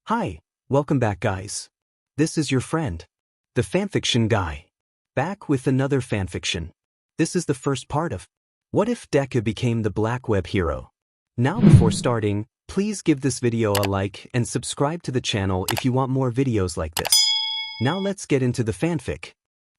Hi, welcome back guys. This is your friend, the fanfiction guy. Back with another fanfiction. This is the first part of What If Deku Became the Black Web Hero? Now before starting, please give this video a like and subscribe to the channel if you want more videos like this. Now let's get into the fanfic.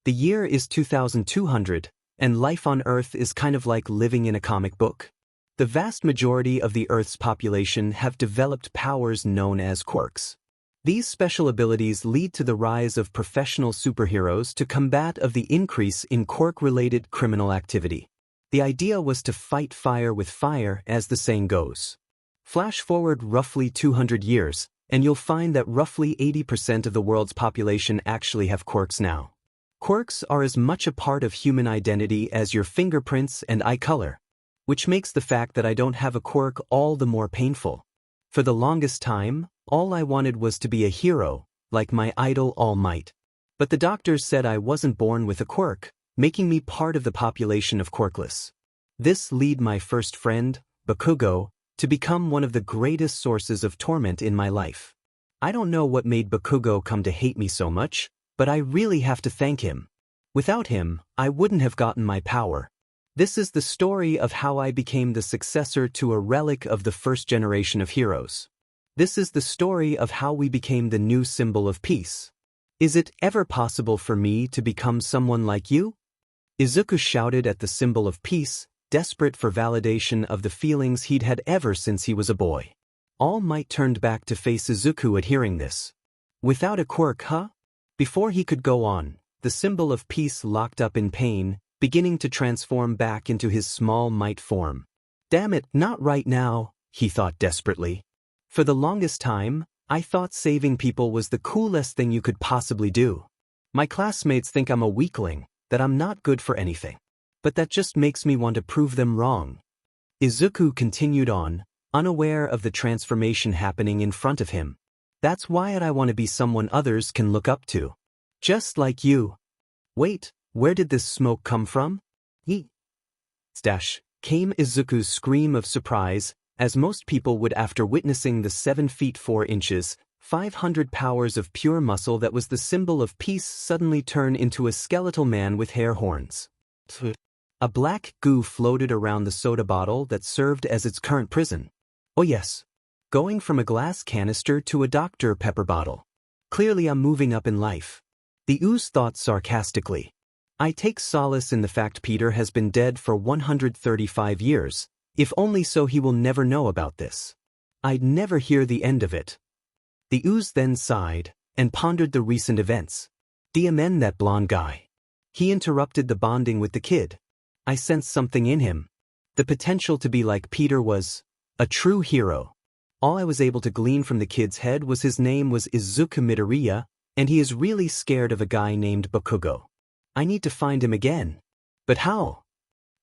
The year is 2200, and life on Earth is kind of like living in a comic book. The vast majority of the Earth's population have developed powers known as quirks. These special abilities lead to the rise of professional superheroes to combat of the increase in quirk-related criminal activity. The idea was to fight fire with fire, as the saying goes. Flash forward roughly 200 years, and you'll find that roughly 80% of the world's population actually have quirks now. Quirks are as much a part of human identity as your fingerprints and eye color, which makes the fact that I don't have a quirk all the more painful. For the longest time, all I wanted was to be a hero, like my idol All Might. But the doctors said I wasn't born with a quirk, making me part of the population of quirkless. This led my first friend, Bakugo, to become one of the greatest sources of torment in my life. I don't know what made Bakugo come to hate me so much, but I really have to thank him. Without him, I wouldn't have gotten my power. This is the story of how I became the successor to a relic of the first generation of heroes. This is the story of how we became the new symbol of peace. Is it ever possible for me to become someone like you? Izuku shouted at the symbol of peace, desperate for validation of the feelings he'd had ever since he was a boy. All Might turned back to face Izuku at hearing this. Without a quirk, huh? Before he could go on, the symbol of peace locked up in pain, beginning to transform back into his small might form. Damn it, not right now, he thought desperately. For the longest time, I thought saving people was the coolest thing you could possibly do. My classmates think I'm a weakling, that I'm not good for anything. But that just makes me want to prove them wrong. Izuku continued on, unaware of the transformation happening in front of him. That's why I want to be someone others can look up to. Just like you. Wait, where did this smoke come from? Came Izuku's scream of surprise, as most people would after witnessing the 7 feet 4 inches, 500 powers of pure muscle that was the symbol of peace suddenly turn into a skeletal man with hair horns. A black goo floated around the soda bottle that served as its current prison. Oh yes. Going from a glass canister to a Dr. Pepper bottle. Clearly I'm moving up in life. The ooze thought sarcastically. I take solace in the fact Peter has been dead for 135 years, if only so he will never know about this. I'd never hear the end of it. The ooze then sighed, and pondered the recent events. DMN that blonde guy. He interrupted the bonding with the kid. I sensed something in him. The potential to be like Peter was a true hero. All I was able to glean from the kid's head was his name was Izuku Midoriya, and he is really scared of a guy named Bakugo. I need to find him again. But how?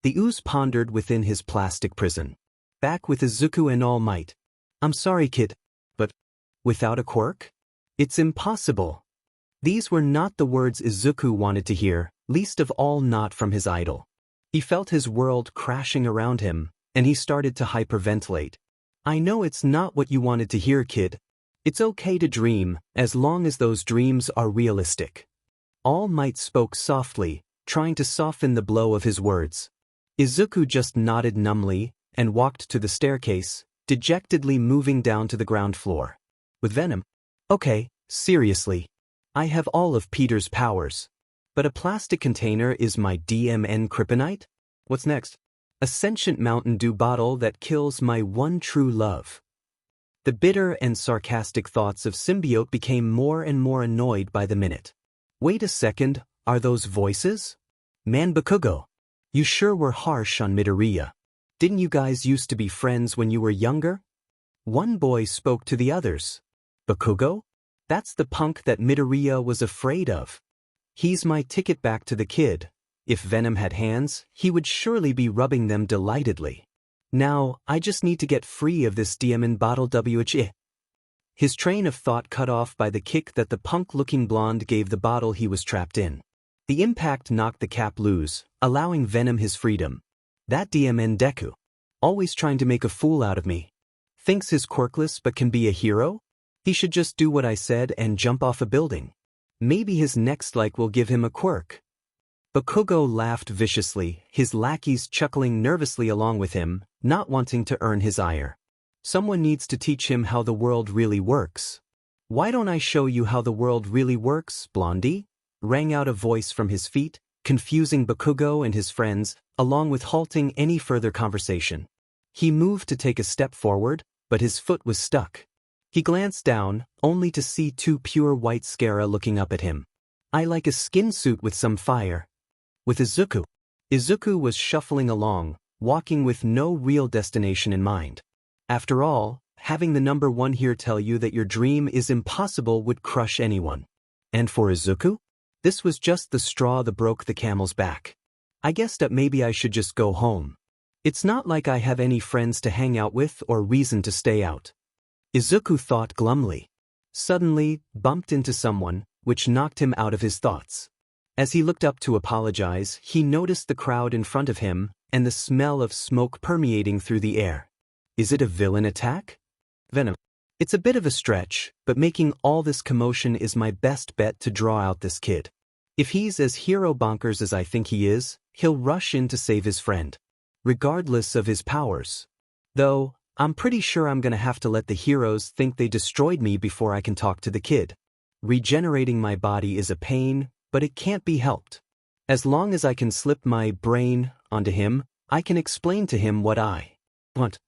The ooze pondered within his plastic prison. Back with Izuku and All Might. I'm sorry kid, but without a quirk? It's impossible. These were not the words Izuku wanted to hear, least of all not from his idol. He felt his world crashing around him, and he started to hyperventilate. I know it's not what you wanted to hear kid. It's okay to dream, as long as those dreams are realistic. All Might spoke softly, trying to soften the blow of his words. Izuku just nodded numbly, and walked to the staircase, dejectedly moving down to the ground floor. With Venom? Okay, seriously. I have all of Peter's powers. But a plastic container is my DMN kryptonite? What's next? A sentient Mountain Dew bottle that kills my one true love. The bitter and sarcastic thoughts of Symbiote became more and more annoyed by the minute. Wait a second, are those voices? Man Bakugo. You sure were harsh on Midoriya. Didn't you guys used to be friends when you were younger? One boy spoke to the others. Bakugo? That's the punk that Midoriya was afraid of. He's my ticket back to the kid. If Venom had hands, he would surely be rubbing them delightedly. Now, I just need to get free of this diamond bottle wh. His train of thought cut off by the kick that the punk-looking blonde gave the bottle he was trapped in. The impact knocked the cap loose, allowing Venom his freedom. That DMN Deku. Always trying to make a fool out of me. Thinks he's quirkless but can be a hero? He should just do what I said and jump off a building. Maybe his next like will give him a quirk. Bakugo laughed viciously, his lackeys chuckling nervously along with him, not wanting to earn his ire. Someone needs to teach him how the world really works. Why don't I show you how the world really works, Blondie? Rang out a voice from his feet, confusing Bakugo and his friends, along with halting any further conversation. He moved to take a step forward, but his foot was stuck. He glanced down, only to see two pure white Scara looking up at him. I like a skin suit with some fire. With Izuku. Izuku was shuffling along, walking with no real destination in mind. After all, having the number one here tell you that your dream is impossible would crush anyone. And for Izuku? This was just the straw that broke the camel's back. I guessed that maybe I should just go home. It's not like I have any friends to hang out with or reason to stay out. Izuku thought glumly. Suddenly, bumped into someone, which knocked him out of his thoughts. As he looked up to apologize, he noticed the crowd in front of him and the smell of smoke permeating through the air. Is it a villain attack? Venom. It's a bit of a stretch, but making all this commotion is my best bet to draw out this kid. If he's as hero bonkers as I think he is, he'll rush in to save his friend. Regardless of his powers. Though, I'm pretty sure I'm gonna have to let the heroes think they destroyed me before I can talk to the kid. Regenerating my body is a pain, but it can't be helped. As long as I can slip my brain onto him, I can explain to him what I want.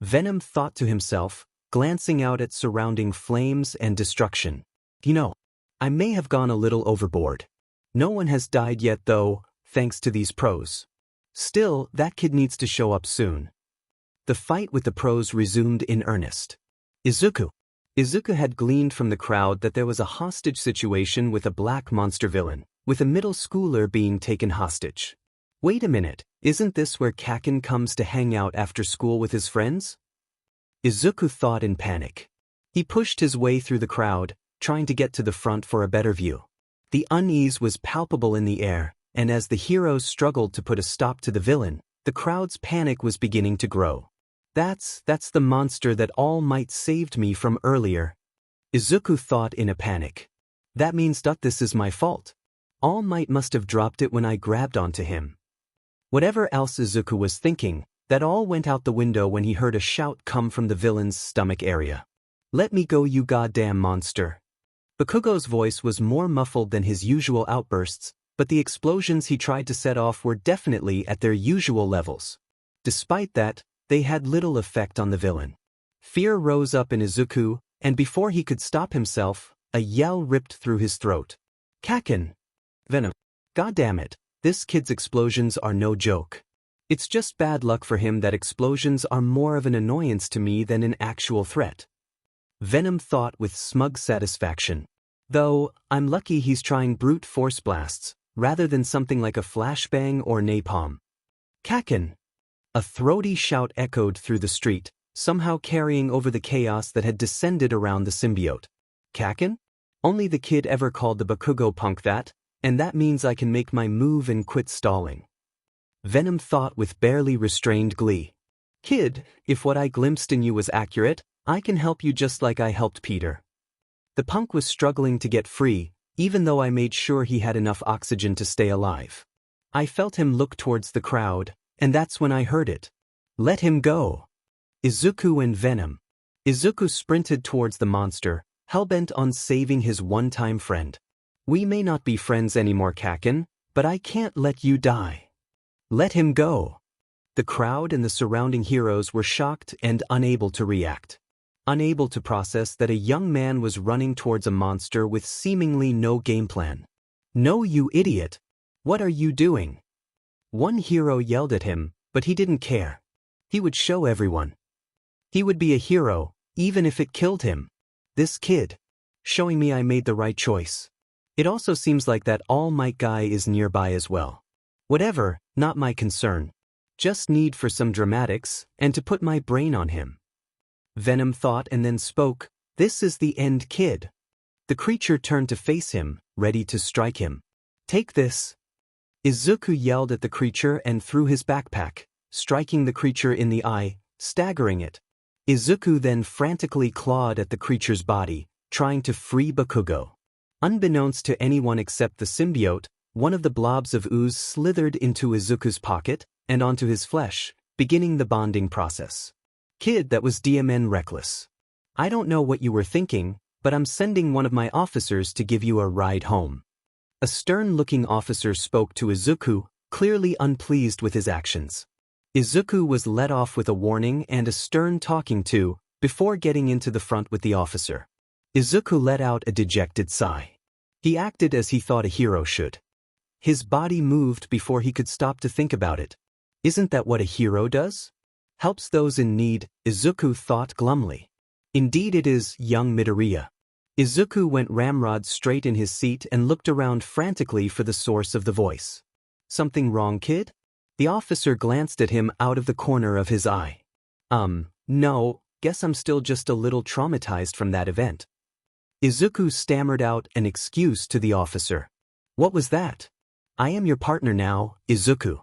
Venom thought to himself, glancing out at surrounding flames and destruction. You know, I may have gone a little overboard. No one has died yet though, thanks to these pros. Still, that kid needs to show up soon. The fight with the pros resumed in earnest. Izuku. Izuku had gleaned from the crowd that there was a hostage situation with a black monster villain, with a middle schooler being taken hostage. Wait a minute, isn't this where Kaken comes to hang out after school with his friends? Izuku thought in panic. He pushed his way through the crowd, trying to get to the front for a better view. The unease was palpable in the air, and as the heroes struggled to put a stop to the villain, the crowd's panic was beginning to grow. That's the monster that All Might saved me from earlier. Izuku thought in a panic. That means that this is my fault. All Might must have dropped it when I grabbed onto him. Whatever else Izuku was thinking, that all went out the window when he heard a shout come from the villain's stomach area. Let me go, you goddamn monster. Bakugo's voice was more muffled than his usual outbursts, but the explosions he tried to set off were definitely at their usual levels. Despite that, they had little effect on the villain. Fear rose up in Izuku, and before he could stop himself, a yell ripped through his throat. Kaken! Venom. Goddammit, this kid's explosions are no joke. It's just bad luck for him that explosions are more of an annoyance to me than an actual threat. Venom thought with smug satisfaction. Though, I'm lucky he's trying brute force blasts, rather than something like a flashbang or napalm. Kaken! A throaty shout echoed through the street, somehow carrying over the chaos that had descended around the symbiote. Kaken? Only the kid ever called the Bakugo punk that, and that means I can make my move and quit stalling. Venom thought with barely restrained glee. Kid, if what I glimpsed in you was accurate, I can help you just like I helped Peter. The punk was struggling to get free, even though I made sure he had enough oxygen to stay alive. I felt him look towards the crowd, and that's when I heard it. Let him go. Izuku and Venom. Izuku sprinted towards the monster, hellbent on saving his one-time friend. We may not be friends anymore, Kaken, but I can't let you die. Let him go. The crowd and the surrounding heroes were shocked and unable to react. Unable to process that a young man was running towards a monster with seemingly no game plan. No, you idiot! What are you doing? One hero yelled at him, but he didn't care. He would show everyone. He would be a hero, even if it killed him. This kid. Showing me I made the right choice. It also seems like that All Might guy is nearby as well. Whatever, not my concern. Just need for some dramatics, and to put my brain on him. Venom thought and then spoke, this is the end, kid. The creature turned to face him, ready to strike him. Take this. Izuku yelled at the creature and threw his backpack, striking the creature in the eye, staggering it. Izuku then frantically clawed at the creature's body, trying to free Bakugo. Unbeknownst to anyone except the symbiote, one of the blobs of ooze slithered into Izuku's pocket and onto his flesh, beginning the bonding process. Kid, that was DMN reckless. I don't know what you were thinking, but I'm sending one of my officers to give you a ride home. A stern-looking officer spoke to Izuku, clearly unpleased with his actions. Izuku was let off with a warning and a stern talking to, before getting into the front with the officer. Izuku let out a dejected sigh. He acted as he thought a hero should. His body moved before he could stop to think about it. Isn't that what a hero does? Helps those in need, Izuku thought glumly. Indeed it is, young Midoriya. Izuku went ramrod straight in his seat and looked around frantically for the source of the voice. Something wrong, kid? The officer glanced at him out of the corner of his eye. No, guess I'm still just a little traumatized from that event. Izuku stammered out an excuse to the officer. What was that? I am your partner now, Izuku.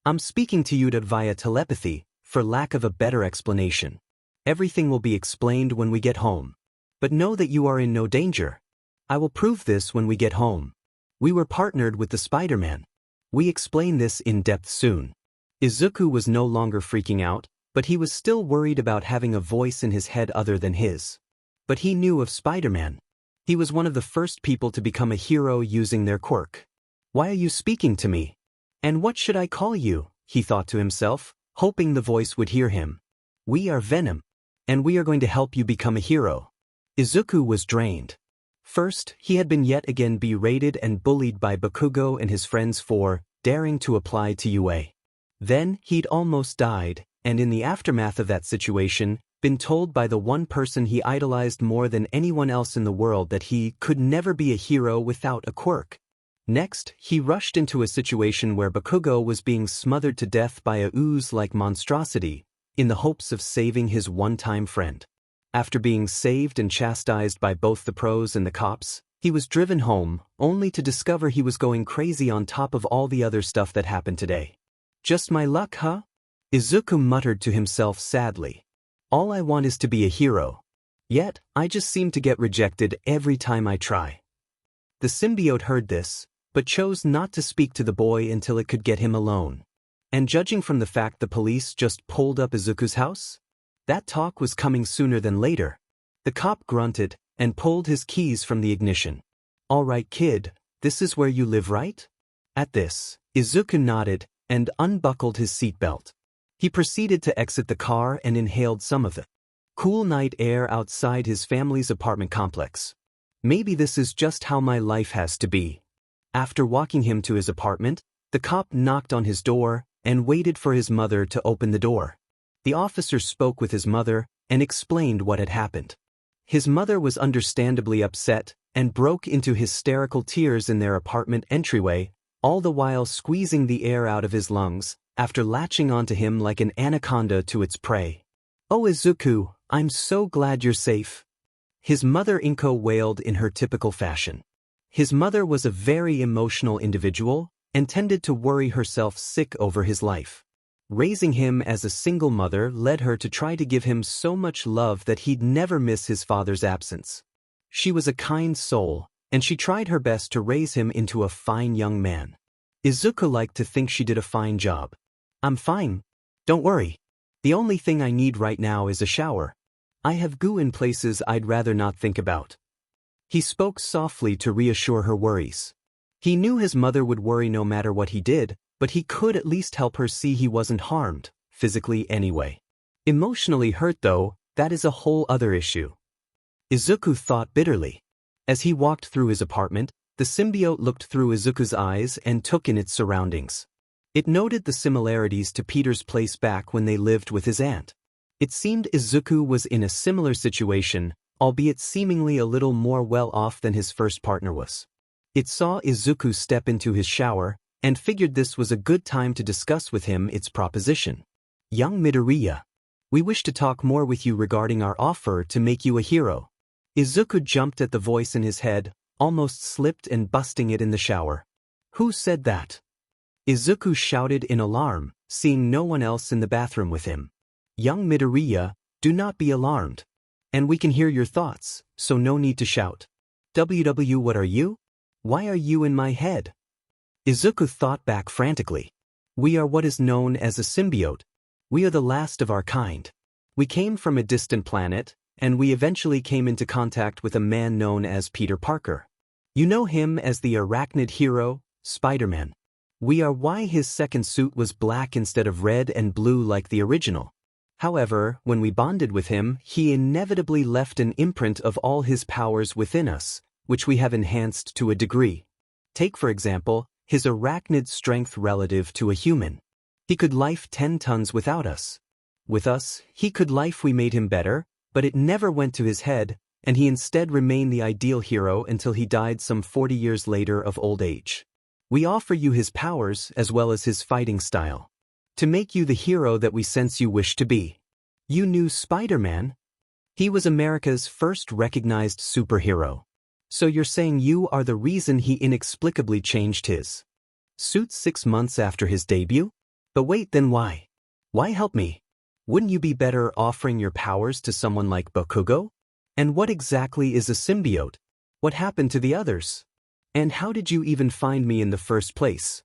I'm speaking to you via telepathy, for lack of a better explanation. Everything will be explained when we get home. But know that you are in no danger. I will prove this when we get home. We were partnered with the Spider-Man. We explain this in depth soon. Izuku was no longer freaking out, but he was still worried about having a voice in his head other than his. But he knew of Spider-Man. He was one of the first people to become a hero using their quirk. Why are you speaking to me? And what should I call you? He thought to himself, hoping the voice would hear him. We are Venom. And we are going to help you become a hero. Izuku was drained. First, he had been yet again berated and bullied by Bakugo and his friends for daring to apply to UA. Then, he'd almost died, and in the aftermath of that situation, been told by the one person he idolized more than anyone else in the world that he could never be a hero without a quirk. Next, he rushed into a situation where Bakugo was being smothered to death by a ooze-like monstrosity, in the hopes of saving his one-time friend. After being saved and chastised by both the pros and the cops, he was driven home, only to discover he was going crazy on top of all the other stuff that happened today. Just my luck, huh? Izuku muttered to himself sadly. All I want is to be a hero. Yet, I just seem to get rejected every time I try. The symbiote heard this, but chose not to speak to the boy until it could get him alone. And judging from the fact the police just pulled up Izuku's house, that talk was coming sooner than later. The cop grunted and pulled his keys from the ignition. All right, kid, this is where you live, right? At this, Izuku nodded and unbuckled his seatbelt. He proceeded to exit the car and inhaled some of the cool night air outside his family's apartment complex. Maybe this is just how my life has to be. After walking him to his apartment, the cop knocked on his door and waited for his mother to open the door. The officer spoke with his mother and explained what had happened. His mother was understandably upset and broke into hysterical tears in their apartment entryway, all the while squeezing the air out of his lungs, after latching onto him like an anaconda to its prey. Oh Izuku, I'm so glad you're safe. His mother Inko wailed in her typical fashion. His mother was a very emotional individual and tended to worry herself sick over his life. Raising him as a single mother led her to try to give him so much love that he'd never miss his father's absence. She was a kind soul, and she tried her best to raise him into a fine young man. Izuku liked to think she did a fine job. I'm fine. Don't worry. The only thing I need right now is a shower. I have goo in places I'd rather not think about. He spoke softly to reassure her worries. He knew his mother would worry no matter what he did, but he could at least help her see he wasn't harmed, physically anyway. Emotionally hurt though, that is a whole other issue. Izuku thought bitterly. As he walked through his apartment, the symbiote looked through Izuku's eyes and took in its surroundings. It noted the similarities to Peter's place back when they lived with his aunt. It seemed Izuku was in a similar situation, albeit seemingly a little more well off than his first partner was. It saw Izuku step into his shower, and figured this was a good time to discuss with him its proposition. Young Midoriya, we wish to talk more with you regarding our offer to make you a hero. Izuku jumped at the voice in his head, almost slipped and busting it in the shower. Who said that? Izuku shouted in alarm, seeing no one else in the bathroom with him. Young Midoriya, Do not be alarmed. And we can hear your thoughts, so no need to shout. WW, what are you? Why are you in my head? Izuku thought back frantically. We are what is known as a symbiote. We are the last of our kind. We came from a distant planet, and we eventually came into contact with a man known as Peter Parker. You know him as the arachnid hero, Spider-Man. We are why his second suit was black instead of red and blue like the original. However, when we bonded with him, he inevitably left an imprint of all his powers within us, which we have enhanced to a degree. Take, for example, his arachnid strength relative to a human. He could life 10 tons without us. With us, he could life. We made him better, but it never went to his head, and he instead remained the ideal hero until he died some 40 years later of old age. We offer you his powers as well as his fighting style, to make you the hero that we sense you wish to be. You knew Spider-Man? He was America's first recognized superhero. So you're saying you are the reason he inexplicably changed his suit 6 months after his debut? But wait, then why? Why help me? Wouldn't you be better offering your powers to someone like Bakugo? And what exactly is a symbiote? What happened to the others? And how did you even find me in the first place?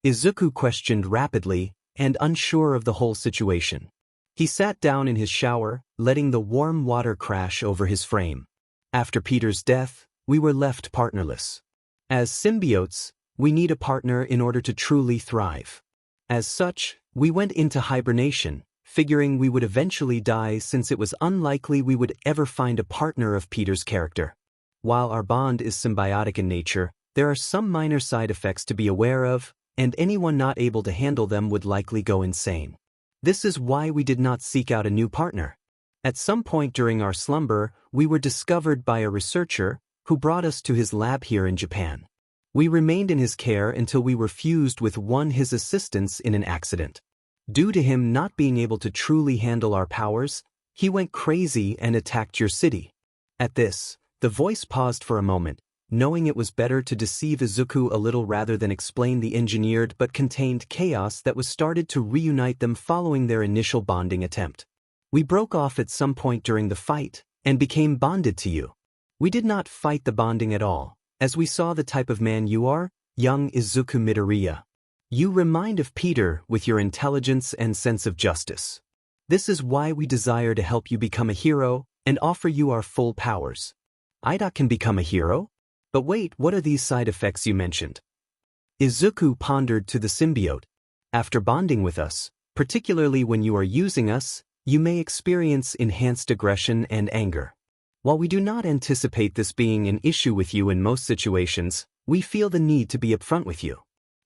Izuku questioned rapidly and unsure of the whole situation. He sat down in his shower, letting the warm water crash over his frame. After Peter's death, we were left partnerless. As symbiotes, we need a partner in order to truly thrive. As such, we went into hibernation, figuring we would eventually die since it was unlikely we would ever find a partner of Peter's character. While our bond is symbiotic in nature, there are some minor side effects to be aware of, and anyone not able to handle them would likely go insane. This is why we did not seek out a new partner. At some point during our slumber, we were discovered by a researcher who brought us to his lab here in Japan. We remained in his care until we were fused with his assistants in an accident. Due to him not being able to truly handle our powers, he went crazy and attacked your city. At this, the voice paused for a moment, knowing it was better to deceive Izuku a little rather than explain the engineered but contained chaos that was started to reunite them following their initial bonding attempt. We broke off at some point during the fight, and became bonded to you. We did not fight the bonding at all, as we saw the type of man you are, young Izuku Midoriya. You remind of Peter with your intelligence and sense of justice. This is why we desire to help you become a hero, and offer you our full powers. Ida can become a hero? But wait, what are these side effects you mentioned? Izuku pondered to the symbiote. After bonding with us, particularly when you are using us, you may experience enhanced aggression and anger. While we do not anticipate this being an issue with you in most situations, we feel the need to be upfront with you.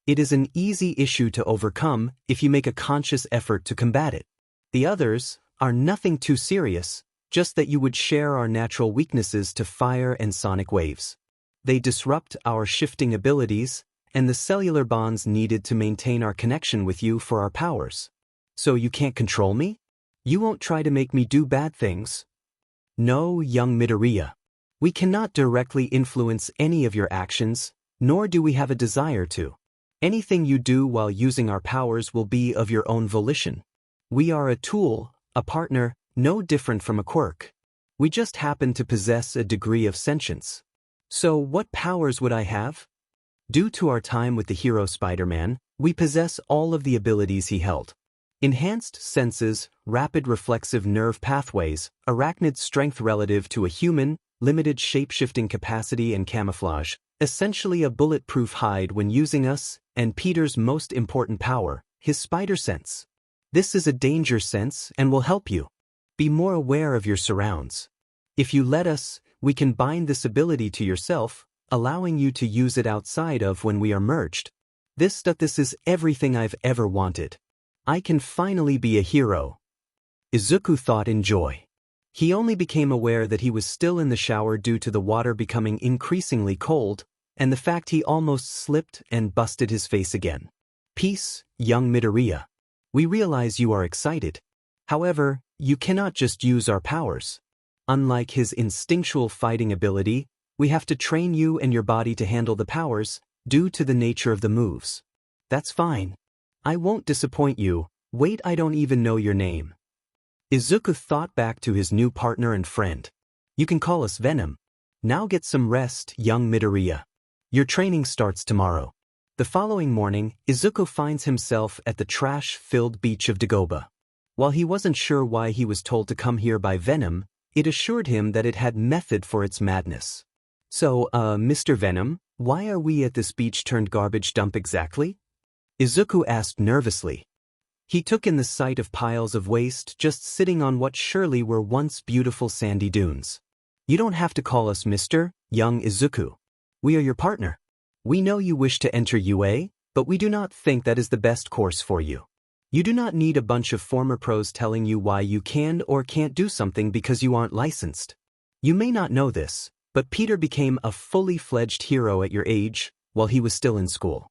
It is an easy issue to overcome if you make a conscious effort to combat it. The others are nothing too serious, just that you would share our natural weaknesses to fire and sonic waves. They disrupt our shifting abilities and the cellular bonds needed to maintain our connection with you for our powers. So you can't control me? You won't try to make me do bad things? No, young Midoriya. We cannot directly influence any of your actions, nor do we have a desire to. Anything you do while using our powers will be of your own volition. We are a tool, a partner, no different from a quirk. We just happen to possess a degree of sentience. So what powers would I have? Due to our time with the hero Spider-Man, we possess all of the abilities he held. Enhanced senses, rapid reflexive nerve pathways, arachnid strength relative to a human, limited shape-shifting capacity and camouflage, essentially a bulletproof hide when using us, and Peter's most important power, his spider sense. This is a danger sense and will help you. Be more aware of your surrounds. If you let us, we can bind this ability to yourself, allowing you to use it outside of when we are merged. This is everything I've ever wanted. I can finally be a hero. Izuku thought in joy. He only became aware that he was still in the shower due to the water becoming increasingly cold, and the fact he almost slipped and busted his face again. Peace, young Midoriya. We realize you are excited. However, you cannot just use our powers. Unlike his instinctual fighting ability, we have to train you and your body to handle the powers, due to the nature of the moves. That's fine. I won't disappoint you. Wait, I don't even know your name. Izuku thought back to his new partner and friend. You can call us Venom. Now get some rest, young Midoriya. Your training starts tomorrow. The following morning, Izuku finds himself at the trash-filled beach of Dagoba. While he wasn't sure why he was told to come here by Venom, it assured him that it had method for its madness. So, Mr. Venom, why are we at this beach-turned-garbage dump exactly? Izuku asked nervously. He took in the sight of piles of waste just sitting on what surely were once beautiful sandy dunes. You don't have to call us Mr. Young Izuku. We are your partner. We know you wish to enter UA, but we do not think that is the best course for you. You do not need a bunch of former pros telling you why you can or can't do something because you aren't licensed. You may not know this, but Peter became a fully fledged hero at your age while he was still in school.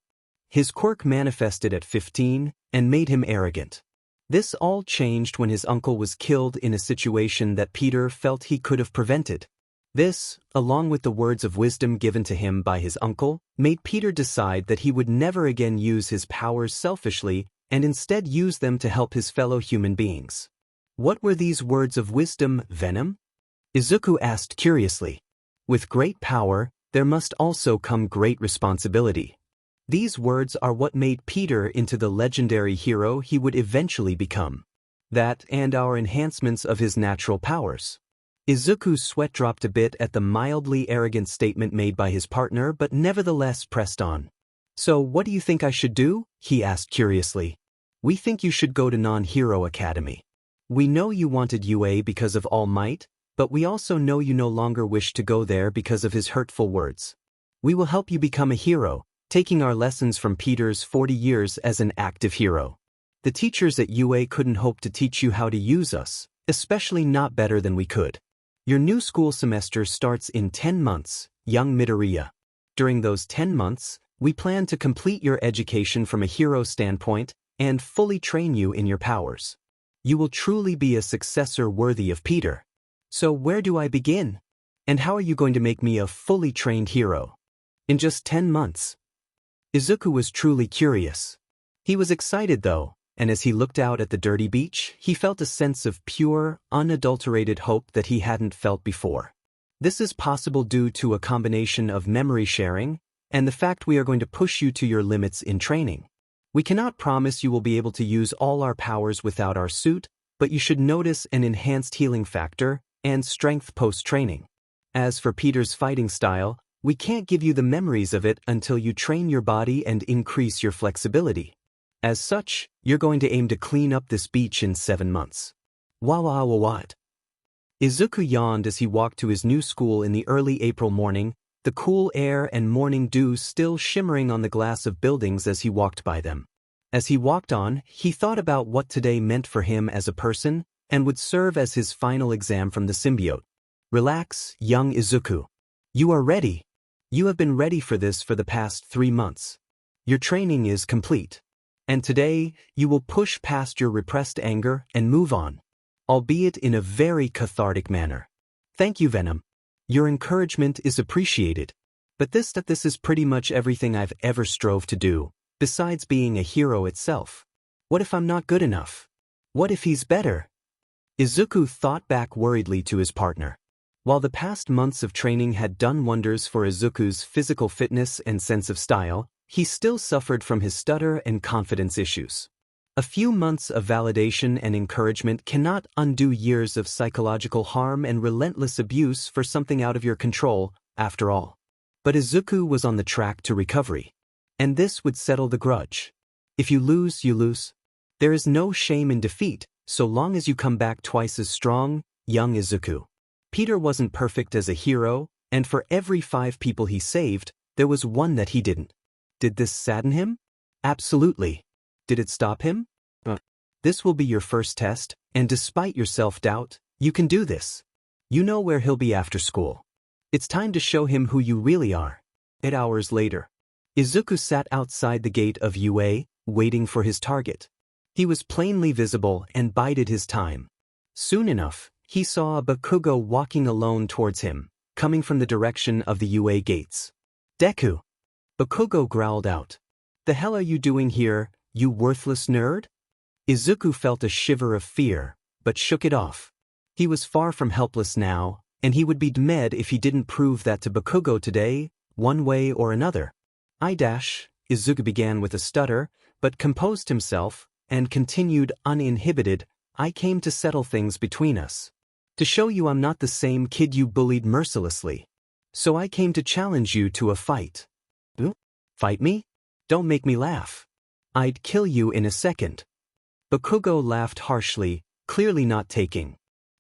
His quirk manifested at 15 and made him arrogant. This all changed when his uncle was killed in a situation that Peter felt he could have prevented. This, along with the words of wisdom given to him by his uncle, made Peter decide that he would never again use his powers selfishly and instead use them to help his fellow human beings. What were these words of wisdom, Venom? Izuku asked curiously. With great power, there must also come great responsibility. These words are what made Peter into the legendary hero he would eventually become. That and our enhancements of his natural powers. Izuku's sweat dropped a bit at the mildly arrogant statement made by his partner but nevertheless pressed on. So what do you think I should do? He asked curiously. We think you should go to Non-Hero Academy. We know you wanted UA because of All Might, but we also know you no longer wish to go there because of his hurtful words. We will help you become a hero, taking our lessons from Peter's 40 years as an active hero. The teachers at UA couldn't hope to teach you how to use us, especially not better than we could. Your new school semester starts in 10 months, young Midoriya. During those 10 months, we plan to complete your education from a hero standpoint and fully train you in your powers. You will truly be a successor worthy of Peter. So where do I begin? And how are you going to make me a fully trained hero? In just 10 months. Izuku was truly curious. He was excited though, and as he looked out at the dirty beach, he felt a sense of pure, unadulterated hope that he hadn't felt before. This is possible due to a combination of memory sharing and the fact we are going to push you to your limits in training. We cannot promise you will be able to use all our powers without our suit, but you should notice an enhanced healing factor and strength post-training. As for Peter's fighting style, we can't give you the memories of it until you train your body and increase your flexibility. As such, you're going to aim to clean up this beach in 7 months. What? Izuku yawned as he walked to his new school in the early April morning, the cool air and morning dew still shimmering on the glass of buildings as he walked by them. As he walked on, he thought about what today meant for him as a person and would serve as his final exam from the symbiote. Relax, young Izuku. You are ready. You have been ready for this for the past 3 months. Your training is complete. And today, you will push past your repressed anger and move on, albeit in a very cathartic manner. Thank you, Venom. Your encouragement is appreciated. But this is pretty much everything I've ever strove to do, besides being a hero itself. What if I'm not good enough? What if he's better? Izuku thought back worriedly to his partner. While the past months of training had done wonders for Izuku's physical fitness and sense of style, he still suffered from his stutter and confidence issues. A few months of validation and encouragement cannot undo years of psychological harm and relentless abuse for something out of your control, after all. But Izuku was on the track to recovery. And this would settle the grudge. If you lose, you lose. There is no shame in defeat, so long as you come back twice as strong, young Izuku. Peter wasn't perfect as a hero, and for every 5 people he saved, there was one that he didn't. Did this sadden him? Absolutely. Did it stop him? This will be your first test, and despite your self-doubt, you can do this. You know where he'll be after school. It's time to show him who you really are. 8 hours later, Izuku sat outside the gate of UA, waiting for his target. He was plainly visible and bided his time. Soon enough, he saw a Bakugo walking alone towards him, coming from the direction of the UA gates. Deku! Bakugo growled out. The hell are you doing here, you worthless nerd? Izuku felt a shiver of fear, but shook it off. He was far from helpless now, and he would be dead if he didn't prove that to Bakugo today, one way or another. Izuku began with a stutter, but composed himself, and continued uninhibited. I came to settle things between us. To show you I'm not the same kid you bullied mercilessly. So I came to challenge you to a fight. Fight me? Don't make me laugh. I'd kill you in a second. Bakugo laughed harshly, clearly not taking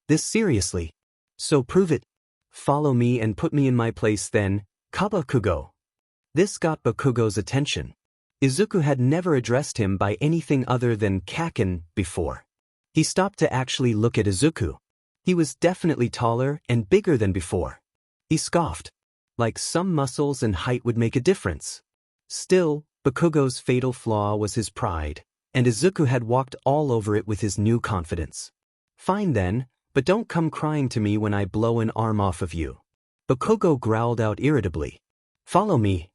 this seriously. So prove it. Follow me and put me in my place then, Kabakugo. This got Bakugo's attention. Izuku had never addressed him by anything other than Kaken before. He stopped to actually look at Izuku. He was definitely taller and bigger than before. He scoffed. Like some muscles and height would make a difference. Still, Bakugo's fatal flaw was his pride, and Izuku had walked all over it with his new confidence. Fine then, but don't come crying to me when I blow an arm off of you. Bakugo growled out irritably. Follow me.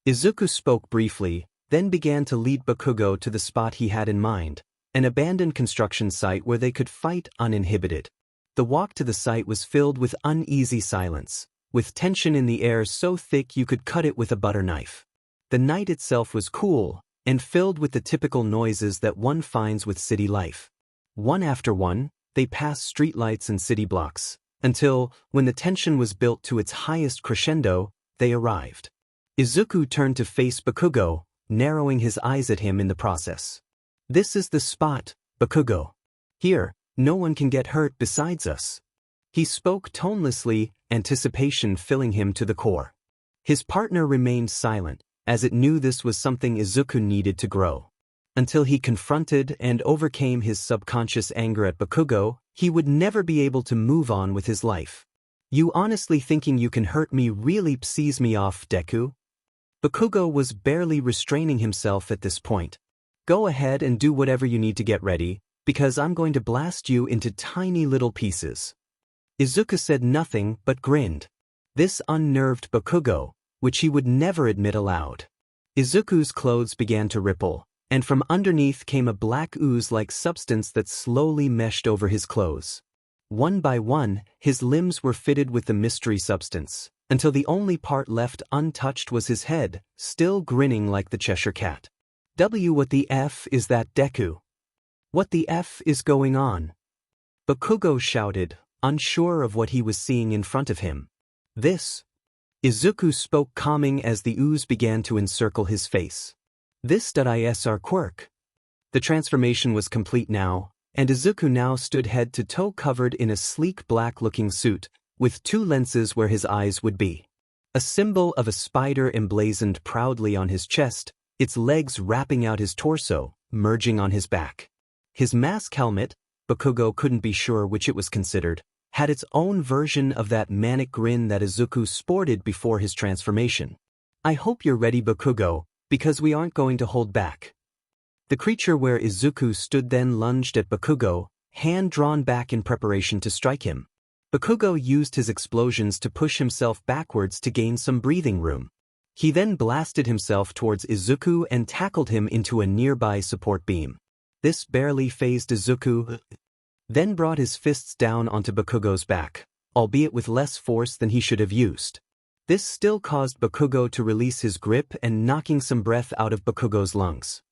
Izuku spoke briefly, then began to lead Bakugo to the spot he had in mind, an abandoned construction site where they could fight uninhibited. The walk to the site was filled with uneasy silence, with tension in the air so thick you could cut it with a butter knife. The night itself was cool, and filled with the typical noises that one finds with city life. One after one, they passed streetlights and city blocks, until, when the tension was built to its highest crescendo, they arrived. Izuku turned to face Bakugo, narrowing his eyes at him in the process. This is the spot, Bakugo. Here, no one can get hurt besides us. He spoke tonelessly, anticipation filling him to the core. His partner remained silent, as it knew this was something Izuku needed to grow. Until he confronted and overcame his subconscious anger at Bakugo, he would never be able to move on with his life. You honestly thinking you can hurt me really pisses me off, Deku? Bakugo was barely restraining himself at this point. Go ahead and do whatever you need to get ready, because I'm going to blast you into tiny little pieces. Izuku said nothing but grinned. This unnerved Bakugo, which he would never admit aloud. Izuku's clothes began to ripple, and from underneath came a black ooze-like substance that slowly meshed over his clothes. One by one, his limbs were fitted with the mystery substance, until the only part left untouched was his head, still grinning like the Cheshire Cat. What the F is that, Deku? What the F is going on? Bakugo shouted, unsure of what he was seeing in front of him. This. Izuku spoke calming as the ooze began to encircle his face. This is our quirk. The transformation was complete now, and Izuku now stood head to toe covered in a sleek black-looking suit, with two lenses where his eyes would be. A symbol of a spider emblazoned proudly on his chest, its legs wrapping out his torso, merging on his back. His mask helmet, Bakugo couldn't be sure which it was considered, had its own version of that manic grin that Izuku sported before his transformation. I hope you're ready, Bakugo, because we aren't going to hold back. The creature where Izuku stood then lunged at Bakugo, hand drawn back in preparation to strike him. Bakugo used his explosions to push himself backwards to gain some breathing room. He then blasted himself towards Izuku and tackled him into a nearby support beam. This barely fazed Izuku, then brought his fists down onto Bakugo's back, albeit with less force than he should have used. This still caused Bakugo to release his grip and knocking some breath out of Bakugo's lungs.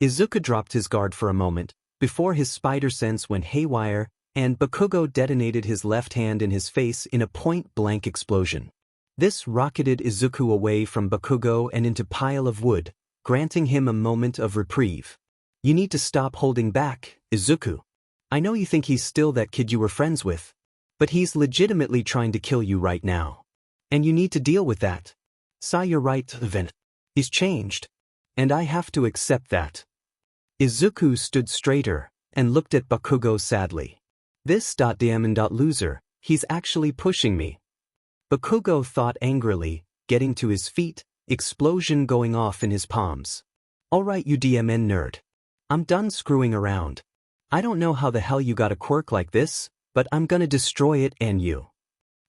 Izuku dropped his guard for a moment, before his spider sense went haywire, and Bakugo detonated his left hand in his face in a point-blank explosion. This rocketed Izuku away from Bakugo and into pile of wood, granting him a moment of reprieve. You need to stop holding back, Izuku. I know you think he's still that kid you were friends with, but he's legitimately trying to kill you right now. And you need to deal with that. You're right, Venom. He's changed. And I have to accept that. Izuku stood straighter, and looked at Bakugo sadly. This loser, he's actually pushing me. Bakugo thought angrily, getting to his feet, explosion going off in his palms. Alright, you DMN nerd. I'm done screwing around. I don't know how the hell you got a quirk like this, but I'm gonna destroy it and you.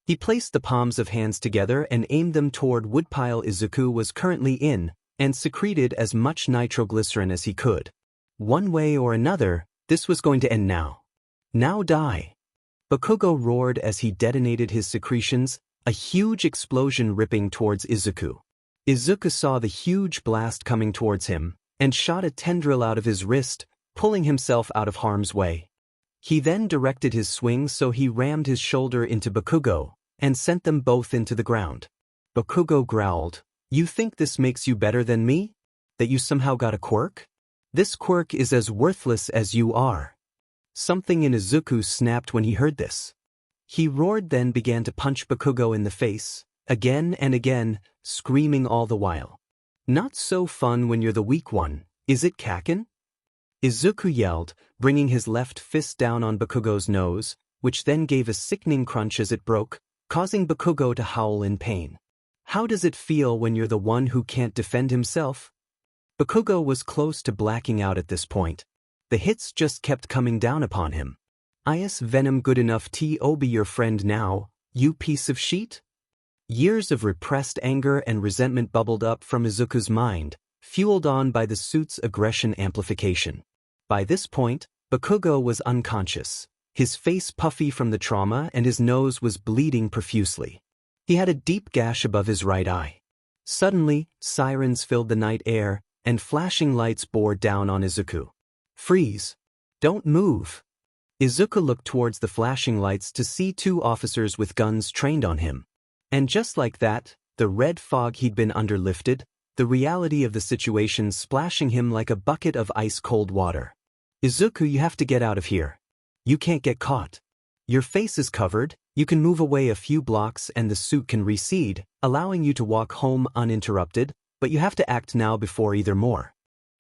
He placed the palms of hands together and aimed them toward woodpile Izuku was currently in, and secreted as much nitroglycerin as he could. One way or another, this was going to end now. Now die. Bakugo roared as he detonated his secretions, a huge explosion ripping towards Izuku. Izuku saw the huge blast coming towards him, and shot a tendril out of his wrist, pulling himself out of harm's way. He then directed his swing so he rammed his shoulder into Bakugo, and sent them both into the ground. Bakugo growled, "You think this makes you better than me? That you somehow got a quirk? This quirk is as worthless as you are." Something in Izuku snapped when he heard this. He roared, then began to punch Bakugo in the face, again and again, screaming all the while. "Not so fun when you're the weak one, is it, Kaken?" Izuku yelled, bringing his left fist down on Bakugo's nose, which then gave a sickening crunch as it broke, causing Bakugo to howl in pain. "How does it feel when you're the one who can't defend himself?" Bakugo was close to blacking out at this point. The hits just kept coming down upon him. "Is Venom good enough to be your friend now, you piece of shit?" Years of repressed anger and resentment bubbled up from Izuku's mind, fueled on by the suit's aggression amplification. By this point, Bakugo was unconscious, his face puffy from the trauma and his nose was bleeding profusely. He had a deep gash above his right eye. Suddenly, sirens filled the night air, and flashing lights bore down on Izuku. "Freeze! Don't move!" Izuku looked towards the flashing lights to see two officers with guns trained on him. And just like that, the red fog he'd been under lifted, the reality of the situation splashing him like a bucket of ice-cold water. "Izuku, you have to get out of here. You can't get caught. Your face is covered, you can move away a few blocks and the suit can recede, allowing you to walk home uninterrupted, but you have to act now before either more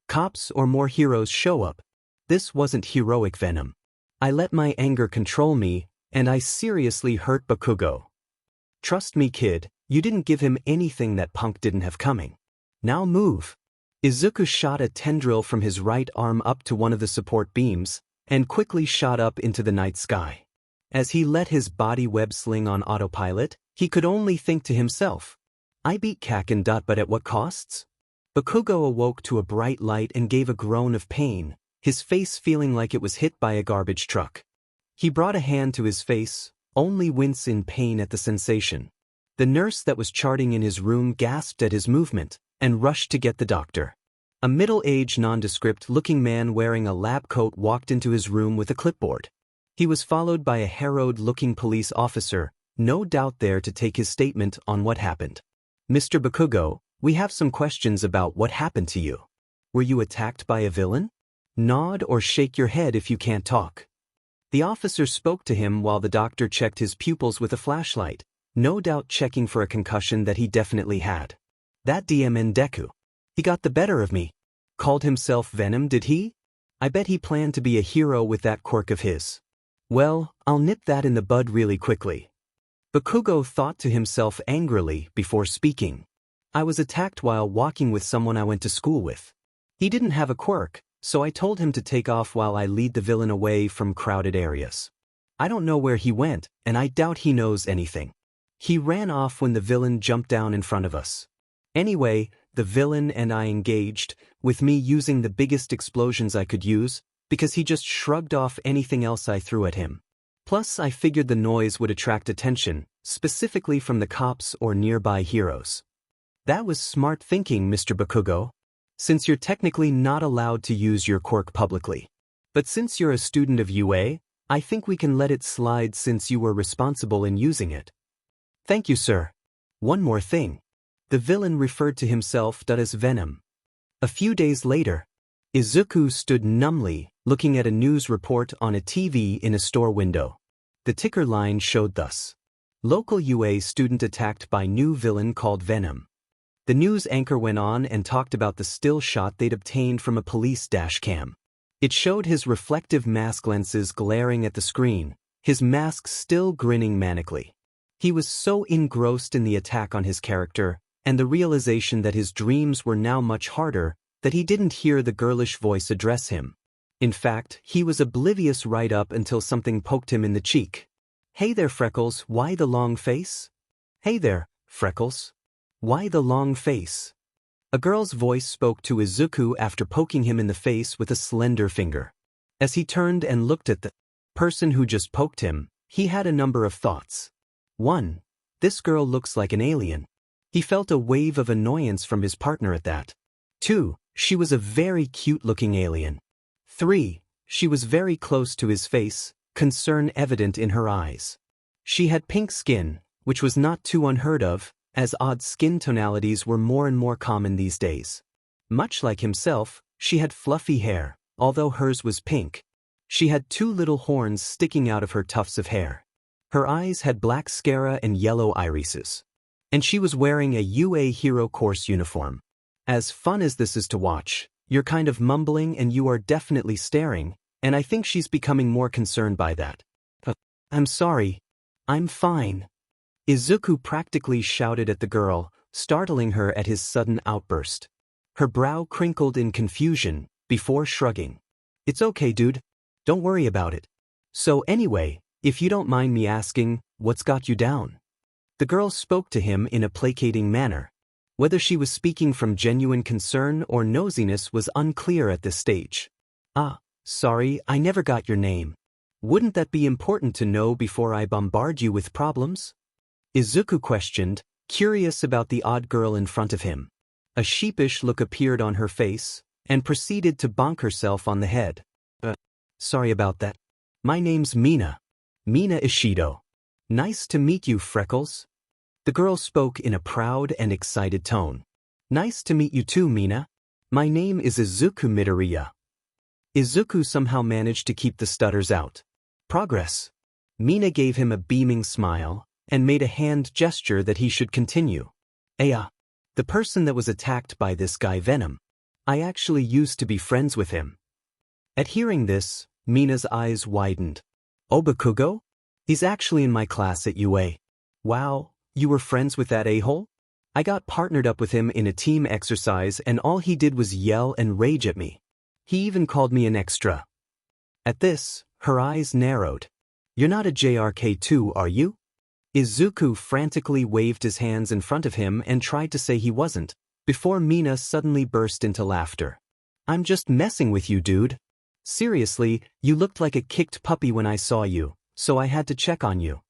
cops or more heroes show up." This wasn't heroic Venom. "I let my anger control me, and I seriously hurt Bakugo. Trust me, kid, you didn't give him anything that punk didn't have coming. Now move." Izuku shot a tendril from his right arm up to one of the support beams, and quickly shot up into the night sky. As he let his body web sling on autopilot, he could only think to himself, "I beat Kaken. But at what costs?" Bakugo awoke to a bright light and gave a groan of pain, his face feeling like it was hit by a garbage truck. He brought a hand to his face, only wince in pain at the sensation. The nurse that was charting in his room gasped at his movement, and rushed to get the doctor. A middle-aged nondescript-looking man wearing a lab coat walked into his room with a clipboard. He was followed by a harrowed-looking police officer, no doubt there to take his statement on what happened. "Mr. Bakugo, we have some questions about what happened to you. Were you attacked by a villain? Nod or shake your head if you can't talk." The officer spoke to him while the doctor checked his pupils with a flashlight, no doubt checking for a concussion that he definitely had. "That DMN Deku. He got the better of me. Called himself Venom, did he? I bet he planned to be a hero with that quirk of his. Well, I'll nip that in the bud really quickly." Bakugo thought to himself angrily before speaking. "I was attacked while walking with someone I went to school with. He didn't have a quirk, so I told him to take off while I lead the villain away from crowded areas. I don't know where he went, and I doubt he knows anything. He ran off when the villain jumped down in front of us. Anyway, the villain and I engaged, with me using the biggest explosions I could use, because he just shrugged off anything else I threw at him. Plus, I figured the noise would attract attention, specifically from the cops or nearby heroes." "That was smart thinking, Mr. Bakugo. Since you're technically not allowed to use your quirk publicly. But since you're a student of UA, I think we can let it slide since you were responsible in using it." "Thank you, sir. One more thing." The villain referred to himself as Venom. A few days later, Izuku stood numbly, looking at a news report on a TV in a store window. The ticker line showed thus: "Local UA student attacked by new villain called Venom." The news anchor went on and talked about the still shot they'd obtained from a police dashcam. It showed his reflective mask lenses glaring at the screen, his mask still grinning manically. He was so engrossed in the attack on his character, and the realization that his dreams were now much harder, that he didn't hear the girlish voice address him. In fact, he was oblivious right up until something poked him in the cheek. "Hey there, Freckles, why the long face?" "Hey there, Freckles. Why the long face?" A girl's voice spoke to Izuku after poking him in the face with a slender finger. As he turned and looked at the person who just poked him, he had a number of thoughts. 1. This girl looks like an alien. He felt a wave of annoyance from his partner at that. 2. She was a very cute-looking alien. 3. She was very close to his face, concern evident in her eyes. She had pink skin, which was not too unheard of, as odd skin tonalities were more and more common these days. Much like himself, she had fluffy hair, although hers was pink. She had 2 little horns sticking out of her tufts of hair. Her eyes had black sclera and yellow irises. And she was wearing a UA Hero Course uniform. As fun as this is to watch, you're kind of mumbling and you are definitely staring, and I think she's becoming more concerned by that. I'm sorry. I'm fine. Izuku practically shouted at the girl, startling her at his sudden outburst. Her brow crinkled in confusion, before shrugging. It's okay, dude. Don't worry about it. So anyway, if you don't mind me asking, what's got you down? The girl spoke to him in a placating manner. Whether she was speaking from genuine concern or nosiness was unclear at this stage. Sorry, I never got your name. Wouldn't that be important to know before I bombard you with problems? Izuku questioned, curious about the odd girl in front of him. A sheepish look appeared on her face, and proceeded to bonk herself on the head. Sorry about that. My name's Mina. Mina Ishido. Nice to meet you, Freckles. The girl spoke in a proud and excited tone. Nice to meet you too, Mina. My name is Izuku Midoriya. Izuku somehow managed to keep the stutters out. Progress. Mina gave him a beaming smile, and made a hand gesture that he should continue. The person that was attacked by this guy Venom. I actually used to be friends with him. At hearing this, Mina's eyes widened. Bakugo? He's actually in my class at UA. Wow, you were friends with that a-hole? I got partnered up with him in a team exercise and all he did was yell and rage at me. He even called me an extra. At this, her eyes narrowed. You're not a JRK2, are you? Izuku frantically waved his hands in front of him and tried to say he wasn't, before Mina suddenly burst into laughter. I'm just messing with you, dude. Seriously, you looked like a kicked puppy when I saw you, so I had to check on you.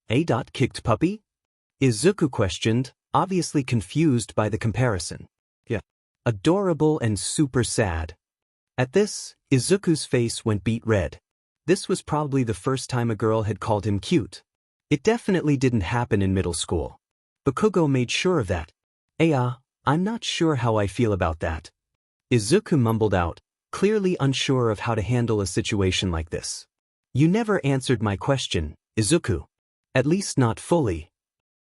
Kicked puppy? Izuku questioned, obviously confused by the comparison. Yeah. Adorable and super sad. At this, Izuku's face went beet red. This was probably the first time a girl had called him cute. It definitely didn't happen in middle school. Bakugo made sure of that. I'm not sure how I feel about that. Izuku mumbled out, clearly unsure of how to handle a situation like this. You never answered my question, Izuku. At least not fully.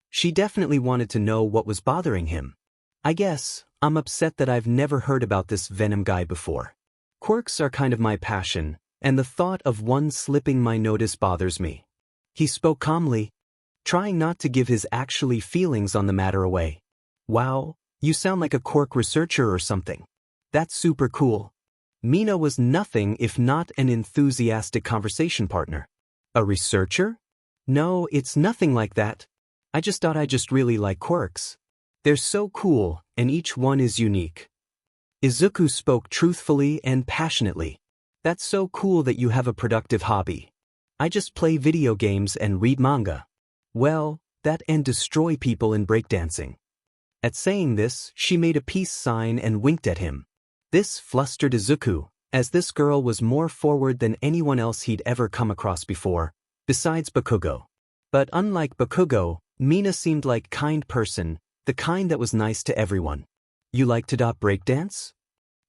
She definitely wanted to know what was bothering him. I guess, I'm upset that I've never heard about this Venom guy before. Quirks are kind of my passion, and the thought of one slipping my notice bothers me. He spoke calmly, trying not to give his actually feelings on the matter away. Wow, you sound like a quirk researcher or something. That's super cool. Mina was nothing if not an enthusiastic conversation partner. A researcher? No, it's nothing like that. I just thought I just really like quirks. They're so cool, and each one is unique. Izuku spoke truthfully and passionately. That's so cool that you have a productive hobby. I just play video games and read manga. Well, that and destroy people in breakdancing. At saying this, she made a peace sign and winked at him. This flustered Izuku, as this girl was more forward than anyone else he'd ever come across before, besides Bakugo. But unlike Bakugo, Mina seemed like kind person, the kind that was nice to everyone. You like to breakdance?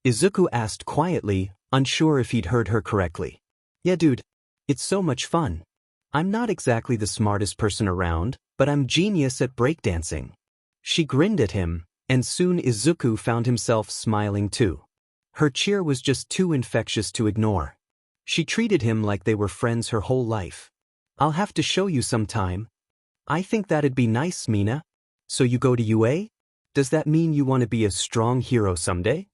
Izuku asked quietly, unsure if he'd heard her correctly. Yeah, dude. It's so much fun. I'm not exactly the smartest person around, but I'm genius at breakdancing. She grinned at him, and soon Izuku found himself smiling too. Her cheer was just too infectious to ignore. She treated him like they were friends her whole life. I'll have to show you sometime. I think that'd be nice, Mina. So you go to UA? Does that mean you want to be a strong hero someday?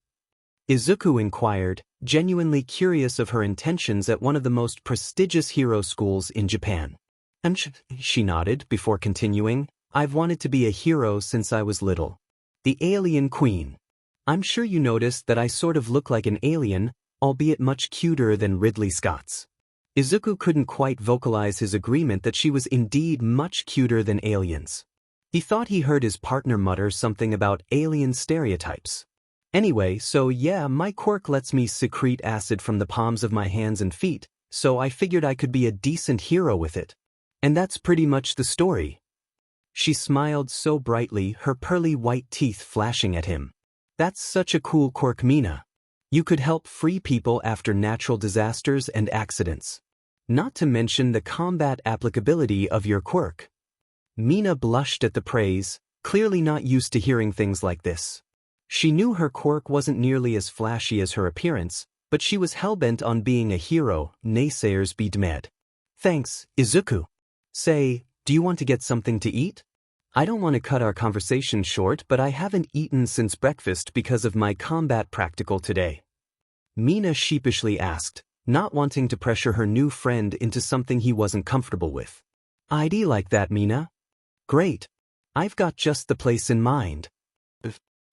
Izuku inquired, genuinely curious of her intentions at one of the most prestigious hero schools in Japan. And she nodded before continuing, I've wanted to be a hero since I was little. The alien queen. I'm sure you noticed that I sort of look like an alien, albeit much cuter than Ridley Scott's. Izuku couldn't quite vocalize his agreement that she was indeed much cuter than aliens. He thought he heard his partner mutter something about alien stereotypes. Anyway, so yeah, my quirk lets me secrete acid from the palms of my hands and feet, so I figured I could be a decent hero with it. And that's pretty much the story. She smiled so brightly, her pearly white teeth flashing at him. That's such a cool quirk, Mina. You could help free people after natural disasters and accidents. Not to mention the combat applicability of your quirk. Mina blushed at the praise, clearly not used to hearing things like this. She knew her quirk wasn't nearly as flashy as her appearance, but she was hellbent on being a hero, naysayers be damned. Thanks, Izuku. Say, do you want to get something to eat? I don't want to cut our conversation short, but I haven't eaten since breakfast because of my combat practical today. Mina sheepishly asked, not wanting to pressure her new friend into something he wasn't comfortable with. I'd like that, Mina. Great. I've got just the place in mind.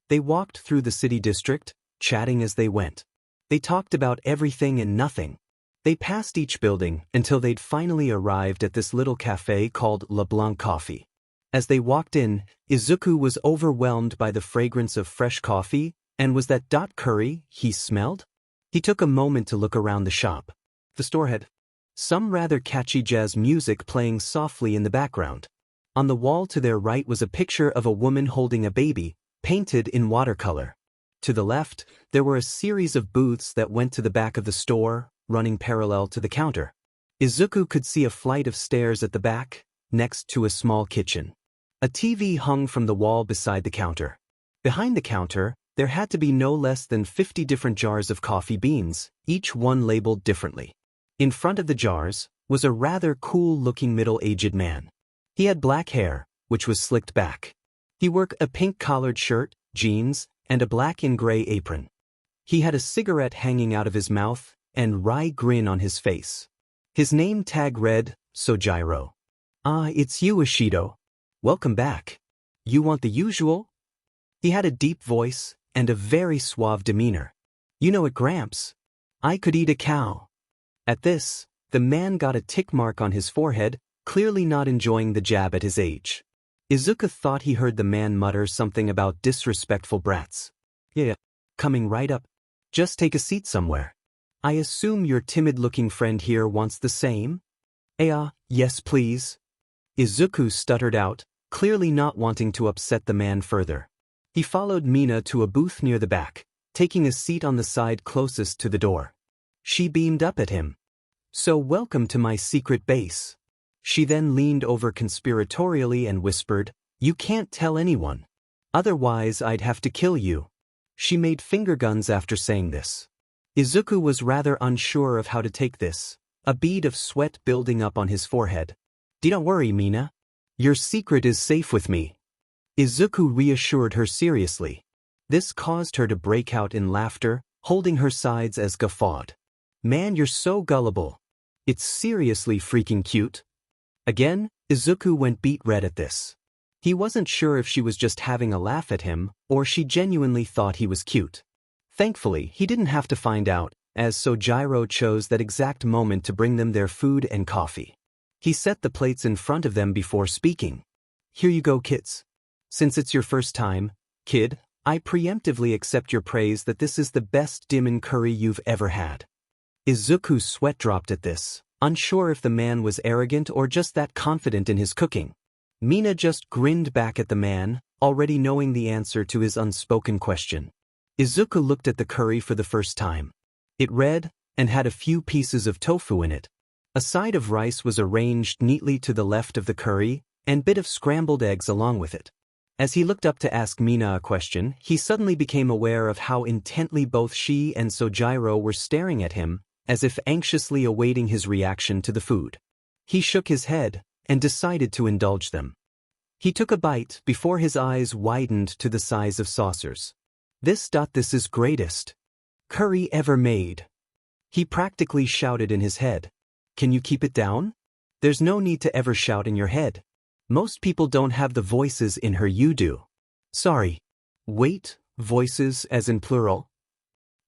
They walked through the city district, chatting as they went. They talked about everything and nothing. They passed each building until they'd finally arrived at this little cafe called Le Blanc Coffee. As they walked in, Izuku was overwhelmed by the fragrance of fresh coffee, and was that curry he smelled? He took a moment to look around the shop. The store had some rather catchy jazz music playing softly in the background. On the wall to their right was a picture of a woman holding a baby, painted in watercolor. To the left, there were a series of booths that went to the back of the store, running parallel to the counter. Izuku could see a flight of stairs at the back, next to a small kitchen. A TV hung from the wall beside the counter. Behind the counter, there had to be no less than 50 different jars of coffee beans, each one labeled differently. In front of the jars was a rather cool-looking middle-aged man. He had black hair, which was slicked back. He wore a pink-collared shirt, jeans, and a black and gray apron. He had a cigarette hanging out of his mouth, and wry grin on his face. His name tag read, Sojiro. Ah, it's you, Ishido. Welcome back. You want the usual? He had a deep voice, and a very suave demeanor. You know it, Gramps. I could eat a cow. At this, the man got a tick mark on his forehead, clearly not enjoying the jab at his age. Izuku thought he heard the man mutter something about disrespectful brats. Yeah, coming right up. Just take a seat somewhere. I assume your timid-looking friend here wants the same? Yes please. Izuku stuttered out, clearly not wanting to upset the man further. He followed Mina to a booth near the back, taking a seat on the side closest to the door. She beamed up at him. So welcome to my secret base. She then leaned over conspiratorially and whispered, You can't tell anyone. Otherwise I'd have to kill you. She made finger guns after saying this. Izuku was rather unsure of how to take this, a bead of sweat building up on his forehead. Don't worry, Mina. Your secret is safe with me. Izuku reassured her seriously. This caused her to break out in laughter, holding her sides as guffawed. Man, you're so gullible. It's seriously freaking cute. Again, Izuku went beet red at this. He wasn't sure if she was just having a laugh at him, or she genuinely thought he was cute. Thankfully, he didn't have to find out, as Sojiro chose that exact moment to bring them their food and coffee. He set the plates in front of them before speaking. Here you go, kids. Since it's your first time, kid, I preemptively accept your praise that this is the best dimon curry you've ever had. Izuku's sweat dropped at this, unsure if the man was arrogant or just that confident in his cooking. Mina just grinned back at the man, already knowing the answer to his unspoken question. Izuku looked at the curry for the first time. It read, and had a few pieces of tofu in it. A side of rice was arranged neatly to the left of the curry, and bit of scrambled eggs along with it. As he looked up to ask Mina a question, he suddenly became aware of how intently both she and Sojiro were staring at him, as if anxiously awaiting his reaction to the food. He shook his head, and decided to indulge them. He took a bite before his eyes widened to the size of saucers. This is greatest curry ever made. He practically shouted in his head. Can you keep it down? There's no need to ever shout in your head. Most people don't have the voices in her you do. Sorry. Wait, voices as in plural?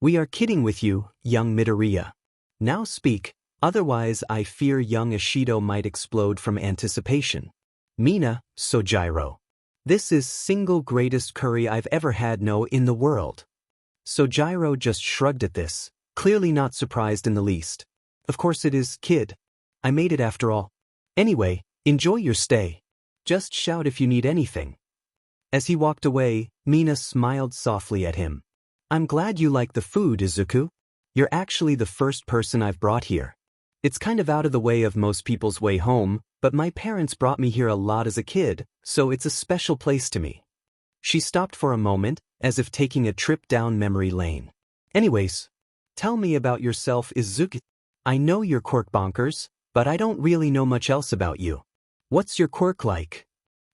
We are kidding with you, young Midoriya. Now speak, Otherwise, I fear young Ashido might explode from anticipation. Mina, Sojiro. This is single greatest curry I've ever had no in the world. Sojiro just shrugged at this, clearly not surprised in the least. Of course it is, kid. I made it after all. Anyway, enjoy your stay. Just shout if you need anything. As he walked away, Mina smiled softly at him. I'm glad you like the food, Izuku. You're actually the first person I've brought here. It's kind of out of the way of most people's way home, but my parents brought me here a lot as a kid, so it's a special place to me. She stopped for a moment, as if taking a trip down memory lane. Anyways, tell me about yourself, Izuku. I know you're quirk bonkers, but I don't really know much else about you. What's your quirk like?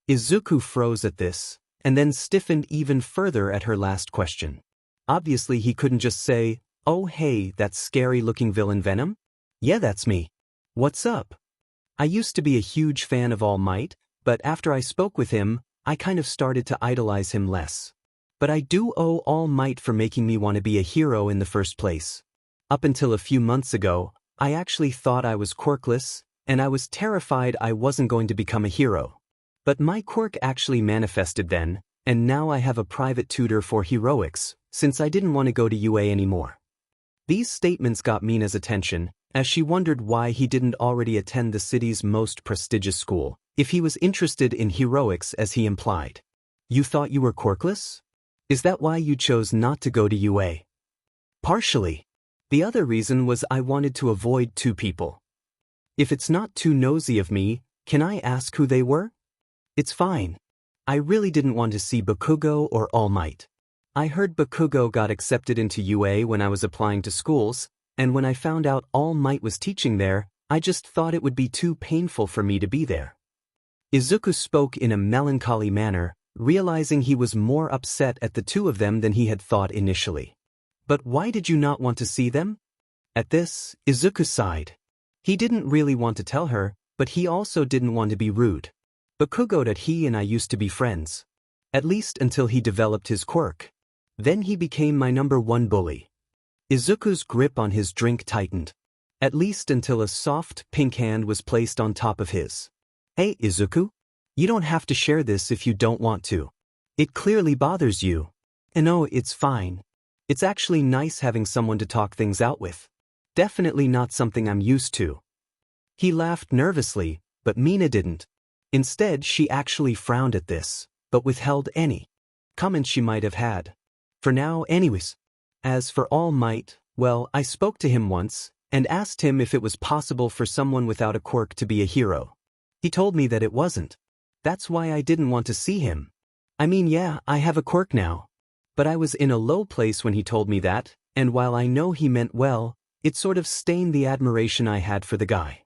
Izuku froze at this, and then stiffened even further at her last question. Obviously he couldn't just say, oh hey, that scary-looking villain Venom? Yeah, that's me. What's up? I used to be a huge fan of All Might, but after I spoke with him, I kind of started to idolize him less. But I do owe All Might for making me want to be a hero in the first place. Up until a few months ago, I actually thought I was quirkless, and I was terrified I wasn't going to become a hero. But my quirk actually manifested then, and now I have a private tutor for heroics, since I didn't want to go to UA anymore. These statements got Mina's attention, as she wondered why he didn't already attend the city's most prestigious school, if he was interested in heroics as he implied. You thought you were quirkless? Is that why you chose not to go to UA? Partially. The other reason was I wanted to avoid two people. If it's not too nosy of me, can I ask who they were? It's fine. I really didn't want to see Bakugo or All Might. I heard Bakugo got accepted into UA when I was applying to schools, and when I found out All Might was teaching there, I just thought it would be too painful for me to be there. Izuku spoke in a melancholy manner, realizing he was more upset at the two of them than he had thought initially. But why did you not want to see them? At this, Izuku sighed. He didn't really want to tell her, but he also didn't want to be rude. Bakugo that he and I used to be friends. At least until he developed his quirk. Then he became my #1 bully. Izuku's grip on his drink tightened. At least until a soft, pink hand was placed on top of his. Hey, Izuku. You don't have to share this if you don't want to. It clearly bothers you. And no, it's fine. It's actually nice having someone to talk things out with. Definitely not something I'm used to. He laughed nervously, but Mina didn't. Instead, she actually frowned at this, but withheld any comment she might have had. For now, anyways. As for All Might, well, I spoke to him once, and asked him if it was possible for someone without a quirk to be a hero. He told me that it wasn't. That's why I didn't want to see him. I mean, yeah, I have a quirk now. But I was in a low place when he told me that, and while I know he meant well, it sort of stained the admiration I had for the guy.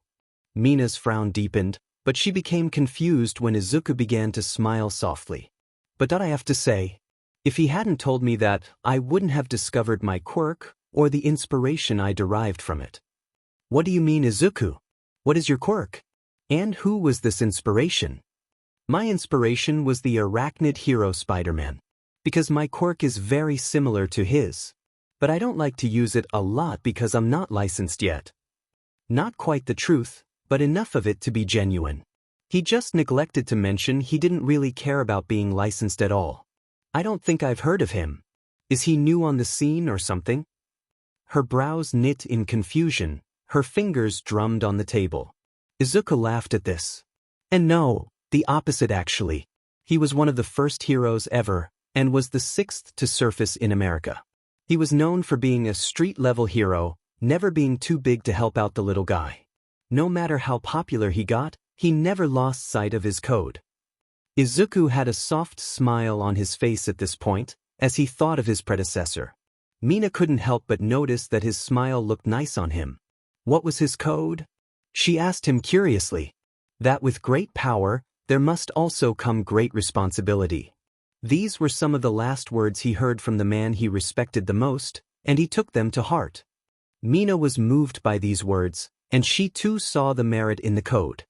Mina's frown deepened, but she became confused when Izuku began to smile softly. But I have to say, if he hadn't told me that, I wouldn't have discovered my quirk, or the inspiration I derived from it. What do you mean, Izuku? What is your quirk? And who was this inspiration? My inspiration was the arachnid hero Spider-Man. Because my quirk is very similar to his. But I don't like to use it a lot because I'm not licensed yet. Not quite the truth, but enough of it to be genuine. He just neglected to mention he didn't really care about being licensed at all. I don't think I've heard of him. Is he new on the scene or something? Her brows knit in confusion, her fingers drummed on the table. Izuku laughed at this. And no, the opposite actually. He was one of the first heroes ever, and was the 6th to surface in America. He was known for being a street-level hero, never being too big to help out the little guy. No matter how popular he got, he never lost sight of his code. Izuku had a soft smile on his face at this point, as he thought of his predecessor. Mina couldn't help but notice that his smile looked nice on him. What was his code? She asked him curiously. That with great power, there must also come great responsibility. These were some of the last words he heard from the man he respected the most, and he took them to heart. Mina was moved by these words, and she too saw the merit in the code.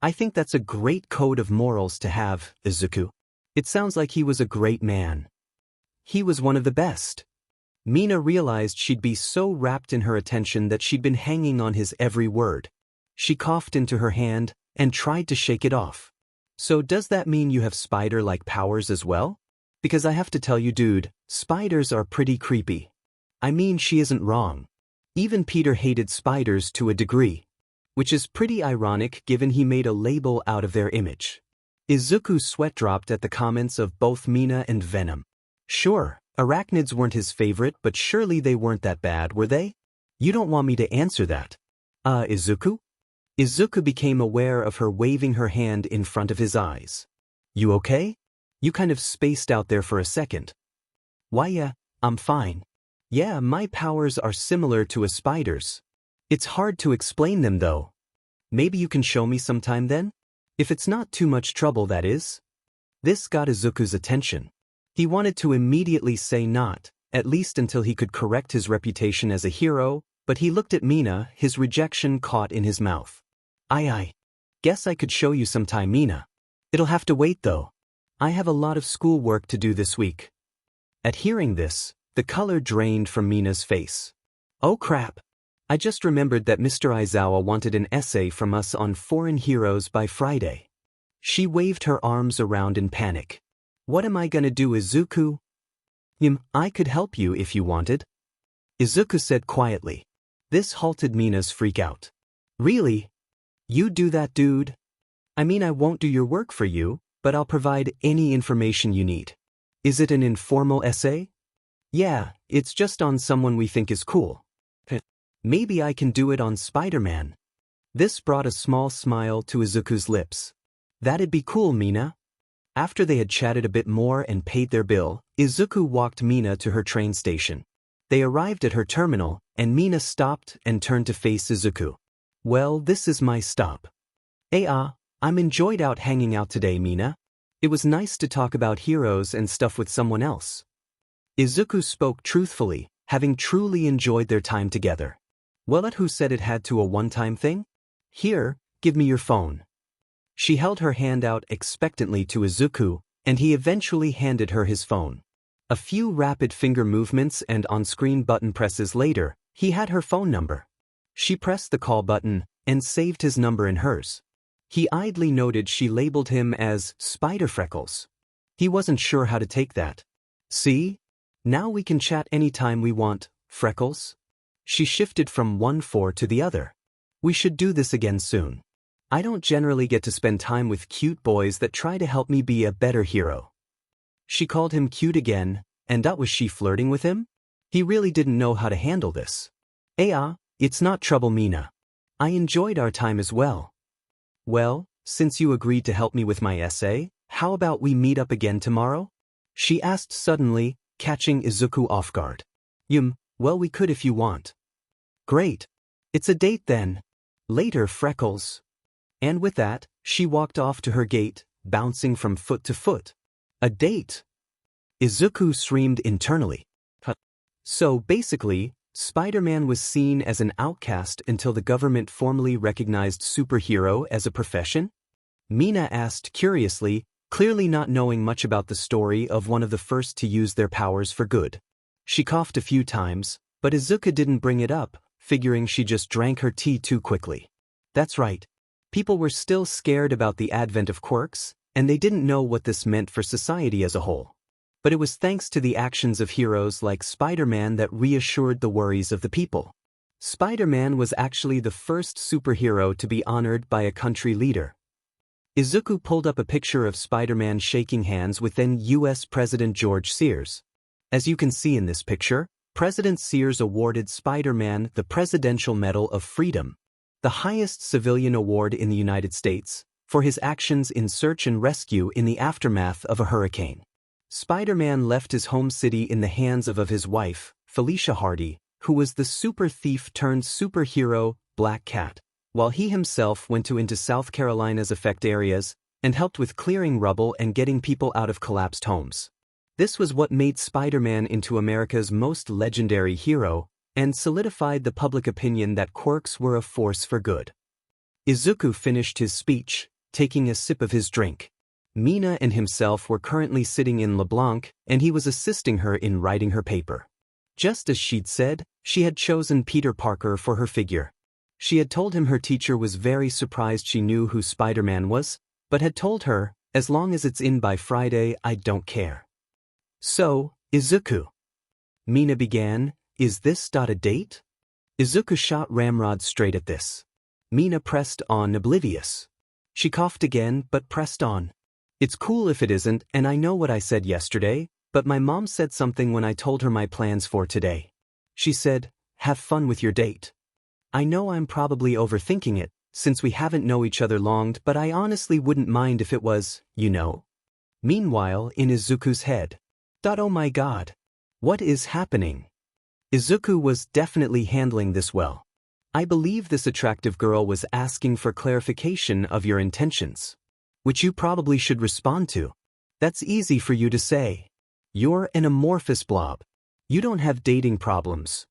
I think that's a great code of morals to have, Izuku. It sounds like he was a great man. He was one of the best. Mina realized she'd be so wrapped in her attention that she'd been hanging on his every word. She coughed into her hand and tried to shake it off. So does that mean you have spider-like powers as well? Because I have to tell you, dude, spiders are pretty creepy. I mean, she isn't wrong. Even Peter hated spiders to a degree. Which is pretty ironic given he made a label out of their image. Izuku's sweat dropped at the comments of both Mina and Venom. Sure, arachnids weren't his favorite, but surely they weren't that bad, were they? You don't want me to answer that. Izuku? Izuku became aware of her waving her hand in front of his eyes. You okay? You kind of spaced out there for a second. Why yeah, I'm fine. Yeah, my powers are similar to a spider's. It's hard to explain them though. Maybe you can show me sometime then? If it's not too much trouble, that is. This got Izuku's attention. He wanted to immediately say not, at least until he could correct his reputation as a hero, but he looked at Mina, his rejection caught in his mouth. I guess I could show you sometime, Mina. It'll have to wait though. I have a lot of school work to do this week. At hearing this, the color drained from Mina's face. Oh crap. I just remembered that Mr. Aizawa wanted an essay from us on foreign heroes by Friday. She waved her arms around in panic. What am I gonna do, Izuku? I could help you if you wanted. Izuku said quietly. This halted Mina's freak out. Really? You do that, dude? I mean, I won't do your work for you, but I'll provide any information you need. Is it an informal essay? Yeah, it's just on someone we think is cool. Maybe I can do it on Spider-Man. This brought a small smile to Izuku's lips. That'd be cool, Mina. After they had chatted a bit more and paid their bill, Izuku walked Mina to her train station. They arrived at her terminal, and Mina stopped and turned to face Izuku. Well, this is my stop. I'm enjoyed out hanging out today, Mina. It was nice to talk about heroes and stuff with someone else. Izuku spoke truthfully, having truly enjoyed their time together. Well, who said it had to a one-time thing? Here, give me your phone. She held her hand out expectantly to Izuku, and he eventually handed her his phone. A few rapid finger movements and on-screen button presses later, he had her phone number. She pressed the call button and saved his number in hers. He idly noted she labeled him as Spider Freckles. He wasn't sure how to take that. See? Now we can chat anytime we want, Freckles. She shifted from one four to the other. We should do this again soon. I don't generally get to spend time with cute boys that try to help me be a better hero. She called him cute again, and was she flirting with him? He really didn't know how to handle this. It's not trouble, Mina. I enjoyed our time as well. Well, since you agreed to help me with my essay, how about we meet up again tomorrow? She asked suddenly, catching Izuku off guard. Well, we could if you want. Great. It's a date then. Later, Freckles. And with that, she walked off to her gate, bouncing from foot to foot. A date? Izuku screamed internally. So basically, Spider-Man was seen as an outcast until the government formally recognized superhero as a profession? Mina asked curiously, clearly not knowing much about the story of one of the first to use their powers for good. She coughed a few times, but Izuku didn't bring it up, figuring she just drank her tea too quickly. That's right. People were still scared about the advent of quirks, and they didn't know what this meant for society as a whole. But it was thanks to the actions of heroes like Spider-Man that reassured the worries of the people. Spider-Man was actually the first superhero to be honored by a country leader. Izuku pulled up a picture of Spider-Man shaking hands with then U.S. President George Sears. As you can see in this picture, President Sears awarded Spider-Man the Presidential Medal of Freedom, the highest civilian award in the United States, for his actions in search and rescue in the aftermath of a hurricane. Spider-Man left his home city in the hands of his wife, Felicia Hardy, who was the super thief turned superhero, Black Cat, while he himself went into South Carolina's affected areas and helped with clearing rubble and getting people out of collapsed homes. This was what made Spider-Man into America's most legendary hero and solidified the public opinion that quirks were a force for good. Izuku finished his speech, taking a sip of his drink. Mina and himself were currently sitting in LeBlanc, and he was assisting her in writing her paper. Just as she'd said, she had chosen Peter Parker for her figure. She had told him her teacher was very surprised she knew who Spider-Man was, but had told her, as long as it's in by Friday, I don't care. So, Izuku. Mina began, is this a date? Izuku shot ramrod straight at this. Mina pressed on, oblivious. She coughed again, but pressed on. It's cool if it isn't, and I know what I said yesterday, but my mom said something when I told her my plans for today. She said, have fun with your date. I know I'm probably overthinking it, since we haven't known each other long, but I honestly wouldn't mind if it was, you know. Meanwhile, in Izuku's head. Oh my god. What is happening? Izuku was definitely handling this well. I believe this attractive girl was asking for clarification of your intentions. Which you probably should respond to. That's easy for you to say. You're an amorphous blob. You don't have dating problems.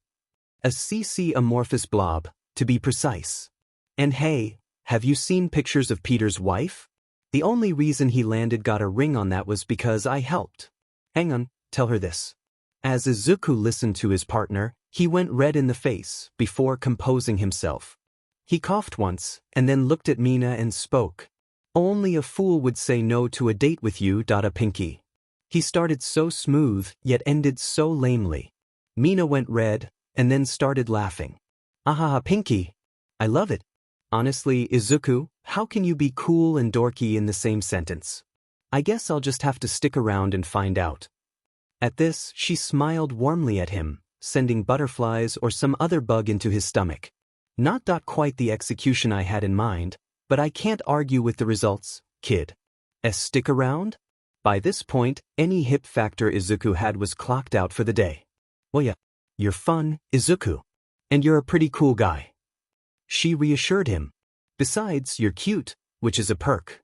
A CC amorphous blob, to be precise. And hey, have you seen pictures of Peter's wife? The only reason he got a ring on that was because I helped. Hang on, tell her this. As Izuku listened to his partner, he went red in the face before composing himself. He coughed once, and then looked at Mina and spoke. Only a fool would say no to a date with you, a pinky. He started so smooth, yet ended so lamely. Mina went red, and then started laughing. Ahaha, pinky. I love it. Honestly, Izuku, how can you be cool and dorky in the same sentence? I guess I'll just have to stick around and find out. At this, she smiled warmly at him, sending butterflies or some other bug into his stomach. Not quite the execution I had in mind, but I can't argue with the results, kid. Stick around? By this point, any hip factor Izuku had was clocked out for the day. Well yeah, you're fun, Izuku. And you're a pretty cool guy. She reassured him. Besides, you're cute, which is a perk.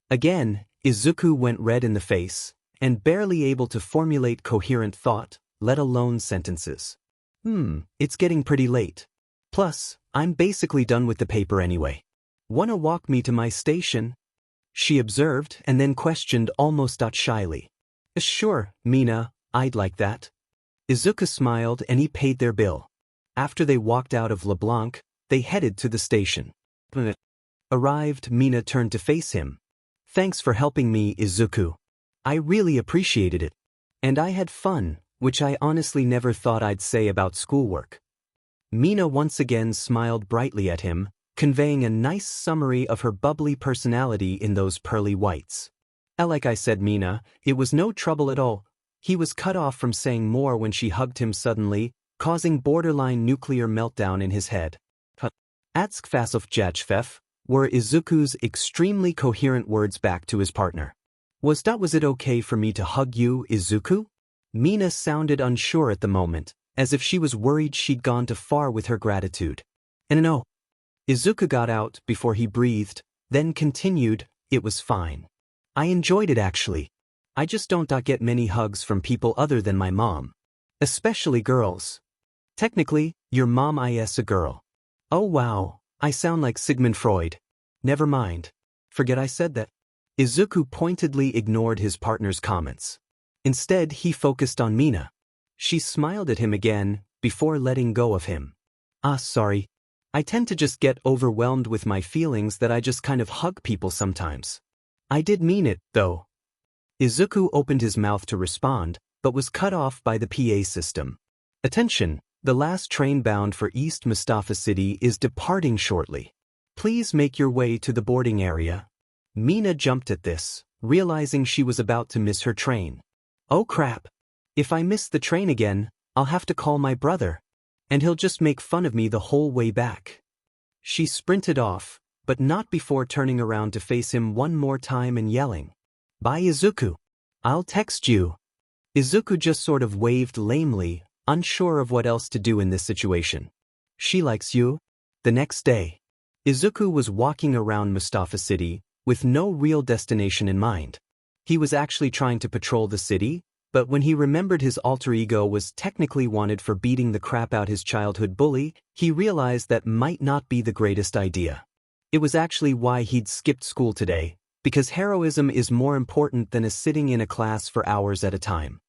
Again, Izuku went red in the face, and barely able to formulate coherent thought, let alone sentences. It's getting pretty late. Plus, I'm basically done with the paper anyway. Wanna walk me to my station? She observed and then questioned almost shyly. Sure, Mina, I'd like that. Izuku smiled and he paid their bill. After they walked out of LeBlanc, they headed to the station. Arrived, Mina turned to face him. Thanks for helping me, Izuku. I really appreciated it. And I had fun, which I honestly never thought I'd say about schoolwork. Mina once again smiled brightly at him, conveying a nice summary of her bubbly personality in those pearly whites. Like I said, Mina, it was no trouble at all. He was cut off from saying more when she hugged him suddenly, causing borderline nuclear meltdown in his head. Atskfasofjachfef were Izuku's extremely coherent words back to his partner. Was it okay for me to hug you, Izuku? Mina sounded unsure at the moment, as if she was worried she'd gone too far with her gratitude. And no. Izuku got out before he breathed, then continued, it was fine. I enjoyed it actually. I just don't get many hugs from people other than my mom. Especially girls. Technically, your mom is a girl. Oh wow, I sound like Sigmund Freud. Never mind. Forget I said that. Izuku pointedly ignored his partner's comments. Instead, he focused on Mina. She smiled at him again, before letting go of him. Sorry. I tend to just get overwhelmed with my feelings that I just kind of hug people sometimes. I did mean it, though. Izuku opened his mouth to respond, but was cut off by the PA system. Attention, the last train bound for East Mustafa City is departing shortly. Please make your way to the boarding area. Mina jumped at this, realizing she was about to miss her train. Oh crap. If I miss the train again, I'll have to call my brother. And he'll just make fun of me the whole way back. She sprinted off, but not before turning around to face him one more time and yelling. Bye Izuku. I'll text you. Izuku just sort of waved lamely, unsure of what else to do in this situation. She likes you. The next day, Izuku was walking around Mustafa City, with no real destination in mind. He was actually trying to patrol the city, but when he remembered his alter ego was technically wanted for beating the crap out his childhood bully, he realized that might not be the greatest idea. It was actually why he'd skipped school today, because heroism is more important than sitting in a class for hours at a time.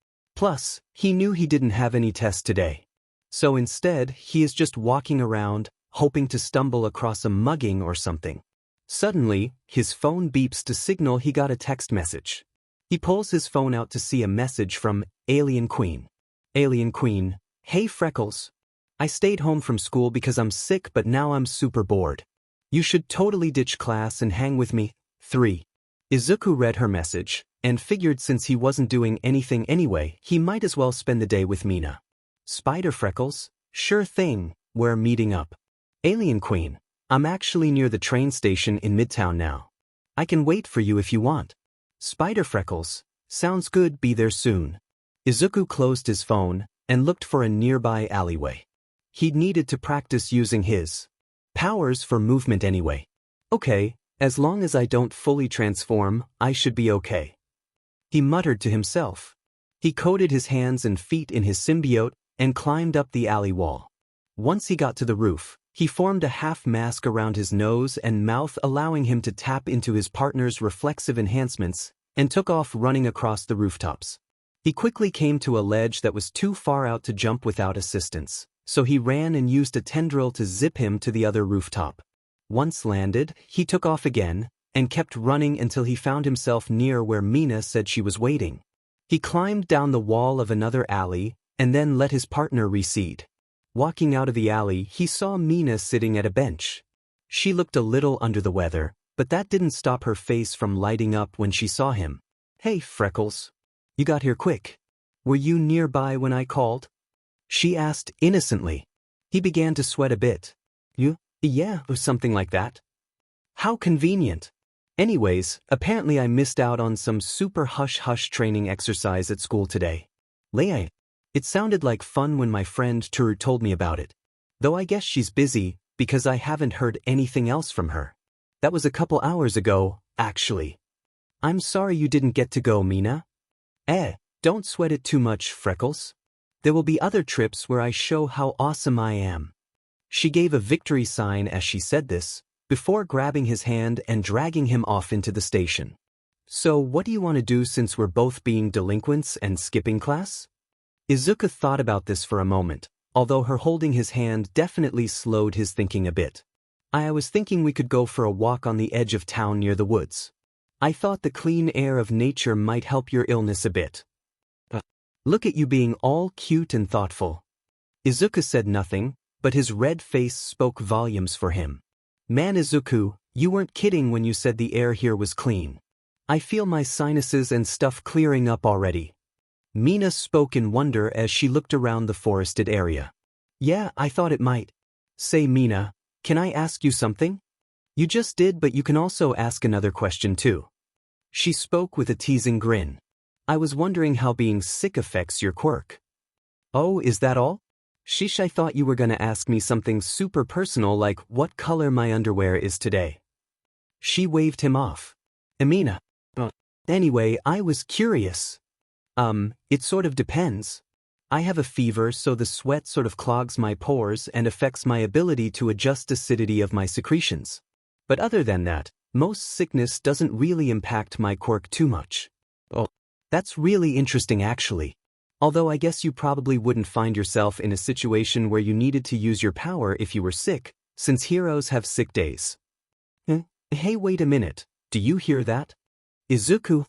Plus, he knew he didn't have any test today. So instead, he is just walking around, hoping to stumble across a mugging or something. Suddenly, his phone beeps to signal he got a text message. He pulls his phone out to see a message from Alien Queen. Alien Queen, hey Freckles. I stayed home from school because I'm sick, but now I'm super bored. You should totally ditch class and hang with me. 3. Izuku read her message, and figured since he wasn't doing anything anyway, he might as well spend the day with Mina. Spider Freckles? Sure thing, we're meeting up. Alien Queen, I'm actually near the train station in Midtown now. I can wait for you if you want. Spider Freckles, sounds good, be there soon. Izuku closed his phone and looked for a nearby alleyway. He'd needed to practice using his powers for movement anyway. Okay, as long as I don't fully transform, I should be okay. He muttered to himself. He coated his hands and feet in his symbiote and climbed up the alley wall. Once he got to the roof, he formed a half mask around his nose and mouth, allowing him to tap into his partner's reflexive enhancements, and took off running across the rooftops. He quickly came to a ledge that was too far out to jump without assistance, so he ran and used a tendril to zip him to the other rooftop. Once landed, he took off again, and kept running until he found himself near where Mina said she was waiting. He climbed down the wall of another alley, and then let his partner recede. Walking out of the alley, he saw Mina sitting at a bench. She looked a little under the weather, but that didn't stop her face from lighting up when she saw him. Hey, Freckles. You got here quick. Were you nearby when I called? She asked innocently. He began to sweat a bit. Yeah, or something like that. How convenient. Anyways, apparently I missed out on some super hush-hush training exercise at school today. Leia. It sounded like fun when my friend Turu told me about it. Though I guess she's busy, because I haven't heard anything else from her. That was a couple hours ago, actually. I'm sorry you didn't get to go, Mina. Don't sweat it too much, Freckles. There will be other trips where I show how awesome I am. She gave a victory sign as she said this, before grabbing his hand and dragging him off into the station. So what do you want to do since we're both being delinquents and skipping class? Izuku thought about this for a moment, although her holding his hand definitely slowed his thinking a bit. I was thinking we could go for a walk on the edge of town near the woods. I thought the clean air of nature might help your illness a bit. Look at you being all cute and thoughtful. Izuku said nothing, but his red face spoke volumes for him. Man, Izuku, you weren't kidding when you said the air here was clean. I feel my sinuses and stuff clearing up already. Mina spoke in wonder as she looked around the forested area. Yeah, I thought it might. Say, Mina, can I ask you something? You just did, but you can also ask another question too. She spoke with a teasing grin. I was wondering how being sick affects your quirk. Oh, is that all? Sheesh, I thought you were gonna ask me something super personal like what color my underwear is today. She waved him off. Mina. Anyway, I was curious. It sort of depends. I have a fever, so the sweat sort of clogs my pores and affects my ability to adjust acidity of my secretions. But other than that, most sickness doesn't really impact my quirk too much. Oh, that's really interesting actually. Although I guess you probably wouldn't find yourself in a situation where you needed to use your power if you were sick, since heroes have sick days. Hey, wait a minute, do you hear that? Izuku.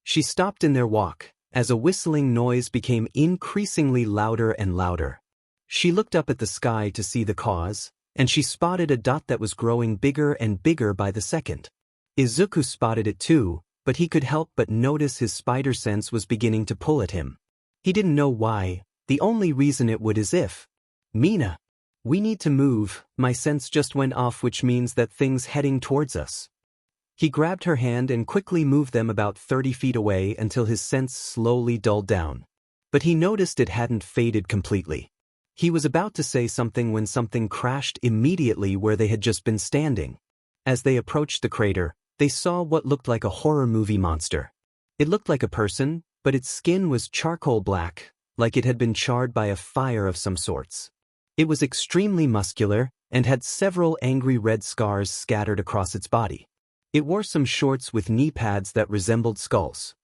She stopped in their walk, as a whistling noise became increasingly louder and louder. She looked up at the sky to see the cause, and she spotted a dot that was growing bigger and bigger by the second. Izuku spotted it too, but he could help but notice his spider sense was beginning to pull at him. He didn't know why, the only reason it would is if. Mina. We need to move, my sense just went off, which means that things heading towards us. He grabbed her hand and quickly moved them about 30 feet away until his sense slowly dulled down. But he noticed it hadn't faded completely. He was about to say something when something crashed immediately where they had just been standing. As they approached the crater, they saw what looked like a horror movie monster. It looked like a person, but its skin was charcoal black, like it had been charred by a fire of some sorts. It was extremely muscular and had several angry red scars scattered across its body. It wore some shorts with knee pads that resembled skulls.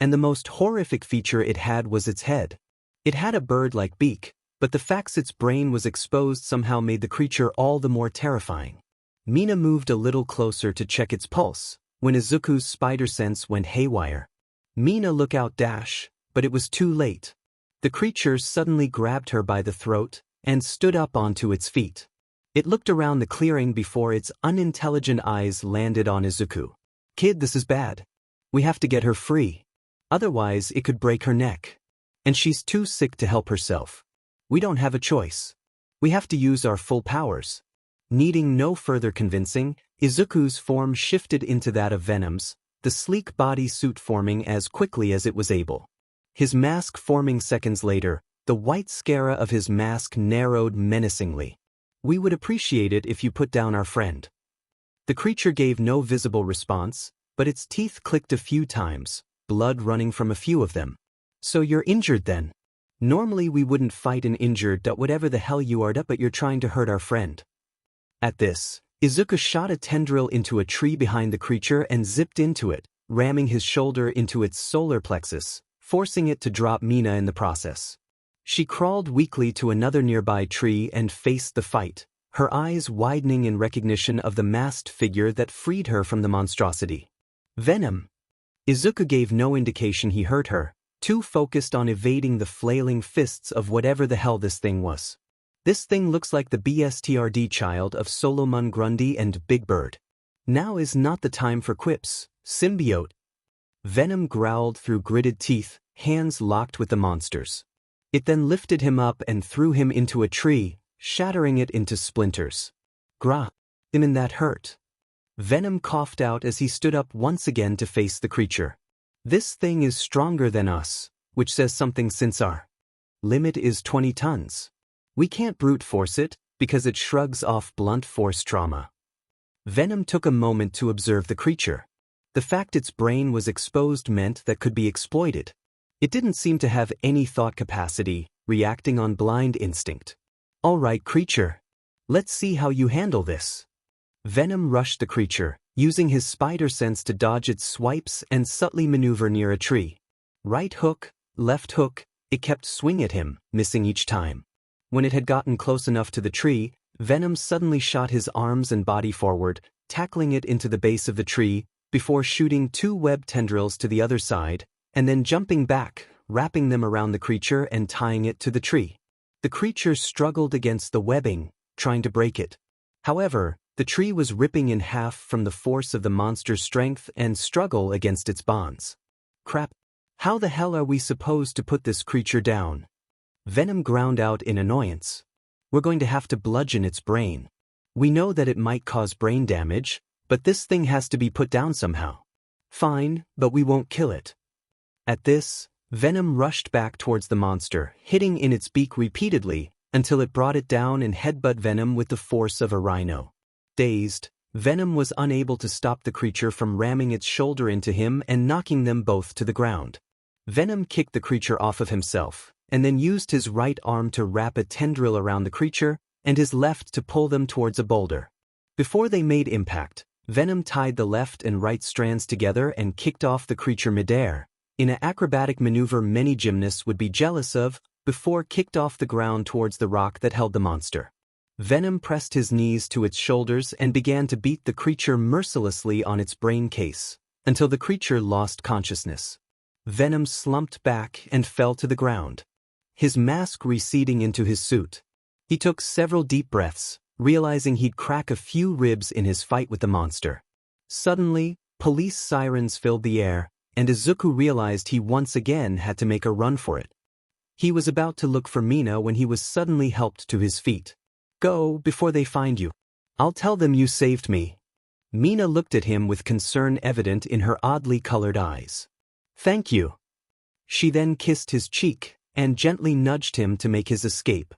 and the most horrific feature it had was its head. It had a bird-like beak, but the fact its brain was exposed somehow made the creature all the more terrifying. Mina moved a little closer to check its pulse, when Izuku's spider sense went haywire. Mina looked out but it was too late. The creature suddenly grabbed her by the throat and stood up onto its feet. It looked around the clearing before its unintelligent eyes landed on Izuku. "Kid, this is bad. We have to get her free. Otherwise, it could break her neck. And she's too sick to help herself. We don't have a choice. We have to use our full powers." Needing no further convincing, Izuku's form shifted into that of Venom's, the sleek body suit forming as quickly as it was able. His mask forming seconds later, the white scara of his mask narrowed menacingly. "We would appreciate it if you put down our friend." The creature gave no visible response, but its teeth clicked a few times, blood running from a few of them. "So you're injured then? Normally we wouldn't fight an injured whatever the hell you are, but you're trying to hurt our friend." At this, Izuku shot a tendril into a tree behind the creature and zipped into it, ramming his shoulder into its solar plexus, forcing it to drop Mina in the process. She crawled weakly to another nearby tree and faced the fight, her eyes widening in recognition of the masked figure that freed her from the monstrosity. "Venom." Izuku gave no indication he hurt her, too focused on evading the flailing fists of whatever the hell this thing was. "This thing looks like the BSTRD child of Solomon Grundy and Big Bird. Now is not the time for quips, symbiote." Venom growled through gritted teeth, hands locked with the monster's. It then lifted him up and threw him into a tree, shattering it into splinters. "Gra. And that hurt." Venom coughed out as he stood up once again to face the creature. "This thing is stronger than us, which says something since our limit is 20 tons. We can't brute force it, because it shrugs off blunt force trauma." Venom took a moment to observe the creature. The fact its brain was exposed meant that could be exploited. It didn't seem to have any thought capacity, reacting on blind instinct. "All right, creature. Let's see how you handle this." Venom rushed the creature, using his spider sense to dodge its swipes and subtly maneuver near a tree. Right hook, left hook, it kept swinging at him, missing each time. When it had gotten close enough to the tree, Venom suddenly shot his arms and body forward, tackling it into the base of the tree, before shooting 2 web tendrils to the other side, and then jumping back, wrapping them around the creature and tying it to the tree. The creature struggled against the webbing, trying to break it. However, the tree was ripping in half from the force of the monster's strength and struggle against its bonds. "Crap. How the hell are we supposed to put this creature down?" Venom ground out in annoyance. "We're going to have to bludgeon its brain. We know that it might cause brain damage, but this thing has to be put down somehow." "Fine, but we won't kill it." At this, Venom rushed back towards the monster, hitting in its beak repeatedly, until it brought it down and headbutt Venom with the force of a rhino. Dazed, Venom was unable to stop the creature from ramming its shoulder into him and knocking them both to the ground. Venom kicked the creature off of himself, and then used his right arm to wrap a tendril around the creature, and his left to pull them towards a boulder. Before they made impact, Venom tied the left and right strands together and kicked off the creature midair, in an acrobatic maneuver many gymnasts would be jealous of, before kicked off the ground towards the rock that held the monster. Venom pressed his knees to its shoulders and began to beat the creature mercilessly on its brain case, until the creature lost consciousness. Venom slumped back and fell to the ground, his mask receding into his suit. He took several deep breaths, realizing he'd crack a few ribs in his fight with the monster. Suddenly, police sirens filled the air, and Izuku realized he once again had to make a run for it. He was about to look for Mina when he was suddenly helped to his feet. "Go, before they find you. I'll tell them you saved me." Mina looked at him with concern evident in her oddly colored eyes. "Thank you." She then kissed his cheek, and gently nudged him to make his escape.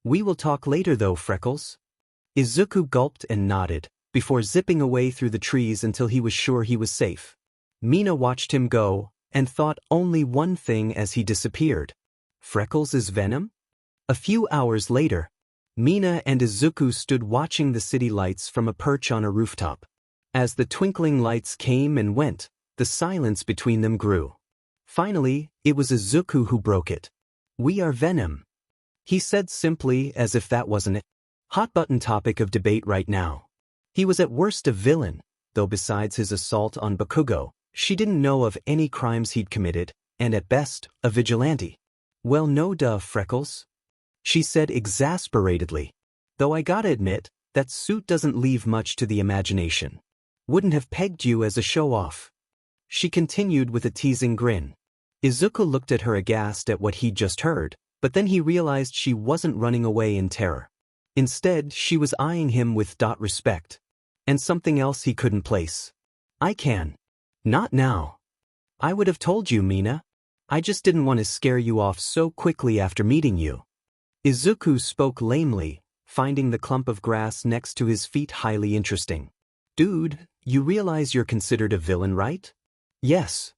"We will talk later though, Freckles." Izuku gulped and nodded, before zipping away through the trees until he was sure he was safe. Mina watched him go, and thought only one thing as he disappeared. Freckles is Venom? A few hours later, Mina and Izuku stood watching the city lights from a perch on a rooftop. As the twinkling lights came and went, the silence between them grew. Finally, it was Izuku who broke it. "We are Venom," he said simply, as if that wasn't it. Hot-button topic of debate right now. He was at worst a villain, though besides his assault on Bakugo, she didn't know of any crimes he'd committed, and at best, a vigilante. "Well, no duh, Freckles," she said exasperatedly. "Though I gotta admit, that suit doesn't leave much to the imagination. Wouldn't have pegged you as a show-off," she continued with a teasing grin. Izuku looked at her aghast at what he'd just heard, but then he realized she wasn't running away in terror. Instead, she was eyeing him with respect. And something else he couldn't place. "I can. Not now. I would have told you, Mina. I just didn't want to scare you off so quickly after meeting you." Izuku spoke lamely, finding the clump of grass next to his feet highly interesting. "Dude, you realize you're considered a villain, right?" "Yes.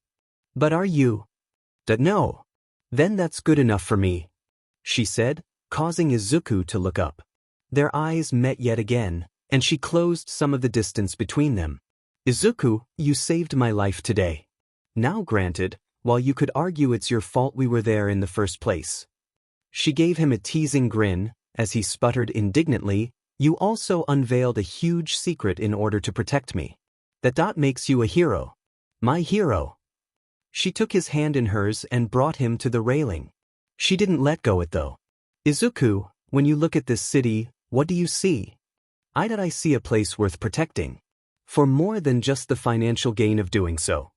But are you?" "No. Then that's good enough for me," she said, causing Izuku to look up. Their eyes met yet again, and she closed some of the distance between them. "Izuku, you saved my life today. Now granted, while you could argue it's your fault we were there in the first place." She gave him a teasing grin, as he sputtered indignantly, "You also unveiled a huge secret in order to protect me. That makes you a hero. My hero." She took his hand in hers and brought him to the railing. She didn't let go it though. "Izuku, when you look at this city, what do you see?" I see a place worth protecting. For more than just the financial gain of doing so."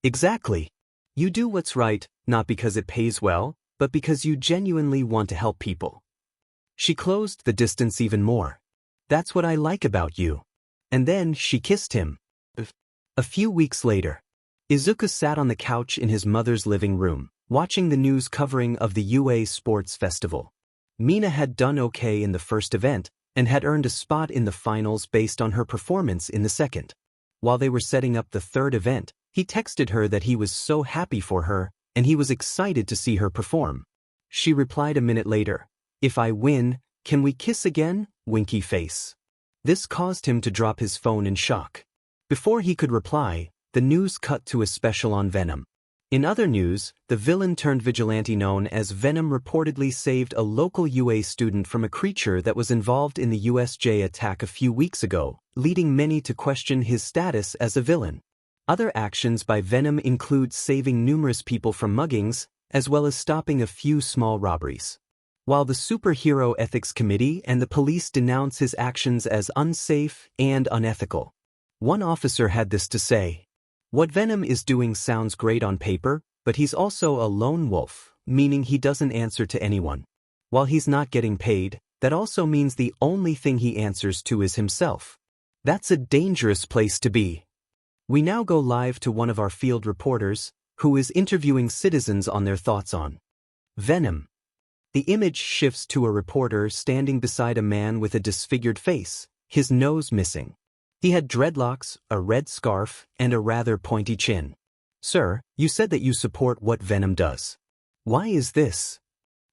"Exactly. You do what's right, not because it pays well, but because you genuinely want to help people." She closed the distance even more. "That's what I like about you." And then she kissed him. A few weeks later, Izuku sat on the couch in his mother's living room, watching the news covering of the UA Sports Festival. Mina had done okay in the first event, and had earned a spot in the finals based on her performance in the second. While they were setting up the third event, he texted her that he was so happy for her, and he was excited to see her perform. She replied a minute later, "If I win, can we kiss again? Winky face." This caused him to drop his phone in shock. Before he could reply, the news cut to a special on Venom. In other news, the villain-turned-vigilante known as Venom reportedly saved a local UA student from a creature that was involved in the USJ attack a few weeks ago, leading many to question his status as a villain. Other actions by Venom include saving numerous people from muggings, as well as stopping a few small robberies. While the Superhero Ethics Committee and the police denounce his actions as unsafe and unethical. One officer had this to say: "What Venom is doing sounds great on paper, but he's also a lone wolf, meaning he doesn't answer to anyone. While he's not getting paid, that also means the only thing he answers to is himself. That's a dangerous place to be." We now go live to one of our field reporters, who is interviewing citizens on their thoughts on Venom. The image shifts to a reporter standing beside a man with a disfigured face, his nose missing. He had dreadlocks, a red scarf, and a rather pointy chin. "Sir, you said that you support what Venom does. Why is this?"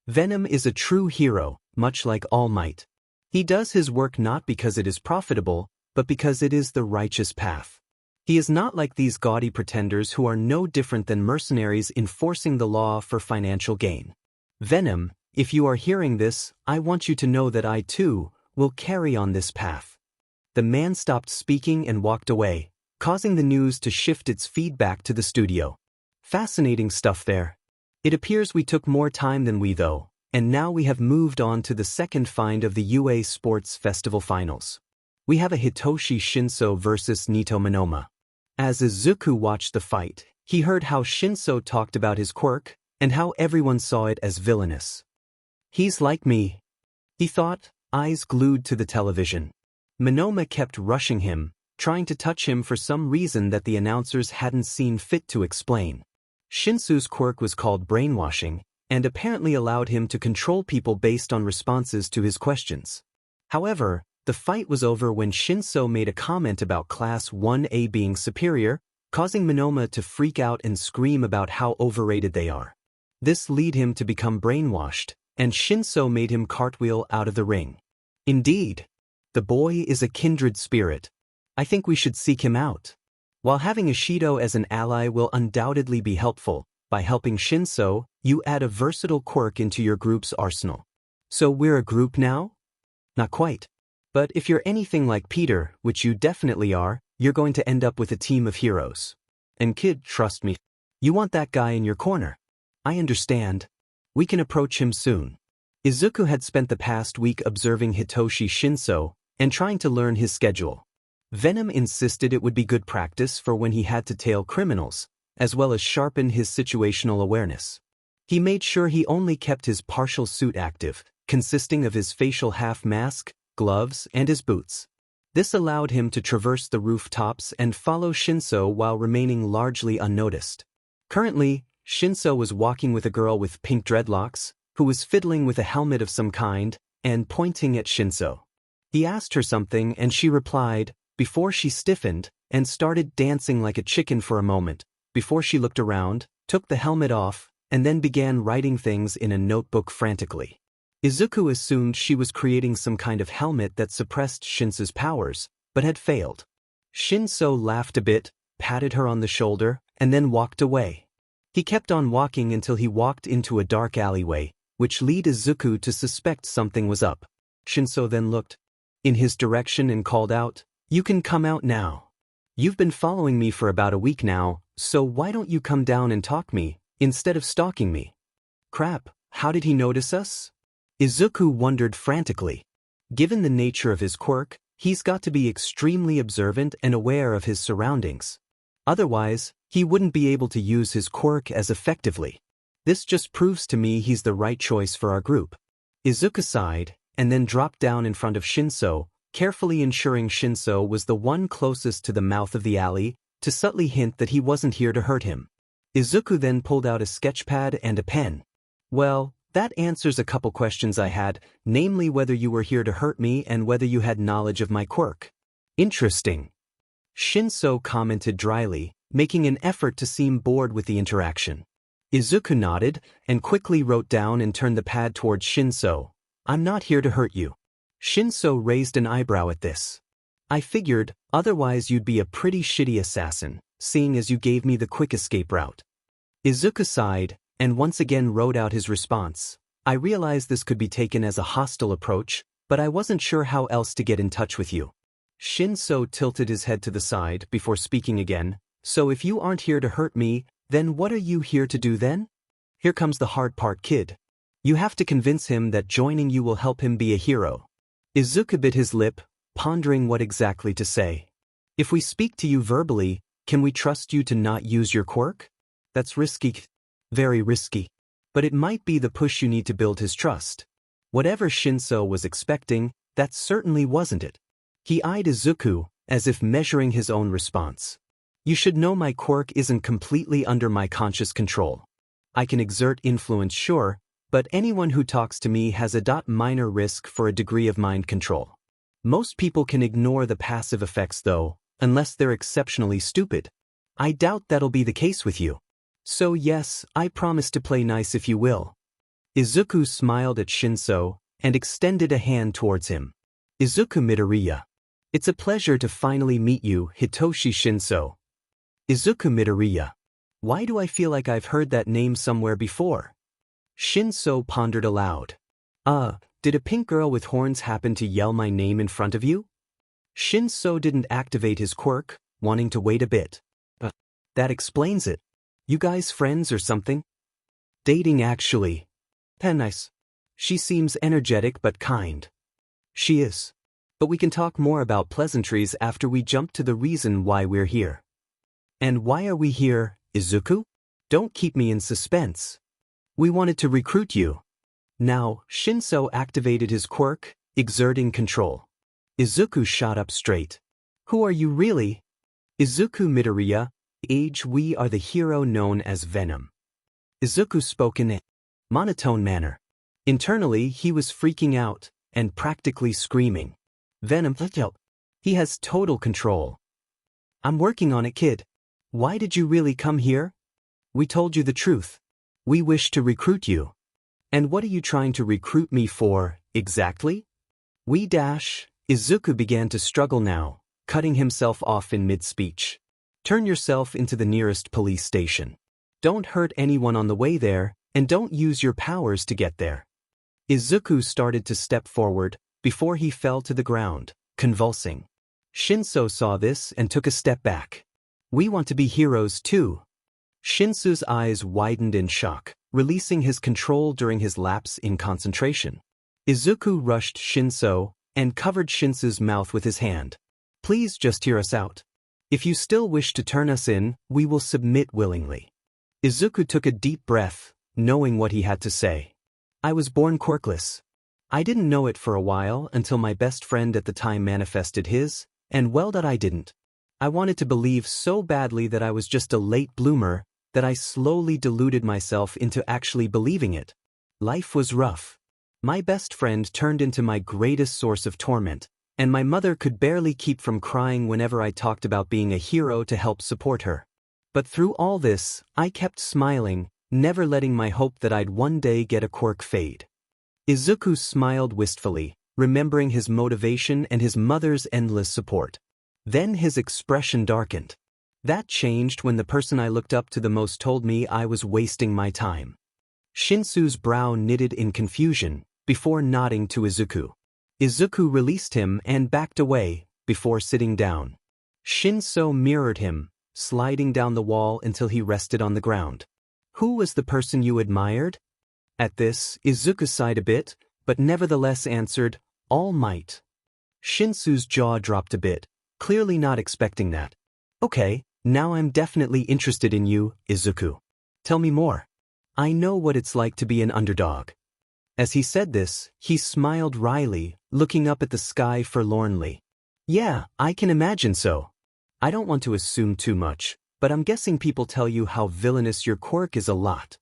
"Venom is a true hero, much like All Might. He does his work not because it is profitable, but because it is the righteous path. He is not like these gaudy pretenders who are no different than mercenaries enforcing the law for financial gain. Venom, if you are hearing this, I want you to know that I, too, will carry on this path." The man stopped speaking and walked away, causing the news to shift its feedback to the studio. Fascinating stuff there. It appears we took more time than we though, and now we have moved on to the second find of the UA Sports Festival Finals. We have a Hitoshi Shinso versus Nito Monoma. As Izuku watched the fight, he heard how Shinso talked about his quirk, and how everyone saw it as villainous. "He's like me," he thought, eyes glued to the television. Monoma kept rushing him, trying to touch him for some reason that the announcers hadn't seen fit to explain. Shinsu's quirk was called brainwashing, and apparently allowed him to control people based on responses to his questions. However, the fight was over when Shinso made a comment about Class 1A being superior, causing Monoma to freak out and scream about how overrated they are. This led him to become brainwashed, and Shinso made him cartwheel out of the ring. Indeed, the boy is a kindred spirit. I think we should seek him out. While having Ishido as an ally will undoubtedly be helpful, By helping Shinso, you add a versatile quirk into your group's arsenal. So we're a group now? Not quite. But if you're anything like Peter, which you definitely are, you're going to end up with a team of heroes. And kid, trust me, you want that guy in your corner. I understand. We can approach him soon. Izuku had spent the past week observing Hitoshi Shinso and trying to learn his schedule. Venom insisted it would be good practice for when he had to tail criminals, as well as sharpen his situational awareness. He made sure he only kept his partial suit active, consisting of his facial half mask, gloves, and his boots. This allowed him to traverse the rooftops and follow Shinso while remaining largely unnoticed. Currently, Shinso was walking with a girl with pink dreadlocks, who was fiddling with a helmet of some kind and pointing at Shinso. He asked her something and she replied, before she stiffened and started dancing like a chicken for a moment, before she looked around, took the helmet off, and then began writing things in a notebook frantically. Izuku assumed she was creating some kind of helmet that suppressed Shinso's powers, but had failed. Shinso laughed a bit, patted her on the shoulder, and then walked away. He kept on walking until he walked into a dark alleyway, which led Izuku to suspect something was up. Shinso then looked in his direction and called out, "You can come out now. You've been following me for about a week now, so why don't you come down and talk me, instead of stalking me?" Crap, how did he notice us? Izuku wondered frantically. Given the nature of his quirk, he's got to be extremely observant and aware of his surroundings. Otherwise, he wouldn't be able to use his quirk as effectively. This just proves to me he's the right choice for our group. Izuku sighed, and then dropped down in front of Shinso, carefully ensuring Shinso was the one closest to the mouth of the alley, to subtly hint that he wasn't here to hurt him. Izuku then pulled out a sketchpad and a pen. "Well, that answers a couple questions I had, namely whether you were here to hurt me and whether you had knowledge of my quirk." "Interesting," Shinso commented dryly, making an effort to seem bored with the interaction. Izuku nodded, and quickly wrote down and turned the pad towards Shinso. "I'm not here to hurt you." Shinso raised an eyebrow at this. "I figured, otherwise you'd be a pretty shitty assassin, seeing as you gave me the quick escape route." Izuku sighed, and once again wrote out his response. "I realized this could be taken as a hostile approach, but I wasn't sure how else to get in touch with you." Shinso tilted his head to the side before speaking again. "So if you aren't here to hurt me, then what are you here to do then? Here comes the hard part, kid. You have to convince him that joining you will help him be a hero." Izuku bit his lip, pondering what exactly to say. "If we speak to you verbally, can we trust you to not use your quirk? That's risky. Very risky. But it might be the push you need to build his trust." Whatever Shinso was expecting, that certainly wasn't it. He eyed Izuku, as if measuring his own response. "You should know my quirk isn't completely under my conscious control. I can exert influence, sure, but anyone who talks to me has a minor risk for a degree of mind control. Most people can ignore the passive effects though, unless they're exceptionally stupid. I doubt that'll be the case with you. So yes, I promise to play nice if you will." Izuku smiled at Shinso and extended a hand towards him. "Izuku Midoriya. It's a pleasure to finally meet you, Hitoshi Shinso." "Izuku Midoriya. Why do I feel like I've heard that name somewhere before?" Shinso pondered aloud. Did a pink girl with horns happen to yell my name in front of you?" Shinso didn't activate his quirk, wanting to wait a bit. That explains it. You guys friends or something?" "Dating actually." "Nice. She seems energetic but kind." "She is. But we can talk more about pleasantries after we jump to the reason why we're here." "And why are we here, Izuku? Don't keep me in suspense." "We wanted to recruit you." Now, Shinso activated his quirk, exerting control. Izuku shot up straight. "Who are you really?" "Izuku Midoriya. Age: we are the hero known as Venom." Izuku spoke in a monotone manner. Internally, he was freaking out and practically screaming. "Venom, he has total control." "I'm working on it, kid. Why did you really come here?" "We told you the truth. We wish to recruit you." "And what are you trying to recruit me for, exactly?" Izuku began to struggle now, cutting himself off in mid-speech. "Turn yourself into the nearest police station." Don't hurt anyone on the way there, and don't use your powers to get there. Izuku started to step forward, before he fell to the ground, convulsing. Shinso saw this and took a step back. We want to be heroes too. Shinso's eyes widened in shock, releasing his control during his lapse in concentration. Izuku rushed Shinso and covered Shinso's mouth with his hand. Please just hear us out. If you still wish to turn us in, we will submit willingly. Izuku took a deep breath, knowing what he had to say. I was born quirkless. I didn't know it for a while until my best friend at the time manifested his, and well that I didn't. I wanted to believe so badly that I was just a late bloomer that I slowly deluded myself into actually believing it. Life was rough. My best friend turned into my greatest source of torment, and my mother could barely keep from crying whenever I talked about being a hero to help support her. But through all this, I kept smiling, never letting my hope that I'd one day get a quirk fade. Izuku smiled wistfully, remembering his motivation and his mother's endless support. Then his expression darkened. That changed when the person I looked up to the most told me I was wasting my time. Shinso's brow knitted in confusion, before nodding to Izuku. Izuku released him and backed away, before sitting down. Shinso mirrored him, sliding down the wall until he rested on the ground. Who was the person you admired? At this, Izuku sighed a bit, but nevertheless answered, All Might. Shinso's jaw dropped a bit, clearly not expecting that. Okay, now I'm definitely interested in you, Izuku. Tell me more. I know what it's like to be an underdog. As he said this, he smiled wryly, looking up at the sky forlornly. Yeah, I can imagine so. I don't want to assume too much, but I'm guessing people tell you how villainous your quirk is a lot.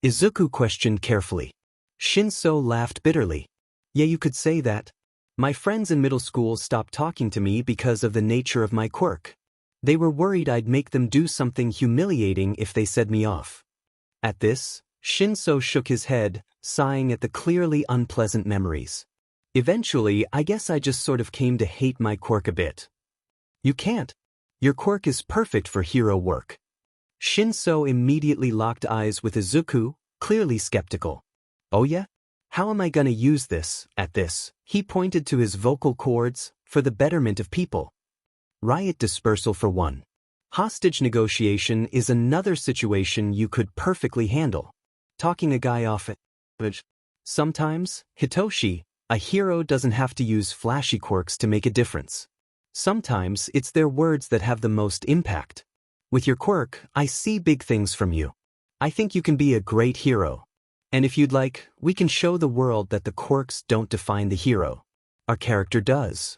Izuku questioned carefully. Shinso laughed bitterly. Yeah, you could say that. My friends in middle school stopped talking to me because of the nature of my quirk. They were worried I'd make them do something humiliating if they said me off. At this, Shinso shook his head, sighing at the clearly unpleasant memories. Eventually, I guess I just sort of came to hate my quirk a bit. You can't. Your quirk is perfect for hero work. Shinso immediately locked eyes with Izuku, clearly skeptical. Oh yeah? How am I gonna use this? At this, he pointed to his vocal cords, for the betterment of people. Riot dispersal for one. Hostage negotiation is another situation you could perfectly handle. Talking a guy off it. But sometimes, Hitoshi, a hero doesn't have to use flashy quirks to make a difference. Sometimes it's their words that have the most impact. With your quirk, I see big things from you. I think you can be a great hero. And if you'd like, we can show the world that the quirks don't define the hero. Our character does.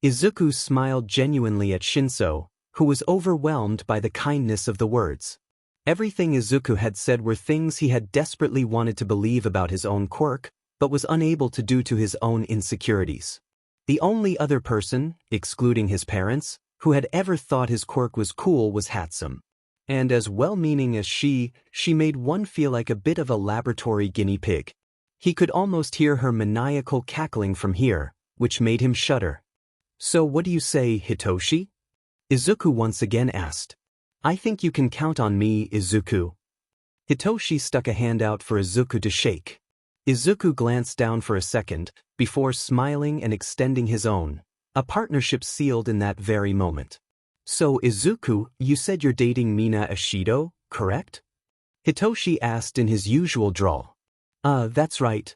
Izuku smiled genuinely at Shinso, who was overwhelmed by the kindness of the words. Everything Izuku had said were things he had desperately wanted to believe about his own quirk, but was unable to due to his own insecurities. The only other person, excluding his parents, who had ever thought his quirk was cool was Hatsum. And as well-meaning as she made one feel like a bit of a laboratory guinea pig. He could almost hear her maniacal cackling from here, which made him shudder. So what do you say, Hitoshi? Izuku once again asked. I think you can count on me, Izuku. Hitoshi stuck a hand out for Izuku to shake. Izuku glanced down for a second, before smiling and extending his own, a partnership sealed in that very moment. So Izuku, you said you're dating Mina Ashido, correct? Hitoshi asked in his usual drawl. That's right.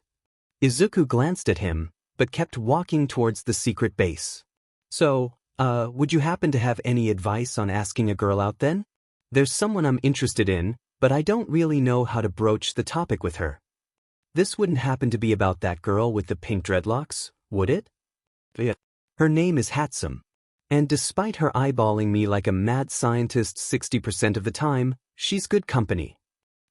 Izuku glanced at him, but kept walking towards the secret base. So, would you happen to have any advice on asking a girl out then? There's someone I'm interested in, but I don't really know how to broach the topic with her. This wouldn't happen to be about that girl with the pink dreadlocks, would it? Yeah. Her name is Hatsum. And despite her eyeballing me like a mad scientist 60% of the time, she's good company.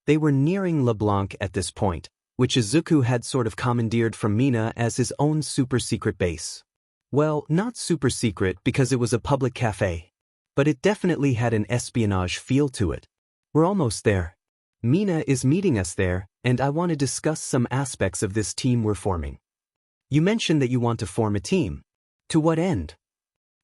They were nearing LeBlanc at this point, which Izuku had sort of commandeered from Mina as his own super-secret base. Well, not super-secret because it was a public cafe. But it definitely had an espionage feel to it. We're almost there. Mina is meeting us there, and I want to discuss some aspects of this team we're forming. You mentioned that you want to form a team. To what end?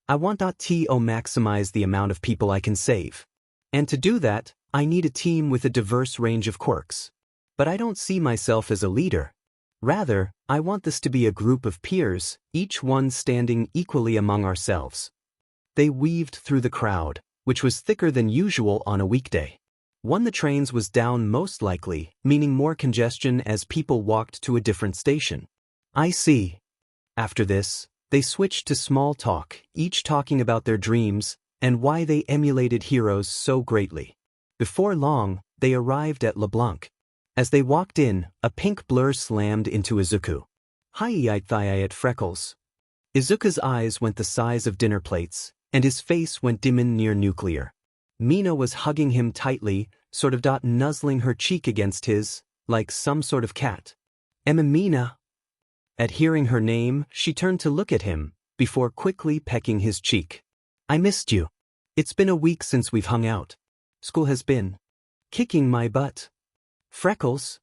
I want to maximize the amount of people I can save. And to do that, I need a team with a diverse range of quirks. But I don't see myself as a leader. Rather, I want this to be a group of peers, each one standing equally among ourselves. They weaved through the crowd, which was thicker than usual on a weekday. One, the trains was down most likely, meaning more congestion as people walked to a different station. I see. After this, they switched to small talk, each talking about their dreams and why they emulated heroes so greatly. Before long, they arrived at LeBlanc. As they walked in, a pink blur slammed into Izuku. Hi, Freckles. Izuku's eyes went the size of dinner plates, and his face went dim and near nuclear. Mina was hugging him tightly, sort of nuzzling her cheek against his, like some sort of cat. Mina. At hearing her name, she turned to look at him, before quickly pecking his cheek. I missed you. It's been a week since we've hung out. School has been kicking my butt. Freckles.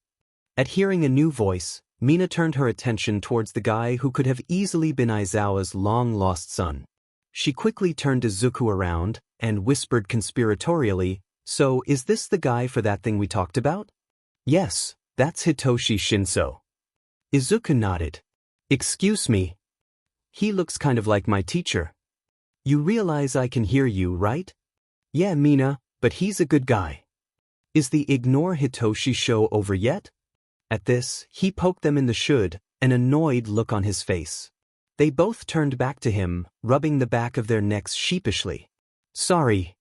At hearing a new voice, Mina turned her attention towards the guy who could have easily been Aizawa's long-lost son. She quickly turned Izuku around and whispered conspiratorially, "So is this the guy for that thing we talked about?" "Yes, that's Hitoshi Shinso." Izuku nodded. "Excuse me. He looks kind of like my teacher." "You realize I can hear you, right?" "Yeah, Mina, but he's a good guy." "Is the ignore Hitoshi show over yet?" At this, he poked them in the should, an annoyed look on his face. They both turned back to him, rubbing the back of their necks sheepishly. "Sorry,"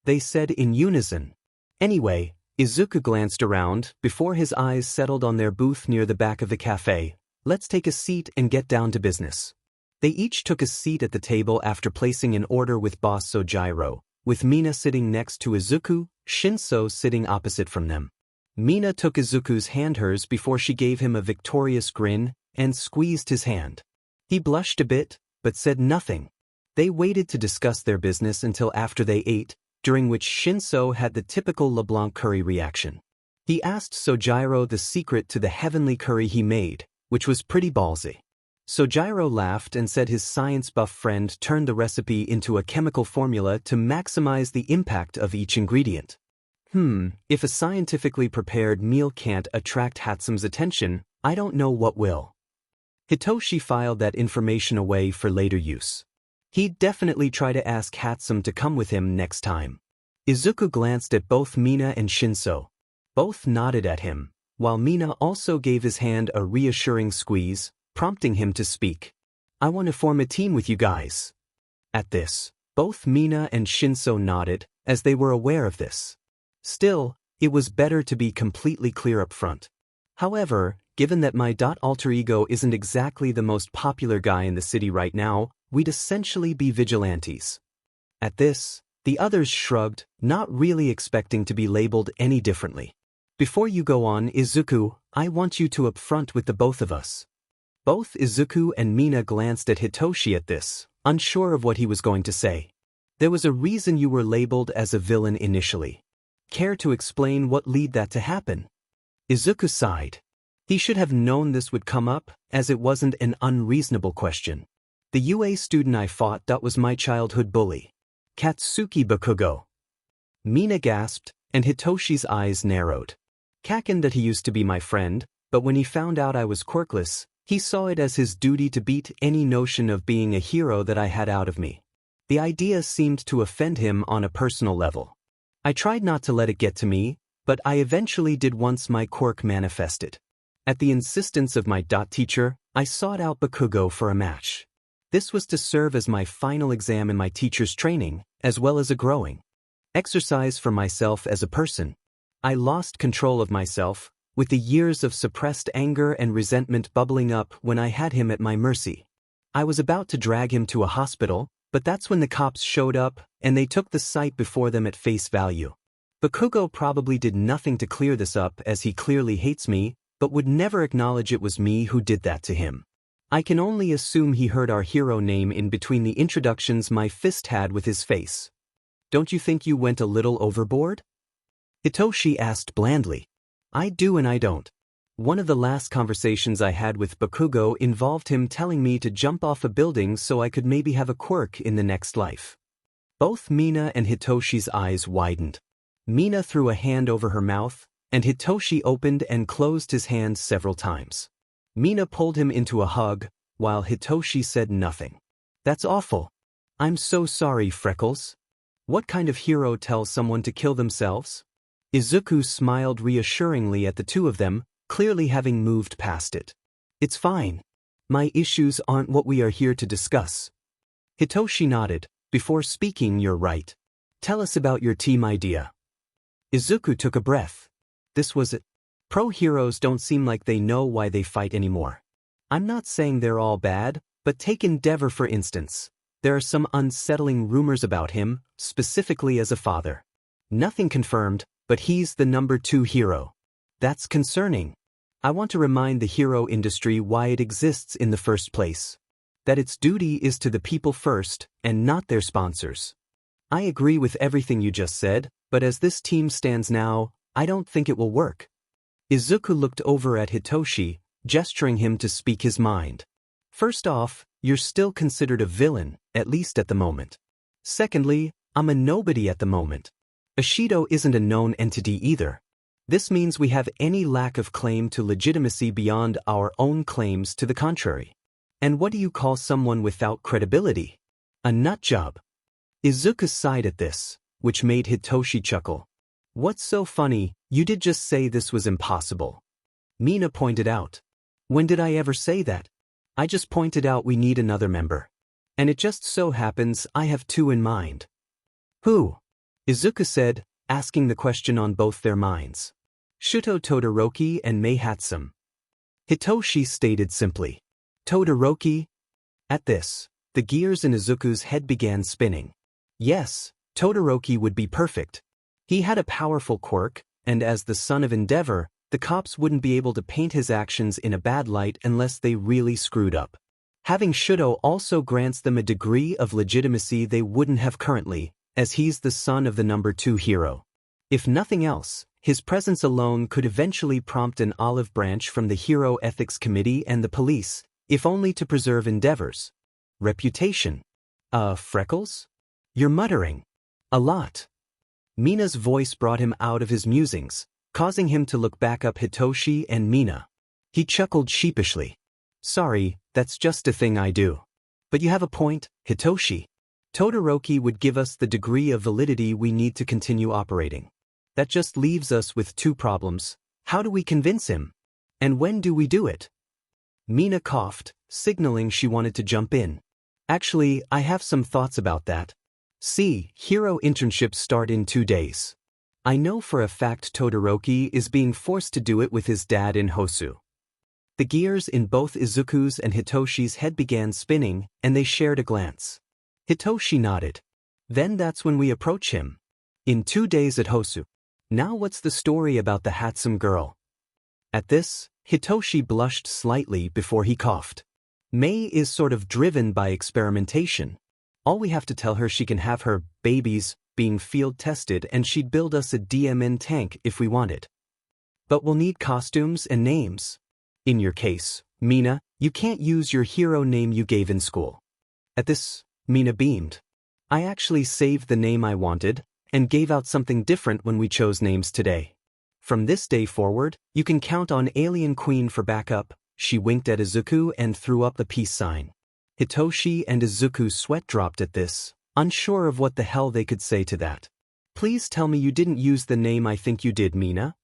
they said in unison. Anyway, Izuku glanced around before his eyes settled on their booth near the back of the cafe. "Let's take a seat and get down to business." They each took a seat at the table after placing an order with Boss Sojiro, with Mina sitting next to Izuku, Shinso sitting opposite from them. Mina took Izuku's hand hers before she gave him a victorious grin and squeezed his hand. He blushed a bit, but said nothing. They waited to discuss their business until after they ate, during which Shinso had the typical LeBlanc curry reaction. He asked Sojiro the secret to the heavenly curry he made, which was pretty ballsy. Sojiro laughed and said his science buff friend turned the recipe into a chemical formula to maximize the impact of each ingredient. If a scientifically prepared meal can't attract Hatsume's attention, I don't know what will. Hitoshi filed that information away for later use. He'd definitely try to ask Hatsume to come with him next time. Izuku glanced at both Mina and Shinso. Both nodded at him, while Mina also gave his hand a reassuring squeeze, prompting him to speak. "I want to form a team with you guys." At this, both Mina and Shinso nodded, as they were aware of this. Still, it was better to be completely clear up front. However, given that my alter ego isn't exactly the most popular guy in the city right now, we'd essentially be vigilantes. At this, the others shrugged, not really expecting to be labeled any differently. "Before you go on, Izuku, I want you to upfront with the both of us." Both Izuku and Mina glanced at Hitoshi at this, unsure of what he was going to say. "There was a reason you were labeled as a villain initially. Care to explain what led that to happen?" Izuku sighed. He should have known this would come up, as it wasn't an unreasonable question. "The UA student I fought was my childhood bully. Katsuki Bakugo." Mina gasped, and Hitoshi's eyes narrowed. "Kaken that he used to be my friend, but when he found out I was quirkless, he saw it as his duty to beat any notion of being a hero that I had out of me. The idea seemed to offend him on a personal level. I tried not to let it get to me, but I eventually did once my quirk manifested. At the insistence of my teacher, I sought out Bakugo for a match. This was to serve as my final exam in my teacher's training, as well as a growing exercise for myself as a person. I lost control of myself, with the years of suppressed anger and resentment bubbling up when I had him at my mercy. I was about to drag him to a hospital, but that's when the cops showed up, and they took the sight before them at face value. Bakugo probably did nothing to clear this up, as he clearly hates me, but would never acknowledge it was me who did that to him. I can only assume he heard our hero name in between the introductions my fist had with his face. "Don't you think you went a little overboard?" Hitoshi asked blandly. "I do and I don't. One of the last conversations I had with Bakugo involved him telling me to jump off a building so I could maybe have a quirk in the next life." Both Mina and Hitoshi's eyes widened. Mina threw a hand over her mouth, and Hitoshi opened and closed his hand several times. Mina pulled him into a hug, while Hitoshi said nothing. That's awful. I'm so sorry, Freckles. What kind of hero tells someone to kill themselves? Izuku smiled reassuringly at the two of them, clearly having moved past it. It's fine. My issues aren't what we are here to discuss. Hitoshi nodded. Before speaking, you're right. Tell us about your team idea. Izuku took a breath. This was it. Pro heroes don't seem like they know why they fight anymore. I'm not saying they're all bad, but take Endeavor for instance. There are some unsettling rumors about him, specifically as a father. Nothing confirmed, but he's the number 2 hero. That's concerning. I want to remind the hero industry why it exists in the first place. That its duty is to the people first, and not their sponsors. I agree with everything you just said, but as this team stands now, I don't think it will work. Izuku looked over at Hitoshi, gesturing him to speak his mind. First off, you're still considered a villain, at least at the moment. Secondly, I'm a nobody at the moment. Ashido isn't a known entity either. This means we have any lack of claim to legitimacy beyond our own claims to the contrary. And what do you call someone without credibility? A nutjob. Izuku sighed at this, which made Hitoshi chuckle. What's so funny, you did just say this was impossible. Mina pointed out. When did I ever say that? I just pointed out we need another member. And it just so happens I have 2 in mind. Who? Izuku said, asking the question on both their minds. Shuto Todoroki and Mei Hatsum. Hitoshi stated simply. Todoroki? At this, the gears in Izuku's head began spinning. Yes, Todoroki would be perfect. He had a powerful quirk, and as the son of Endeavor, the cops wouldn't be able to paint his actions in a bad light unless they really screwed up. Having Shuto also grants them a degree of legitimacy they wouldn't have currently, as he's the son of the number 2 hero. If nothing else, his presence alone could eventually prompt an olive branch from the Hero Ethics Committee and the police, if only to preserve Endeavor's reputation. Freckles? You're muttering. A lot. Mina's voice brought him out of his musings, causing him to look back up Hitoshi and Mina. He chuckled sheepishly. Sorry, that's just a thing I do. But you have a point, Hitoshi. Todoroki would give us the degree of validity we need to continue operating. That just leaves us with 2 problems. How do we convince him? And when do we do it? Mina coughed, signaling she wanted to jump in. Actually, I have some thoughts about that. See, hero internships start in 2 days. I know for a fact Todoroki is being forced to do it with his dad in Hosu. The gears in both Izuku's and Hitoshi's head began spinning, and they shared a glance. Hitoshi nodded. Then that's when we approach him. In 2 days at Hosu. Now what's the story about the Hatsum girl? At this, Hitoshi blushed slightly before he coughed. Mei is sort of driven by experimentation. All we have to tell her she can have her babies being field tested and she'd build us a DMN tank if we want it. But we'll need costumes and names. In your case, Mina, you can't use your hero name you gave in school. At this, Mina beamed. I actually saved the name I wanted and gave out something different when we chose names today. From this day forward, you can count on Alien Queen for backup. She winked at Izuku and threw up the peace sign. Hitoshi and Izuku sweat dropped at this, unsure of what the hell they could say to that. Please tell me you didn't use the name I think you did, Mina.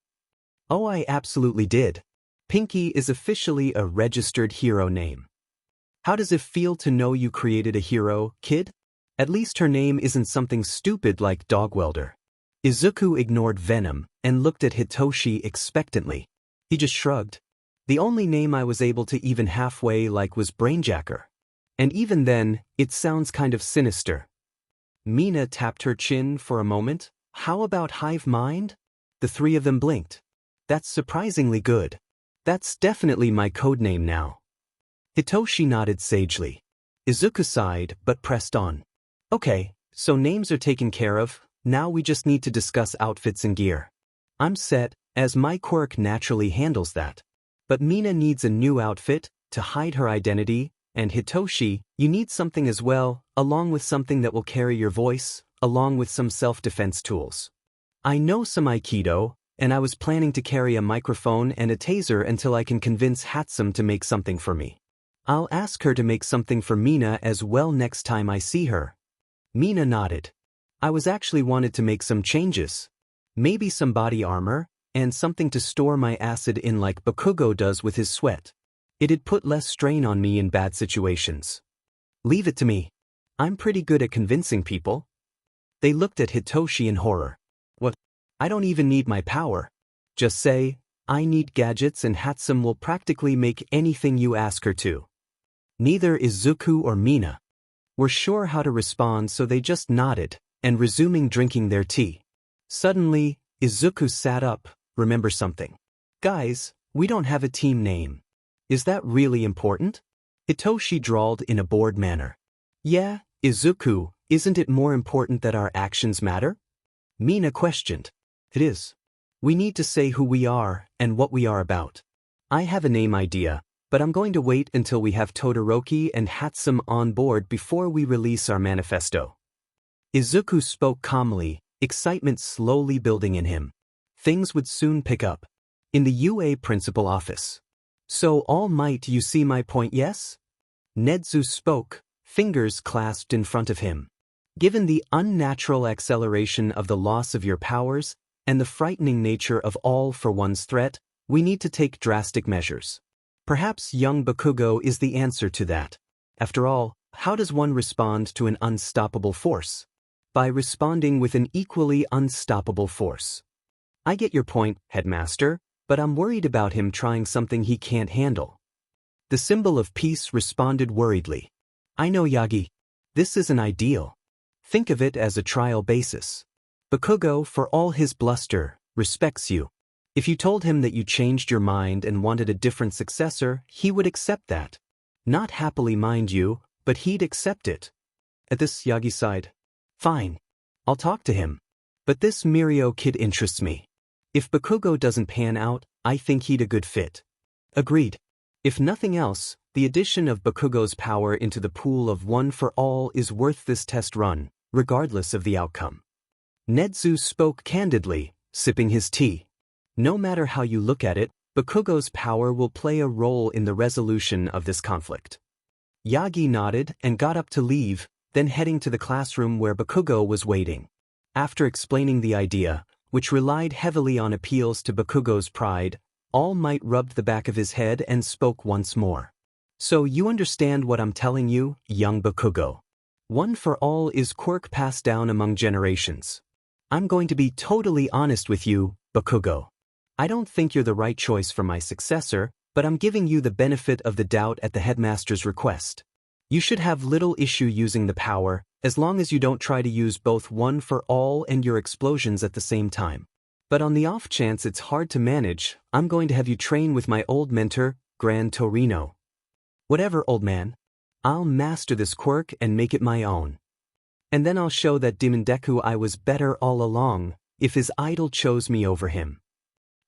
Oh, I absolutely did. Pinky is officially a registered hero name. How does it feel to know you created a hero, kid? At least her name isn't something stupid like Dog Welder. Izuku ignored Venom and looked at Hitoshi expectantly. He just shrugged. The only name I was able to even halfway like was Brainjacker. And even then, it sounds kind of sinister. Mina tapped her chin for a moment. How about Hive Mind? The 3 of them blinked. That's surprisingly good. That's definitely my codename now. Hitoshi nodded sagely. Izuku sighed but pressed on. Okay, so names are taken care of, now we just need to discuss outfits and gear. I'm set, as my quirk naturally handles that. But Mina needs a new outfit to hide her identity, and Hitoshi, you need something as well, along with something that will carry your voice, along with some self-defense tools. I know some Aikido, and I was planning to carry a microphone and a taser until I can convince HitoMei to make something for me. I'll ask her to make something for Mina as well next time I see her. Mina nodded. I was actually wanted to make some changes. Maybe some body armor, and something to store my acid in like Bakugo does with his sweat. It'd put less strain on me in bad situations. Leave it to me. I'm pretty good at convincing people. They looked at Hitoshi in horror. What? I don't even need my power. Just say, I need gadgets and HitoMei will practically make anything you ask her to. Neither Izuku or Mina were sure how to respond, so they just nodded, and resuming drinking their tea. Suddenly, Izuku sat up. Remember something. Guys, we don't have a team name. Is that really important? Hitoshi drawled in a bored manner. Yeah, Izuku, isn't it more important that our actions matter? Mina questioned. It is. We need to say who we are and what we are about. I have a name idea, but I'm going to wait until we have Todoroki and HitoMei on board before we release our manifesto. Izuku spoke calmly, excitement slowly building in him. Things would soon pick up. In the UA principal office. So All Might, you see my point, yes? Nedzu spoke, fingers clasped in front of him. Given the unnatural acceleration of the loss of your powers, and the frightening nature of all-for-one's threat, we need to take drastic measures. Perhaps young Bakugo is the answer to that. After all, how does one respond to an unstoppable force? By responding with an equally unstoppable force. I get your point, Headmaster, but I'm worried about him trying something he can't handle. The symbol of peace responded worriedly. I know, Yagi. This isn't ideal. Think of it as a trial basis. Bakugo, for all his bluster, respects you. If you told him that you changed your mind and wanted a different successor, he would accept that. Not happily, mind you, but he'd accept it. At this, Yagi sighed. Fine. I'll talk to him. But this Mirio kid interests me. If Bakugo doesn't pan out, I think he'd a good fit. Agreed. If nothing else, the addition of Bakugo's power into the pool of one for all is worth this test run, regardless of the outcome. Nedzu spoke candidly, sipping his tea. No matter how you look at it, Bakugo's power will play a role in the resolution of this conflict. Yagi nodded and got up to leave, then heading to the classroom where Bakugo was waiting. After explaining the idea, which relied heavily on appeals to Bakugo's pride, All Might rubbed the back of his head and spoke once more. So you understand what I'm telling you, young Bakugo. One for all is quirk passed down among generations. I'm going to be totally honest with you, Bakugo. I don't think you're the right choice for my successor, but I'm giving you the benefit of the doubt at the headmaster's request. You should have little issue using the power, as long as you don't try to use both one for all and your explosions at the same time. But on the off chance it's hard to manage, I'm going to have you train with my old mentor, Gran Torino. Whatever, old man. I'll master this quirk and make it my own. And then I'll show that Demon Deku I was better all along, if his idol chose me over him.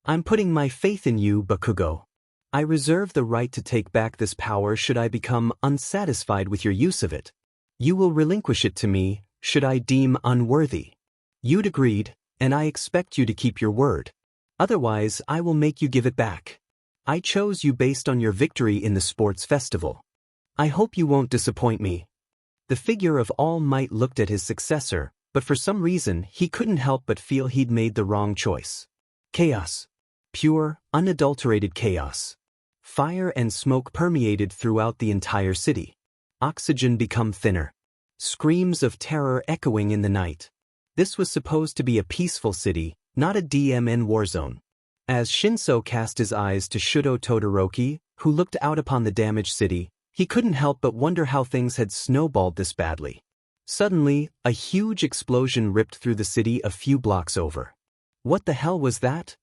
I'm putting my faith in you, Bakugo. I reserve the right to take back this power should I become unsatisfied with your use of it. You will relinquish it to me, should I deem unworthy. You'd agreed, and I expect you to keep your word. Otherwise, I will make you give it back. I chose you based on your victory in the sports festival. I hope you won't disappoint me. The figure of All Might looked at his successor, but for some reason he couldn't help but feel he'd made the wrong choice. Chaos. Pure, unadulterated chaos. Fire and smoke permeated throughout the entire city. Oxygen became thinner. Screams of terror echoing in the night. This was supposed to be a peaceful city, not a DMN war zone. As Shinso cast his eyes to Shudo Todoroki, who looked out upon the damaged city, he couldn't help but wonder how things had snowballed this badly. Suddenly, a huge explosion ripped through the city a few blocks over. What the hell was that?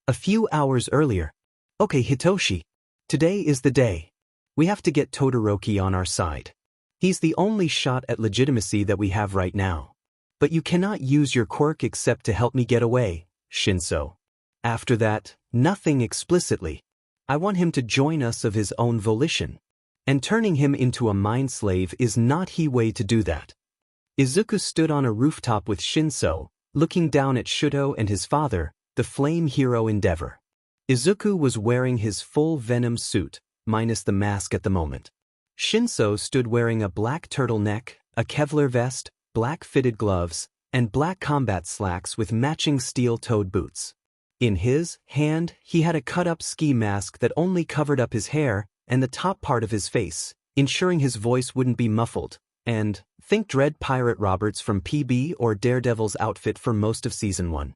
A few hours earlier. Okay, Hitoshi. Today is the day. We have to get Todoroki on our side. He's the only shot at legitimacy that we have right now. But you cannot use your quirk except to help me get away, Shinso. After that, nothing explicitly. I want him to join us of his own volition. And turning him into a mind slave is not the way to do that. Izuku stood on a rooftop with Shinso, looking down at Shudo and his father, the flame hero Endeavor. Izuku was wearing his full Venom suit, minus the mask at the moment. Shinso stood wearing a black turtleneck, a Kevlar vest, black fitted gloves, and black combat slacks with matching steel-toed boots. In his hand, he had a cut-up ski mask that only covered up his hair and the top part of his face, ensuring his voice wouldn't be muffled, and, think Dread Pirate Roberts from PB or Daredevil's outfit for most of Season 1.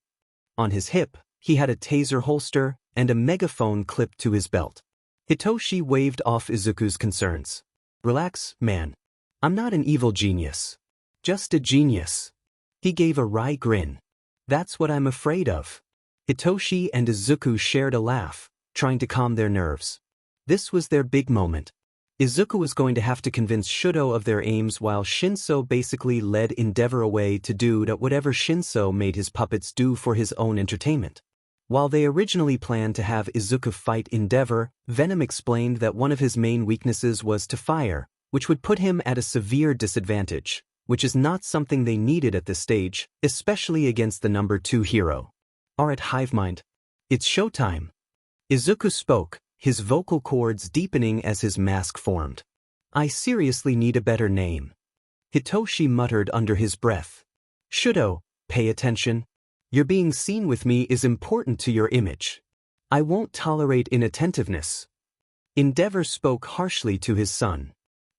On his hip, he had a taser holster and a megaphone clipped to his belt. Hitoshi waved off Izuku's concerns. "Relax, man. I'm not an evil genius. Just a genius." He gave a wry grin. "That's what I'm afraid of." Hitoshi and Izuku shared a laugh, trying to calm their nerves. This was their big moment. Izuku was going to have to convince Shudo of their aims while Shinso basically led Endeavor away to do whatever Shinso made his puppets do for his own entertainment. While they originally planned to have Izuku fight Endeavor, Venom explained that one of his main weaknesses was to fire, which would put him at a severe disadvantage, which is not something they needed at this stage, especially against the number 2 hero. "Alright, Hivemind. It's showtime." Izuku spoke, his vocal cords deepening as his mask formed. "I seriously need a better name." Hitoshi muttered under his breath. "Shudo, pay attention. Your being seen with me is important to your image. I won't tolerate inattentiveness." Endeavor spoke harshly to his son.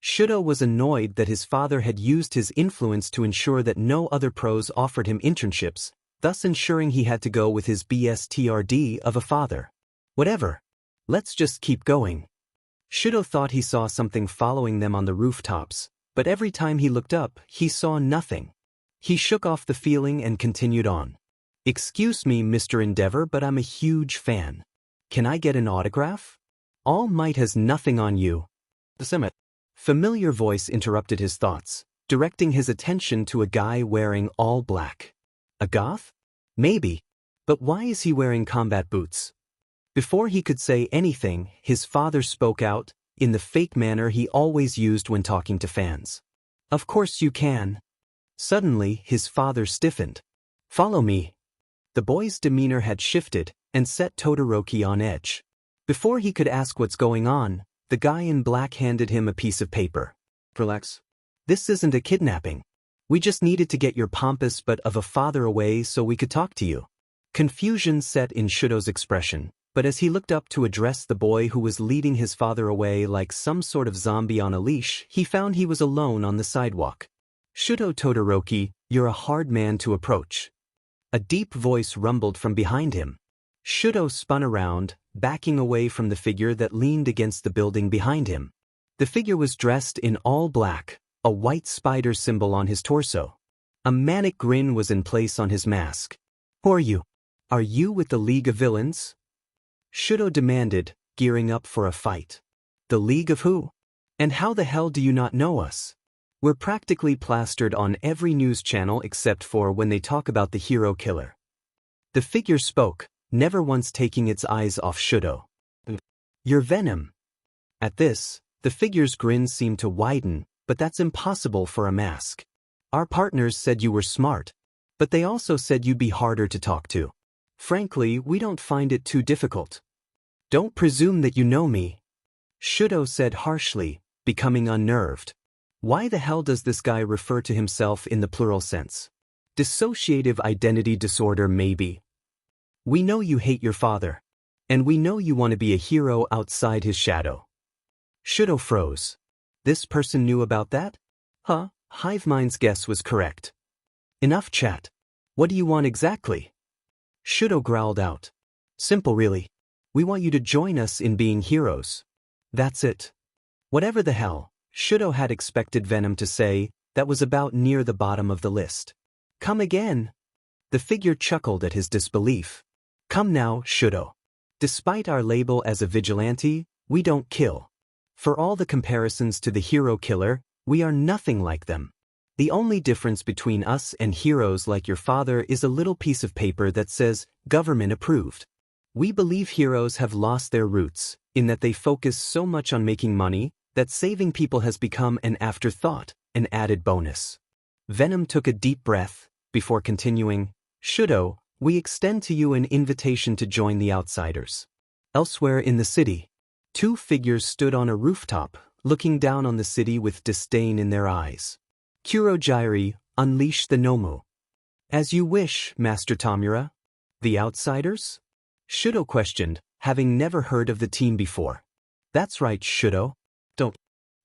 Shudo was annoyed that his father had used his influence to ensure that no other pros offered him internships, thus ensuring he had to go with his BSTRD of a father. "Whatever. Let's just keep going." Shudo thought he saw something following them on the rooftops, but every time he looked up, he saw nothing. He shook off the feeling and continued on. "Excuse me, Mr. Endeavor, but I'm a huge fan. Can I get an autograph?" "All Might has nothing on you." "The Summit." Familiar voice interrupted his thoughts, directing his attention to a guy wearing all black. A goth? Maybe. But why is he wearing combat boots? Before he could say anything, his father spoke out, in the fake manner he always used when talking to fans. "Of course you can." Suddenly, his father stiffened. "Follow me." The boy's demeanor had shifted and set Todoroki on edge. Before he could ask what's going on, the guy in black handed him a piece of paper. "Relax. This isn't a kidnapping. We just needed to get your pompous but of a father away so we could talk to you." Confusion set in Shudo's expression, but as he looked up to address the boy who was leading his father away like some sort of zombie on a leash, he found he was alone on the sidewalk. "Shudo Todoroki, you're a hard man to approach." A deep voice rumbled from behind him. Shudo spun around, backing away from the figure that leaned against the building behind him. The figure was dressed in all black, a white spider symbol on his torso. A manic grin was in place on his mask. "Who are you? Are you with the League of Villains?" Shudo demanded, gearing up for a fight. "The League of who? And how the hell do you not know us? We're practically plastered on every news channel except for when they talk about the hero killer." The figure spoke, never once taking its eyes off Shudo. "You're Venom." At this, the figure's grin seemed to widen, but that's impossible for a mask. "Our partners said you were smart, but they also said you'd be harder to talk to. Frankly, we don't find it too difficult." "Don't presume that you know me," Shudo said harshly, becoming unnerved. Why the hell does this guy refer to himself in the plural sense? Dissociative identity disorder, maybe. "We know you hate your father. And we know you want to be a hero outside his shadow." Shudo froze. This person knew about that? Huh, Hivemind's guess was correct. "Enough chat. What do you want exactly?" Shudo growled out. "Simple really. We want you to join us in being heroes. That's it." Whatever the hell Shudo had expected Venom to say, that was about near the bottom of the list. "Come again?" The figure chuckled at his disbelief. "Come now, Shudo. Despite our label as a vigilante, we don't kill. For all the comparisons to the hero killer, we are nothing like them. The only difference between us and heroes like your father is a little piece of paper that says, government approved. We believe heroes have lost their roots, in that they focus so much on making money, that saving people has become an afterthought, an added bonus." Venom took a deep breath, before continuing, Shudo, we extend to you an invitation to join the outsiders. Elsewhere in the city, two figures stood on a rooftop, looking down on the city with disdain in their eyes. Kurojairi, unleash the Nomu. As you wish, Master Tamura. The outsiders? Shudo questioned, having never heard of the team before. That's right, Shudo. Don't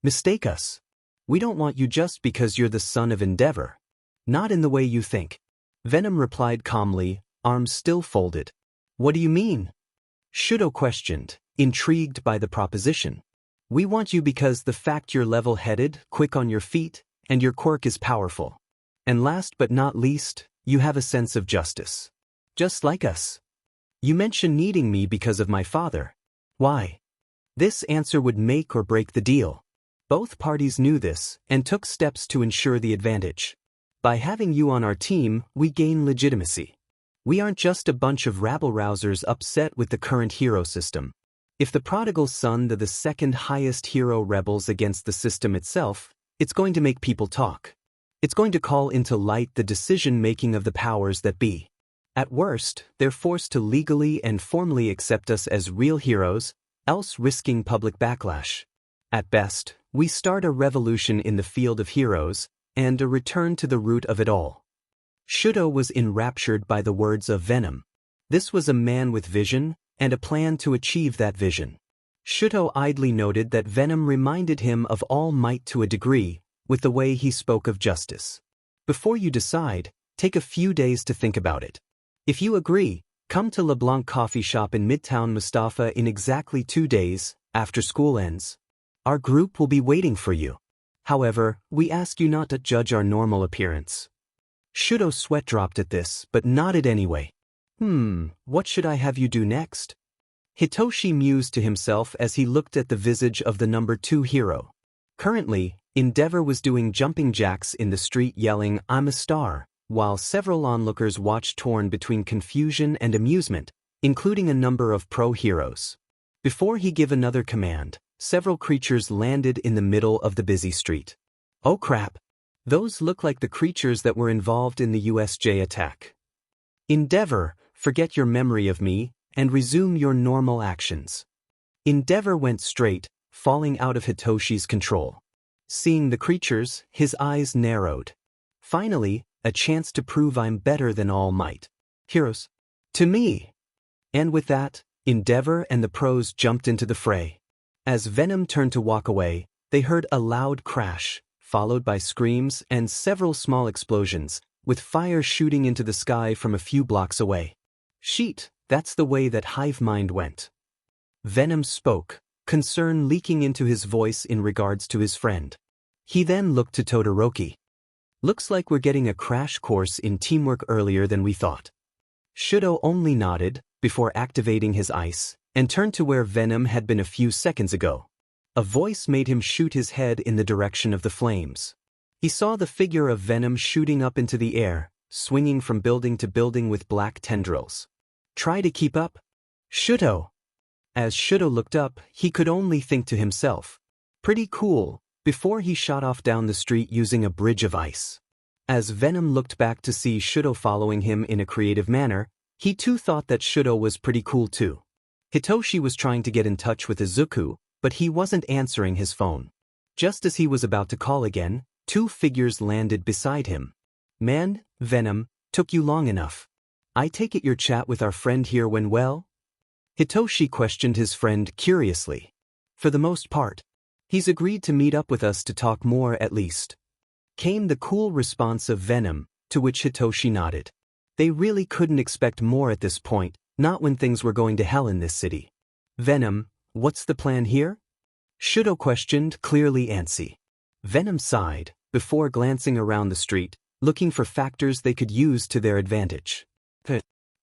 mistake us. We don't want you just because you're the son of Endeavor. Not in the way you think. Venom replied calmly, arms still folded. What do you mean? Shudo questioned, intrigued by the proposition. We want you because the fact you're level-headed, quick on your feet, and your quirk is powerful. And last but not least, you have a sense of justice. Just like us. You mentioned needing me because of my father. Why? This answer would make or break the deal. Both parties knew this and took steps to ensure the advantage. By having you on our team, we gain legitimacy. We aren't just a bunch of rabble-rousers upset with the current hero system. If the prodigal son are the second highest hero rebels against the system itself, it's going to make people talk. It's going to call into light the decision-making of the powers that be. At worst, they're forced to legally and formally accept us as real heroes, else risking public backlash. At best, we start a revolution in the field of heroes, and a return to the root of it all. Shudo was enraptured by the words of Venom. This was a man with vision, and a plan to achieve that vision. Shudo idly noted that Venom reminded him of All Might to a degree, with the way he spoke of justice. Before you decide, take a few days to think about it. If you agree, come to LeBlanc Coffee Shop in Midtown Mustafa in exactly 2 days, after school ends. Our group will be waiting for you. However, we ask you not to judge our normal appearance. Shudo's sweat dropped at this, but nodded anyway. What should I have you do next? Hitoshi mused to himself as he looked at the visage of the number 2 hero. Currently, Endeavor was doing jumping jacks in the street yelling, "I'm a star," while several onlookers watched torn between confusion and amusement, including a number of pro-heroes. Before he gave another command, several creatures landed in the middle of the busy street. Oh crap! Those look like the creatures that were involved in the USJ attack. Endeavor, forget your memory of me, and resume your normal actions. Endeavor went straight, falling out of Hitoshi's control. Seeing the creatures, his eyes narrowed. Finally, a chance to prove I'm better than All Might. Heroes. To me! And with that, Endeavor and the pros jumped into the fray. As Venom turned to walk away, they heard a loud crash, followed by screams and several small explosions, with fire shooting into the sky from a few blocks away. Sheet, that's the way that HitoMei went. Venom spoke, concern leaking into his voice in regards to his friend. He then looked to Todoroki. Looks like we're getting a crash course in teamwork earlier than we thought. Shudo only nodded, before activating his ice, and turned to where Venom had been a few seconds ago. A voice made him shoot his head in the direction of the flames. He saw the figure of Venom shooting up into the air, swinging from building to building with black tendrils. Try to keep up? Shudo! As Shudo looked up, he could only think to himself. Pretty cool, before he shot off down the street using a bridge of ice. As Venom looked back to see Shudo following him in a creative manner, he too thought that Shudo was pretty cool too. Hitoshi was trying to get in touch with Izuku, but he wasn't answering his phone. Just as he was about to call again, 2 figures landed beside him. Man, Venom, took you long enough. I take it your chat with our friend here went well? Hitoshi questioned his friend curiously. For the most part. He's agreed to meet up with us to talk more at least. Came the cool response of Venom, to which Hitoshi nodded. They really couldn't expect more at this point, not when things were going to hell in this city. Venom, what's the plan here? Shudo questioned, clearly antsy. Venom sighed, before glancing around the street, looking for factors they could use to their advantage.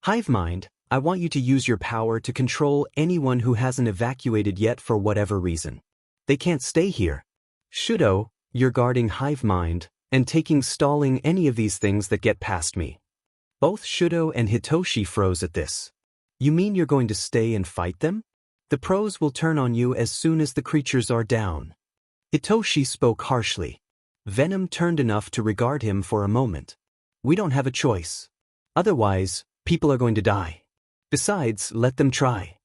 HitoMei, I want you to use your power to control anyone who hasn't evacuated yet for whatever reason. They can't stay here. Shudo, you're guarding HitoMei, and stalling any of these things that get past me. Both Shudo and Hitoshi froze at this. You mean you're going to stay and fight them? The pros will turn on you as soon as the creatures are down. Hitoshi spoke harshly. Venom turned enough to regard him for a moment. We don't have a choice. Otherwise, people are going to die. Besides, let them try.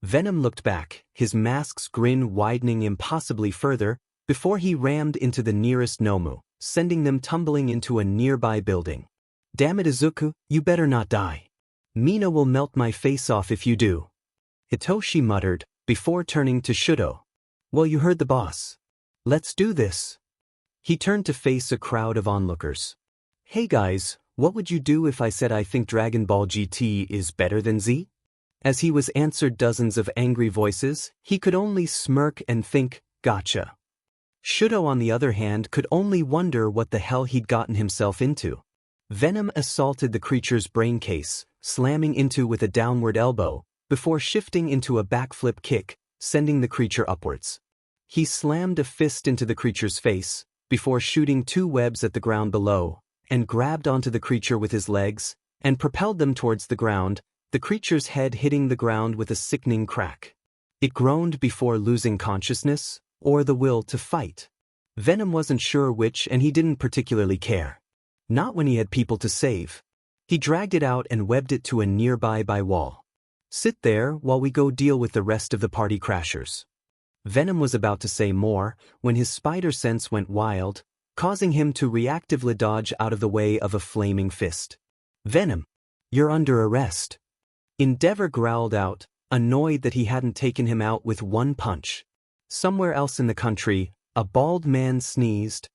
Venom looked back, his mask's grin widening impossibly further, before he rammed into the nearest Nomu, sending them tumbling into a nearby building. Damn it, Izuku, you better not die. Mina will melt my face off if you do. Hitoshi muttered, before turning to Shudo. Well, you heard the boss. Let's do this. He turned to face a crowd of onlookers. Hey guys, what would you do if I said I think Dragon Ball GT is better than Z? As he was answered dozens of angry voices, he could only smirk and think, gotcha. Shudo on the other hand could only wonder what the hell he'd gotten himself into. Venom assaulted the creature's brain case, slamming into with a downward elbow, before shifting into a backflip kick, sending the creature upwards. He slammed a fist into the creature's face, before shooting 2 webs at the ground below, and grabbed onto the creature with his legs, and propelled them towards the ground, the creature's head hitting the ground with a sickening crack. It groaned before losing consciousness, or the will to fight. Venom wasn't sure which, and he didn't particularly care. Not when he had people to save. He dragged it out and webbed it to a nearby wall. Sit there while we go deal with the rest of the party crashers. Venom was about to say more, when his spider sense went wild, causing him to reactively dodge out of the way of a flaming fist. Venom, you're under arrest. Endeavor growled out, annoyed that he hadn't taken him out with one punch. Somewhere else in the country, a bald man sneezed,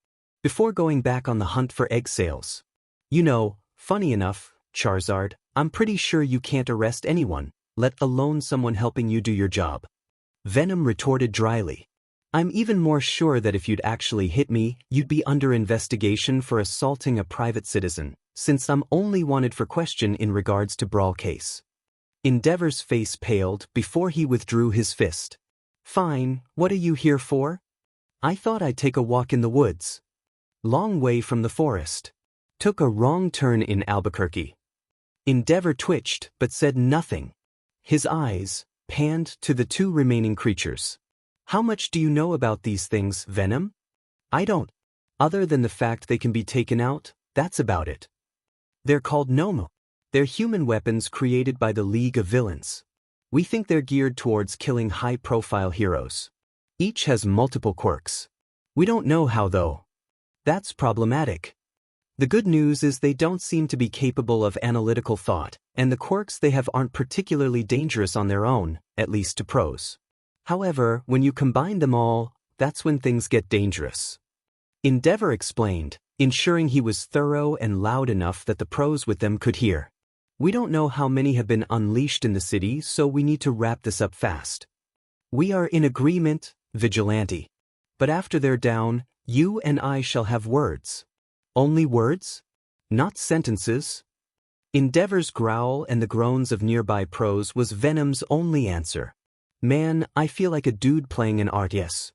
before going back on the hunt for egg sales. You know, funny enough, Charizard, I'm pretty sure you can't arrest anyone, let alone someone helping you do your job. Venom retorted dryly. I'm even more sure that if you'd actually hit me, you'd be under investigation for assaulting a private citizen, since I'm only wanted for question in regards to brawl case. Endeavor's face paled before he withdrew his fist. Fine, what are you here for? I thought I'd take a walk in the woods. Long way from the forest. Took a wrong turn in Albuquerque. Endeavor twitched but said nothing. His eyes panned to the 2 remaining creatures. How much do you know about these things, Venom? I don't. Other than the fact they can be taken out, that's about it. They're called Nomu. They're human weapons created by the League of Villains. We think they're geared towards killing high-profile heroes. Each has multiple quirks. We don't know how though. That's problematic. The good news is they don't seem to be capable of analytical thought, and the quirks they have aren't particularly dangerous on their own, at least to pros. However, when you combine them all, that's when things get dangerous. Endeavor explained, ensuring he was thorough and loud enough that the pros with them could hear. We don't know how many have been unleashed in the city, so we need to wrap this up fast. We are in agreement, Vigilante. But after they're down, you and I shall have words. Only words? Not sentences? Endeavor's growl and the groans of nearby pros was Venom's only answer. Man, I feel like a dude playing an RTS.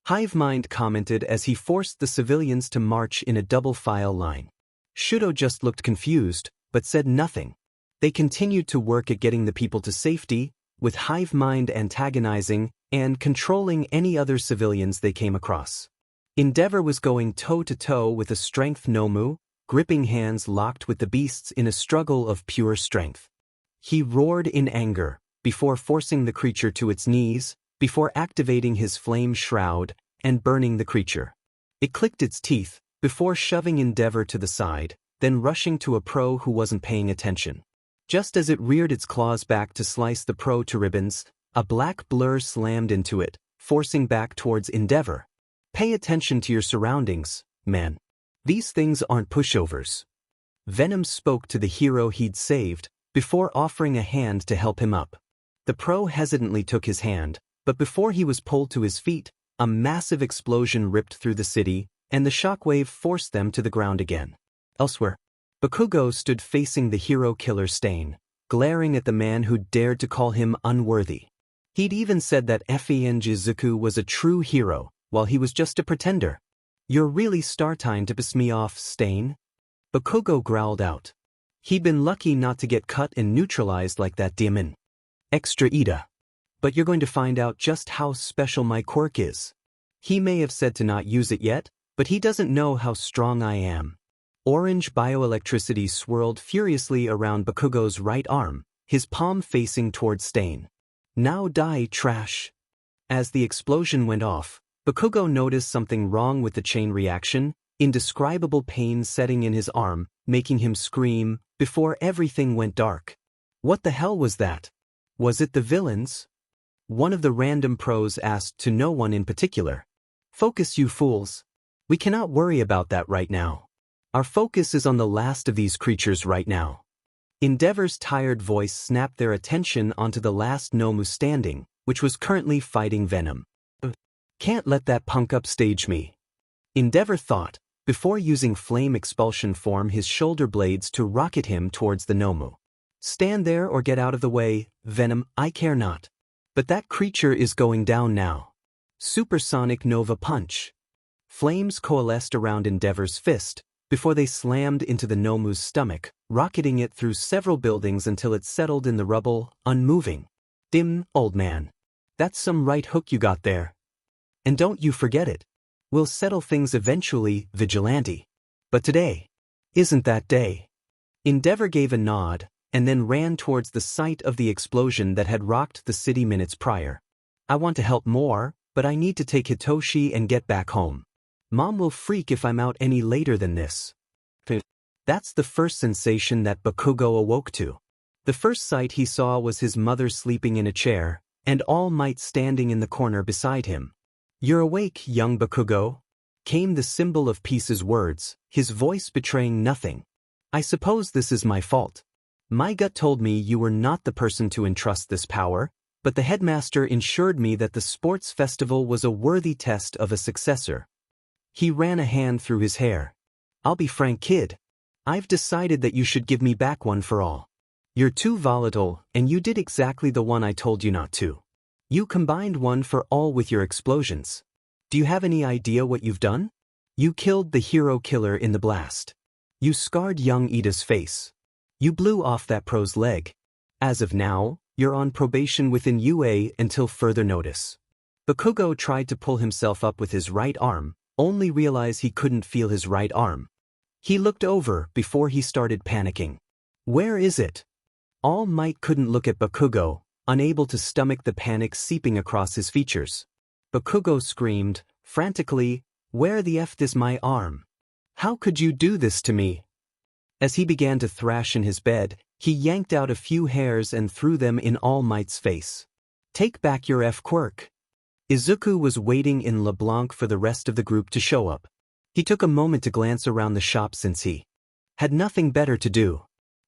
Hivemind commented as he forced the civilians to march in a double file line. Shudo just looked confused, but said nothing. They continued to work at getting the people to safety, with Hivemind antagonizing and controlling any other civilians they came across. Endeavor was going toe-to-toe with a strength Nomu, gripping hands locked with the beasts in a struggle of pure strength. He roared in anger, before forcing the creature to its knees, before activating his flame shroud, and burning the creature. It clicked its teeth, before shoving Endeavor to the side, then rushing to a pro who wasn't paying attention. Just as it reared its claws back to slice the pro to ribbons, a black blur slammed into it, forcing back towards Endeavor. Pay attention to your surroundings, man. These things aren't pushovers. Venom spoke to the hero he'd saved, before offering a hand to help him up. The pro hesitantly took his hand, but before he was pulled to his feet, a massive explosion ripped through the city, and the shockwave forced them to the ground again. Elsewhere, Bakugo stood facing the hero killer Stain, glaring at the man who dared to call him unworthy. He'd even said that Izuku was a true hero, while he was just a pretender. You're really starting to piss me off, Stain. Bakugo growled out. He'd been lucky not to get cut and neutralized like that demon. Extra Ida. But you're going to find out just how special my quirk is. He may have said to not use it yet, but he doesn't know how strong I am. Orange bioelectricity swirled furiously around Bakugo's right arm, his palm facing toward Stain. Now die, trash. As the explosion went off, Bakugo noticed something wrong with the chain reaction, indescribable pain setting in his arm, making him scream, before everything went dark. What the hell was that? Was it the villains? One of the random pros asked to no one in particular. Focus, you fools. We cannot worry about that right now. Our focus is on the last of these creatures right now. Endeavor's tired voice snapped their attention onto the last Nomu standing, which was currently fighting Venom. Can't let that punk upstage me. Endeavor thought, before using flame expulsion form his shoulder blades to rocket him towards the Nomu. Stand there or get out of the way, Venom, I care not. But that creature is going down now. Supersonic Nova Punch. Flames coalesced around Endeavor's fist, before they slammed into the Nomu's stomach, rocketing it through several buildings until it settled in the rubble, unmoving. Dim, old man. That's some right hook you got there. And don't you forget it. We'll settle things eventually, Vigilante. But today isn't that day. Endeavor gave a nod, and then ran towards the site of the explosion that had rocked the city minutes prior. I want to help more, but I need to take Hitoshi and get back home. Mom will freak if I'm out any later than this. That's the first sensation that Bakugo awoke to. The first sight he saw was his mother sleeping in a chair, and All Might standing in the corner beside him. You're awake, young Bakugo? Came the symbol of peace's words, his voice betraying nothing. I suppose this is my fault. My gut told me you were not the person to entrust this power, but the headmaster ensured me that the sports festival was a worthy test of a successor. He ran a hand through his hair. I'll be frank, kid. I've decided that you should give me back one for all. You're too volatile, and you did exactly the one I told you not to. You combined one for all with your explosions. Do you have any idea what you've done? You killed the hero killer in the blast. You scarred young Ida's face. You blew off that pro's leg. As of now, you're on probation within UA until further notice. Bakugo tried to pull himself up with his right arm, only realized he couldn't feel his right arm. He looked over before he started panicking. Where is it? All Might couldn't look at Bakugo, unable to stomach the panic seeping across his features. Bakugo screamed, frantically, where the F is my arm? How could you do this to me? As he began to thrash in his bed, he yanked out a few hairs and threw them in All Might's face. Take back your F quirk. Izuku was waiting in LeBlanc for the rest of the group to show up. He took a moment to glance around the shop since he had nothing better to do.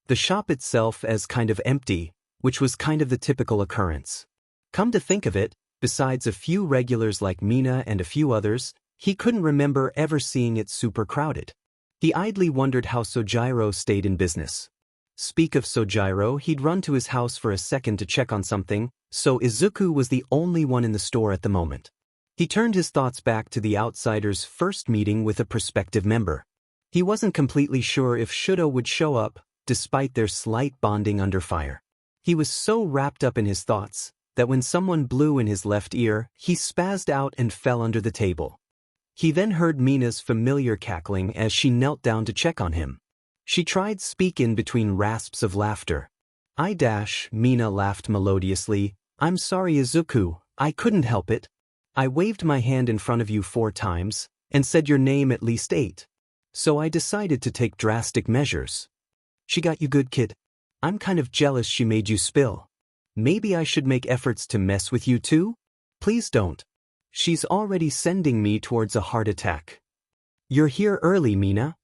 The shop itself as kind of empty, which was kind of the typical occurrence. Come to think of it, besides a few regulars like Mina and a few others, he couldn't remember ever seeing it super crowded. He idly wondered how Sojiro stayed in business. Speak of Sojiro, he'd run to his house for a second to check on something, so Izuku was the only one in the store at the moment. He turned his thoughts back to the outsider's first meeting with a prospective member. He wasn't completely sure if Shudo would show up, despite their slight bonding under fire. He was so wrapped up in his thoughts, that when someone blew in his left ear, he spazzed out and fell under the table. He then heard Mina's familiar cackling as she knelt down to check on him. She tried speaking between rasps of laughter. Mina laughed melodiously. I'm sorry, Izuku, I couldn't help it. I waved my hand in front of you 4 times, and said your name at least 8. So I decided to take drastic measures. She got you good, kid. I'm kind of jealous she made you spill. Maybe I should make efforts to mess with you too? Please don't. She's already sending me towards a heart attack. You're here early, Mina.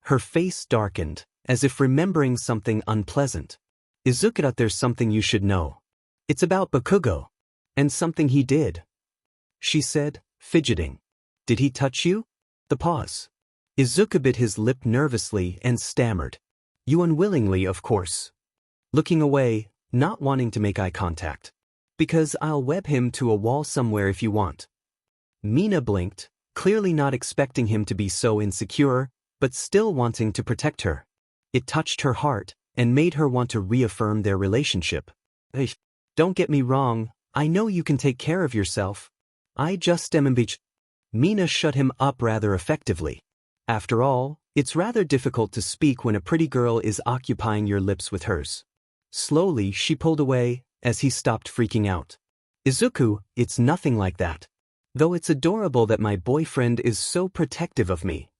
Her face darkened, as if remembering something unpleasant. Izuku, there's something you should know. It's about Bakugo. And something he did. She said, fidgeting. Did he touch you? The pause. Izuku bit his lip nervously and stammered. You unwillingly, of course. Looking away, not wanting to make eye contact. Because I'll web him to a wall somewhere if you want. Mina blinked, clearly not expecting him to be so insecure, but still wanting to protect her. It touched her heart, and made her want to reaffirm their relationship. Hey, don't get me wrong, I know you can take care of yourself. I just am Mina shut him up rather effectively. After all, it's rather difficult to speak when a pretty girl is occupying your lips with hers. Slowly, she pulled away, as he stopped freaking out. Izuku, it's nothing like that. Though it's adorable that my boyfriend is so protective of me.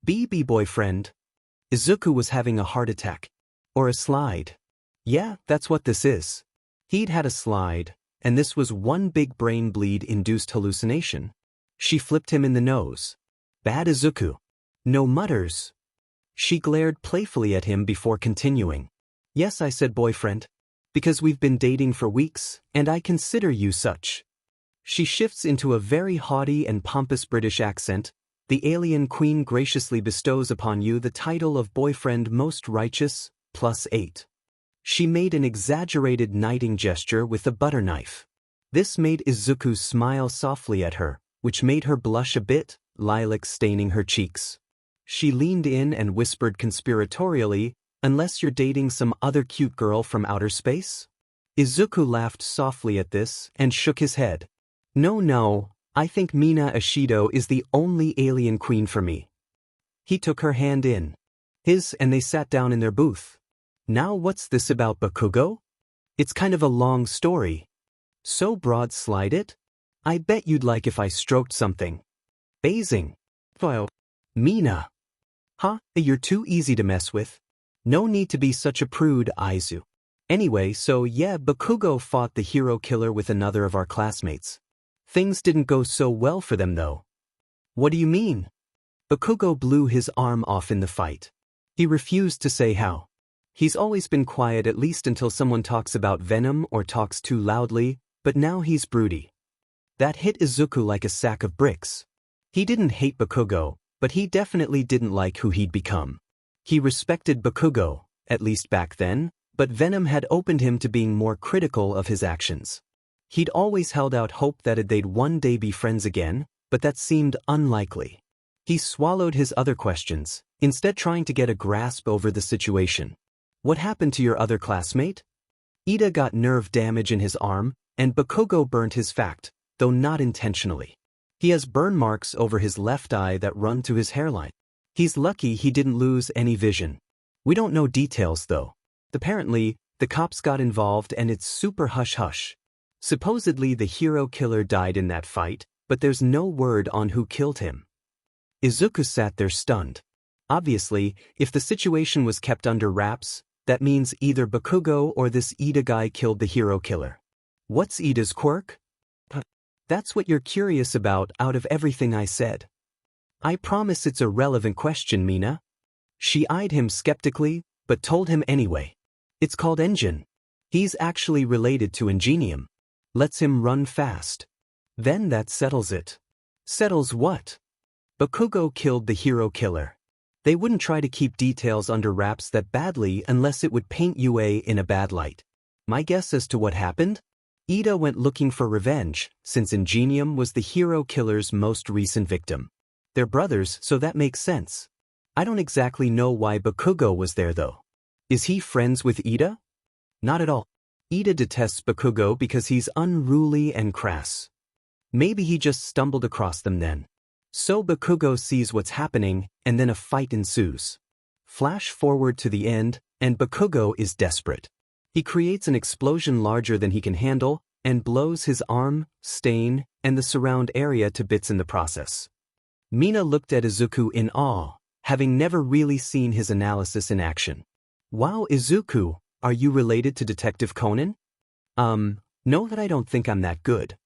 BB boyfriend. Izuku was having a heart attack. Or a slide. Yeah, that's what this is. He'd had a slide, and this was one big brain bleed-induced hallucination. She flipped him in the nose. Bad Izuku. No mutters. She glared playfully at him before continuing. Yes, I said boyfriend. Because we've been dating for weeks, and I consider you such. She shifts into a very haughty and pompous British accent. The alien queen graciously bestows upon you the title of boyfriend most righteous, +8. She made an exaggerated knighting gesture with the butter knife. This made Izuku smile softly at her, which made her blush a bit, lilac staining her cheeks. She leaned in and whispered conspiratorially, unless you're dating some other cute girl from outer space? Izuku laughed softly at this and shook his head. No, I think Mina Ashido is the only alien queen for me. He took her hand in his and they sat down in their booth. Now what's this about Bakugo? It's kind of a long story. So broad slide it? I bet you'd like if I stroked something. Basing. Well, Mina. Huh, you're too easy to mess with. No need to be such a prude, Aizu. Anyway, so yeah, Bakugo fought the hero killer with another of our classmates. Things didn't go so well for them though. What do you mean? Bakugo blew his arm off in the fight. He refused to say how. He's always been quiet at least until someone talks about Venom or talks too loudly, but now he's broody. That hit Izuku like a sack of bricks. He didn't hate Bakugo, but he definitely didn't like who he'd become. He respected Bakugo, at least back then, but Venom had opened him to being more critical of his actions. He'd always held out hope that they'd one day be friends again, but that seemed unlikely. He swallowed his other questions, instead trying to get a grasp over the situation. What happened to your other classmate? Ida got nerve damage in his arm, and Bakugo burned his fact, though not intentionally. He has burn marks over his left eye that run to his hairline. He's lucky he didn't lose any vision. We don't know details though. Apparently, the cops got involved and it's super hush-hush. Supposedly the hero killer died in that fight, but there's no word on who killed him. Izuku sat there stunned. Obviously, if the situation was kept under wraps, that means either Bakugo or this Ida guy killed the hero killer. What's Ida's quirk? That's what you're curious about out of everything I said. I promise it's a relevant question, Mina. She eyed him skeptically, but told him anyway. It's called engine. He's actually related to Ingenium. Lets him run fast. Then that settles it. Settles what? Bakugo killed the hero killer. They wouldn't try to keep details under wraps that badly unless it would paint UA in a bad light. My guess as to what happened? Ida went looking for revenge, since Ingenium was the hero killer's most recent victim. They're brothers, so that makes sense. I don't exactly know why Bakugo was there though. Is he friends with Ida? Not at all. Ida detests Bakugo because he's unruly and crass. Maybe he just stumbled across them then. So Bakugo sees what's happening, and then a fight ensues. Flash forward to the end, and Bakugo is desperate. He creates an explosion larger than he can handle, and blows his arm, stain, and the surround area to bits in the process. Mina looked at Izuku in awe, having never really seen his analysis in action. Wow, Izuku, are you related to Detective Conan? No, that I don't think I'm that good.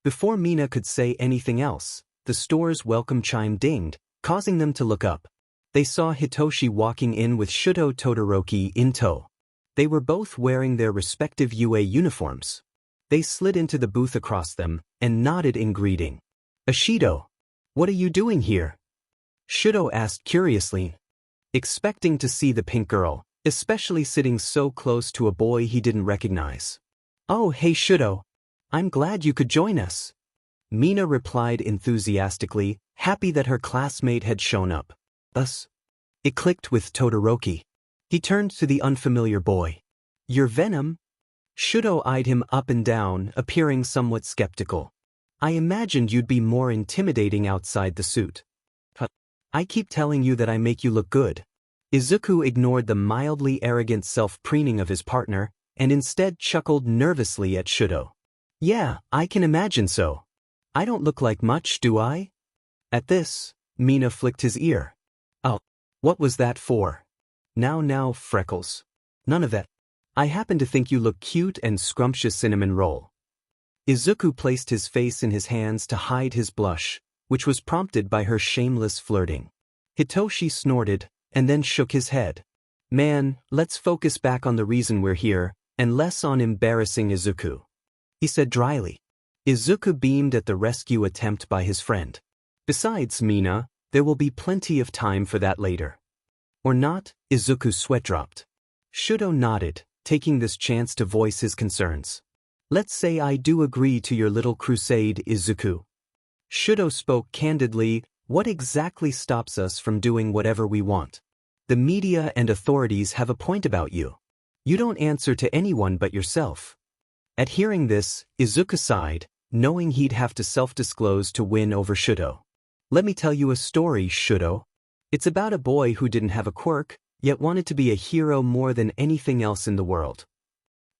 Before Mina could say anything else, the store's welcome chime dinged, causing them to look up. They saw Hitoshi walking in with Shuto Todoroki in tow. They were both wearing their respective UA uniforms. They slid into the booth across them and nodded in greeting. Ashido, what are you doing here? Shuto asked curiously, expecting to see the pink girl, especially sitting so close to a boy he didn't recognize. Oh, hey Shuto, I'm glad you could join us. Mina replied enthusiastically, happy that her classmate had shown up. Us? It clicked with Todoroki. He turned to the unfamiliar boy. You're Venom? Shuto eyed him up and down, appearing somewhat skeptical. I imagined you'd be more intimidating outside the suit. I keep telling you that I make you look good. Izuku ignored the mildly arrogant self-preening of his partner and instead chuckled nervously at Shudo. Yeah, I can imagine so. I don't look like much, do I? At this, Mina flicked his ear. Oh, what was that for? Now, Freckles. None of that. I happen to think you look cute and scrumptious, cinnamon roll. Izuku placed his face in his hands to hide his blush, which was prompted by her shameless flirting. Hitoshi snorted, and then shook his head. Man, let's focus back on the reason we're here, and less on embarrassing Izuku. He said dryly. Izuku beamed at the rescue attempt by his friend. Besides, Mina, there will be plenty of time for that later. Or not? Izuku's sweat dropped. Shudo nodded, taking this chance to voice his concerns. Let's say I do agree to your little crusade, Izuku. Shudo spoke candidly. What exactly stops us from doing whatever we want? The media and authorities have a point about you. You don't answer to anyone but yourself. At hearing this, Izuku sighed, knowing he'd have to self-disclose to win over Shudo. Let me tell you a story, Shudo. It's about a boy who didn't have a quirk, yet wanted to be a hero more than anything else in the world.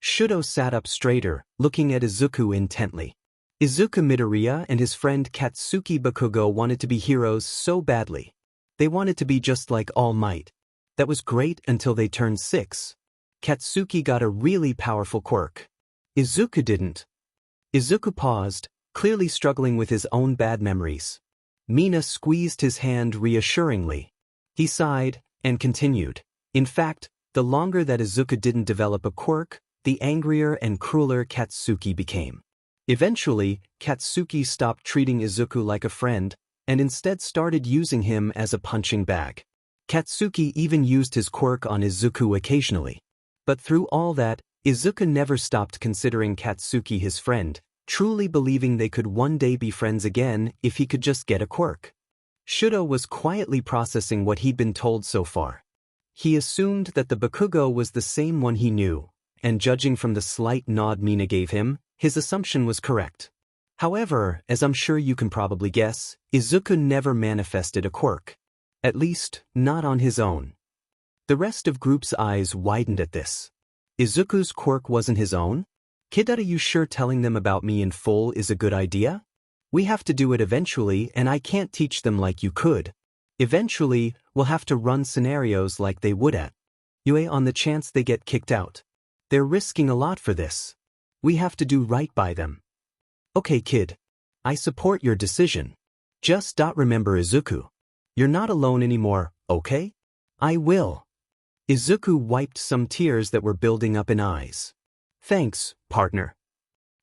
Shudo sat up straighter, looking at Izuku intently. Izuku Midoriya and his friend Katsuki Bakugo wanted to be heroes so badly. They wanted to be just like All Might. That was great until they turned 6. Katsuki got a really powerful quirk. Izuku didn't. Izuku paused, clearly struggling with his own bad memories. Mina squeezed his hand reassuringly. He sighed, and continued. In fact, the longer that Izuku didn't develop a quirk, the angrier and crueler Katsuki became. Eventually, Katsuki stopped treating Izuku like a friend, and instead started using him as a punching bag. Katsuki even used his quirk on Izuku occasionally. But through all that, Izuku never stopped considering Katsuki his friend, truly believing they could one day be friends again if he could just get a quirk. Shudo was quietly processing what he'd been told so far. He assumed that the Bakugo was the same one he knew, and judging from the slight nod Mina gave him, his assumption was correct. However, as I'm sure you can probably guess, Izuku never manifested a quirk. At least, not on his own. The rest of group's eyes widened at this. Izuku's quirk wasn't his own? Kid, are you sure telling them about me in full is a good idea? We have to do it eventually, and I can't teach them like you could. Eventually, we'll have to run scenarios like they would at UA on the chance they get kicked out. They're risking a lot for this. We have to do right by them. Okay, kid. I support your decision. Just remember, Izuku. You're not alone anymore, okay? I will. Izuku wiped some tears that were building up in eyes. Thanks, partner.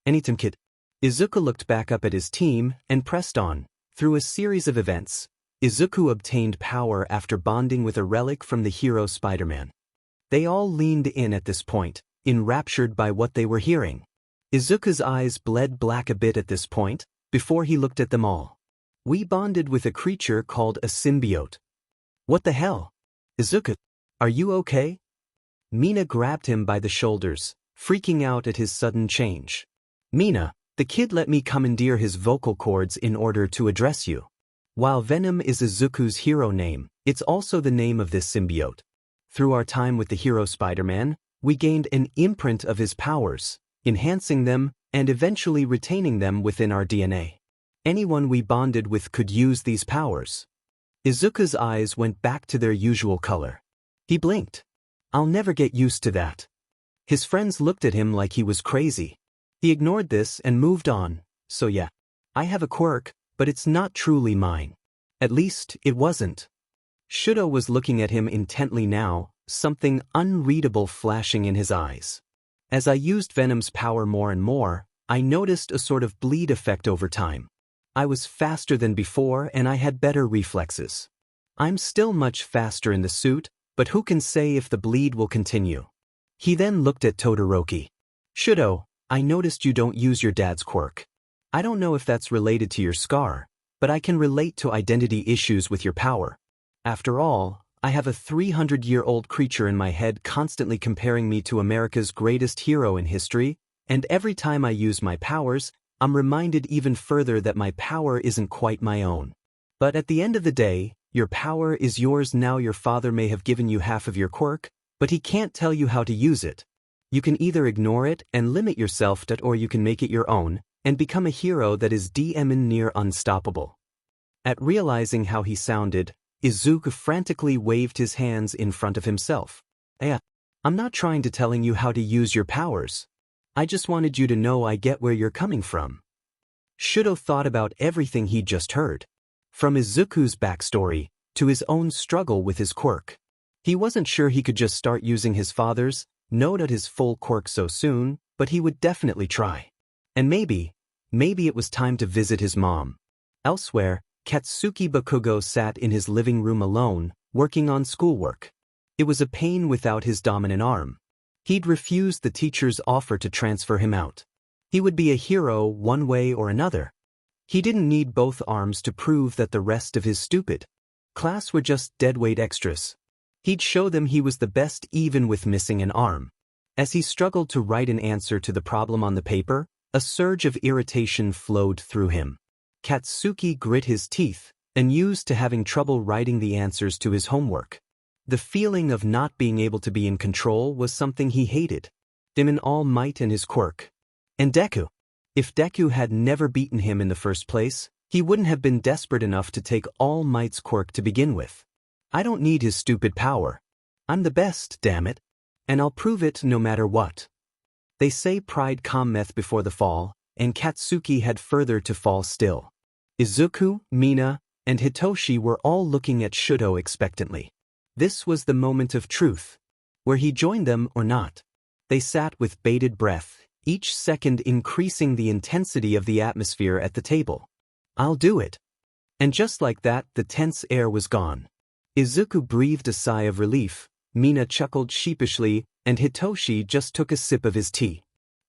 Anytime, kid. Izuku looked back up at his team and pressed on. Through a series of events, Izuku obtained power after bonding with a relic from the hero Spider-Man. They all leaned in at this point, enraptured by what they were hearing. Izuku's eyes bled black a bit at this point, before he looked at them all. We bonded with a creature called a symbiote. What the hell? Izuku, are you okay? Mina grabbed him by the shoulders, freaking out at his sudden change. Mina, the kid let me commandeer his vocal cords in order to address you. While Venom is Izuku's hero name, it's also the name of this symbiote. Through our time with the hero Spider-Man, we gained an imprint of his powers, enhancing them and eventually retaining them within our DNA. Anyone we bonded with could use these powers. Izuku's eyes went back to their usual color. He blinked. I'll never get used to that. His friends looked at him like he was crazy. He ignored this and moved on. So yeah, I have a quirk, but it's not truly mine. At least, it wasn't. Shudo was looking at him intently now, something unreadable flashing in his eyes. As I used Venom's power more and more, I noticed a sort of bleed effect over time. I was faster than before and I had better reflexes. I'm still much faster in the suit, but who can say if the bleed will continue? He then looked at Todoroki. Shudo, I noticed you don't use your dad's quirk. I don't know if that's related to your scar, but I can relate to identity issues with your power. After all, I have a 300-year-old creature in my head constantly comparing me to America's greatest hero in history, and every time I use my powers, I'm reminded even further that my power isn't quite my own. But at the end of the day, Your power is yours now. Your father may have given you half of your quirk, but he can't tell you how to use it. You can either ignore it and limit yourself to it, or you can make it your own and become a hero that is near unstoppable. At realizing how he sounded, Izuku frantically waved his hands in front of himself. I'm not trying to telling you how to use your powers. I just wanted you to know I get where you're coming from. Shudo thought about everything he'd just heard. From Izuku's backstory to his own struggle with his quirk. He wasn't sure he could just start using his father's, not at his full quirk so soon, but he would definitely try. And maybe it was time to visit his mom. Elsewhere, Katsuki Bakugo sat in his living room alone, working on schoolwork. It was a pain without his dominant arm. He'd refused the teacher's offer to transfer him out. He would be a hero one way or another. He didn't need both arms to prove that the rest of his stupid class were just deadweight extras. He'd show them he was the best even with missing an arm. As he struggled to write an answer to the problem on the paper, a surge of irritation flowed through him. Katsuki grit his teeth and used to having trouble writing the answers to his homework. The feeling of not being able to be in control was something he hated. Him in All Might and his quirk. And Deku. If Deku had never beaten him in the first place, he wouldn't have been desperate enough to take All Might's quirk to begin with. I don't need his stupid power. I'm the best, damn it. And I'll prove it no matter what. They say pride cometh before the fall, and Katsuki had further to fall still. Izuku, Mina, and Hitoshi were all looking at Shudo expectantly. This was the moment of truth. Were he joined them or not? They sat with bated breath, each second increasing the intensity of the atmosphere at the table. I'll do it. And just like that, the tense air was gone. Izuku breathed a sigh of relief, Mina chuckled sheepishly, and Hitoshi just took a sip of his tea.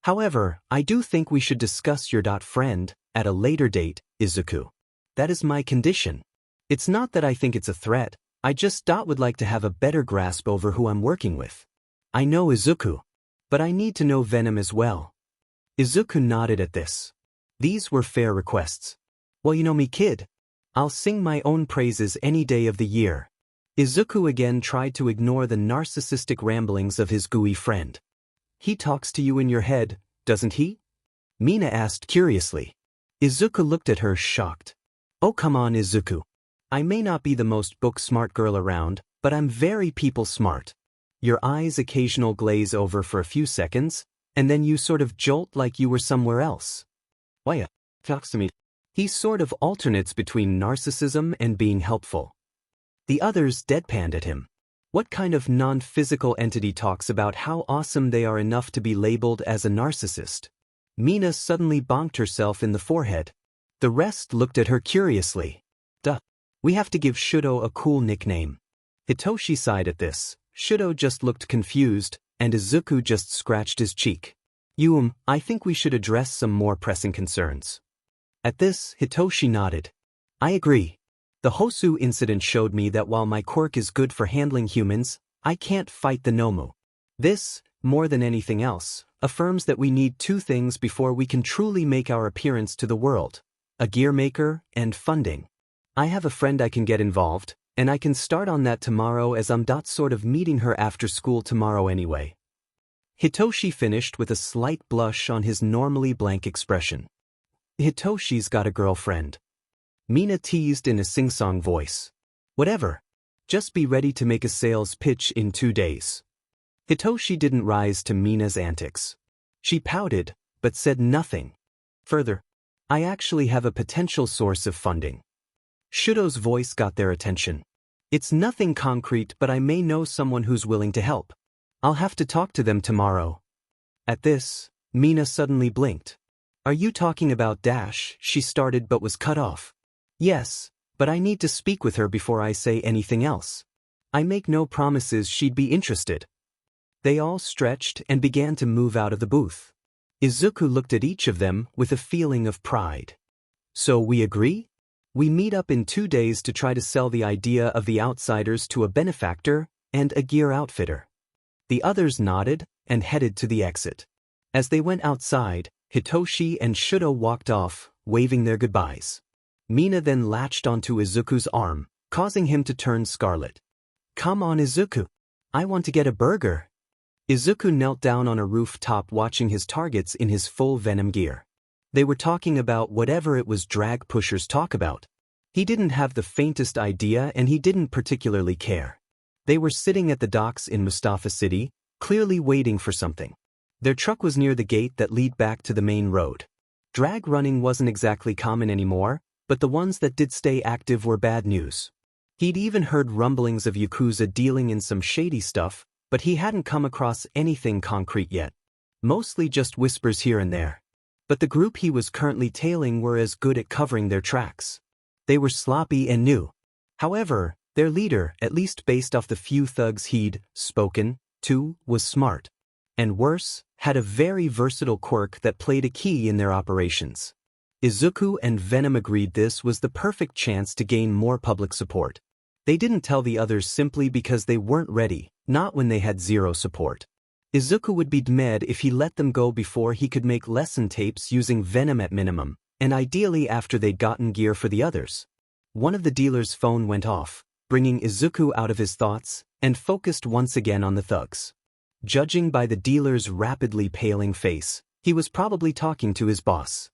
However, I do think we should discuss your friend at a later date, Izuku. That is my condition. It's not that I think it's a threat, I just would like to have a better grasp over who I'm working with. I know Izuku. But I need to know Venom as well. Izuku nodded at this. These were fair requests. Well, you know me, kid. I'll sing my own praises any day of the year. Izuku again tried to ignore the narcissistic ramblings of his gooey friend. He talks to you in your head, doesn't he? Mina asked curiously. Izuku looked at her shocked. Oh, come on, Izuku. I may not be the most book-smart girl around, but I'm very people-smart. Your eyes occasional glaze over for a few seconds, and then you sort of jolt like you were somewhere else. Why, talks to me. He sort of alternates between narcissism and being helpful. The others deadpanned at him. What kind of non-physical entity talks about how awesome they are enough to be labeled as a narcissist? Mina suddenly bonked herself in the forehead. The rest looked at her curiously. Duh. We have to give Shudo a cool nickname. Hitoshi sighed at this. Shudo just looked confused, and Izuku just scratched his cheek. I think we should address some more pressing concerns. At this, Hitoshi nodded. I agree. The Hosu incident showed me that while my quirk is good for handling humans, I can't fight the Nomu. This, more than anything else, affirms that we need two things before we can truly make our appearance to the world: a gear maker and funding. I have a friend I can get involved, and I can start on that tomorrow as I'm sort of meeting her after school tomorrow anyway. Hitoshi finished with a slight blush on his normally blank expression. Hitoshi's got a girlfriend. Mina teased in a sing-song voice. Whatever. Just be ready to make a sales pitch in 2 days. Hitoshi didn't rise to Mina's antics. She pouted, but said nothing. Further, I actually have a potential source of funding. Shudo's voice got their attention. It's nothing concrete, but I may know someone who's willing to help. I'll have to talk to them tomorrow. At this, Mina suddenly blinked. Are you talking about Dash? She started but was cut off. Yes, but I need to speak with her before I say anything else. I make no promises she'd be interested. They all stretched and began to move out of the booth. Izuku looked at each of them with a feeling of pride. So we agree? We meet up in 2 days to try to sell the idea of the outsiders to a benefactor and a gear outfitter. The others nodded and headed to the exit. As they went outside, Hitoshi and Shudo walked off, waving their goodbyes. Mina then latched onto Izuku's arm, causing him to turn scarlet. "Come on, Izuku. I want to get a burger." Izuku knelt down on a rooftop watching his targets in his full Venom gear. They were talking about whatever it was drag pushers talk about. He didn't have the faintest idea and he didn't particularly care. They were sitting at the docks in Mustafa City, clearly waiting for something. Their truck was near the gate that lead back to the main road. Drag running wasn't exactly common anymore, but the ones that did stay active were bad news. He'd even heard rumblings of Yakuza dealing in some shady stuff, but he hadn't come across anything concrete yet. Mostly just whispers here and there. But the group he was currently tailing were as good at covering their tracks. They were sloppy and new. However, their leader, at least based off the few thugs he'd spoken to, was smart. And worse, had a very versatile quirk that played a key in their operations. Izuku and Venom agreed this was the perfect chance to gain more public support. They didn't tell the others simply because they weren't ready, not when they had zero support. Izuku would be mad if he let them go before he could make lesson tapes using Venom at minimum, and ideally after they'd gotten gear for the others. One of the dealer's phone went off, bringing Izuku out of his thoughts, and focused once again on the thugs. Judging by the dealer's rapidly paling face, he was probably talking to his boss.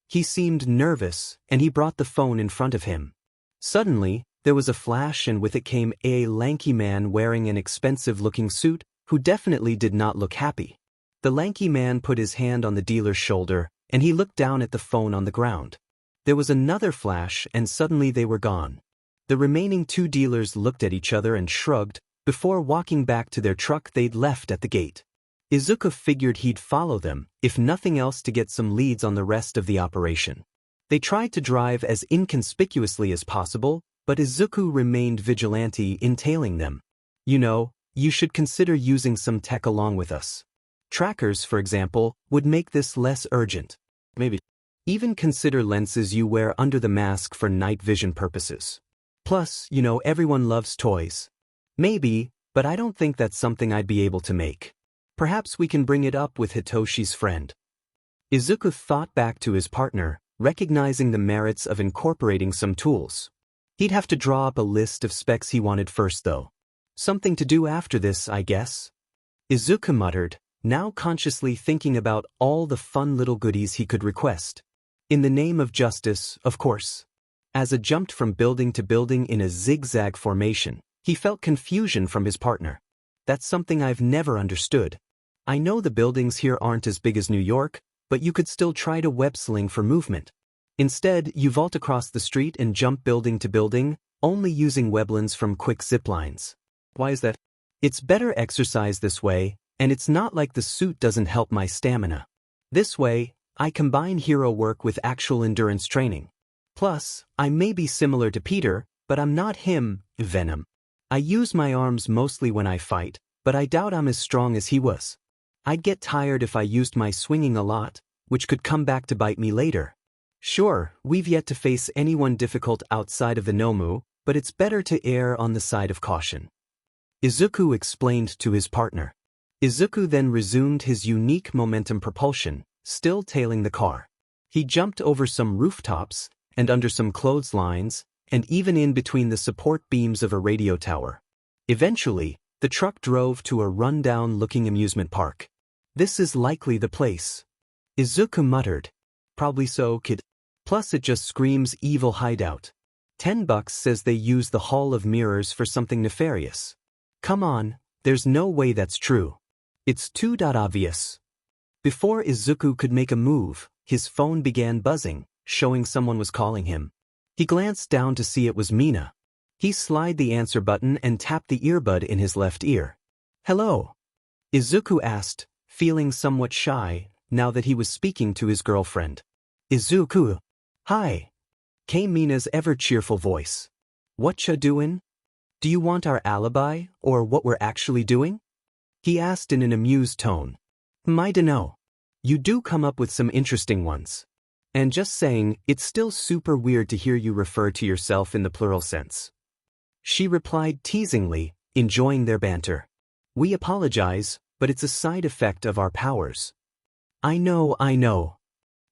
He seemed nervous, and he brought the phone in front of him. Suddenly, there was a flash and with it came a lanky man wearing an expensive-looking suit, who definitely did not look happy. The lanky man put his hand on the dealer's shoulder, and he looked down at the phone on the ground. There was another flash and suddenly they were gone. The remaining two dealers looked at each other and shrugged, before walking back to their truck they'd left at the gate. Izuku figured he'd follow them, if nothing else to get some leads on the rest of the operation. They tried to drive as inconspicuously as possible, but Izuku remained vigilante in tailing them. "You know, you should consider using some tech along with us. Trackers, for example, would make this less urgent. Maybe even consider lenses you wear under the mask for night vision purposes. Plus, you know, everyone loves toys. Maybe, but I don't think that's something I'd be able to make. Perhaps we can bring it up with Hitoshi's friend." Izuku thought back to his partner, recognizing the merits of incorporating some tools. He'd have to draw up a list of specs he wanted first though. "Something to do after this, I guess," Izuku muttered, now consciously thinking about all the fun little goodies he could request. In the name of justice, of course. As it jumped from building to building in a zigzag formation, he felt confusion from his partner. "That's something I've never understood. I know the buildings here aren't as big as New York, but you could still try to web sling for movement. Instead, you vault across the street and jump building to building, only using weblins from quick ziplines. Why is that?" "It's better exercise this way, and it's not like the suit doesn't help my stamina. This way, I combine hero work with actual endurance training. Plus, I may be similar to Peter, but I'm not him, Venom. I use my arms mostly when I fight, but I doubt I'm as strong as he was. I'd get tired if I used my swinging a lot, which could come back to bite me later. Sure, we've yet to face anyone difficult outside of the Nomu, but it's better to err on the side of caution," Izuku explained to his partner. Izuku then resumed his unique momentum propulsion, still tailing the car. He jumped over some rooftops, and under some clotheslines, and even in between the support beams of a radio tower. Eventually, the truck drove to a run-down-looking amusement park. "This is likely the place," Izuku muttered. "Probably so, kid. Plus it just screams evil hideout. $10 says they use the Hall of Mirrors for something nefarious. Come on, there's no way that's true. It's too obvious." Before Izuku could make a move, his phone began buzzing, showing someone was calling him. He glanced down to see it was Mina. He slid the answer button and tapped the earbud in his left ear. "Hello?" Izuku asked, feeling somewhat shy, now that he was speaking to his girlfriend. "Izuku." "Hi," came Mina's ever-cheerful voice. "Whatcha doin'? Do you want our alibi, or what we're actually doing?" he asked in an amused tone. "I dunno. You do come up with some interesting ones. And just saying, it's still super weird to hear you refer to yourself in the plural sense." She replied teasingly, enjoying their banter. "We apologize, but it's a side effect of our powers." I know.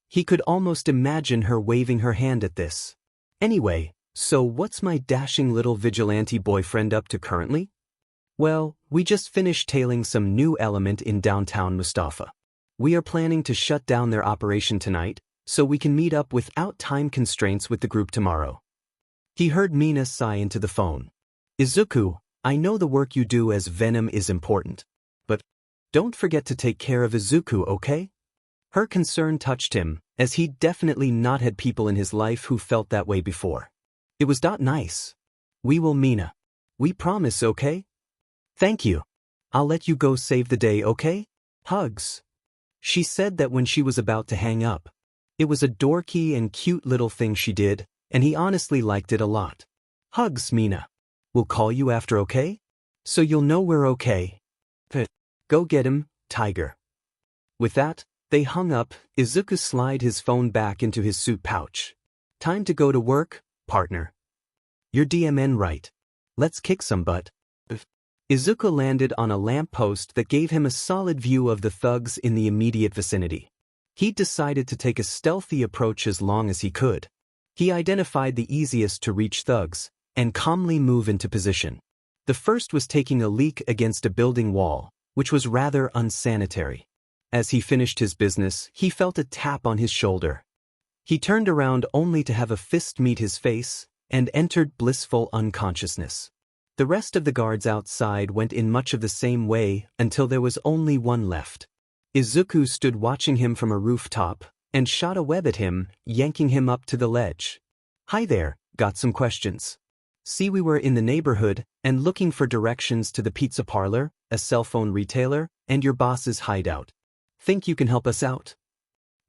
He could almost imagine her waving her hand at this. "Anyway, So what's my dashing little vigilante boyfriend up to currently? Well, we just finished tailing some new element in downtown Mustafa. We are planning to shut down their operation tonight, so we can meet up without time constraints with the group tomorrow. He heard Mina sigh into the phone. Izuku, I know the work you do as Venom is important. But don't forget to take care of Izuku, okay? Her concern touched him, as he'd definitely not had people in his life who felt that way before. It was not nice. We will, Mina. We promise, okay? Thank you. I'll let you go save the day, okay? Hugs. She said that when she was about to hang up. It was a dorky and cute little thing she did, and he honestly liked it a lot. Hugs, Mina. We'll call you after, okay? So you'll know we're okay. Go get him, Tiger. With that, they hung up. Izuku slid his phone back into his suit pouch. Time to go to work, partner. You're DMN right. Let's kick some butt. Izuku landed on a lamppost that gave him a solid view of the thugs in the immediate vicinity. He'd decided to take a stealthy approach as long as he could. He identified the easiest to reach thugs, and calmly move into position. The first was taking a leak against a building wall, which was rather unsanitary. As he finished his business, he felt a tap on his shoulder. He turned around only to have a fist meet his face, and entered blissful unconsciousness. The rest of the guards outside went in much of the same way until there was only one left. Izuku stood watching him from a rooftop, and shot a web at him, yanking him up to the ledge. Hi there, got some questions. See, we were in the neighborhood, and looking for directions to the pizza parlor, a cell phone retailer, and your boss's hideout. Think you can help us out?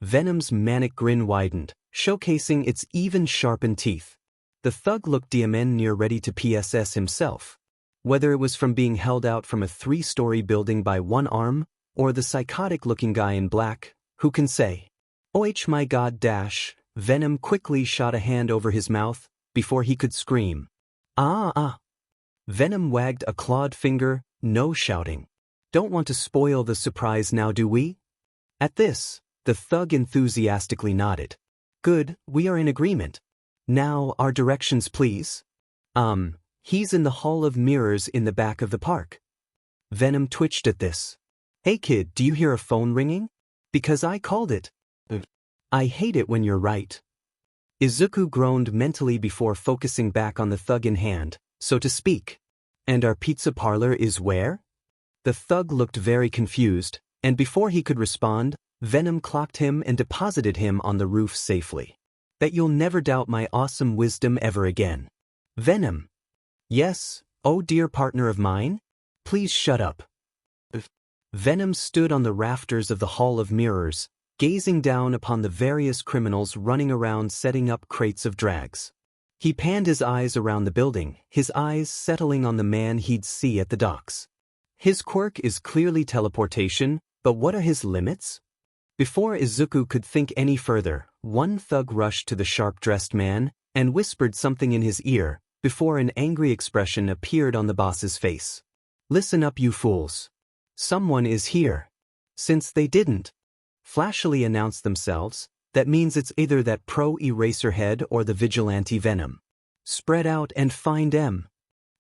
Venom's manic grin widened, showcasing its even sharpened teeth. The thug looked near ready to PSS himself. Whether it was from being held out from a 3-story building by one arm, or the psychotic-looking guy in black, who can say? Oh my god dash, Venom quickly shot a hand over his mouth, before he could scream. Venom wagged a clawed finger, no shouting. Don't want to spoil the surprise now, do we? At this, the thug enthusiastically nodded. Good, we are in agreement. Now, our directions please. He's in the Hall of Mirrors in the back of the park. Venom twitched at this. Hey kid, do you hear a phone ringing? Because I called it. I hate it when you're right. Izuku groaned mentally before focusing back on the thug in hand, so to speak. And our pizza parlor is where? The thug looked very confused, and before he could respond, Venom clocked him and deposited him on the roof safely. Bet you'll never doubt my awesome wisdom ever again. Venom. Yes, oh dear partner of mine? Please shut up. Venom stood on the rafters of the Hall of Mirrors, gazing down upon the various criminals running around setting up crates of drags. He panned his eyes around the building, his eyes settling on the man he'd see at the docks. His quirk is clearly teleportation, but what are his limits? Before Izuku could think any further, one thug rushed to the sharp-dressed man and whispered something in his ear, before an angry expression appeared on the boss's face. Listen up, you fools. Someone is here. Since they didn't flashily announce themselves, that means it's either that pro-Eraserhead or the vigilante Venom. Spread out and find them.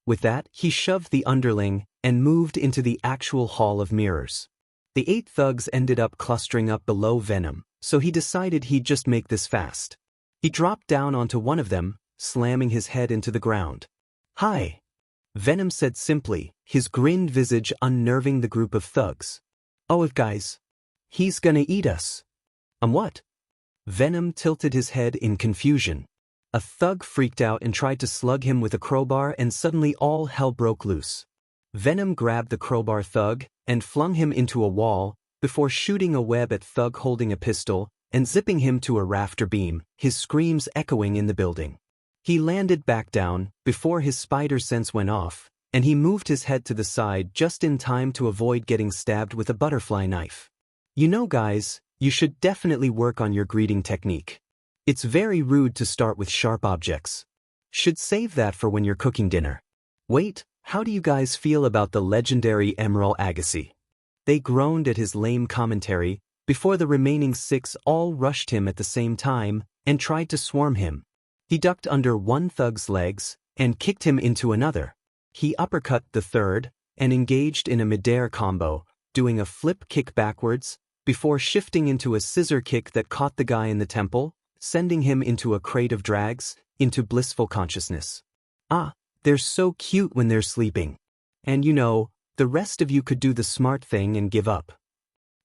With that, he shoved the underling and moved into the actual Hall of Mirrors. The 8 thugs ended up clustering up below Venom, so he decided he'd just make this fast. He dropped down onto one of them, slamming his head into the ground. Hi. Venom said simply, his grinned visage unnerving the group of thugs. Oh, guys. He's gonna eat us. What? Venom tilted his head in confusion. A thug freaked out and tried to slug him with a crowbar, and suddenly all hell broke loose. Venom grabbed the crowbar thug and flung him into a wall, before shooting a web at thug holding a pistol and zipping him to a rafter beam, his screams echoing in the building. He landed back down before his spider sense went off, and he moved his head to the side just in time to avoid getting stabbed with a butterfly knife. You know, guys, you should definitely work on your greeting technique. It's very rude to start with sharp objects. Should save that for when you're cooking dinner. Wait, how do you guys feel about the legendary Emerald Agassi? They groaned at his lame commentary, before the remaining 6 all rushed him at the same time and tried to swarm him. He ducked under one thug's legs and kicked him into another. He uppercut the third and engaged in a midair combo, doing a flip kick backwards, before shifting into a scissor kick that caught the guy in the temple, sending him into a crate of drags, into blissful consciousness. Ah, they're so cute when they're sleeping. And you know, the rest of you could do the smart thing and give up.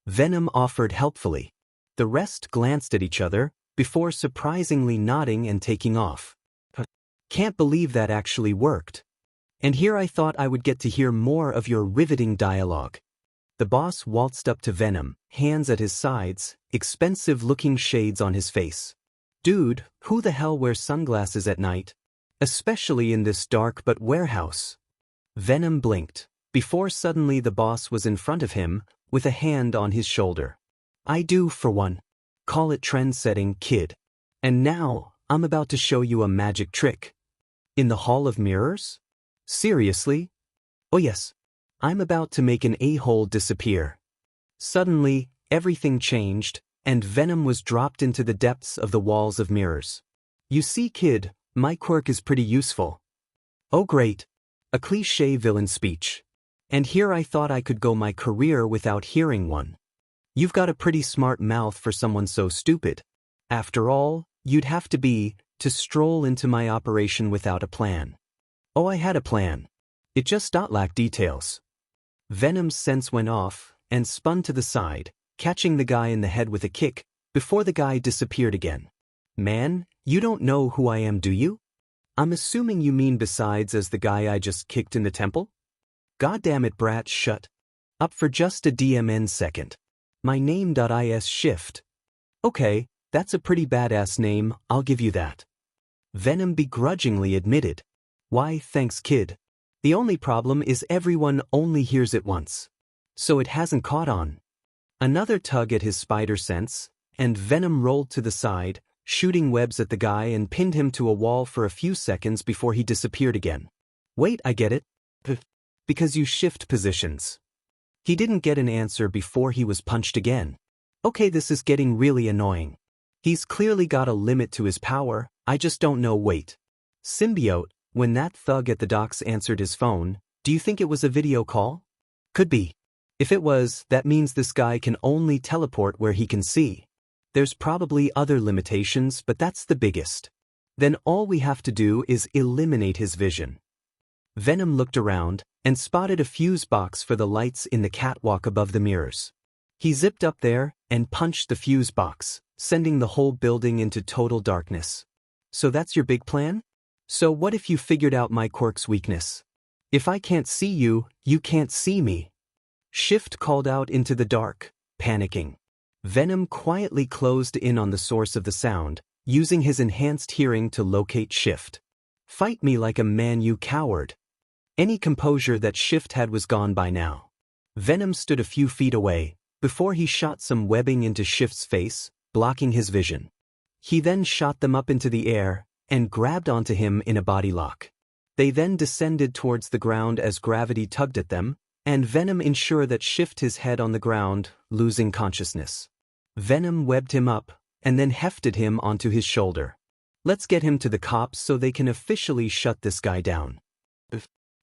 Venom offered helpfully. The rest glanced at each other, before surprisingly nodding and taking off. Can't believe that actually worked. And here I thought I would get to hear more of your riveting dialogue. The boss waltzed up to Venom, hands at his sides, expensive-looking shades on his face. Dude, who the hell wears sunglasses at night? Especially in this dark but warehouse. Venom blinked, before suddenly the boss was in front of him, with a hand on his shoulder. I do, for one. Call it trend-setting, kid. And now, I'm about to show you a magic trick. In the Hall of Mirrors? Seriously? Oh yes. I'm about to make an a-hole disappear. Suddenly, everything changed, and Venom was dropped into the depths of the walls of mirrors. You see, kid, my quirk is pretty useful. Oh great. A cliché villain speech. And here I thought I could go my career without hearing one. You've got a pretty smart mouth for someone so stupid. After all, you'd have to be, to stroll into my operation without a plan. Oh, I had a plan. It just lacked details. Venom's sense went off, and spun to the side, catching the guy in the head with a kick, before the guy disappeared again. Man, you don't know who I am, do you? I'm assuming you mean besides as the guy I just kicked in the temple? Goddamn it, brat, shut up for just a DMN second. My name.is shift. Okay, that's a pretty badass name, I'll give you that. Venom begrudgingly admitted. Why, thanks, kid. The only problem is everyone only hears it once. So it hasn't caught on. Another tug at his spider sense, and Venom rolled to the side, shooting webs at the guy and pinned him to a wall for a few seconds before he disappeared again. Wait, I get it. Because you shift positions. He didn't get an answer before he was punched again. Okay, this is getting really annoying. He's clearly got a limit to his power, I just don't know. Wait. Symbiote, when that thug at the docks answered his phone, do you think it was a video call? Could be. If it was, that means this guy can only teleport where he can see. There's probably other limitations, but that's the biggest. Then all we have to do is eliminate his vision. Venom looked around, and spotted a fuse box for the lights in the catwalk above the mirrors. He zipped up there, and punched the fuse box, sending the whole building into total darkness. So that's your big plan? So what if you figured out my quirk's weakness? If I can't see you, you can't see me. Shift called out into the dark, panicking. Venom quietly closed in on the source of the sound, using his enhanced hearing to locate Shift. Fight me like a man, you coward. Any composure that Shift had was gone by now. Venom stood a few feet away, before he shot some webbing into Shift's face, blocking his vision. He then shot them up into the air, and grabbed onto him in a body lock. They then descended towards the ground as gravity tugged at them, and Venom ensured that Shift his head on the ground, losing consciousness. Venom webbed him up, and then hefted him onto his shoulder. Let's get him to the cops so they can officially shut this guy down.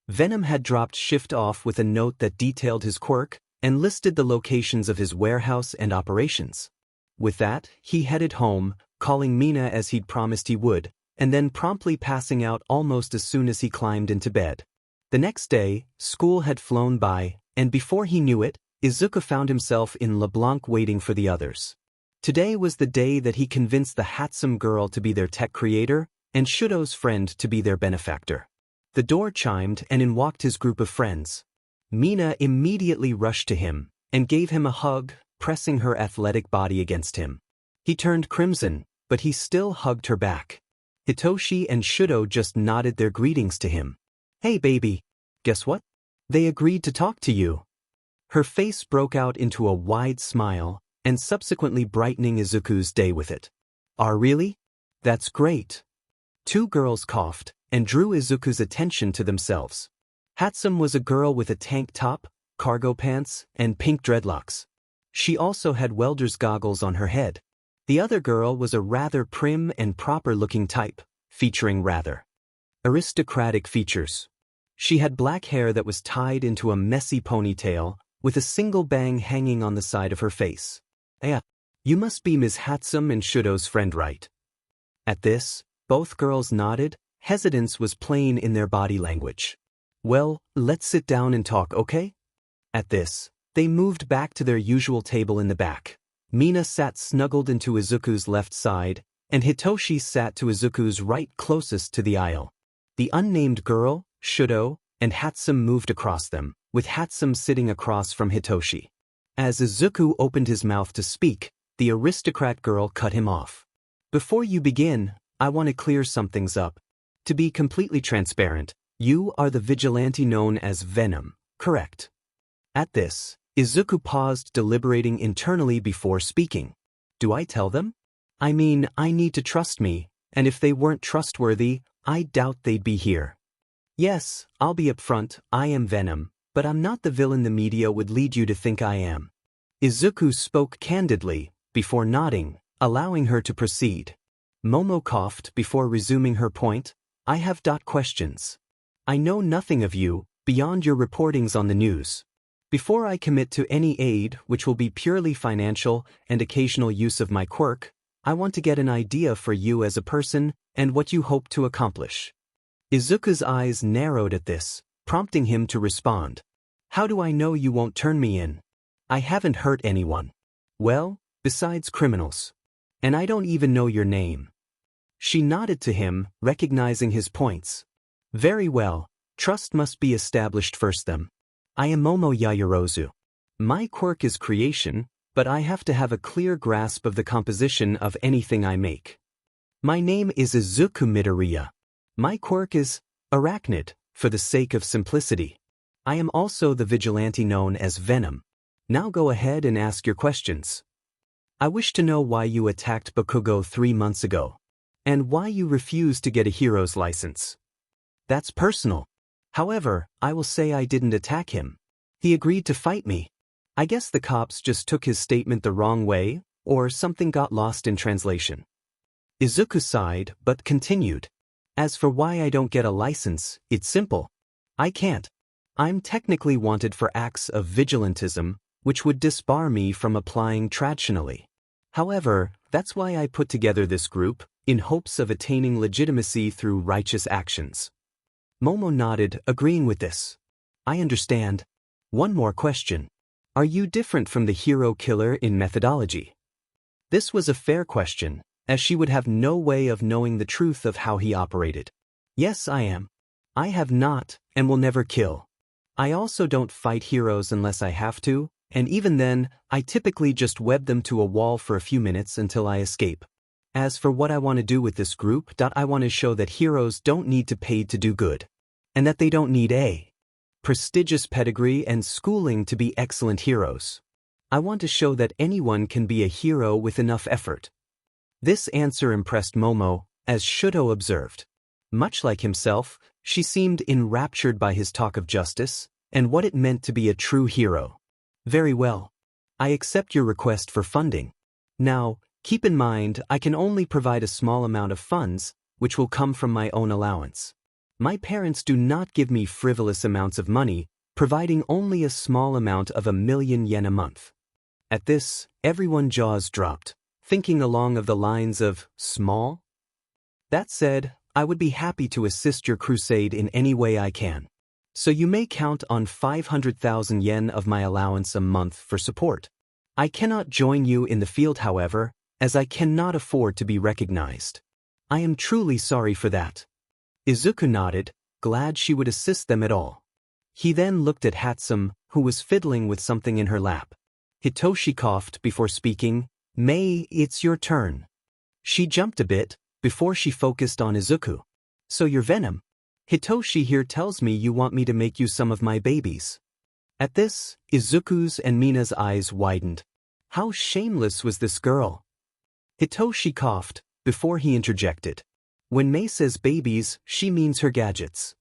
Venom had dropped Shift off with a note that detailed his quirk, and listed the locations of his warehouse and operations. With that, he headed home, calling Mina as he'd promised he would, and then promptly passing out almost as soon as he climbed into bed. The next day, school had flown by, and before he knew it, Izuku found himself in LeBlanc waiting for the others. Today was the day that he convinced the handsome girl to be their tech creator, and Shudo's friend to be their benefactor. The door chimed and in walked his group of friends. Mina immediately rushed to him, and gave him a hug, pressing her athletic body against him. He turned crimson, but he still hugged her back. Hitoshi and Shudo just nodded their greetings to him. Hey baby, guess what? They agreed to talk to you. Her face broke out into a wide smile, and subsequently brightening Izuku's day with it. Really? That's great. Two girls coughed, and drew Izuku's attention to themselves. Hatsum was a girl with a tank top, cargo pants, and pink dreadlocks. She also had welder's goggles on her head. The other girl was a rather prim and proper-looking type, featuring rather aristocratic features. She had black hair that was tied into a messy ponytail, with a single bang hanging on the side of her face. You must be Ms. Hatsum and Shudo's friend, right? At this, both girls nodded. Hesitance was plain in their body language. Well, let's sit down and talk, okay? At this, they moved back to their usual table in the back. Mina sat snuggled into Izuku's left side, and Hitoshi sat to Izuku's right closest to the aisle. The unnamed girl, Shudo, and Hatsum moved across them, with Hatsum sitting across from Hitoshi. As Izuku opened his mouth to speak, the aristocrat girl cut him off. Before you begin, I want to clear some things up. To be completely transparent, you are the vigilante known as Venom, correct? At this, Izuku paused, deliberating internally before speaking. Do I tell them? I mean, I need to trust me, and if they weren't trustworthy, I doubt they'd be here. Yes, I'll be upfront, I am Venom, but I'm not the villain the media would lead you to think I am. Izuku spoke candidly, before nodding, allowing her to proceed. Momo coughed before resuming her point. I have questions. I know nothing of you, beyond your reportings on the news. Before I commit to any aid, which will be purely financial and occasional use of my quirk, I want to get an idea for you as a person and what you hope to accomplish. Izuku's eyes narrowed at this, prompting him to respond. How do I know you won't turn me in? I haven't hurt anyone. Well, besides criminals. And I don't even know your name. She nodded to him, recognizing his points. Very well, trust must be established first then. I am Momo Yaoyorozu. My quirk is creation, but I have to have a clear grasp of the composition of anything I make. My name is Izuku Midoriya. My quirk is arachnid, for the sake of simplicity. I am also the vigilante known as Venom. Now go ahead and ask your questions. I wish to know why you attacked Bakugo 3 months ago, and why you refused to get a hero's license. That's personal. However, I will say I didn't attack him. He agreed to fight me. I guess the cops just took his statement the wrong way, or something got lost in translation. Izuku sighed, but continued. As for why I don't get a license, it's simple. I can't. I'm technically wanted for acts of vigilantism, which would disbar me from applying traditionally. However, that's why I put together this group, in hopes of attaining legitimacy through righteous actions. Momo nodded, agreeing with this. I understand. One more question. Are you different from the hero killer in methodology? This was a fair question, as she would have no way of knowing the truth of how he operated. Yes, I am. I have not, and will never kill. I also don't fight heroes unless I have to, and even then, I typically just web them to a wall for a few minutes until I escape. As for what I want to do with this group, I want to show that heroes don't need to pay to do good, and that they don't need a prestigious pedigree and schooling to be excellent heroes. I want to show that anyone can be a hero with enough effort. This answer impressed Momo, as Shudo observed. Much like himself, she seemed enraptured by his talk of justice, and what it meant to be a true hero. Very well. I accept your request for funding. Now, keep in mind I can only provide a small amount of funds, which will come from my own allowance. My parents do not give me frivolous amounts of money, providing only a small amount of 1,000,000 yen a month. At this, everyone's jaws dropped, thinking along of the lines of, small? That said, I would be happy to assist your crusade in any way I can. So you may count on 500,000 yen of my allowance a month for support. I cannot join you in the field, however, as I cannot afford to be recognized. I am truly sorry for that. Izuku nodded, glad she would assist them at all. He then looked at Hatsum, who was fiddling with something in her lap. Hitoshi coughed before speaking. Mei, it's your turn. She jumped a bit, before she focused on Izuku. So you're Venom. Hitoshi here tells me you want me to make you some of my babies. At this, Izuku's and Mina's eyes widened. How shameless was this girl? Hitoshi coughed, before he interjected. When Mei says babies, she means her gadgets.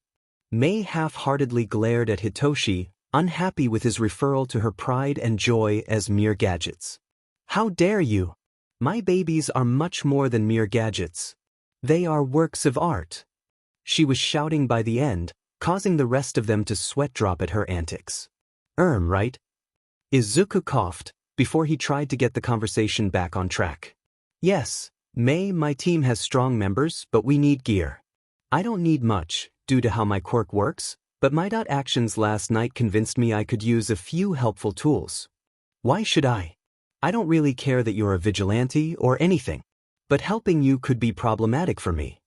Mei half-heartedly glared at Hitoshi, unhappy with his referral to her pride and joy as mere gadgets. How dare you? My babies are much more than mere gadgets. They are works of art. She was shouting by the end, causing the rest of them to sweat drop at her antics. Right? Izuku coughed, before he tried to get the conversation back on track. Yes, Mei, my team has strong members, but we need gear. I don't need much, due to how my quirk works, but my actions last night convinced me I could use a few helpful tools. Why should I? I don't really care that you're a vigilante or anything, but helping you could be problematic for me.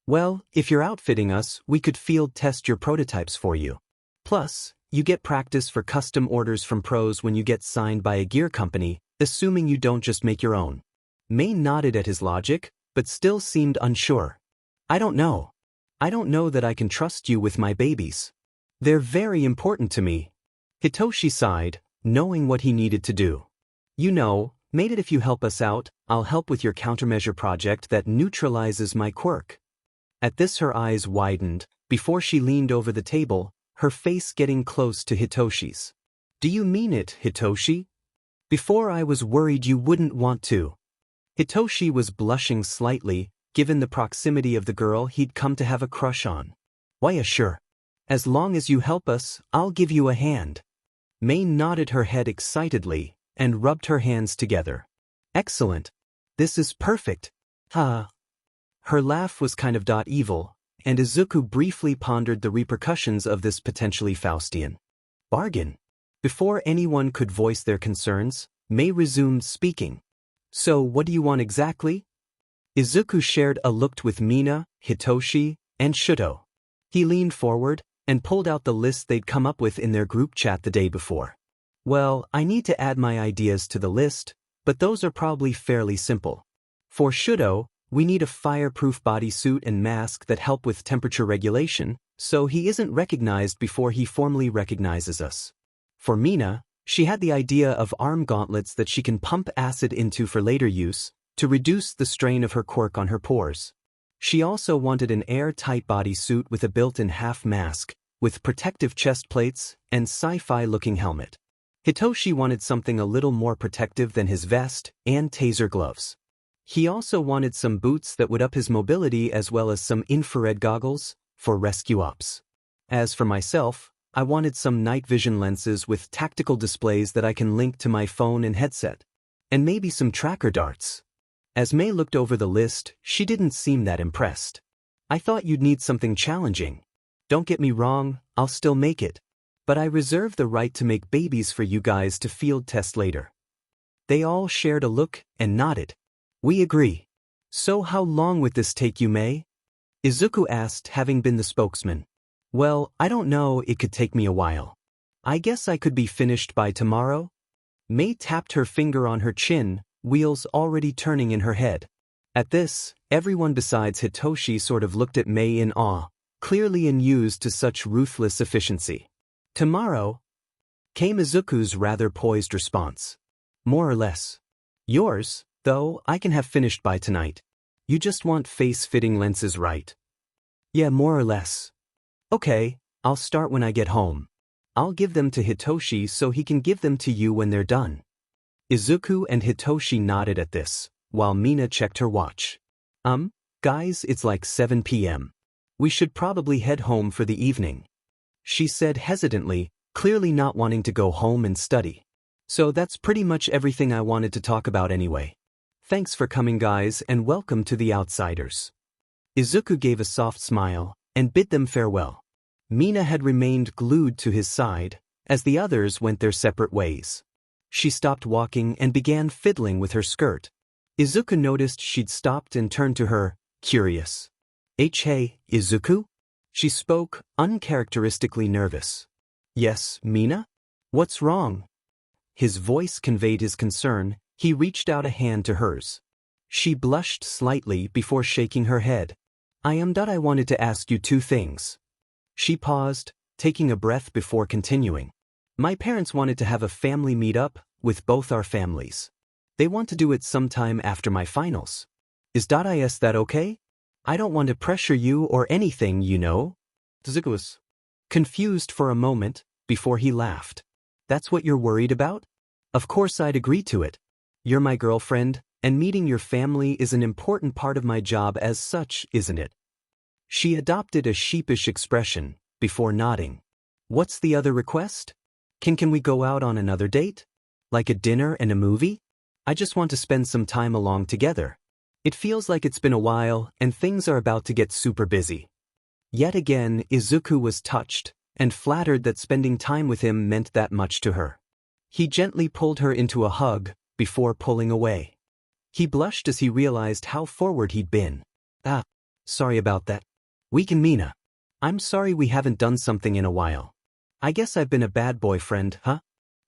Well, if you're outfitting us, we could field test your prototypes for you. Plus, you get practice for custom orders from pros when you get signed by a gear company, assuming you don't just make your own. Mei nodded at his logic, but still seemed unsure. I don't know. I don't know that I can trust you with my babies. They're very important to me. Hitoshi sighed, knowing what he needed to do. You know, mate, if you help us out, I'll help with your countermeasure project that neutralizes my quirk. At this her eyes widened, before she leaned over the table, her face getting close to Hitoshi's. Do you mean it, Hitoshi? Before I was worried you wouldn't want to. Hitoshi was blushing slightly, given the proximity of the girl he'd come to have a crush on. Why, sure. As long as you help us, I'll give you a hand. Mei nodded her head excitedly, and rubbed her hands together. Excellent. This is perfect. Ha. Her laugh was kind of evil, and Izuku briefly pondered the repercussions of this potentially Faustian bargain. Before anyone could voice their concerns, Mei resumed speaking. So what do you want exactly? Izuku shared a look with Mina, Hitoshi, and Shuto. He leaned forward and pulled out the list they'd come up with in their group chat the day before. Well, I need to add my ideas to the list, but those are probably fairly simple. For Shuto, we need a fireproof bodysuit and mask that help with temperature regulation, so he isn't recognized before he formally recognizes us. For Mina, she had the idea of arm gauntlets that she can pump acid into for later use, to reduce the strain of her quirk on her pores. She also wanted an airtight bodysuit with a built-in half mask, with protective chest plates and sci-fi-looking helmet. Hitoshi wanted something a little more protective than his vest and taser gloves. He also wanted some boots that would up his mobility as well as some infrared goggles for rescue ops. As for myself, I wanted some night vision lenses with tactical displays that I can link to my phone and headset. And maybe some tracker darts. As Mei looked over the list, she didn't seem that impressed. I thought you'd need something challenging. Don't get me wrong, I'll still make it. But I reserve the right to make babies for you guys to field test later. They all shared a look and nodded. We agree. So how long would this take you, Mei? Izuku asked, having been the spokesman. Well, I don't know, it could take me a while. I guess I could be finished by tomorrow? Mei tapped her finger on her chin, wheels already turning in her head. At this, everyone besides Hitoshi sort of looked at Mei in awe, clearly unused to such ruthless efficiency. Tomorrow? Came Izuku's rather poised response. More or less. Yours, though, I can have finished by tonight. You just want face-fitting lenses, right? Yeah, more or less. Okay, I'll start when I get home. I'll give them to Hitoshi so he can give them to you when they're done. Izuku and Hitoshi nodded at this, while Mina checked her watch. Guys, it's like 7 p.m. We should probably head home for the evening. She said hesitantly, clearly not wanting to go home and study. So that's pretty much everything I wanted to talk about anyway. Thanks for coming, guys, and welcome to the Outsiders. Izuku gave a soft smile and bid them farewell. Mina had remained glued to his side, as the others went their separate ways. She stopped walking and began fiddling with her skirt. Izuku noticed she'd stopped and turned to her, curious. Hey, Izuku? She spoke, uncharacteristically nervous. Yes, Mina? What's wrong? His voice conveyed his concern. He reached out a hand to hers. She blushed slightly before shaking her head. I wanted to ask you two things. She paused, taking a breath before continuing. My parents wanted to have a family meet-up with both our families. They want to do it sometime after my finals. Is that okay? I don't want to pressure you or anything, you know. Izuku was confused for a moment, before he laughed. That's what you're worried about? Of course I'd agree to it. You're my girlfriend, And meeting your family is an important part of my job as such, isn't it? She adopted a sheepish expression, before nodding. What's the other request? Can we go out on another date? Like a dinner and a movie? I just want to spend some time along together. It feels like it's been a while, and things are about to get super busy. Yet again, Izuku was touched, and flattered that spending time with him meant that much to her. He gently pulled her into a hug, before pulling away. He blushed as he realized how forward he'd been. Sorry about that. Mina. I'm sorry we haven't done something in a while. I guess I've been a bad boyfriend, huh?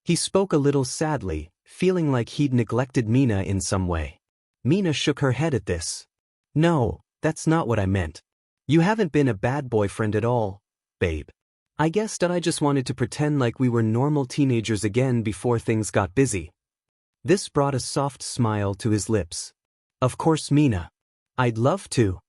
He spoke a little sadly, feeling like he'd neglected Mina in some way. Mina shook her head at this. No, that's not what I meant. You haven't been a bad boyfriend at all, babe. I guess that I just wanted to pretend like we were normal teenagers again before things got busy. This brought a soft smile to his lips. Of course, Mina. I'd love to.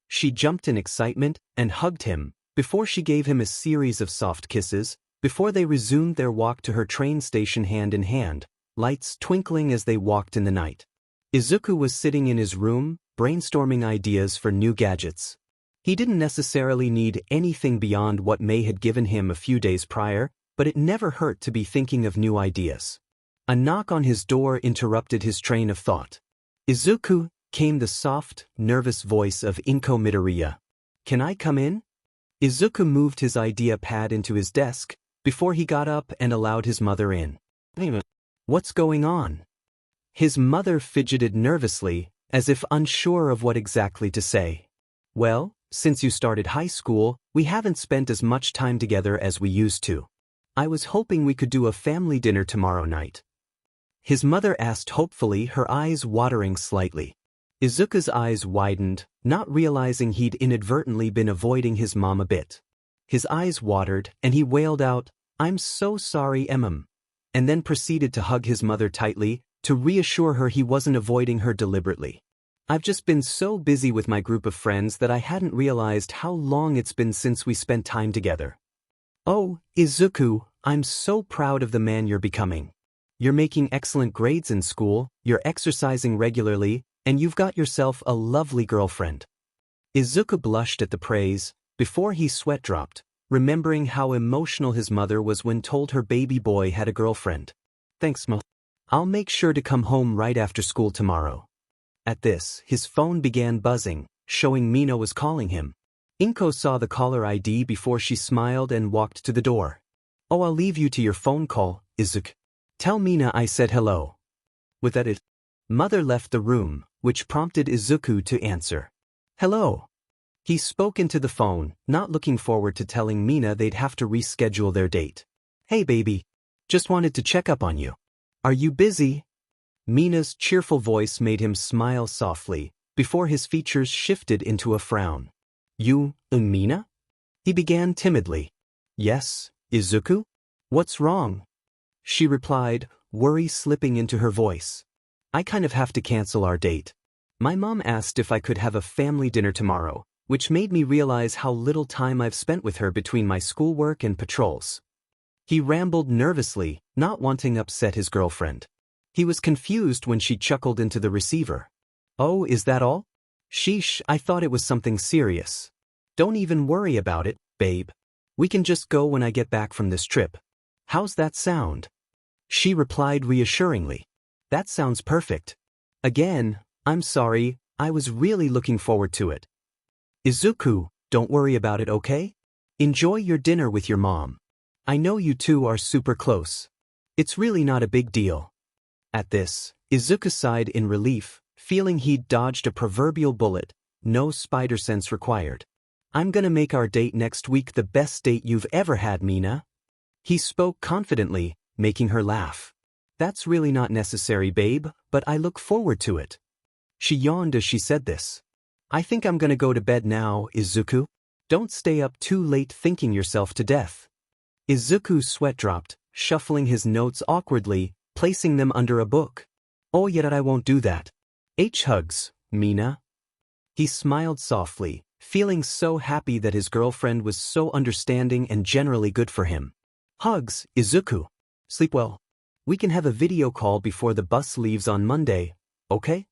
She jumped in excitement and hugged him, before she gave him a series of soft kisses, before they resumed their walk to her train station hand in hand, lights twinkling as they walked in the night. Izuku was sitting in his room, brainstorming ideas for new gadgets. He didn't necessarily need anything beyond what Mei had given him a few days prior, but it never hurt to be thinking of new ideas. A knock on his door interrupted his train of thought. Izuku, came the soft, nervous voice of Izuku Midoriya. Can I come in? Izuku moved his idea pad into his desk, before he got up and allowed his mother in. What's going on? His mother fidgeted nervously, as if unsure of what exactly to say. Well, since you started high school, we haven't spent as much time together as we used to. I was hoping we could do a family dinner tomorrow night. His mother asked hopefully, her eyes watering slightly. Izuku's eyes widened, not realizing he'd inadvertently been avoiding his mom a bit. His eyes watered, and he wailed out, I'm so sorry, Emam, and then proceeded to hug his mother tightly, to reassure her he wasn't avoiding her deliberately. I've just been so busy with my group of friends that I hadn't realized how long it's been since we spent time together. Oh, Izuku, I'm so proud of the man you're becoming. You're making excellent grades in school, you're exercising regularly, and you've got yourself a lovely girlfriend. Izuku blushed at the praise, before he sweat dropped, remembering how emotional his mother was when told her baby boy had a girlfriend. Thanks, Ma. I'll make sure to come home right after school tomorrow. At this, his phone began buzzing, showing Mina was calling him. Inko saw the caller ID before she smiled and walked to the door. Oh, I'll leave you to your phone call, Izuku. Tell Mina I said hello. With that, Mother left the room, which prompted Izuku to answer. Hello. He spoke into the phone, not looking forward to telling Mina they'd have to reschedule their date. Hey baby. Just wanted to check up on you. Are you busy? Mina's cheerful voice made him smile softly, before his features shifted into a frown. You, Mina? He began timidly. Yes, Izuku? What's wrong? She replied, worry slipping into her voice. I kind of have to cancel our date. My mom asked if I could have a family dinner tomorrow, which made me realize how little time I've spent with her between my schoolwork and patrols. He rambled nervously, not wanting to upset his girlfriend. He was confused when she chuckled into the receiver. Oh, is that all? Sheesh, I thought it was something serious. Don't even worry about it, babe. We can just go when I get back from this trip. How's that sound? She replied reassuringly. That sounds perfect. Again, I'm sorry, I was really looking forward to it. Izuku, don't worry about it, okay? Enjoy your dinner with your mom. I know you two are super close. It's really not a big deal. At this, Izuku sighed in relief, feeling he'd dodged a proverbial bullet, no spider sense required. I'm gonna make our date next week the best date you've ever had, Mina. He spoke confidently, making her laugh. That's really not necessary, babe, but I look forward to it. She yawned as she said this. I think I'm gonna go to bed now, Izuku. Don't stay up too late thinking yourself to death. Izuku's sweat dropped, shuffling his notes awkwardly, placing them under a book. Oh, yet I won't do that. Hugs, Mina. He smiled softly, feeling so happy that his girlfriend was so understanding and generally good for him. Hugs, Izuku. Sleep well. We can have a video call before the bus leaves on Monday, okay?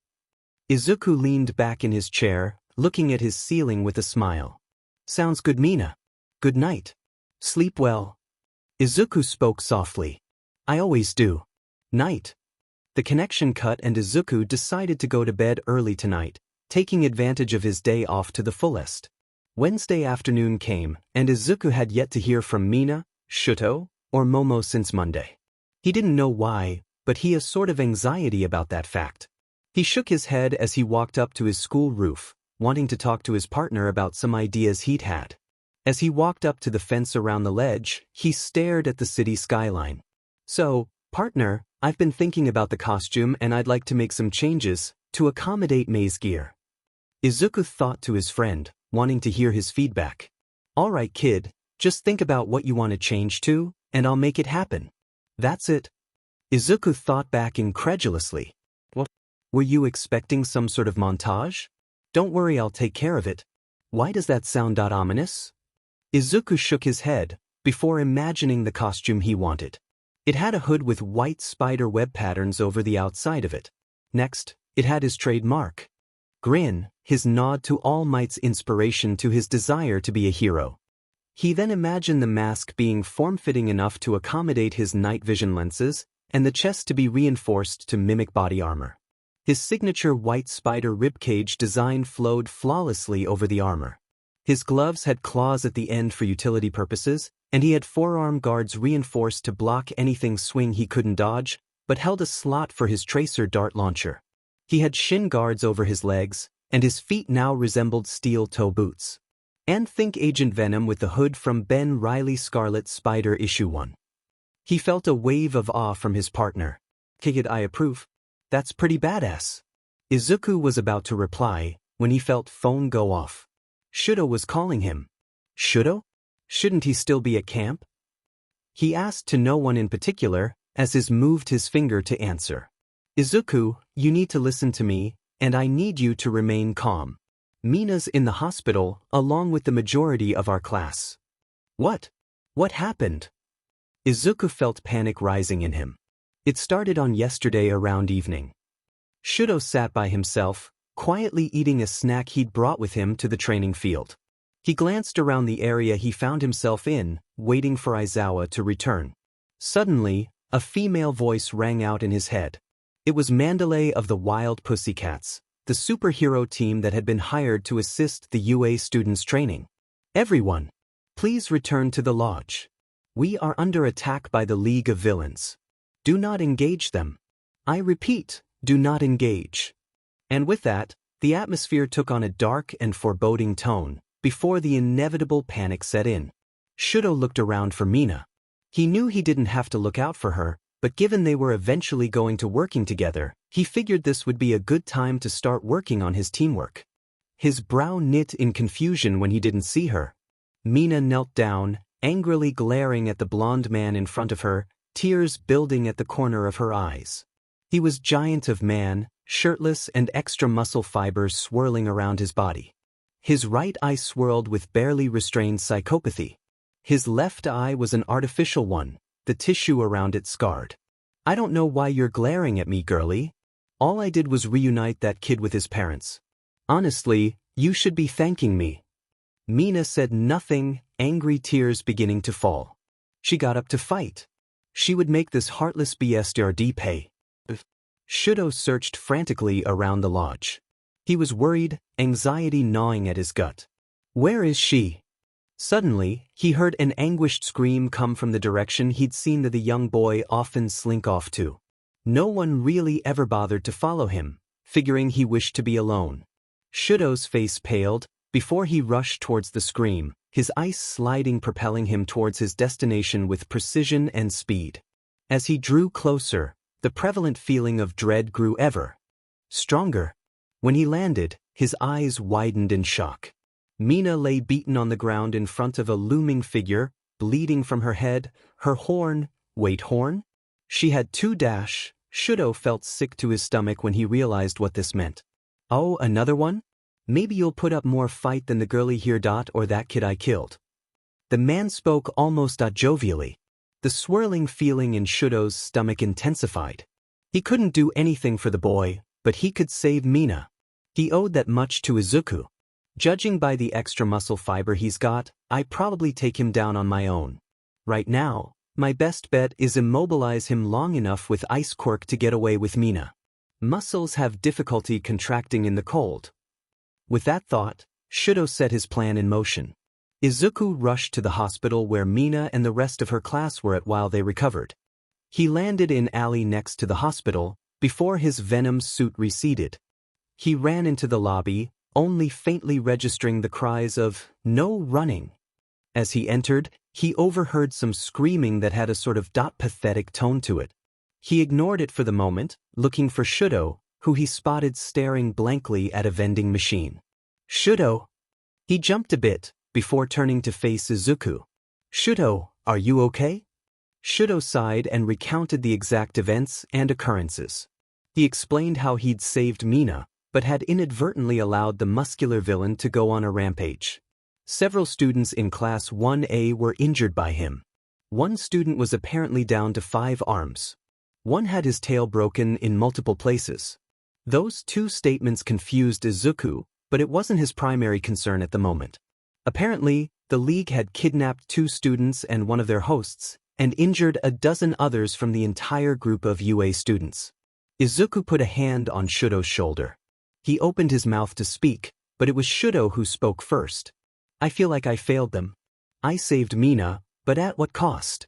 Izuku leaned back in his chair, looking at his ceiling with a smile. Sounds good, Mina. Good night. Sleep well. Izuku spoke softly. I always do. Night. The connection cut and Izuku decided to go to bed early tonight, taking advantage of his day off to the fullest. Wednesday afternoon came, and Izuku had yet to hear from Mina, Shuto, or Momo since Monday. He didn't know why, but he had a sort of anxiety about that fact. He shook his head as he walked up to his school roof, wanting to talk to his partner about some ideas he'd had. As he walked up to the fence around the ledge, he stared at the city skyline. So, partner, I've been thinking about the costume and I'd like to make some changes to accommodate Mei's gear. Izuku thought to his friend, wanting to hear his feedback. Alright kid, just think about what you want to change to, and I'll make it happen. That's it. Izuku thought back incredulously. What? Were you expecting some sort of montage? Don't worry, I'll take care of it. Why does that sound ominous? Izuku shook his head, before imagining the costume he wanted. It had a hood with white spider web patterns over the outside of it. Next, it had his trademark grin, his nod to All Might's inspiration to his desire to be a hero. He then imagined the mask being form-fitting enough to accommodate his night vision lenses, and the chest to be reinforced to mimic body armor. His signature white spider ribcage design flowed flawlessly over the armor. His gloves had claws at the end for utility purposes, and he had forearm guards reinforced to block anything swing he couldn't dodge, but held a slot for his tracer dart launcher. He had shin guards over his legs, and his feet now resembled steel toe boots. And think Agent Venom with the hood from Ben Reilly's Scarlet Spider Issue 1. He felt a wave of awe from his partner. Kid, I approve. That's pretty badass. Izuku was about to reply, when he felt phone go off. Shuto was calling him. Shuto? Shouldn't he still be at camp? He asked to no one in particular, as he moved his finger to answer. Izuku, you need to listen to me, and I need you to remain calm. Mina's in the hospital, along with the majority of our class. What? What happened? Izuku felt panic rising in him. It started on yesterday around evening. Shuto sat by himself, quietly eating a snack he'd brought with him to the training field. He glanced around the area he found himself in, waiting for Aizawa to return. Suddenly, a female voice rang out in his head. It was Mandalay of the Wild Pussycats, the superhero team that had been hired to assist the UA students' training. Everyone, please return to the lodge. We are under attack by the League of Villains. Do not engage them. I repeat, do not engage. And with that, the atmosphere took on a dark and foreboding tone, before the inevitable panic set in. Shuto looked around for Mina. He knew he didn't have to look out for her, but given they were eventually going to working together, he figured this would be a good time to start working on his teamwork. His brow knit in confusion when he didn't see her. Mina knelt down, angrily glaring at the blonde man in front of her, tears building at the corner of her eyes. He was giant of man, shirtless and extra muscle fibers swirling around his body. His right eye swirled with barely restrained psychopathy. His left eye was an artificial one, the tissue around it scarred. I don't know why you're glaring at me, girlie. All I did was reunite that kid with his parents. Honestly, you should be thanking me. Mina said nothing, angry tears beginning to fall. She got up to fight. She would make this heartless BSRD pay. Shuto searched frantically around the lodge. He was worried, anxiety gnawing at his gut. Where is she? Suddenly, he heard an anguished scream come from the direction he'd seen the young boy often slink off to. No one really ever bothered to follow him, figuring he wished to be alone. Shuto's face paled, before he rushed towards the scream, his ice sliding propelling him towards his destination with precision and speed. As he drew closer, the prevalent feeling of dread grew ever stronger. When he landed, his eyes widened in shock. Mina lay beaten on the ground in front of a looming figure, bleeding from her head, her horn. Wait, horn? She had two dash. Shuto felt sick to his stomach when he realized what this meant. Oh, another one? Maybe you'll put up more fight than the girlie here. Or that kid I killed. The man spoke almost jovially. The swirling feeling in Shuto's stomach intensified. He couldn't do anything for the boy, but he could save Mina. He owed that much to Izuku. Judging by the extra muscle fiber he's got, I'd probably take him down on my own. Right now, my best bet is immobilize him long enough with Ice Quirk to get away with Mina. Muscles have difficulty contracting in the cold. With that thought, Shudo set his plan in motion. Izuku rushed to the hospital where Mina and the rest of her class were at while they recovered. He landed in alley next to the hospital, before his Venom suit receded. He ran into the lobby, only faintly registering the cries of, "No running." As he entered, he overheard some screaming that had a sort of pathetic tone to it. He ignored it for the moment, looking for Shudo, who he spotted staring blankly at a vending machine. "Shudo!" He jumped a bit, before turning to face Izuku. "Shudo, are you okay?" Shudo sighed and recounted the exact events and occurrences. He explained how he'd saved Mina, but had inadvertently allowed the muscular villain to go on a rampage. Several students in Class 1A were injured by him. One student was apparently down to 5 arms. One had his tail broken in multiple places. Those 2 statements confused Izuku, but it wasn't his primary concern at the moment. Apparently, the League had kidnapped 2 students and one of their hosts, and injured a dozen others from the entire group of UA students. Izuku put a hand on Shudo's shoulder. He opened his mouth to speak, but it was Shudo who spoke first. "I feel like I failed them. I saved Mina, but at what cost?"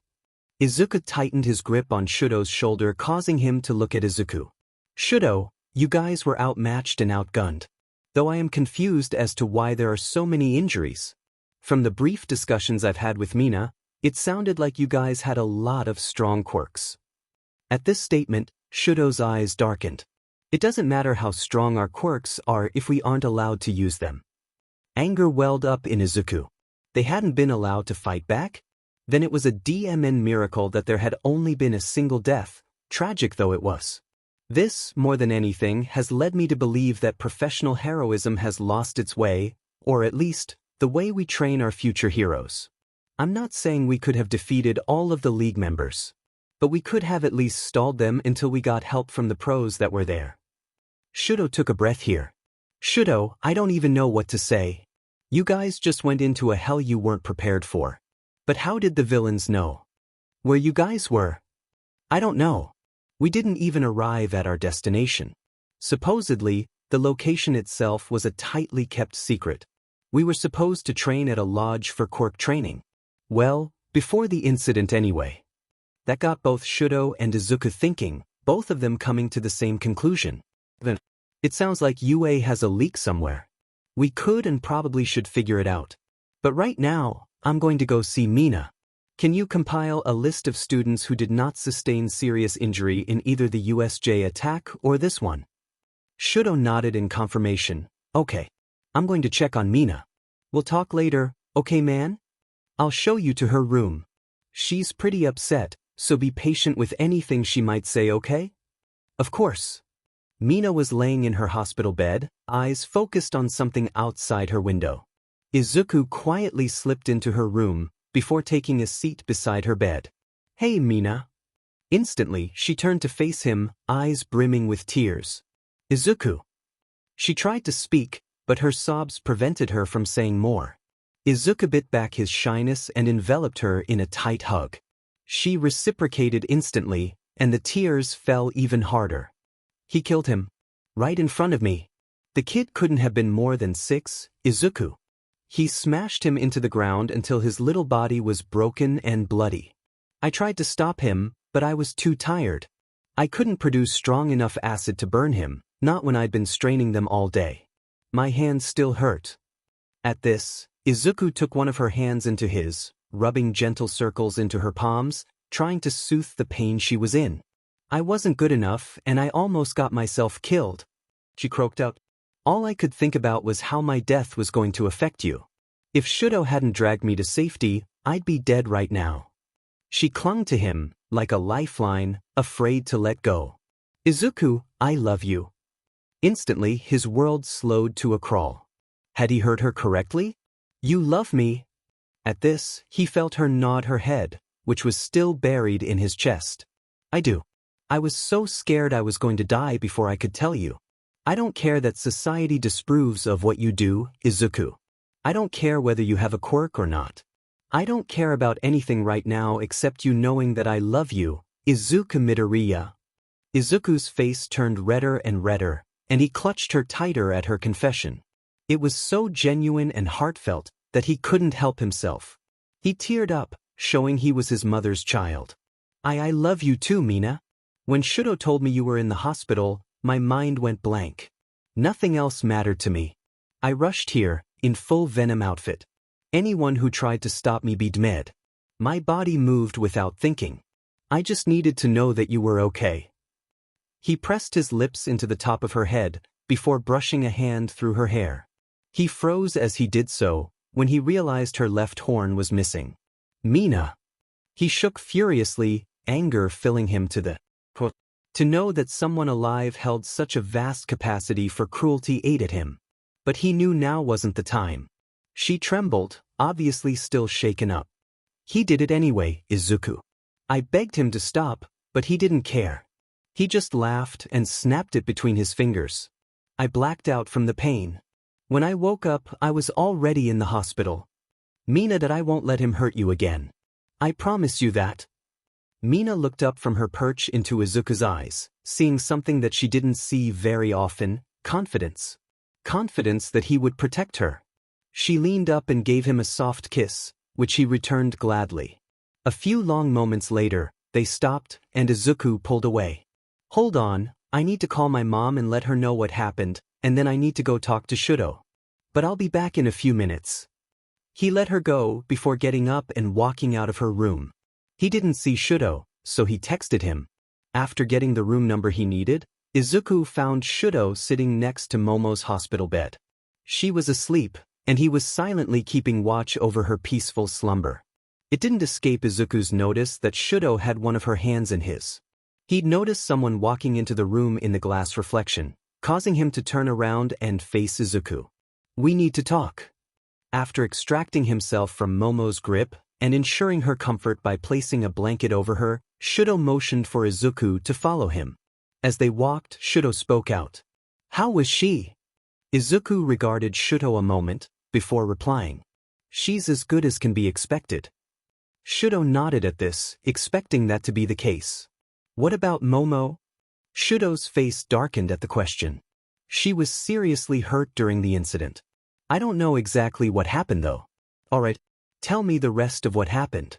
Izuku tightened his grip on Shudo's shoulder, causing him to look at Izuku. "Shudo, you guys were outmatched and outgunned. Though I am confused as to why there are so many injuries. From the brief discussions I've had with Mina, it sounded like you guys had a lot of strong quirks." At this statement, Shudo's eyes darkened. "It doesn't matter how strong our quirks are if we aren't allowed to use them." Anger welled up in Izuku. They hadn't been allowed to fight back? Then it was a DMN miracle that there had only been a single death, tragic though it was. This, more than anything, has led me to believe that professional heroism has lost its way, or at least, the way we train our future heroes. I'm not saying we could have defeated all of the League members, but we could have at least stalled them until we got help from the pros that were there. Shudo took a breath here. "Shudo, I don't even know what to say. You guys just went into a hell you weren't prepared for. But how did the villains know where you guys were?" "I don't know. We didn't even arrive at our destination. Supposedly, the location itself was a tightly kept secret. We were supposed to train at a lodge for quirk training. Well, before the incident anyway." That got both Shudo and Izuku thinking, both of them coming to the same conclusion. "Then, it sounds like UA has a leak somewhere. We could and probably should figure it out. But right now, I'm going to go see Mina. Can you compile a list of students who did not sustain serious injury in either the USJ attack or this one?" Shudo nodded in confirmation. "Okay. I'm going to check on Mina. We'll talk later, okay man? I'll show you to her room. She's pretty upset, so be patient with anything she might say, okay?" "Of course." Mina was laying in her hospital bed, eyes focused on something outside her window. Izuku quietly slipped into her room, before taking a seat beside her bed. "Hey, Mina." Instantly, she turned to face him, eyes brimming with tears. "Izuku." She tried to speak, but her sobs prevented her from saying more. Izuku bit back his shyness and enveloped her in a tight hug. She reciprocated instantly, and the tears fell even harder. "He killed him. Right in front of me. The kid couldn't have been more than 6, Izuku. He smashed him into the ground until his little body was broken and bloody. I tried to stop him, but I was too tired. I couldn't produce strong enough acid to burn him, not when I'd been straining them all day. My hands still hurt." At this, Izuku took one of her hands into his, rubbing gentle circles into her palms, trying to soothe the pain she was in. "I wasn't good enough and I almost got myself killed," she croaked out. "All I could think about was how my death was going to affect you. If Shudo hadn't dragged me to safety, I'd be dead right now." She clung to him, like a lifeline, afraid to let go. "Izuku, I love you." Instantly, his world slowed to a crawl. Had he heard her correctly? "You love me?" At this, he felt her nod her head, which was still buried in his chest. "I do. I was so scared I was going to die before I could tell you. I don't care that society disapproves of what you do, Izuku. I don't care whether you have a quirk or not. I don't care about anything right now except you knowing that I love you, Izuku Midoriya. Izuku's face turned redder and redder, and he clutched her tighter at her confession. It was so genuine and heartfelt that he couldn't help himself. He teared up, showing he was his mother's child. I love you too, Mina. When Shudo told me you were in the hospital, my mind went blank. Nothing else mattered to me. I rushed here, in full Venom outfit. Anyone who tried to stop me be dead. My body moved without thinking. I just needed to know that you were okay. He pressed his lips into the top of her head, before brushing a hand through her hair. He froze as he did so, when he realized her left horn was missing. Mina! He shook furiously, anger filling him to the core. To know that someone alive held such a vast capacity for cruelty ate at him. But he knew now wasn't the time. She trembled, obviously still shaken up. He did it anyway, Izuku. I begged him to stop, but he didn't care. He just laughed and snapped it between his fingers. I blacked out from the pain. When I woke up, I was already in the hospital. Mina, that I won't let him hurt you again. I promise you that. Mina looked up from her perch into Izuku's eyes, seeing something that she didn't see very often, confidence. Confidence that he would protect her. She leaned up and gave him a soft kiss, which he returned gladly. A few long moments later, they stopped, and Izuku pulled away. Hold on, I need to call my mom and let her know what happened, and then I need to go talk to Shudo. But I'll be back in a few minutes. He let her go before getting up and walking out of her room. He didn't see Shudo, so he texted him. After getting the room number he needed, Izuku found Shudo sitting next to Momo's hospital bed. She was asleep, and he was silently keeping watch over her peaceful slumber. It didn't escape Izuku's notice that Shudo had one of her hands in his. He'd noticed someone walking into the room in the glass reflection, causing him to turn around and face Izuku. We need to talk. After extracting himself from Momo's grip and ensuring her comfort by placing a blanket over her, Shudo motioned for Izuku to follow him. As they walked, Shudo spoke out. How was she? Izuku regarded Shudo a moment, before replying. She's as good as can be expected. Shudo nodded at this, expecting that to be the case. What about Momo? Shudo's face darkened at the question. She was seriously hurt during the incident. I don't know exactly what happened though. Alright, tell me the rest of what happened.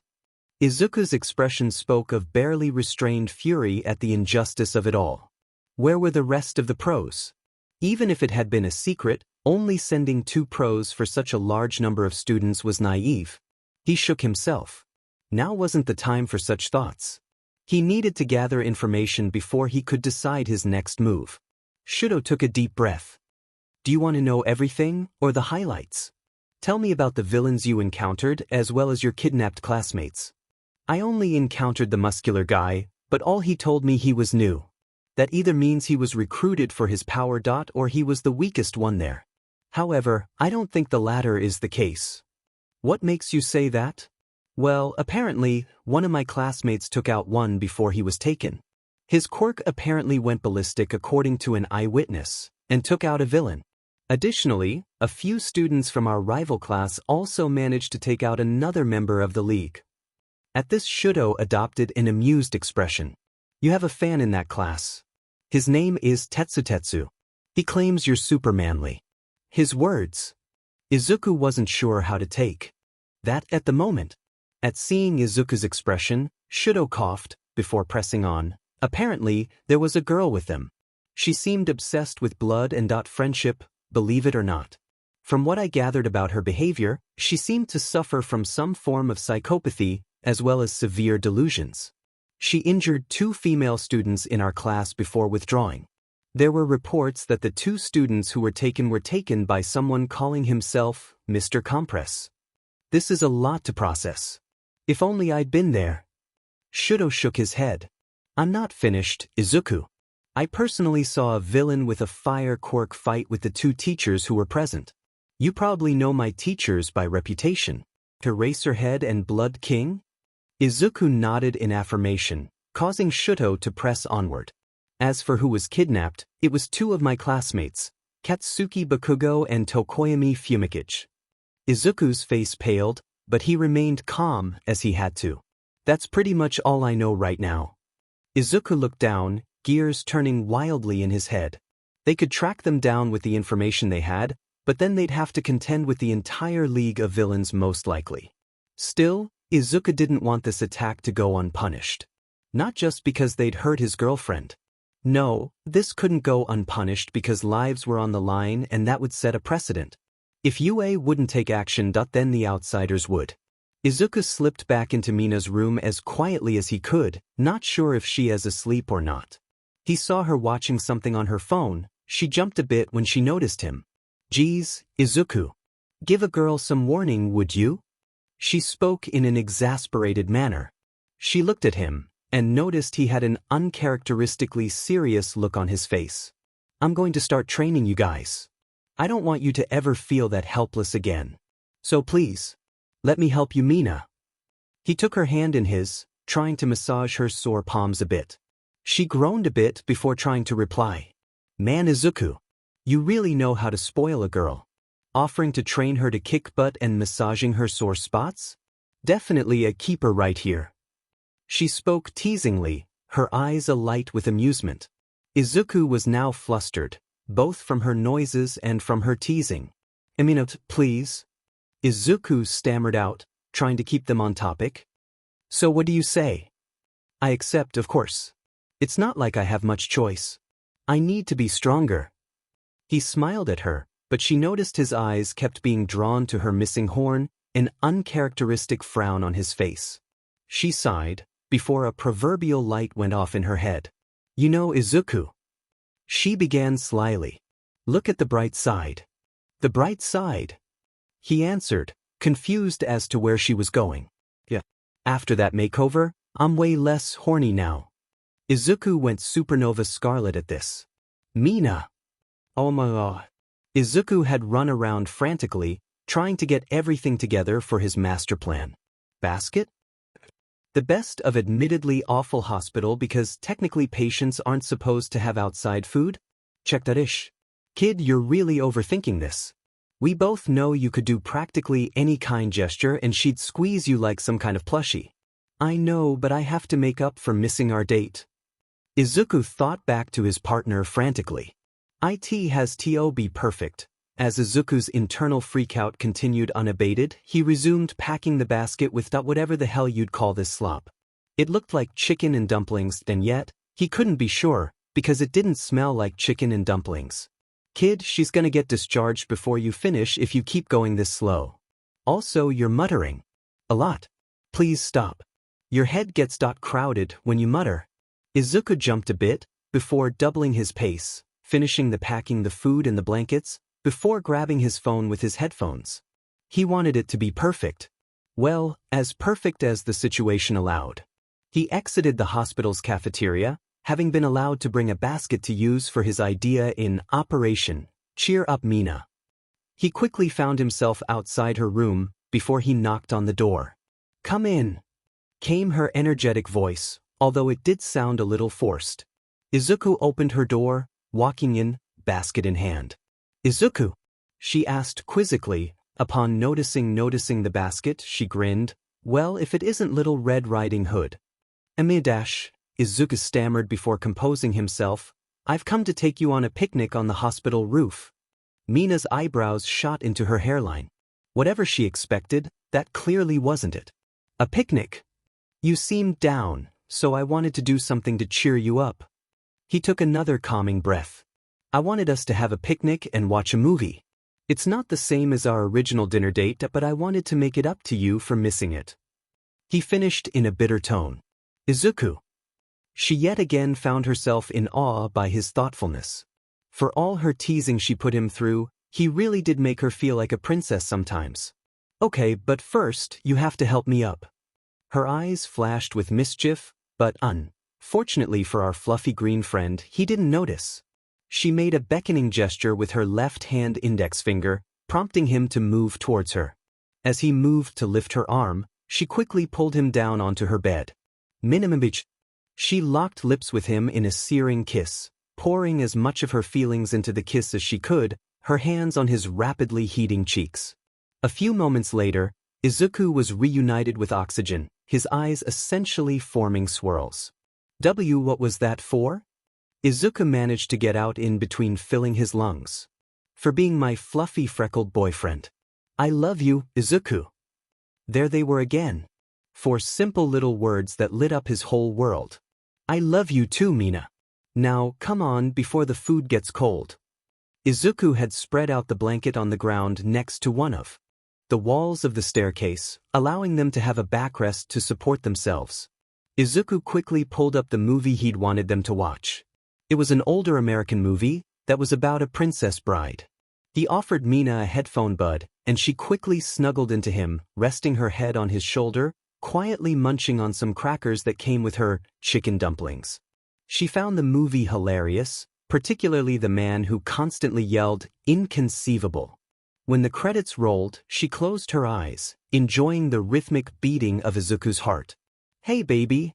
Izuku's expression spoke of barely restrained fury at the injustice of it all. Where were the rest of the pros? Even if it had been a secret, only sending 2 pros for such a large number of students was naive. He shook himself. Now wasn't the time for such thoughts. He needed to gather information before he could decide his next move. Shudo took a deep breath. Do you want to know everything, or the highlights? Tell me about the villains you encountered as well as your kidnapped classmates. I only encountered the muscular guy, but all he told me he was new. That either means he was recruited for his power dot or he was the weakest one there. However, I don't think the latter is the case. What makes you say that? Well, apparently, one of my classmates took out one before he was taken. His quirk apparently went ballistic according to an eyewitness, and took out a villain. Additionally, a few students from our rival class also managed to take out another member of the league. At this, Shudo adopted an amused expression. You have a fan in that class. His name is Tetsutetsu. He claims you're super manly. His words. Izuku wasn't sure how to take that at the moment. At seeing Izuku's expression, Shudo coughed, before pressing on. Apparently, there was a girl with them. She seemed obsessed with blood and friendship, believe it or not. From what I gathered about her behavior, she seemed to suffer from some form of psychopathy, as well as severe delusions. She injured 2 female students in our class before withdrawing. There were reports that the 2 students who were taken by someone calling himself Mr. Compress. This is a lot to process. If only I'd been there. Shudo shook his head. I'm not finished, Izuku. I personally saw a villain with a fire quirk fight with the 2 teachers who were present. You probably know my teachers by reputation. Eraserhead and Blood King? Izuku nodded in affirmation, causing Shudo to press onward. As for who was kidnapped, it was two of my classmates, Katsuki Bakugo and Tokoyami Fumikichi. Izuku's face paled, but he remained calm as he had to. That's pretty much all I know right now. Izuku looked down, gears turning wildly in his head. They could track them down with the information they had, but then they'd have to contend with the entire league of villains most likely. Still, Izuku didn't want this attack to go unpunished. Not just because they'd hurt his girlfriend. No, this couldn't go unpunished because lives were on the line and that would set a precedent. If UA wouldn't take action, then the outsiders would. Izuku slipped back into Mina's room as quietly as he could, not sure if she is asleep or not. He saw her watching something on her phone. She jumped a bit when she noticed him. Geez, Izuku. Give a girl some warning, would you? She spoke in an exasperated manner. She looked at him, and noticed he had an uncharacteristically serious look on his face. I'm going to start training you guys. I don't want you to ever feel that helpless again. So please, let me help you, Mina. He took her hand in his, trying to massage her sore palms a bit. She groaned a bit before trying to reply. Man, Izuku, you really know how to spoil a girl. Offering to train her to kick butt and massaging her sore spots? Definitely a keeper right here. She spoke teasingly, her eyes alight with amusement. Izuku was now flustered, both from her noises and from her teasing. Please? Izuku stammered out, trying to keep them on topic. So what do you say? I accept, of course. It's not like I have much choice. I need to be stronger. He smiled at her, but she noticed his eyes kept being drawn to her missing horn, an uncharacteristic frown on his face. She sighed, before a proverbial light went off in her head. You know, Izuku. She began slyly. Look at the bright side. The bright side? He answered, confused as to where she was going. Yeah. After that makeover, I'm way less horny now. Izuku went supernova scarlet at this. Mina. Oh my god. Izuku had run around frantically, trying to get everything together for his master plan. Basket? The best of admittedly awful hospital because technically patients aren't supposed to have outside food? Check that ish. Kid, you're really overthinking this. We both know you could do practically any kind gesture and she'd squeeze you like some kind of plushie. I know, but I have to make up for missing our date. Izuku thought back to his partner frantically. It has to be perfect. As Izuku's internal freakout continued unabated, he resumed packing the basket with whatever the hell you'd call this slop. It looked like chicken and dumplings, and yet, he couldn't be sure, because it didn't smell like chicken and dumplings. Kid, she's gonna get discharged before you finish if you keep going this slow. Also, you're muttering. A lot. Please stop. Your head gets crowded when you mutter. Izuku jumped a bit, before doubling his pace, finishing the packing the food and the blankets, before grabbing his phone with his headphones. He wanted it to be perfect. Well, as perfect as the situation allowed. He exited the hospital's cafeteria, having been allowed to bring a basket to use for his idea in Operation Cheer Up Mina. He quickly found himself outside her room, before he knocked on the door. Come in, came her energetic voice, although it did sound a little forced. Izuku opened her door, walking in, basket in hand. Izuku? She asked quizzically. Upon noticing the basket, she grinned. Well, if it isn't Little Red Riding Hood. Amidash, Izuku stammered before composing himself. I've come to take you on a picnic on the hospital roof. Mina's eyebrows shot into her hairline. Whatever she expected, that clearly wasn't it. A picnic? You seemed down, so I wanted to do something to cheer you up. He took another calming breath. I wanted us to have a picnic and watch a movie. It's not the same as our original dinner date, but I wanted to make it up to you for missing it. He finished in a bitter tone. Izuku. She yet again found herself in awe by his thoughtfulness. For all her teasing she put him through, he really did make her feel like a princess sometimes. Okay, but first, you have to help me up. Her eyes flashed with mischief, but fortunately for our fluffy green friend, he didn't notice. She made a beckoning gesture with her left hand index finger, prompting him to move towards her. As he moved to lift her arm, she quickly pulled him down onto her bed. Minimum beach. She locked lips with him in a searing kiss, pouring as much of her feelings into the kiss as she could, her hands on his rapidly heating cheeks. A few moments later, Izuku was reunited with oxygen, his eyes essentially forming swirls. What was that for? Izuku managed to get out in between filling his lungs. For being my fluffy freckled boyfriend. I love you, Izuku. There they were again. 4 simple little words that lit up his whole world. I love you too, Mina. Now, come on before the food gets cold. Izuku had spread out the blanket on the ground next to one of the walls of the staircase, allowing them to have a backrest to support themselves. Izuku quickly pulled up the movie he'd wanted them to watch. It was an older American movie that was about a princess bride. He offered Mina a headphone bud, and she quickly snuggled into him, resting her head on his shoulder, quietly munching on some crackers that came with her chicken dumplings. She found the movie hilarious, particularly the man who constantly yelled, "Inconceivable." When the credits rolled, she closed her eyes, enjoying the rhythmic beating of Izuku's heart. Hey baby.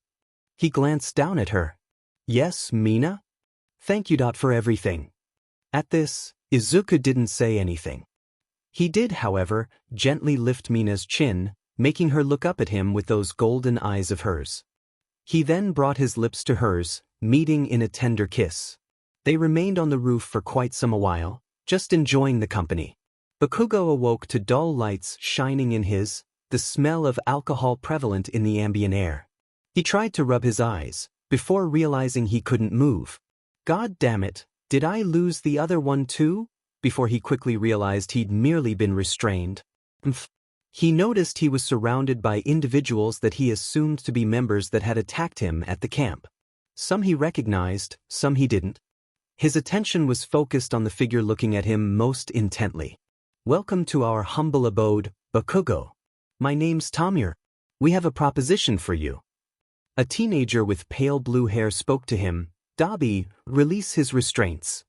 He glanced down at her. Yes, Mina? Thank you. For everything. At this, Izuku didn't say anything. He did, however, gently lift Mina's chin, making her look up at him with those golden eyes of hers. He then brought his lips to hers, meeting in a tender kiss. They remained on the roof for quite some while, just enjoying the company. Bakugo awoke to dull lights shining in the smell of alcohol prevalent in the ambient air. He tried to rub his eyes, before realizing he couldn't move. God damn it, did I lose the other one too? Before he quickly realized he'd merely been restrained. He noticed he was surrounded by individuals that he assumed to be members that had attacked him at the camp. Some he recognized, some he didn't. His attention was focused on the figure looking at him most intently. Welcome to our humble abode, Bakugo. My name's Tamir. We have a proposition for you. A teenager with pale blue hair spoke to him. Dabi, release his restraints.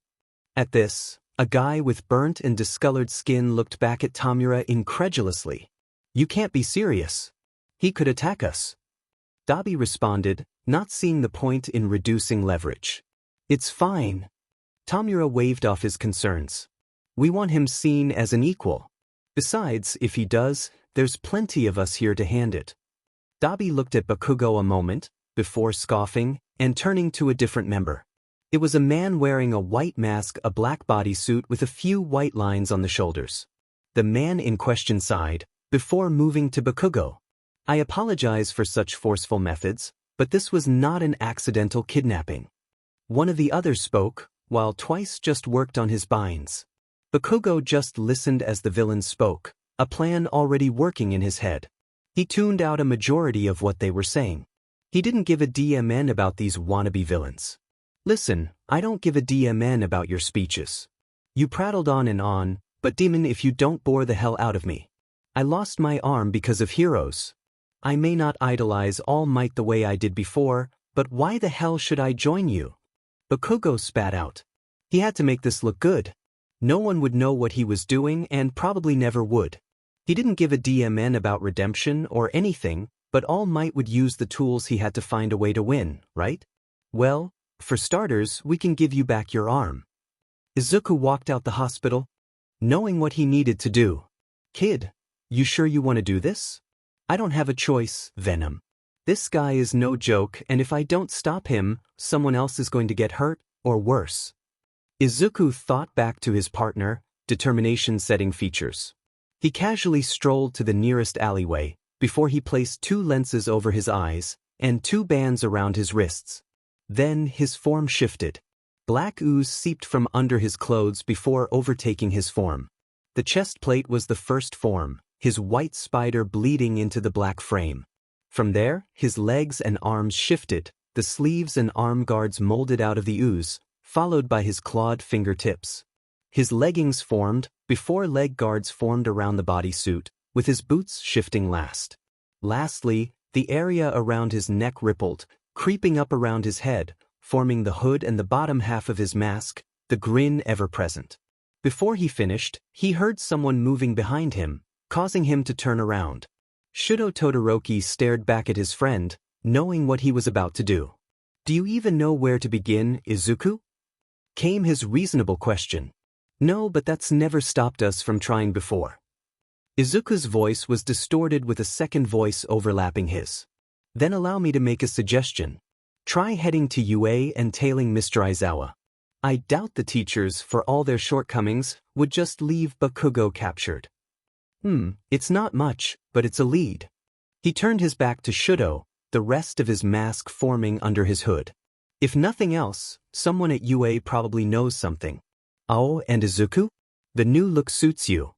At this, a guy with burnt and discolored skin looked back at Tamura incredulously. You can't be serious. He could attack us. Dabi responded, not seeing the point in reducing leverage. It's fine. Tamura waved off his concerns. We want him seen as an equal. Besides, if he does, there's plenty of us here to hand it. Dabi looked at Bakugo a moment, before scoffing, and turning to a different member. It was a man wearing a white mask, a black bodysuit with a few white lines on the shoulders. The man in question sighed, before moving to Bakugo. I apologize for such forceful methods, but this was not an accidental kidnapping. One of the others spoke, while Twice just worked on his binds. Bakugo just listened as the villain spoke, a plan already working in his head. He tuned out a majority of what they were saying. He didn't give a DMN about these wannabe villains. Listen, I don't give a DMN about your speeches. You prattled on, but demon if you don't bore the hell out of me. I lost my arm because of heroes. I may not idolize All Might the way I did before, but why the hell should I join you? Bakugo spat out. He had to make this look good. No one would know what he was doing and probably never would. He didn't give a DMN about redemption or anything, but All Might would use the tools he had to find a way to win, right? Well, for starters, we can give you back your arm. Izuku walked out the hospital, knowing what he needed to do. Kid, you sure you want to do this? I don't have a choice, Venom. This guy is no joke, and if I don't stop him, someone else is going to get hurt, or worse. Izuku thought back to his partner, determination setting features. He casually strolled to the nearest alleyway, before he placed 2 lenses over his eyes, and 2 bands around his wrists. Then his form shifted. Black ooze seeped from under his clothes before overtaking his form. The chest plate was the first form, his white spider bleeding into the black frame. From there, his legs and arms shifted, the sleeves and arm guards molded out of the ooze, followed by his clawed fingertips. His leggings formed, before leg guards formed around the bodysuit, with his boots shifting last. Lastly, the area around his neck rippled, creeping up around his head, forming the hood and the bottom half of his mask, the grin ever present. Before he finished, he heard someone moving behind him, causing him to turn around. Shudo Todoroki stared back at his friend, knowing what he was about to do. Do you even know where to begin, Izuku? Came his reasonable question. No, but that's never stopped us from trying before. Izuku's voice was distorted with a second voice overlapping his. Then allow me to make a suggestion. Try heading to UA and tailing Mr. Aizawa. I doubt the teachers, for all their shortcomings, would just leave Bakugo captured. It's not much, but it's a lead. He turned his back to Shudo, the rest of his mask forming under his hood. If nothing else, someone at UA probably knows something. Oh, and Izuku? The new look suits you.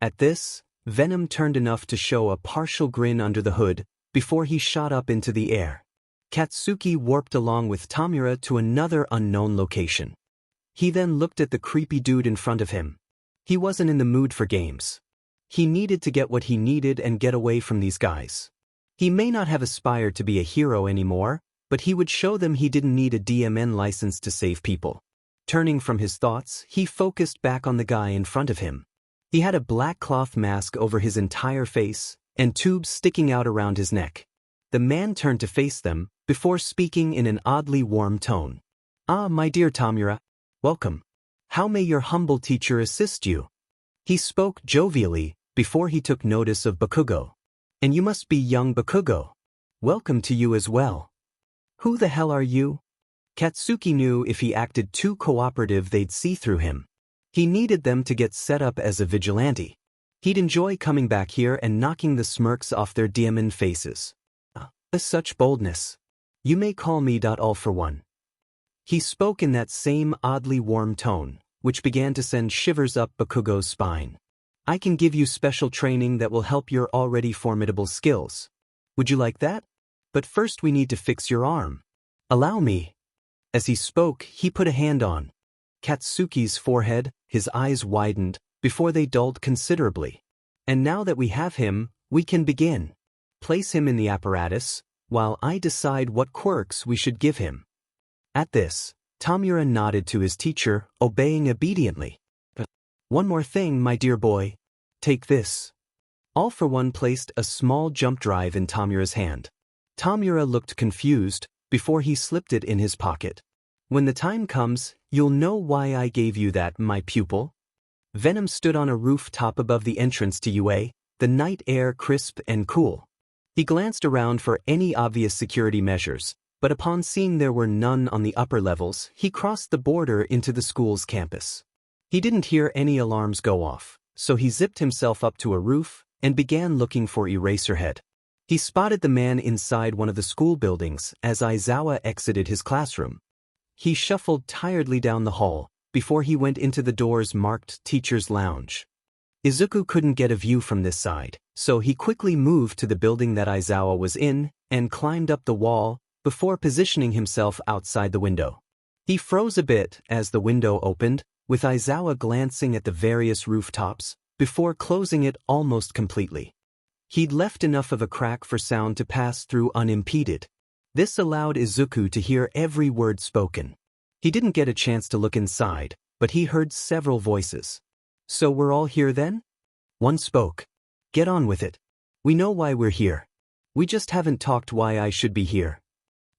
At this, Venom turned enough to show a partial grin under the hood before he shot up into the air. Katsuki warped along with Tamura to another unknown location. He then looked at the creepy dude in front of him. He wasn't in the mood for games. He needed to get what he needed and get away from these guys. He may not have aspired to be a hero anymore, but he would show them he didn't need a DMN license to save people. Turning from his thoughts, he focused back on the guy in front of him. He had a black cloth mask over his entire face, and tubes sticking out around his neck. The man turned to face them, before speaking in an oddly warm tone. Ah, my dear Tamura. Welcome. How may your humble teacher assist you? He spoke jovially, before he took notice of Bakugo. And you must be young Bakugo. Welcome to you as well. Who the hell are you? Katsuki knew if he acted too cooperative they'd see through him. He needed them to get set up as a vigilante. He'd enjoy coming back here and knocking the smirks off their demon faces. Such boldness. You may call me all for one. He spoke in that same oddly warm tone, which began to send shivers up Bakugo's spine. I can give you special training that will help your already formidable skills. Would you like that? But first we need to fix your arm. Allow me. As he spoke, he put a hand on Katsuki's forehead. His eyes widened, before they dulled considerably. And now that we have him, we can begin. Place him in the apparatus, while I decide what quirks we should give him. At this, Tamura nodded to his teacher, obeying obediently. One more thing, my dear boy. Take this. All for One placed a small jump drive in Tamura's hand. Tamura looked confused, before he slipped it in his pocket. When the time comes, you'll know why I gave you that, my pupil. Venom stood on a rooftop above the entrance to UA, the night air crisp and cool. He glanced around for any obvious security measures, but upon seeing there were none on the upper levels, he crossed the border into the school's campus. He didn't hear any alarms go off, so he zipped himself up to a roof and began looking for Eraserhead. He spotted the man inside one of the school buildings as Aizawa exited his classroom. He shuffled tiredly down the hall before he went into the doors marked Teacher's Lounge. Izuku couldn't get a view from this side, so he quickly moved to the building that Aizawa was in and climbed up the wall before positioning himself outside the window. He froze a bit as the window opened, with Aizawa glancing at the various rooftops before closing it almost completely. He'd left enough of a crack for sound to pass through unimpeded. This allowed Izuku to hear every word spoken. He didn't get a chance to look inside, but he heard several voices. So we're all here then? One spoke. Get on with it. We know why we're here. We just haven't talked why I should be here.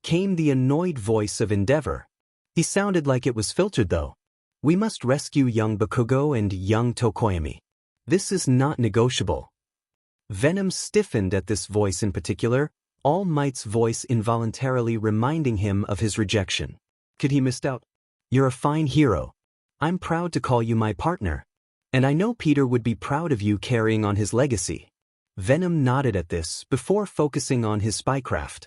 Came the annoyed voice of Endeavor. He sounded like it was filtered though. We must rescue young Bakugo and young Tokoyami. This is not negotiable. Venom stiffened at this voice in particular, All Might's voice involuntarily reminding him of his rejection. Could he missed out? You're a fine hero. I'm proud to call you my partner. And I know Peter would be proud of you carrying on his legacy. Venom nodded at this before focusing on his spycraft.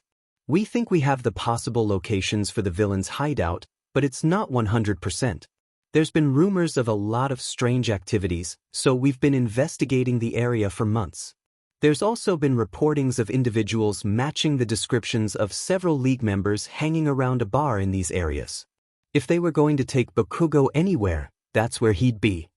We think we have the possible locations for the villain's hideout, but it's not 100%. There's been rumors of a lot of strange activities, so we've been investigating the area for months. There's also been reportings of individuals matching the descriptions of several League members hanging around a bar in these areas. If they were going to take Bakugo anywhere, that's where he'd be.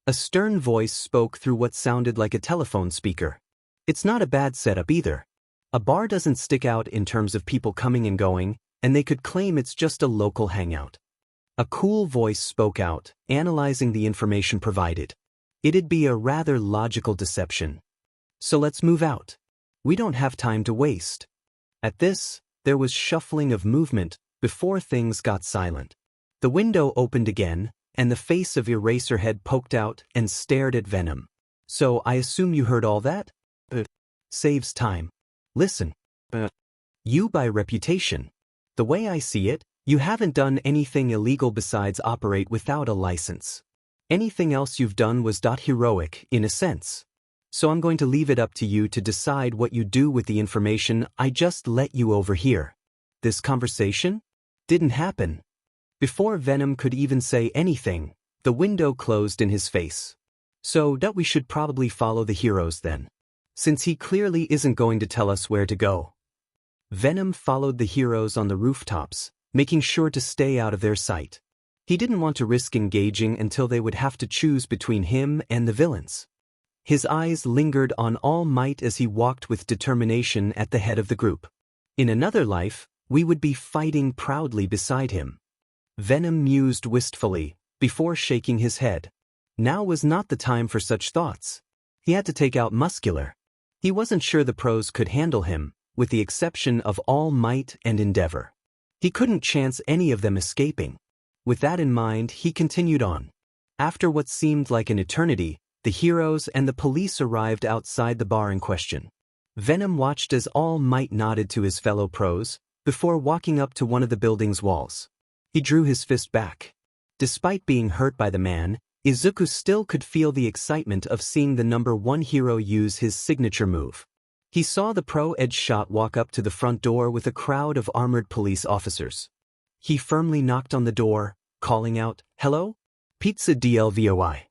A stern voice spoke through what sounded like a telephone speaker. It's not a bad setup either. A bar doesn't stick out in terms of people coming and going, and they could claim it's just a local hangout. A cool voice spoke out, analyzing the information provided. It'd be a rather logical deception. So let's move out. We don't have time to waste. At this, there was shuffling of movement, before things got silent. The window opened again, and the face of Eraserhead poked out and stared at Venom. "So I assume you heard all that?" "Saves time. Listen. You by reputation. The way I see it, you haven't done anything illegal besides operate without a license. Anything else you've done was heroic, in a sense. So I'm going to leave it up to you to decide what you do with the information I just let you overhear." This conversation didn't happen. Before Venom could even say anything, the window closed in his face. "So that we should probably follow the heroes then, since he clearly isn't going to tell us where to go." Venom followed the heroes on the rooftops, making sure to stay out of their sight. He didn't want to risk engaging until they would have to choose between him and the villains. His eyes lingered on All Might as he walked with determination at the head of the group. In another life, we would be fighting proudly beside him. Venom mused wistfully, before shaking his head. Now was not the time for such thoughts. He had to take out Muscular. He wasn't sure the pros could handle him, with the exception of All Might and Endeavor. He couldn't chance any of them escaping. With that in mind, he continued on. After what seemed like an eternity, the heroes and the police arrived outside the bar in question. Venom watched as All Might nodded to his fellow pros, before walking up to one of the building's walls. He drew his fist back. Despite being hurt by the man, Izuku still could feel the excitement of seeing the #1 hero use his signature move. He saw the pro-edge shot walk up to the front door with a crowd of armored police officers. He firmly knocked on the door, calling out, "Hello? Pizza DLVOI."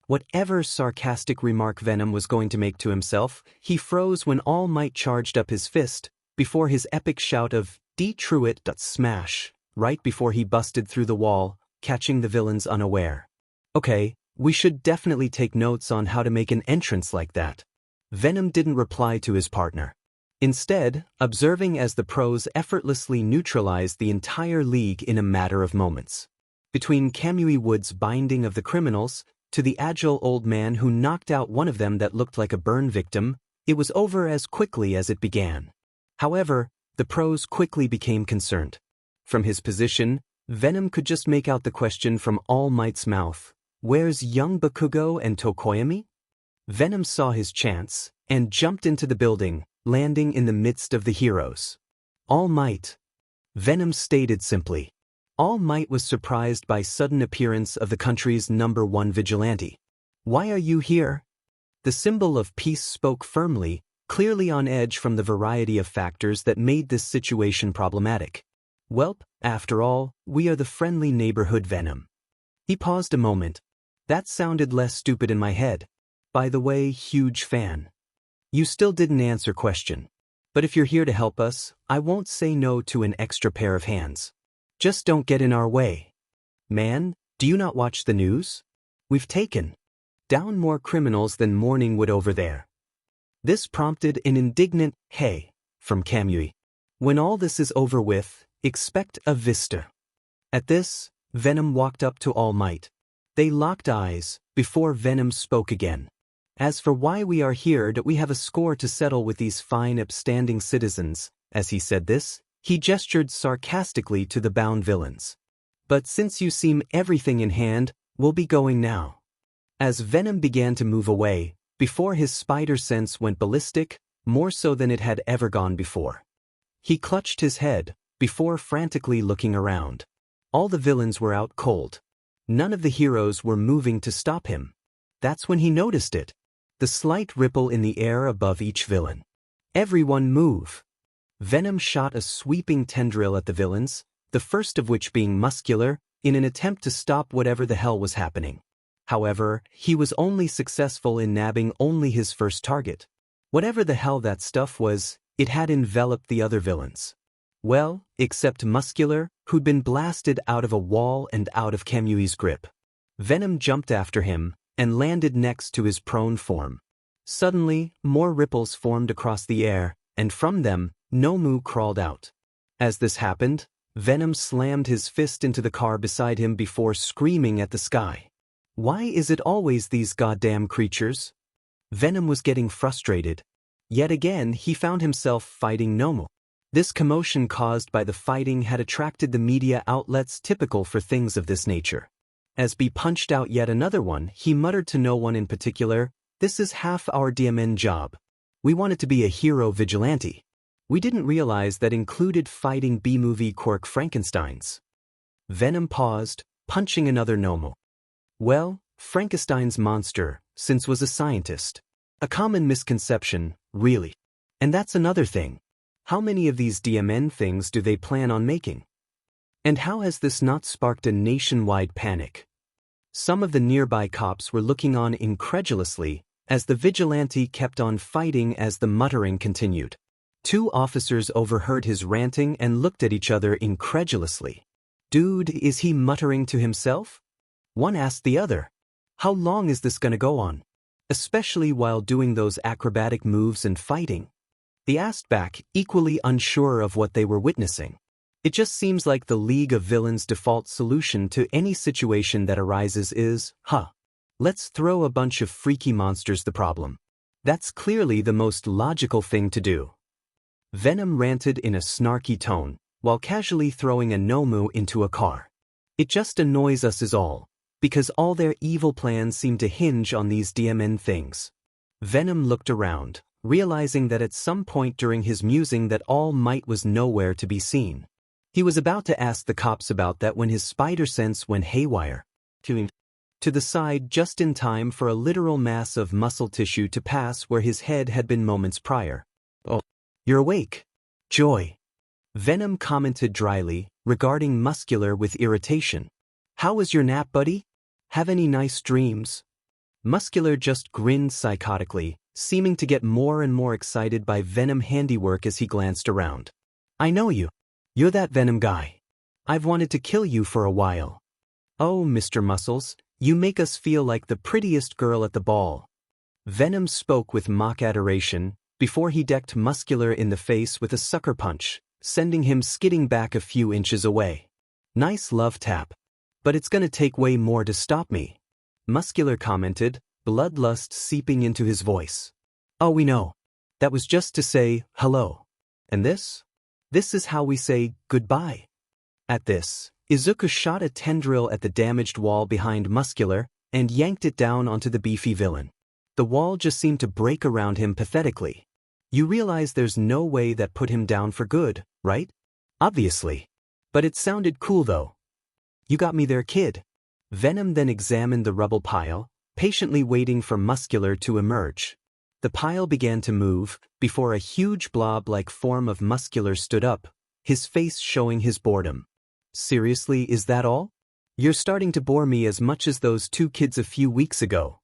Whatever sarcastic remark Venom was going to make to himself, he froze when All Might charged up his fist, before his epic shout of "D-Truit" smash, right before he busted through the wall, catching the villains unaware. "Okay, we should definitely take notes on how to make an entrance like that." Venom didn't reply to his partner. Instead, observing as the pros effortlessly neutralized the entire league in a matter of moments. Between Kamui Wood's binding of the criminals, to the agile old man who knocked out one of them that looked like a burn victim, it was over as quickly as it began. However, the pros quickly became concerned. From his position, Venom could just make out the question from All Might's mouth, "Where's young Bakugo and Tokoyami?" Venom saw his chance, and jumped into the building, landing in the midst of the heroes. "All Might." Venom stated simply. All Might was surprised by sudden appearance of the country's #1 vigilante. "Why are you here?" The symbol of peace spoke firmly, clearly on edge from the variety of factors that made this situation problematic. "Welp, after all, we are the friendly neighborhood Venom." He paused a moment. "That sounded less stupid in my head. By the way, huge fan." "You still didn't answer question. But if you're here to help us, I won't say no to an extra pair of hands. Just don't get in our way." "Man, do you not watch the news? We've taken down more criminals than Morningwood over there." This prompted an indignant, "Hey," from Kamui. "When all this is over with, expect a vista." At this, Venom walked up to All Might. They locked eyes, before Venom spoke again. "As for why we are here, that we have a score to settle with these fine upstanding citizens." As he said this, he gestured sarcastically to the bound villains. "But since you seem everything in hand, we'll be going now." As Venom began to move away, before his spider sense went ballistic, more so than it had ever gone before. He clutched his head, before frantically looking around. All the villains were out cold. None of the heroes were moving to stop him. That's when he noticed it. The slight ripple in the air above each villain. "Everyone move." Venom shot a sweeping tendril at the villains, the first of which being Muscular, in an attempt to stop whatever the hell was happening. However, he was only successful in nabbing only his first target. Whatever the hell that stuff was, it had enveloped the other villains. Well, except Muscular, who'd been blasted out of a wall and out of Kamui's grip. Venom jumped after him, and landed next to his prone form. Suddenly, more ripples formed across the air, and from them, Nomu crawled out. As this happened, Venom slammed his fist into the car beside him before screaming at the sky. "Why is it always these goddamn creatures?" Venom was getting frustrated. Yet again he found himself fighting Nomu. This commotion caused by the fighting had attracted the media outlets typical for things of this nature. As B punched out yet another one, he muttered to no one in particular, "This is half our DMN job. We wanted to be a hero vigilante. We didn't realize that included fighting B-movie quirk Frankensteins." Venom paused, punching another Nomo. "Well, Frankenstein's monster, since was a scientist. A common misconception, really. And that's another thing. How many of these DMN things do they plan on making? And how has this not sparked a nationwide panic?" Some of the nearby cops were looking on incredulously as the vigilante kept on fighting as the muttering continued. Two officers overheard his ranting and looked at each other incredulously. "Dude, is he muttering to himself?" One asked the other. "How long is this gonna go on? Especially while doing those acrobatic moves and fighting?" They asked back, equally unsure of what they were witnessing. It just seems like the League of Villains' default solution to any situation that arises is, let's throw a bunch of freaky monsters the problem. That's clearly the most logical thing to do. Venom ranted in a snarky tone, while casually throwing a Nomu into a car. "It just annoys us is all, because all their evil plans seem to hinge on these DMN things." Venom looked around, realizing that at some point during his musing that All Might was nowhere to be seen. He was about to ask the cops about that when his spider sense went haywire, to the side just in time for a literal mass of muscle tissue to pass where his head had been moments prior. "Oh, you're awake. Joy." Venom commented dryly, regarding Muscular with irritation. "How was your nap, buddy? Have any nice dreams?" Muscular just grinned psychotically, seeming to get more and more excited by Venom handiwork as he glanced around. "I know you. You're that Venom guy. I've wanted to kill you for a while." "Oh, Mr. Muscles, you make us feel like the prettiest girl at the ball." Venom spoke with mock adoration, before he decked Muscular in the face with a sucker punch, sending him skidding back a few inches away. "Nice love tap. But it's gonna take way more to stop me," Muscular commented, bloodlust seeping into his voice. "Oh, we know. That was just to say hello. And this? This is how we say goodbye." At this, Izuku shot a tendril at the damaged wall behind Muscular and yanked it down onto the beefy villain. The wall just seemed to break around him pathetically. You realize there's no way that put him down for good, right? Obviously. But it sounded cool though. "You got me there, kid." Venom then examined the rubble pile, patiently waiting for Muscular to emerge. The pile began to move, before a huge blob-like form of Muscular stood up, his face showing his boredom. "Seriously, is that all? You're starting to bore me as much as those two kids a few weeks ago."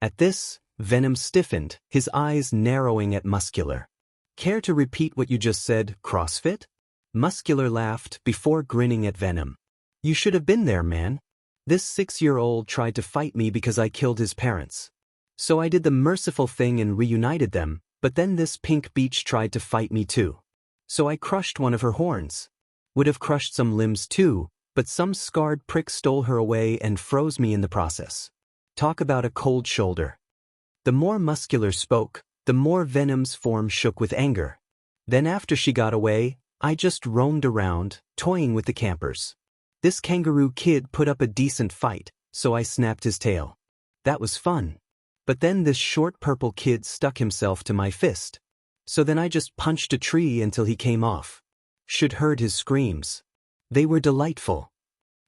At this, Venom stiffened, his eyes narrowing at Muscular. "Care to repeat what you just said, CrossFit?" Muscular laughed before grinning at Venom. "You should have been there, man. This 6-year-old tried to fight me because I killed his parents. So I did the merciful thing and reunited them, but then this pink beach tried to fight me too. So I crushed one of her horns. Would have crushed some limbs too, but some scarred prick stole her away and froze me in the process. Talk about a cold shoulder." The more Muscular spoke, the more Venom's form shook with anger. "Then after she got away, I just roamed around, toying with the campers. This kangaroo kid put up a decent fight, so I snapped his tail. That was fun. But then this short purple kid stuck himself to my fist. So then I just punched a tree until he came off. Should heard his screams. They were delightful."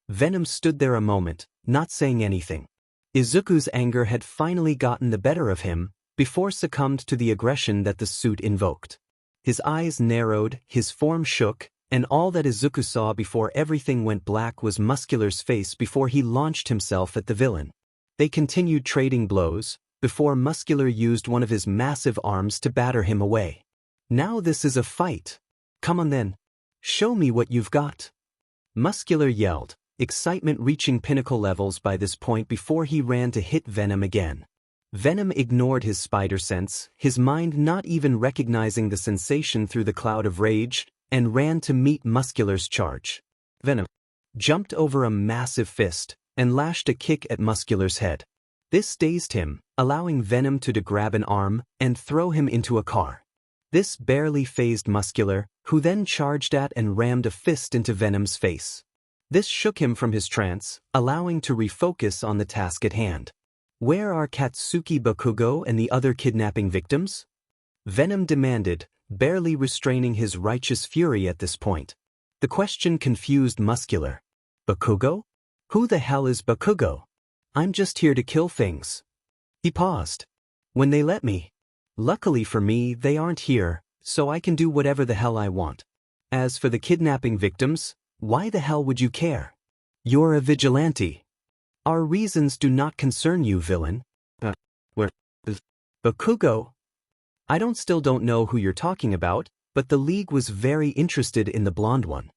Venom stood there a moment, not saying anything. Izuku's anger had finally gotten the better of him, before succumbed to the aggression that the suit invoked. His eyes narrowed, his form shook, and all that Izuku saw before everything went black was Muscular's face before he launched himself at the villain. They continued trading blows, before Muscular used one of his massive arms to batter him away. "Now this is a fight. Come on then. Show me what you've got." Muscular yelled, excitement reaching pinnacle levels by this point before he ran to hit Venom again. Venom ignored his spider sense, his mind not even recognizing the sensation through the cloud of rage, and ran to meet Muscular's charge. Venom jumped over a massive fist and lashed a kick at Muscular's head. This dazed him, allowing Venom to grab an arm and throw him into a car. This barely fazed Muscular, who then charged at and rammed a fist into Venom's face. This shook him from his trance, allowing to refocus on the task at hand. Where are Katsuki Bakugo and the other kidnapping victims? Venom demanded, barely restraining his righteous fury at this point. The question confused Muscular. Bakugo? Who the hell is Bakugo? I'm just here to kill things. He paused. When they let me. Luckily for me, they aren't here, so I can do whatever the hell I want. As for the kidnapping victims, why the hell would you care? You're a vigilante. Our reasons do not concern you, villain. Where is Bakugo? I still don't know who you're talking about, but the League was very interested in the blonde one.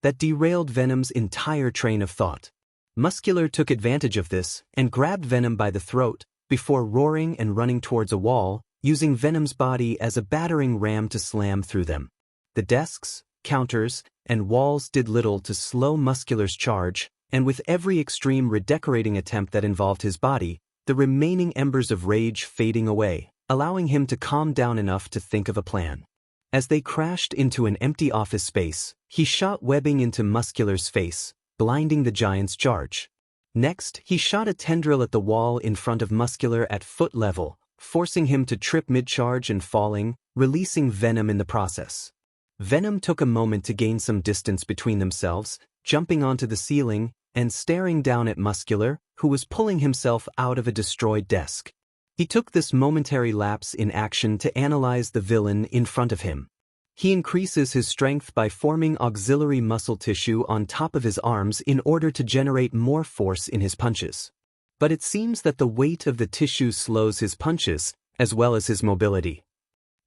That derailed Venom's entire train of thought. Muscular took advantage of this and grabbed Venom by the throat before roaring and running towards a wall, using Venom's body as a battering ram to slam through them. The desks, counters, and walls did little to slow Muscular's charge, and with every extreme redecorating attempt that involved his body, the remaining embers of rage fading away, allowing him to calm down enough to think of a plan. As they crashed into an empty office space, he shot webbing into Muscular's face, blinding the giant's charge. Next, he shot a tendril at the wall in front of Muscular at foot level, forcing him to trip mid-charge and falling, releasing Venom in the process. Venom took a moment to gain some distance between themselves, jumping onto the ceiling and staring down at Muscular, who was pulling himself out of a destroyed desk. He took this momentary lapse in action to analyze the villain in front of him. He increases his strength by forming auxiliary muscle tissue on top of his arms in order to generate more force in his punches. But it seems that the weight of the tissue slows his punches, as well as his mobility.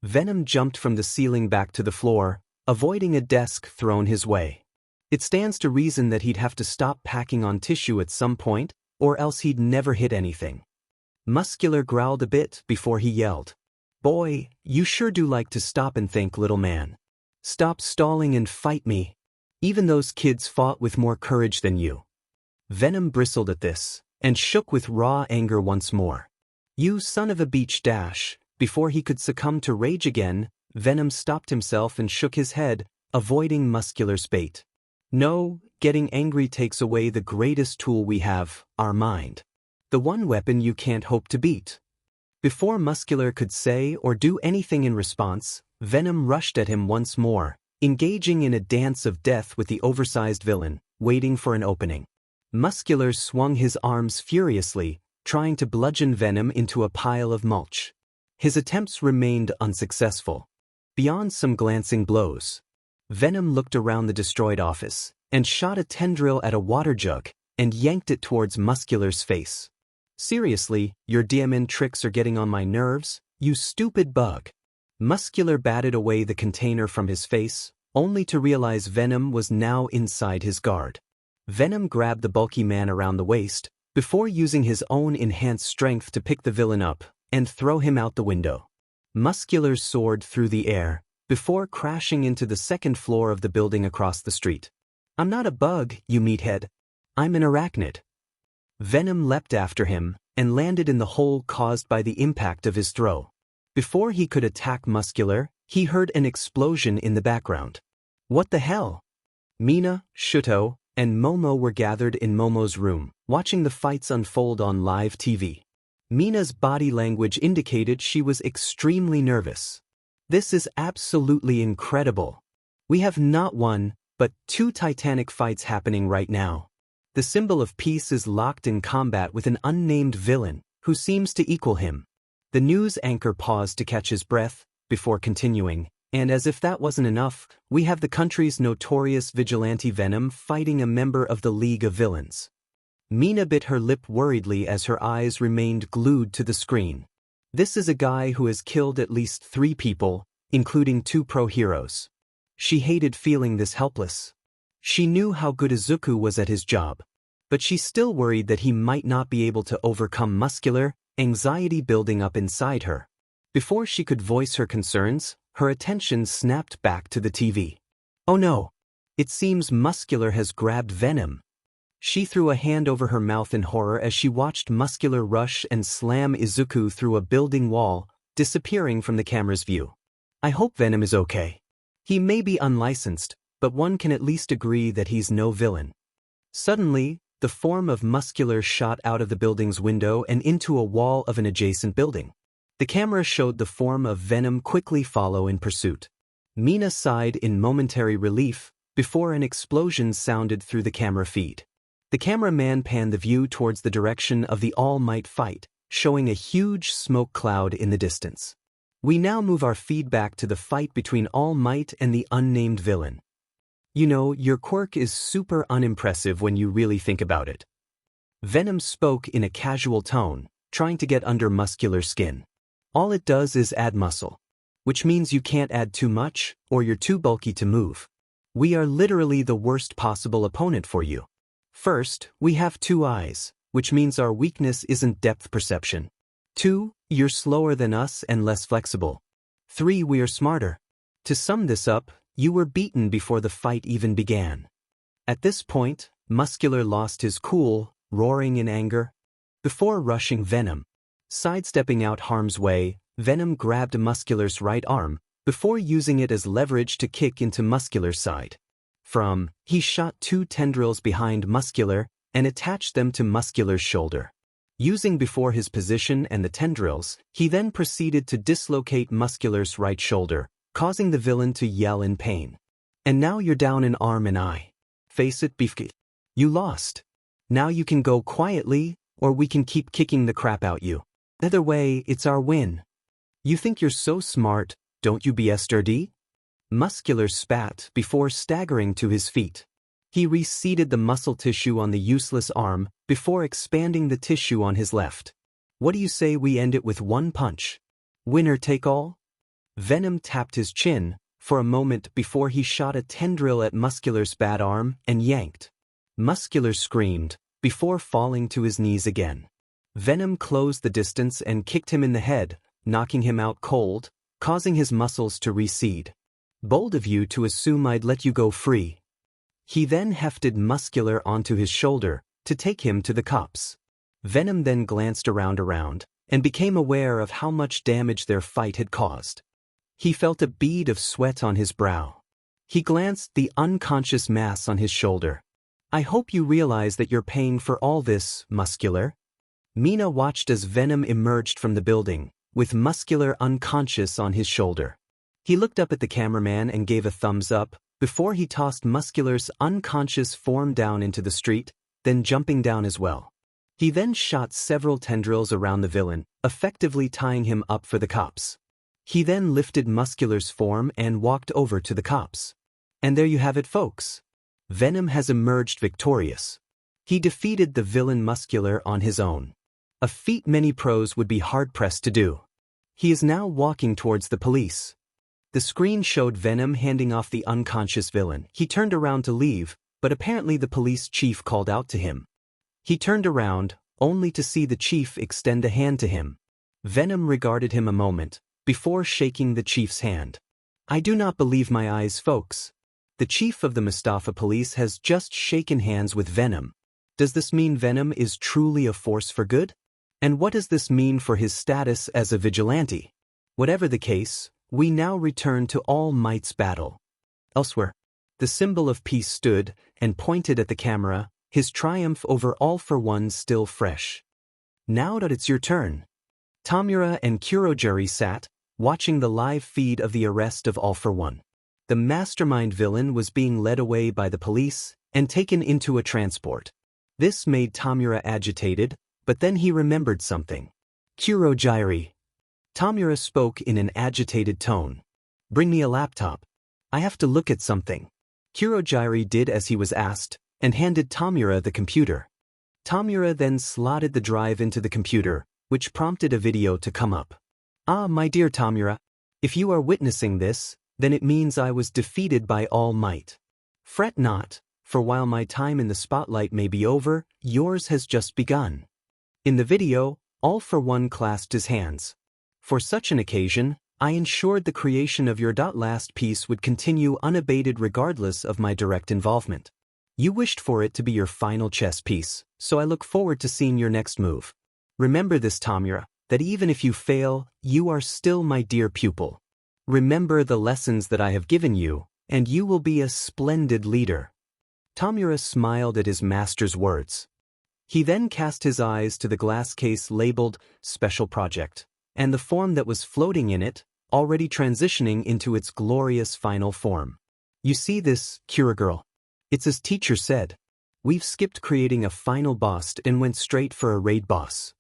Venom jumped from the ceiling back to the floor, avoiding a desk thrown his way. It stands to reason that he'd have to stop packing on tissue at some point, or else he'd never hit anything. Muscular growled a bit before he yelled, "Boy, you sure do like to stop and think, little man. Stop stalling and fight me. Even those kids fought with more courage than you." Venom bristled at this, and shook with raw anger once more. "You son of a beach dash." Before he could succumb to rage again, Venom stopped himself and shook his head, avoiding Muscular's bait. "No, getting angry takes away the greatest tool we have, our mind. The one weapon you can't hope to beat." Before Muscular could say or do anything in response, Venom rushed at him once more, engaging in a dance of death with the oversized villain, waiting for an opening. Muscular swung his arms furiously, trying to bludgeon Venom into a pile of mulch. His attempts remained unsuccessful. Beyond some glancing blows, Venom looked around the destroyed office and shot a tendril at a water jug and yanked it towards Muscular's face. "Seriously, your DMN tricks are getting on my nerves, you stupid bug." Muscular batted away the container from his face, only to realize Venom was now inside his guard. Venom grabbed the bulky man around the waist, before using his own enhanced strength to pick the villain up and throw him out the window. Muscular soared through the air, before crashing into the second floor of the building across the street. "I'm not a bug, you meathead. I'm an arachnid." Venom leapt after him and landed in the hole caused by the impact of his throw. Before he could attack Muscular, he heard an explosion in the background. What the hell? Mina, Shuto, and Momo were gathered in Momo's room, watching the fights unfold on live TV. Mina's body language indicated she was extremely nervous. "This is absolutely incredible. We have not one, but two titanic fights happening right now. The symbol of peace is locked in combat with an unnamed villain, who seems to equal him." The news anchor paused to catch his breath, before continuing, "And as if that wasn't enough, we have the country's notorious vigilante Venom fighting a member of the League of Villains." Mina bit her lip worriedly as her eyes remained glued to the screen. This is a guy who has killed at least 3 people, including 2 pro-heroes. She hated feeling this helpless. She knew how good Izuku was at his job, but she still worried that he might not be able to overcome Muscular, anxiety building up inside her. Before she could voice her concerns, her attention snapped back to the TV. Oh no! It seems Muscular has grabbed Venom. She threw a hand over her mouth in horror as she watched Muscular rush and slam Izuku through a building wall, disappearing from the camera's view. "I hope Venom is okay." He may be unlicensed, but one can at least agree that he's no villain. Suddenly, the form of Muscular shot out of the building's window and into a wall of an adjacent building. The camera showed the form of Venom quickly follow in pursuit. Mina sighed in momentary relief before an explosion sounded through the camera feed. The cameraman panned the view towards the direction of the All Might fight, showing a huge smoke cloud in the distance. We now move our feed back to the fight between All Might and the unnamed villain. You know, your quirk is super unimpressive when you really think about it. Venom spoke in a casual tone, trying to get under Muscular's skin. All it does is add muscle, which means you can't add too much, or you're too bulky to move. We are literally the worst possible opponent for you. First, we have 2 eyes, which means our weakness isn't depth perception. 2, you're slower than us and less flexible. 3, we are smarter. To sum this up, you were beaten before the fight even began. At this point, Muscular lost his cool, roaring in anger. Before rushing Venom, sidestepping out harm's way, Venom grabbed Muscular's right arm, before using it as leverage to kick into Muscular's side. He shot 2 tendrils behind Muscular and attached them to Muscular's shoulder. Using before his position and the tendrils, he then proceeded to dislocate Muscular's right shoulder, causing the villain to yell in pain. And now you're down an arm and eye. Face it, Beefcake. You lost. Now you can go quietly, or we can keep kicking the crap out you. Either way, it's our win. You think you're so smart, don't you, BSRD? Muscular spat before staggering to his feet. He reseated the muscle tissue on the useless arm before expanding the tissue on his left. What do you say we end it with 1 punch? Winner take all? Venom tapped his chin for a moment before he shot a tendril at Muscular's bad arm and yanked. Muscular screamed before falling to his knees again. Venom closed the distance and kicked him in the head, knocking him out cold, causing his muscles to recede. Bold of you to assume I'd let you go free. He then hefted Muscular onto his shoulder to take him to the cops. Venom then glanced around and became aware of how much damage their fight had caused. He felt a bead of sweat on his brow. He glanced the unconscious mass on his shoulder. I hope you realize that you're paying for all this, Muscular. Mina watched as Venom emerged from the building, with Muscular unconscious on his shoulder. He looked up at the cameraman and gave a thumbs up, before he tossed Muscular's unconscious form down into the street, then jumping down as well. He then shot several tendrils around the villain, effectively tying him up for the cops. He then lifted Muscular's form and walked over to the cops. And there you have it, folks. Venom has emerged victorious. He defeated the villain Muscular on his own. A feat many pros would be hard-pressed to do. He is now walking towards the police. The screen showed Venom handing off the unconscious villain. He turned around to leave, but apparently the police chief called out to him. He turned around, only to see the chief extend a hand to him. Venom regarded him a moment, before shaking the chief's hand. I do not believe my eyes, folks. The chief of the Mustafa police has just shaken hands with Venom. Does this mean Venom is truly a force for good? And what does this mean for his status as a vigilante? Whatever the case, we now return to All Might's battle. Elsewhere, the symbol of peace stood and pointed at the camera, his triumph over All for One still fresh. Now that it's your turn. Tamura and Kurojiri sat, watching the live feed of the arrest of All for One. The mastermind villain was being led away by the police and taken into a transport. This made Tamura agitated, but then he remembered something. Kurojiri. Tamura spoke in an agitated tone. Bring me a laptop. I have to look at something. Kurojiri did as he was asked, and handed Tamura the computer. Tamura then slotted the drive into the computer, which prompted a video to come up. Ah, my dear Tamura, if you are witnessing this, then it means I was defeated by All Might. Fret not, for while my time in the spotlight may be over, yours has just begun. In the video, All for One clasped his hands. For such an occasion, I ensured the creation of your last piece would continue unabated regardless of my direct involvement. You wished for it to be your final chess piece, so I look forward to seeing your next move. Remember this, Tamura, that even if you fail, you are still my dear pupil. Remember the lessons that I have given you, and you will be a splendid leader." Tomura smiled at his master's words. He then cast his eyes to the glass case labeled Special Project, and the form that was floating in it, already transitioning into its glorious final form. "You see this, Kira girl? It's as teacher said. We've skipped creating a final boss and went straight for a raid boss."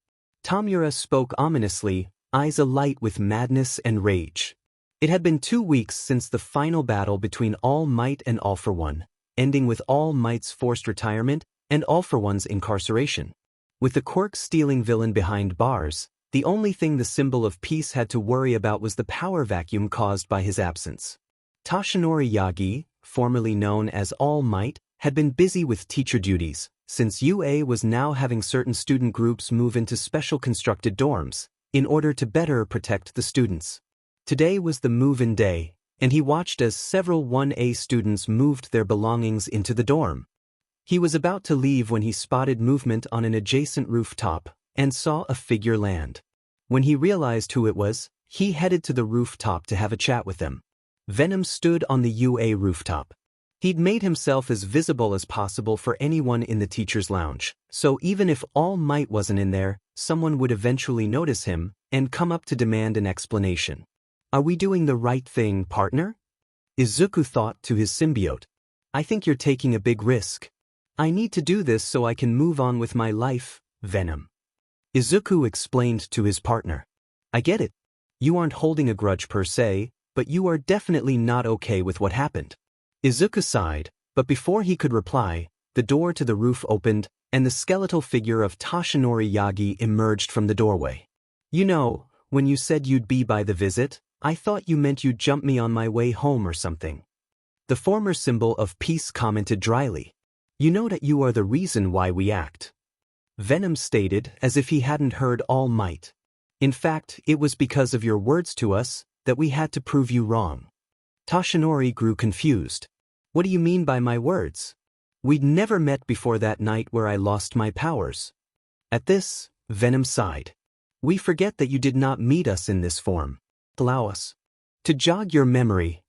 Tomura spoke ominously, eyes alight with madness and rage. It had been 2 weeks since the final battle between All Might and All for One, ending with All Might's forced retirement and All for One's incarceration. With the quirk-stealing villain behind bars, the only thing the symbol of peace had to worry about was the power vacuum caused by his absence. Toshinori Yagi, formerly known as All Might, had been busy with teacher duties, since UA was now having certain student groups move into special constructed dorms, in order to better protect the students. Today was the move-in day, and he watched as several 1A students moved their belongings into the dorm. He was about to leave when he spotted movement on an adjacent rooftop and saw a figure land. When he realized who it was, he headed to the rooftop to have a chat with them. Venom stood on the UA rooftop. He'd made himself as visible as possible for anyone in the teacher's lounge, so even if All Might wasn't in there, someone would eventually notice him and come up to demand an explanation. "Are we doing the right thing, partner?" Izuku thought to his symbiote. "I think you're taking a big risk." "I need to do this so I can move on with my life, Venom." Izuku explained to his partner. "I get it. You aren't holding a grudge per se, but you are definitely not okay with what happened." Izuku sighed, but before he could reply, the door to the roof opened, and the skeletal figure of Toshinori Yagi emerged from the doorway. "You know, when you said you'd be by the visit, I thought you meant you'd jump me on my way home or something." The former symbol of peace commented dryly. "You know that you are the reason why we act." Venom stated as if he hadn't heard All Might. "In fact, it was because of your words to us that we had to prove you wrong." Toshinori grew confused. "What do you mean by my words? We'd never met before that night where I lost my powers." At this, Venom sighed. "We forget that you did not meet us in this form. Allow us to jog your memory."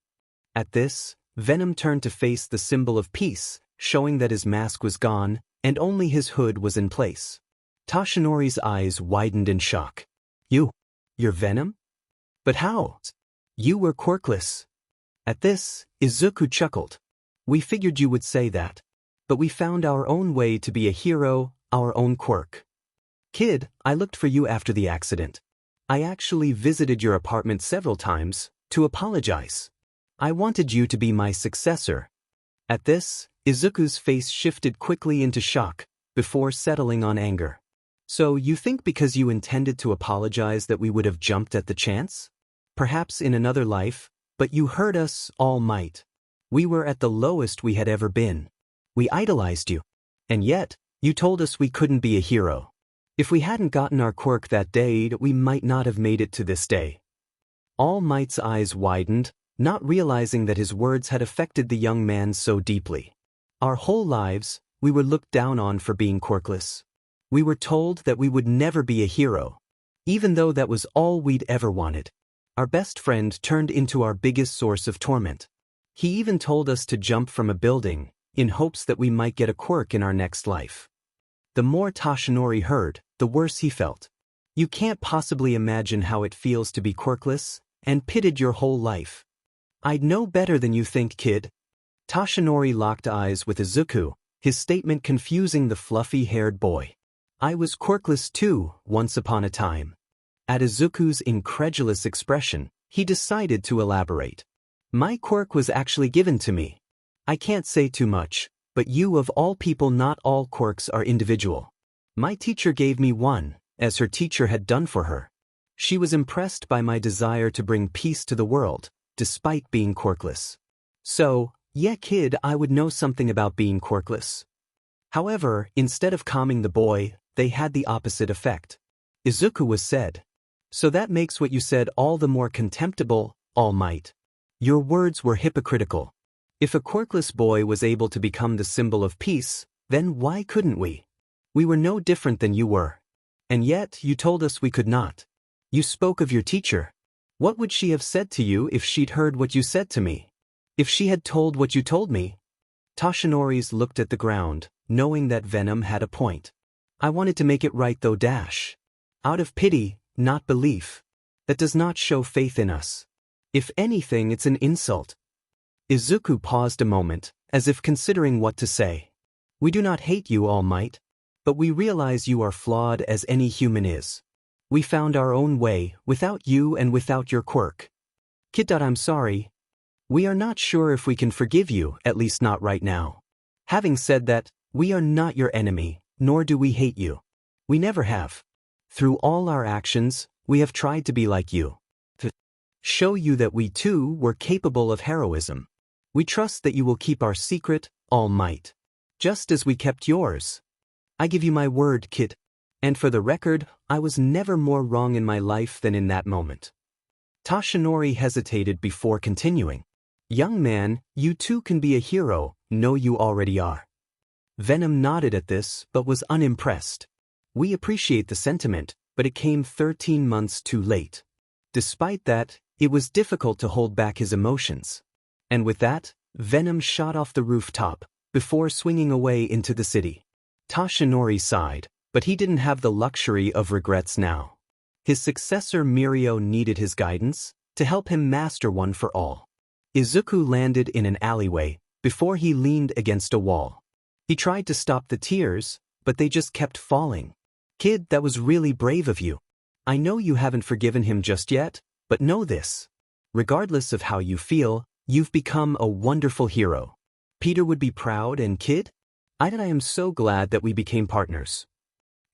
At this, Venom turned to face the symbol of peace, showing that his mask was gone, and only his hood was in place. Toshinori's eyes widened in shock. You're Venom? But how? You were quirkless." At this, Izuku chuckled. "We figured you would say that. But we found our own way to be a hero, our own quirk. Kid, I looked for you after the accident. I actually visited your apartment several times, to apologize. I wanted you to be my successor." At this, Izuku's face shifted quickly into shock, before settling on anger. "So you think because you intended to apologize that we would have jumped at the chance? Perhaps in another life, but you heard us, All Might. We were at the lowest we had ever been. We idolized you. And yet, you told us we couldn't be a hero. If we hadn't gotten our quirk that day, we might not have made it to this day." All Might's eyes widened, not realizing that his words had affected the young man so deeply. "Our whole lives, we were looked down on for being quirkless. We were told that we would never be a hero, even though that was all we'd ever wanted. Our best friend turned into our biggest source of torment. He even told us to jump from a building, in hopes that we might get a quirk in our next life." The more Toshinori heard, the worse he felt. "You can't possibly imagine how it feels to be quirkless, and pitted your whole life. I'd know better than you think, kid." Toshinori locked eyes with Izuku, his statement confusing the fluffy-haired boy. "I was quirkless too, once upon a time." At Izuku's incredulous expression, he decided to elaborate. "My quirk was actually given to me. I can't say too much, but you of all people, not all quirks are individual. My teacher gave me one, as her teacher had done for her. She was impressed by my desire to bring peace to the world, despite being quirkless. So, yeah kid, I would know something about being quirkless." However, instead of calming the boy, they had the opposite effect. Izuku was said. "So that makes what you said all the more contemptible, All Might. Your words were hypocritical. If a quirkless boy was able to become the symbol of peace, then why couldn't we? We were no different than you were. And yet, you told us we could not. You spoke of your teacher. What would she have said to you if she'd heard what you said to me? If she had told what you told me? Toshinori's looked at the ground, knowing that Venom had a point. I wanted to make it right though dash. Out of pity, not belief. That does not show faith in us. If anything, it's an insult. Izuku paused a moment, as if considering what to say. We do not hate you, All Might. But we realize you are flawed as any human is. We found our own way, without you and without your quirk. Kid. I'm sorry. We are not sure if we can forgive you, at least not right now. Having said that, we are not your enemy, nor do we hate you. We never have. Through all our actions, we have tried to be like you. To show you that we too were capable of heroism. We trust that you will keep our secret, All Might. Just as we kept yours. I give you my word, kid. And for the record, I was never more wrong in my life than in that moment. Toshinori hesitated before continuing. Young man, you too can be a hero, no you already are. Venom nodded at this, but was unimpressed. We appreciate the sentiment, but it came 13 months too late. Despite that, it was difficult to hold back his emotions. And with that, Venom shot off the rooftop, before swinging away into the city. Toshinori sighed, but he didn't have the luxury of regrets now. His successor Mirio needed his guidance, to help him master one for all. Izuku landed in an alleyway, before he leaned against a wall. He tried to stop the tears, but they just kept falling. Kid, that was really brave of you. I know you haven't forgiven him just yet, but know this. Regardless of how you feel, you've become a wonderful hero. Peter would be proud, and kid? I am so glad that we became partners.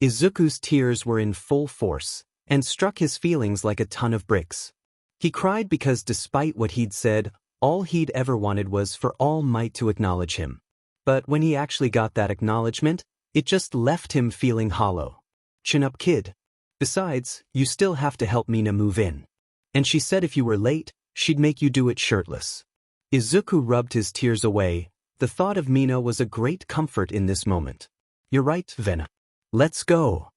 Izuku's tears were in full force, and struck his feelings like a ton of bricks. He cried because despite what he'd said, all he'd ever wanted was for All Might to acknowledge him. But when he actually got that acknowledgement, it just left him feeling hollow. Chin up, kid. Besides, you still have to help Mina move in. And she said if you were late, she'd make you do it shirtless. Izuku rubbed his tears away. The thought of Mina was a great comfort in this moment. You're right, Venom. Let's go.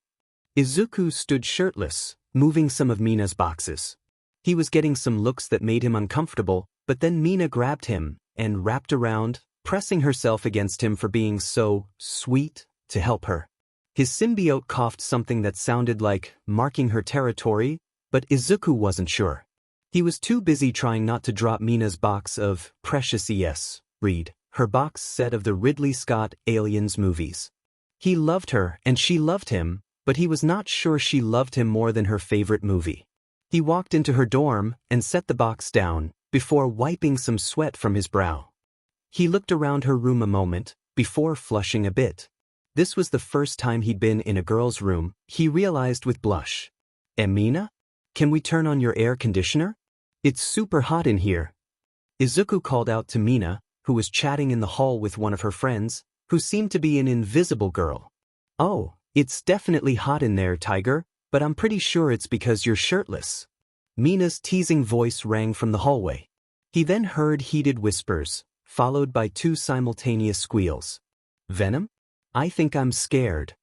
Izuku stood shirtless, moving some of Mina's boxes. He was getting some looks that made him uncomfortable, but then Mina grabbed him and wrapped around, pressing herself against him for being so sweet to help her. His symbiote coughed something that sounded like marking her territory, but Izuku wasn't sure. He was too busy trying not to drop Mina's box of precious read, her box set of the Ridley Scott Aliens movies. He loved her and she loved him, but he was not sure she loved him more than her favorite movie. He walked into her dorm and set the box down, before wiping some sweat from his brow. He looked around her room a moment, before flushing a bit. This was the first time he'd been in a girl's room, he realized with blush. Mina? Can we turn on your air conditioner? It's super hot in here. Izuku called out to Mina, who was chatting in the hall with one of her friends, who seemed to be an invisible girl. Oh, it's definitely hot in there, Tiger, but I'm pretty sure it's because you're shirtless. Mina's teasing voice rang from the hallway. He then heard heated whispers, followed by two simultaneous squeals. Venom? I think I'm scared.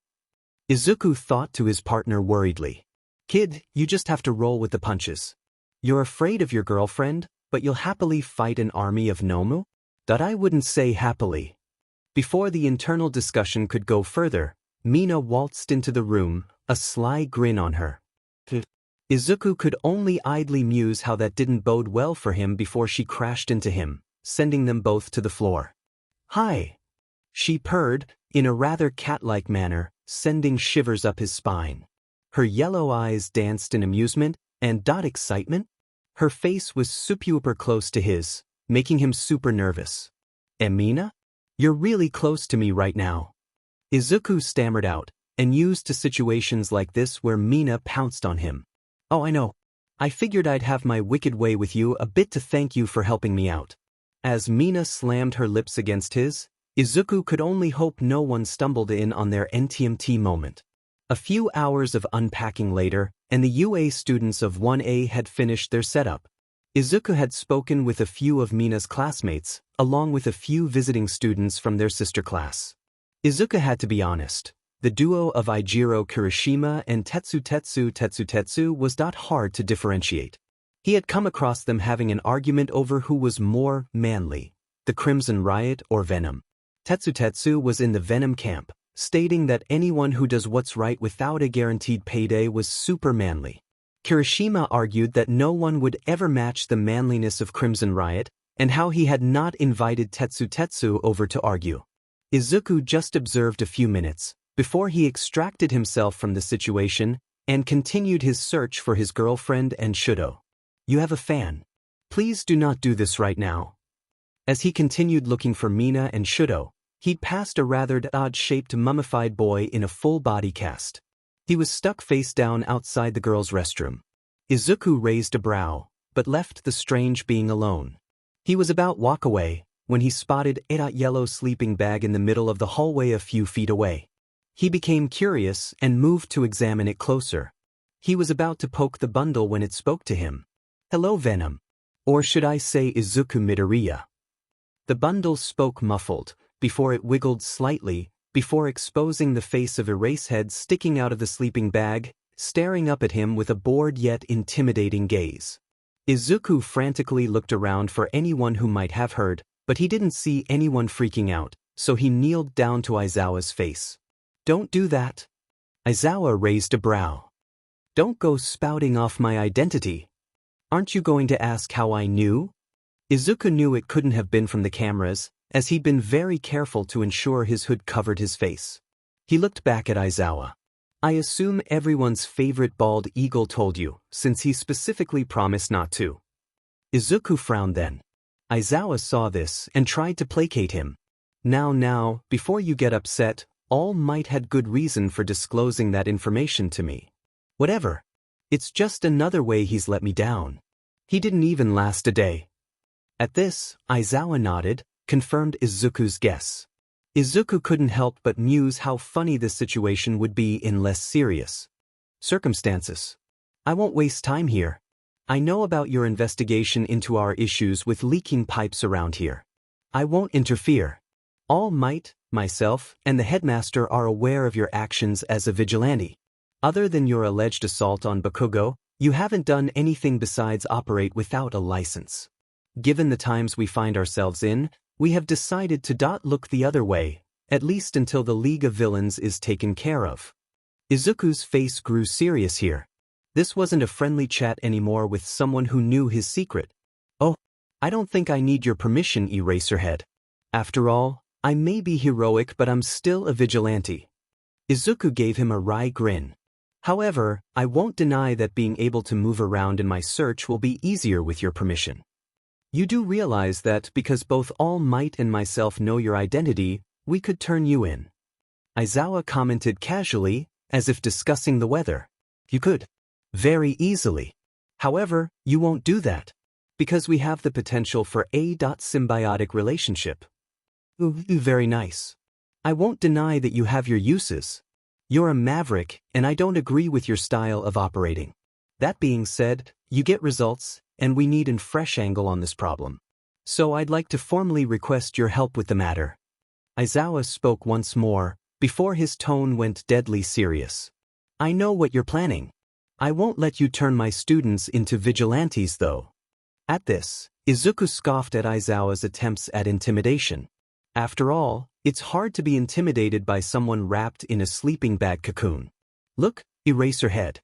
Izuku thought to his partner worriedly. Kid, you just have to roll with the punches. You're afraid of your girlfriend, but you'll happily fight an army of Nomu? That I wouldn't say happily. Before the internal discussion could go further, Mina waltzed into the room, a sly grin on her. Izuku could only idly muse how that didn't bode well for him before she crashed into him, sending them both to the floor. Hi. She purred, in a rather cat-like manner, sending shivers up his spine. Her yellow eyes danced in amusement and excitement. Her face was super close to his, making him super nervous. Mina? You're really close to me right now. Izuku stammered out, and used to situations like this where Mina pounced on him. Oh, I know. I figured I'd have my wicked way with you a bit to thank you for helping me out. As Mina slammed her lips against his, Izuku could only hope no one stumbled in on their NTMT moment. A few hours of unpacking later, and the UA students of 1A had finished their setup. Izuku had spoken with a few of Mina's classmates, along with a few visiting students from their sister class. Izuku had to be honest. The duo of Eijiro Kirishima and Tetsu was not hard to differentiate. He had come across them having an argument over who was more manly, the Crimson Riot or Venom. Tetsu was in the Venom camp, stating that anyone who does what's right without a guaranteed payday was super manly. Kirishima argued that no one would ever match the manliness of Crimson Riot, and how he had not invited Tetsu over to argue. Izuku just observed a few minutes, before he extracted himself from the situation, and continued his search for his girlfriend and Shudo. You have a fan. Please do not do this right now. As he continued looking for Mina and Shudo, he'd passed a rather odd-shaped mummified boy in a full body cast. He was stuck face down outside the girls' restroom. Izuku raised a brow, but left the strange being alone. He was about to walk away, when he spotted a yellow sleeping bag in the middle of the hallway a few feet away. He became curious and moved to examine it closer. He was about to poke the bundle when it spoke to him. Hello, Venom. Or should I say Izuku Midoriya? The bundle spoke muffled, before it wiggled slightly, before exposing the face of Erasehead sticking out of the sleeping bag, staring up at him with a bored yet intimidating gaze. Izuku frantically looked around for anyone who might have heard, but he didn't see anyone freaking out, so he kneeled down to Aizawa's face. Don't do that. Aizawa raised a brow. Don't go spouting off my identity. Aren't you going to ask how I knew? Izuku knew it couldn't have been from the cameras, as he'd been very careful to ensure his hood covered his face. He looked back at Aizawa. I assume everyone's favorite bald eagle told you, since he specifically promised not to. Izuku frowned then. Aizawa saw this and tried to placate him. Now, before you get upset, All Might had good reason for disclosing that information to me. Whatever. It's just another way he's let me down. He didn't even last a day. At this, Aizawa nodded, confirmed Izuku's guess. Izuku couldn't help but muse how funny this situation would be in less serious circumstances. I won't waste time here. I know about your investigation into our issues with leaking pipes around here. I won't interfere. All Might, myself, and the headmaster are aware of your actions as a vigilante. Other than your alleged assault on Bakugo, you haven't done anything besides operate without a license. Given the times we find ourselves in, we have decided to look the other way, at least until the League of Villains is taken care of. Izuku's face grew serious here. This wasn't a friendly chat anymore with someone who knew his secret. Oh, I don't think I need your permission, Eraserhead. After all, I may be heroic, but I'm still a vigilante. Izuku gave him a wry grin. However, I won't deny that being able to move around in my search will be easier with your permission. You do realize that because both All Might and myself know your identity, we could turn you in. Aizawa commented casually, as if discussing the weather. You could. Very easily. However, you won't do that. Because we have the potential for a symbiotic relationship. Ooh, very nice. I won't deny that you have your uses. You're a maverick, and I don't agree with your style of operating. That being said, you get results, and we need a fresh angle on this problem. So I'd like to formally request your help with the matter. Aizawa spoke once more, before his tone went deadly serious. I know what you're planning. I won't let you turn my students into vigilantes though. At this, Izuku scoffed at Aizawa's attempts at intimidation. After all, it's hard to be intimidated by someone wrapped in a sleeping bag cocoon. Look, Eraserhead.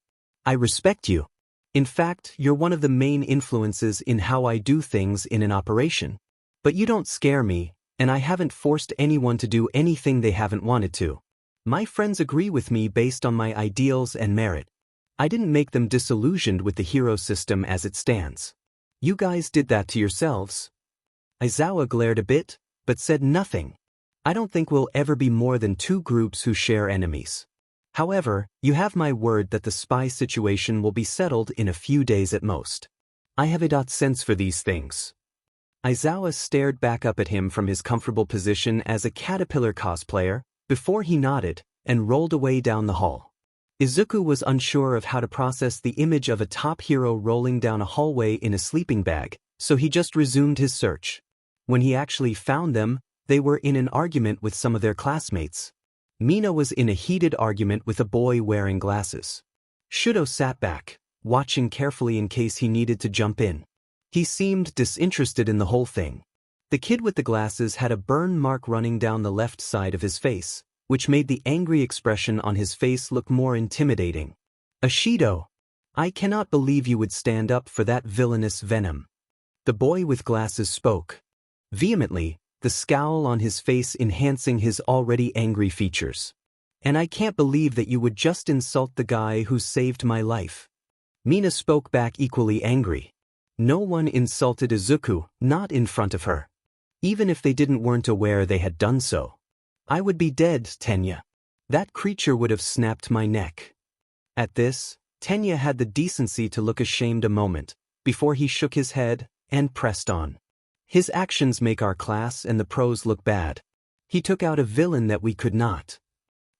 I respect you. In fact, you're one of the main influences in how I do things in an operation. But you don't scare me, and I haven't forced anyone to do anything they haven't wanted to. My friends agree with me based on my ideals and merit. I didn't make them disillusioned with the hero system as it stands. You guys did that to yourselves. Aizawa glared a bit, but said nothing. I don't think we'll ever be more than two groups who share enemies. However, you have my word that the spy situation will be settled in a few days at most. I have a sense for these things. Aizawa stared back up at him from his comfortable position as a caterpillar cosplayer, before he nodded, and rolled away down the hall. Izuku was unsure of how to process the image of a top hero rolling down a hallway in a sleeping bag, so he just resumed his search. When he actually found them, they were in an argument with some of their classmates. Mina was in a heated argument with a boy wearing glasses. Shudo sat back, watching carefully in case he needed to jump in. He seemed disinterested in the whole thing. The kid with the glasses had a burn mark running down the left side of his face, which made the angry expression on his face look more intimidating. Ashido, I cannot believe you would stand up for that villainous Venom. The boy with glasses spoke vehemently, the scowl on his face enhancing his already angry features. And I can't believe that you would just insult the guy who saved my life. Mina spoke back equally angry. No one insulted Izuku, not in front of her. Even if they weren't aware they had done so. I would be dead, Tenya. That creature would have snapped my neck. At this, Tenya had the decency to look ashamed a moment, before he shook his head and pressed on. His actions make our class and the pros look bad. He took out a villain that we could not.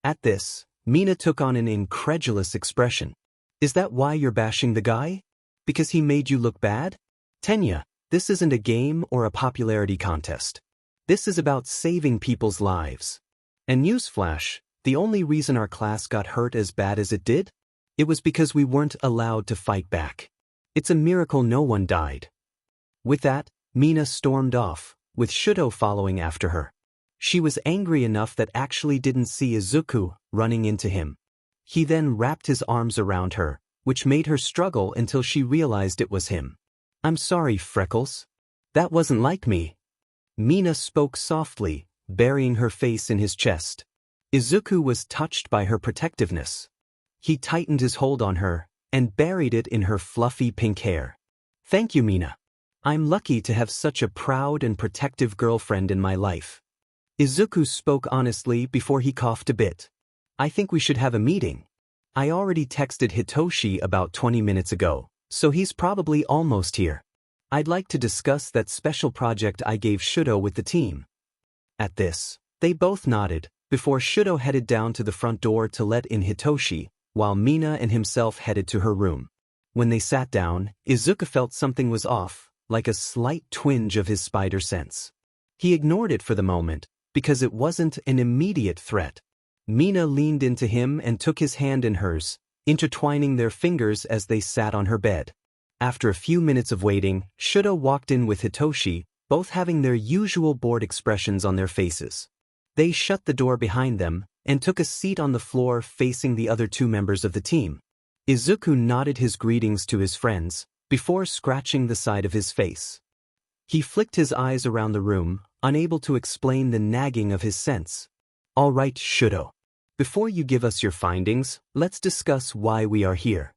At this, Mina took on an incredulous expression. Is that why you're bashing the guy? Because he made you look bad? Tenya, this isn't a game or a popularity contest. This is about saving people's lives. And newsflash, the only reason our class got hurt as bad as it did? It was because we weren't allowed to fight back. It's a miracle no one died. With that, Mina stormed off, with Shuto following after her. She was angry enough that actually didn't see Izuku running into him. He then wrapped his arms around her, which made her struggle until she realized it was him. I'm sorry, Freckles. That wasn't like me. Mina spoke softly, burying her face in his chest. Izuku was touched by her protectiveness. He tightened his hold on her, and buried it in her fluffy pink hair. Thank you, Mina. I'm lucky to have such a proud and protective girlfriend in my life. Izuku spoke honestly before he coughed a bit. I think we should have a meeting. I already texted Hitoshi about 20 minutes ago, so he's probably almost here. I'd like to discuss that special project I gave Shuto with the team. At this, they both nodded, before Shuto headed down to the front door to let in Hitoshi, while Mina and himself headed to her room. When they sat down, Izuku felt something was off, like a slight twinge of his spider sense. He ignored it for the moment, because it wasn't an immediate threat. Mina leaned into him and took his hand in hers, intertwining their fingers as they sat on her bed. After a few minutes of waiting, Shuto walked in with Hitoshi, both having their usual bored expressions on their faces. They shut the door behind them, and took a seat on the floor facing the other two members of the team. Izuku nodded his greetings to his friends, before scratching the side of his face. He flicked his eyes around the room, unable to explain the nagging of his sense. All right, Shuto. Before you give us your findings, let's discuss why we are here.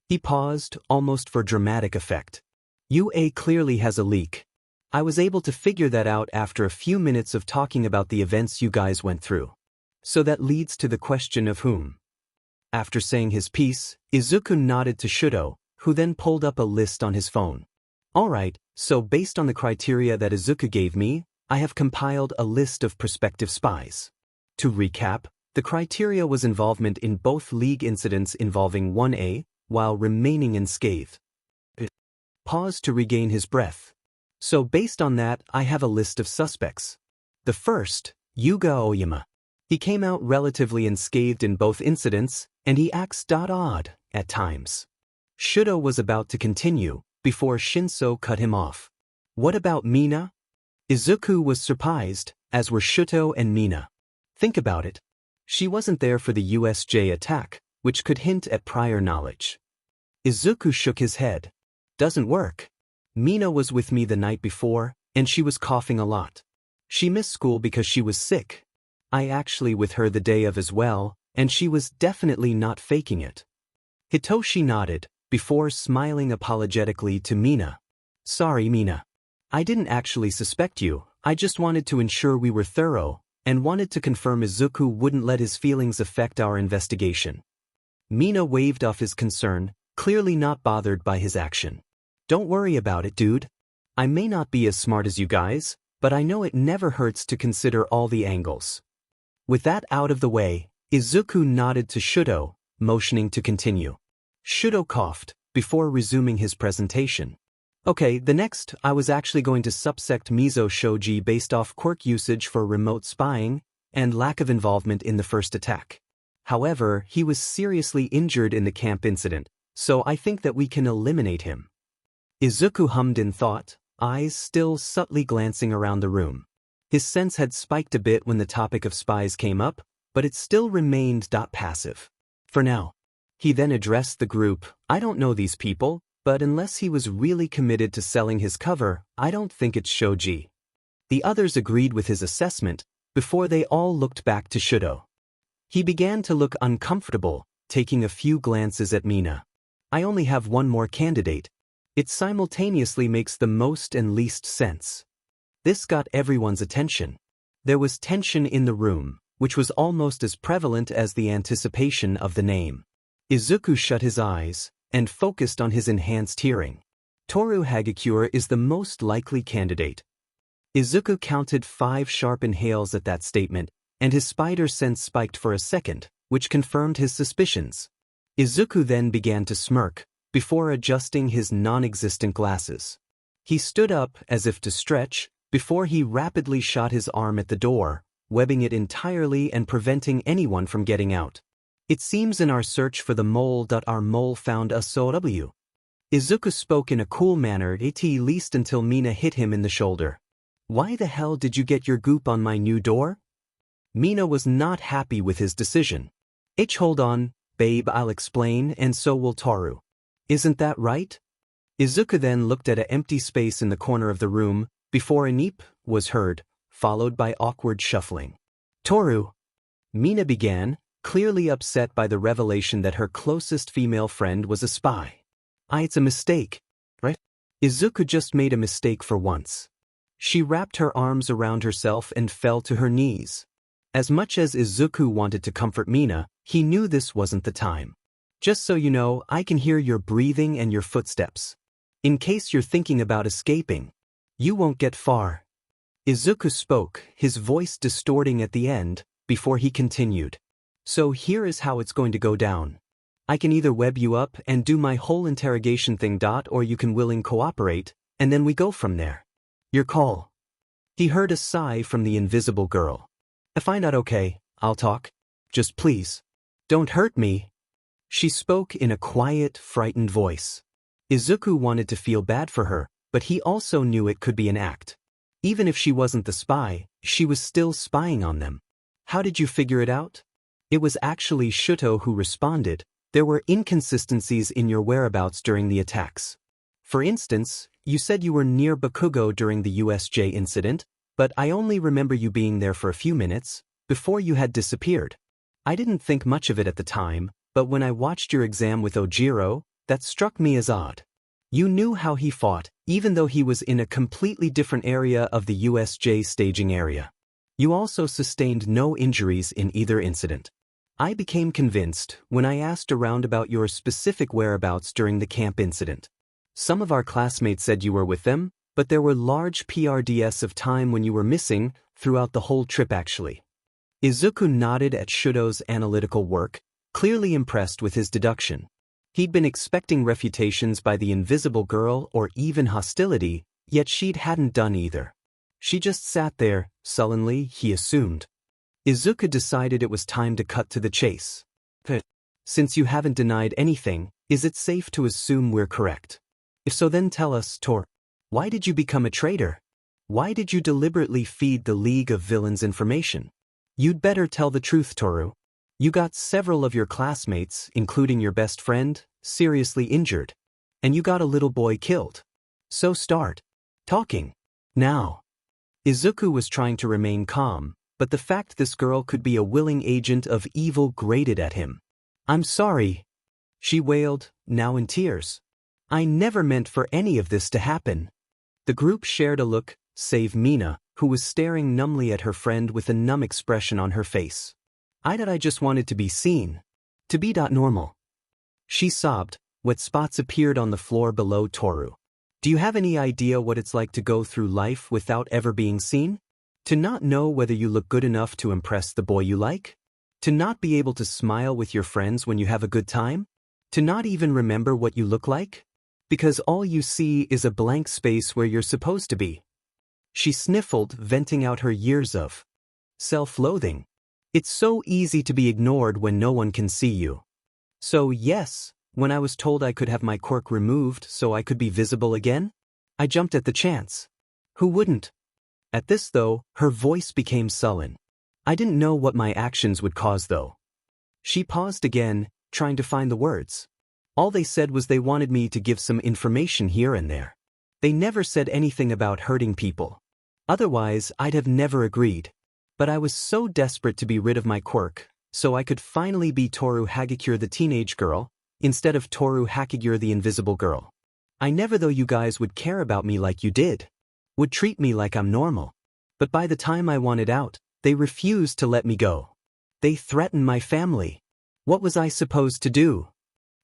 He paused, almost for dramatic effect. UA clearly has a leak. I was able to figure that out after a few minutes of talking about the events you guys went through. So that leads to the question of whom. After saying his piece, Izuku nodded to Shuto, who then pulled up a list on his phone. Alright, so based on the criteria that Izuku gave me, I have compiled a list of prospective spies. To recap, the criteria was involvement in both league incidents involving 1A, while remaining unscathed. Paused to regain his breath. So based on that, I have a list of suspects. The first, Yuga Oyama. He came out relatively unscathed in both incidents, and he acts odd at times. Shuto was about to continue, before Shinso cut him off. What about Mina? Izuku was surprised, as were Shuto and Mina. Think about it. She wasn't there for the USJ attack, which could hint at prior knowledge. Izuku shook his head. Doesn't work. Mina was with me the night before, and she was coughing a lot. She missed school because she was sick. I actually with her the day of as well, and she was definitely not faking it. Hitoshi nodded, before smiling apologetically to Mina. Sorry, Mina. I didn't actually suspect you, I just wanted to ensure we were thorough, and wanted to confirm Izuku wouldn't let his feelings affect our investigation. Mina waved off his concern, clearly not bothered by his action. Don't worry about it, dude. I may not be as smart as you guys, but I know it never hurts to consider all the angles. With that out of the way, Izuku nodded to Shuto, motioning to continue. Shuto coughed, before resuming his presentation. Okay, the next, I was actually going to subsect Mizo Shoji based off quirk usage for remote spying, and lack of involvement in the first attack. However, he was seriously injured in the camp incident, so I think that we can eliminate him. Izuku hummed in thought, eyes still subtly glancing around the room. His sense had spiked a bit when the topic of spies came up, but it still remained passive. For now. He then addressed the group, I don't know these people, but unless he was really committed to selling his cover, I don't think it's Shoji. The others agreed with his assessment, before they all looked back to Shuto. He began to look uncomfortable, taking a few glances at Mina. I only have one more candidate. It simultaneously makes the most and least sense. This got everyone's attention. There was tension in the room, which was almost as prevalent as the anticipation of the name. Izuku shut his eyes and focused on his enhanced hearing. Toru Hagakure is the most likely candidate. Izuku counted 5 sharp inhales at that statement, and his spider sense spiked for a second, which confirmed his suspicions. Izuku then began to smirk, before adjusting his non-existent glasses. He stood up as if to stretch, before he rapidly shot his arm at the door, webbing it entirely and preventing anyone from getting out. It seems in our search for the mole that our mole found us SOW. Izuku spoke in a cool manner at least until Mina hit him in the shoulder. Why the hell did you get your goop on my new door? Mina was not happy with his decision. Hold on, babe, I'll explain, and so will Toru. Isn't that right? Izuku then looked at an empty space in the corner of the room, before a neep was heard, followed by awkward shuffling. Toru, Mina began, clearly upset by the revelation that her closest female friend was a spy. It's a mistake, right? Izuku just made a mistake for once. She wrapped her arms around herself and fell to her knees. As much as Izuku wanted to comfort Mina, he knew this wasn't the time. Just so you know, I can hear your breathing and your footsteps. In case you're thinking about escaping, you won't get far. Izuku spoke, his voice distorting at the end, before he continued. So here is how it's going to go down. I can either web you up and do my whole interrogation thing, or you can willing cooperate, and then we go from there. Your call. He heard a sigh from the invisible girl. If I'm not okay, I'll talk. Just please. Don't hurt me. She spoke in a quiet, frightened voice. Izuku wanted to feel bad for her, but he also knew it could be an act. Even if she wasn't the spy, she was still spying on them. How did you figure it out? It was actually Shuto who responded. There were inconsistencies in your whereabouts during the attacks. For instance, you said you were near Bakugo during the USJ incident, but I only remember you being there for a few minutes, before you had disappeared. I didn't think much of it at the time, but when I watched your exam with Ojiro, that struck me as odd. You knew how he fought, even though he was in a completely different area of the USJ staging area. You also sustained no injuries in either incident. I became convinced when I asked around about your specific whereabouts during the camp incident. Some of our classmates said you were with them, but there were large PRDs of time when you were missing throughout the whole trip actually. Izuku nodded at Shuto's analytical work, clearly impressed with his deduction. He'd been expecting refutations by the invisible girl or even hostility, yet she hadn't done either. She just sat there, sullenly, he assumed. Izuku decided it was time to cut to the chase. Since you haven't denied anything, is it safe to assume we're correct? If so, then tell us, Tor. Why did you become a traitor? Why did you deliberately feed the League of Villains information? You'd better tell the truth, Toru. You got several of your classmates, including your best friend, seriously injured. And you got a little boy killed. So start talking. Now. Izuku was trying to remain calm, but the fact this girl could be a willing agent of evil grated at him. I'm sorry, she wailed, now in tears. I never meant for any of this to happen. The group shared a look, save Mina, who was staring numbly at her friend with a numb expression on her face. I just wanted to be seen. To be normal. She sobbed. Wet spots appeared on the floor below Toru. Do you have any idea what it's like to go through life without ever being seen? To not know whether you look good enough to impress the boy you like? To not be able to smile with your friends when you have a good time? To not even remember what you look like? Because all you see is a blank space where you're supposed to be. She sniffled, venting out her years of self-loathing. It's so easy to be ignored when no one can see you. So yes, When I was told I could have my quirk removed so I could be visible again, I jumped at the chance. Who wouldn't? At this though, her voice became sullen. I didn't know what my actions would cause though. She paused again, trying to find the words. All they said was they wanted me to give some information here and there. They never said anything about hurting people. Otherwise, I'd have never agreed. But I was so desperate to be rid of my quirk, so I could finally be Toru Hagakure the teenage girl, instead of Toru Hagakure the invisible girl. I never thought you guys would care about me like you did. Would treat me like I'm normal. But by the time I wanted out, they refused to let me go. They threatened my family. What was I supposed to do?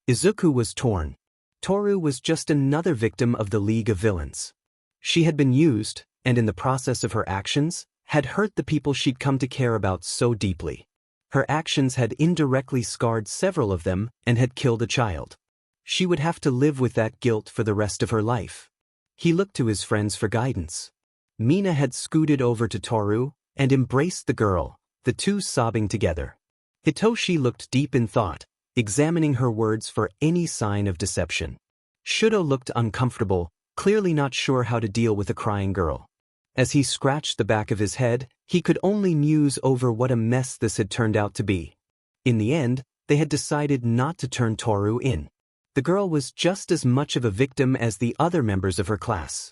Izuku was torn. Toru was just another victim of the League of Villains. She had been used, and in the process of her actions, had hurt the people she'd come to care about so deeply. Her actions had indirectly scarred several of them and had killed a child. She would have to live with that guilt for the rest of her life. He looked to his friends for guidance. Mina had scooted over to Toru and embraced the girl, the two sobbing together. Hitoshi looked deep in thought, examining her words for any sign of deception. Shudo looked uncomfortable, clearly not sure how to deal with a crying girl. As he scratched the back of his head, he could only muse over what a mess this had turned out to be. In the end, they had decided not to turn Toru in. The girl was just as much of a victim as the other members of her class.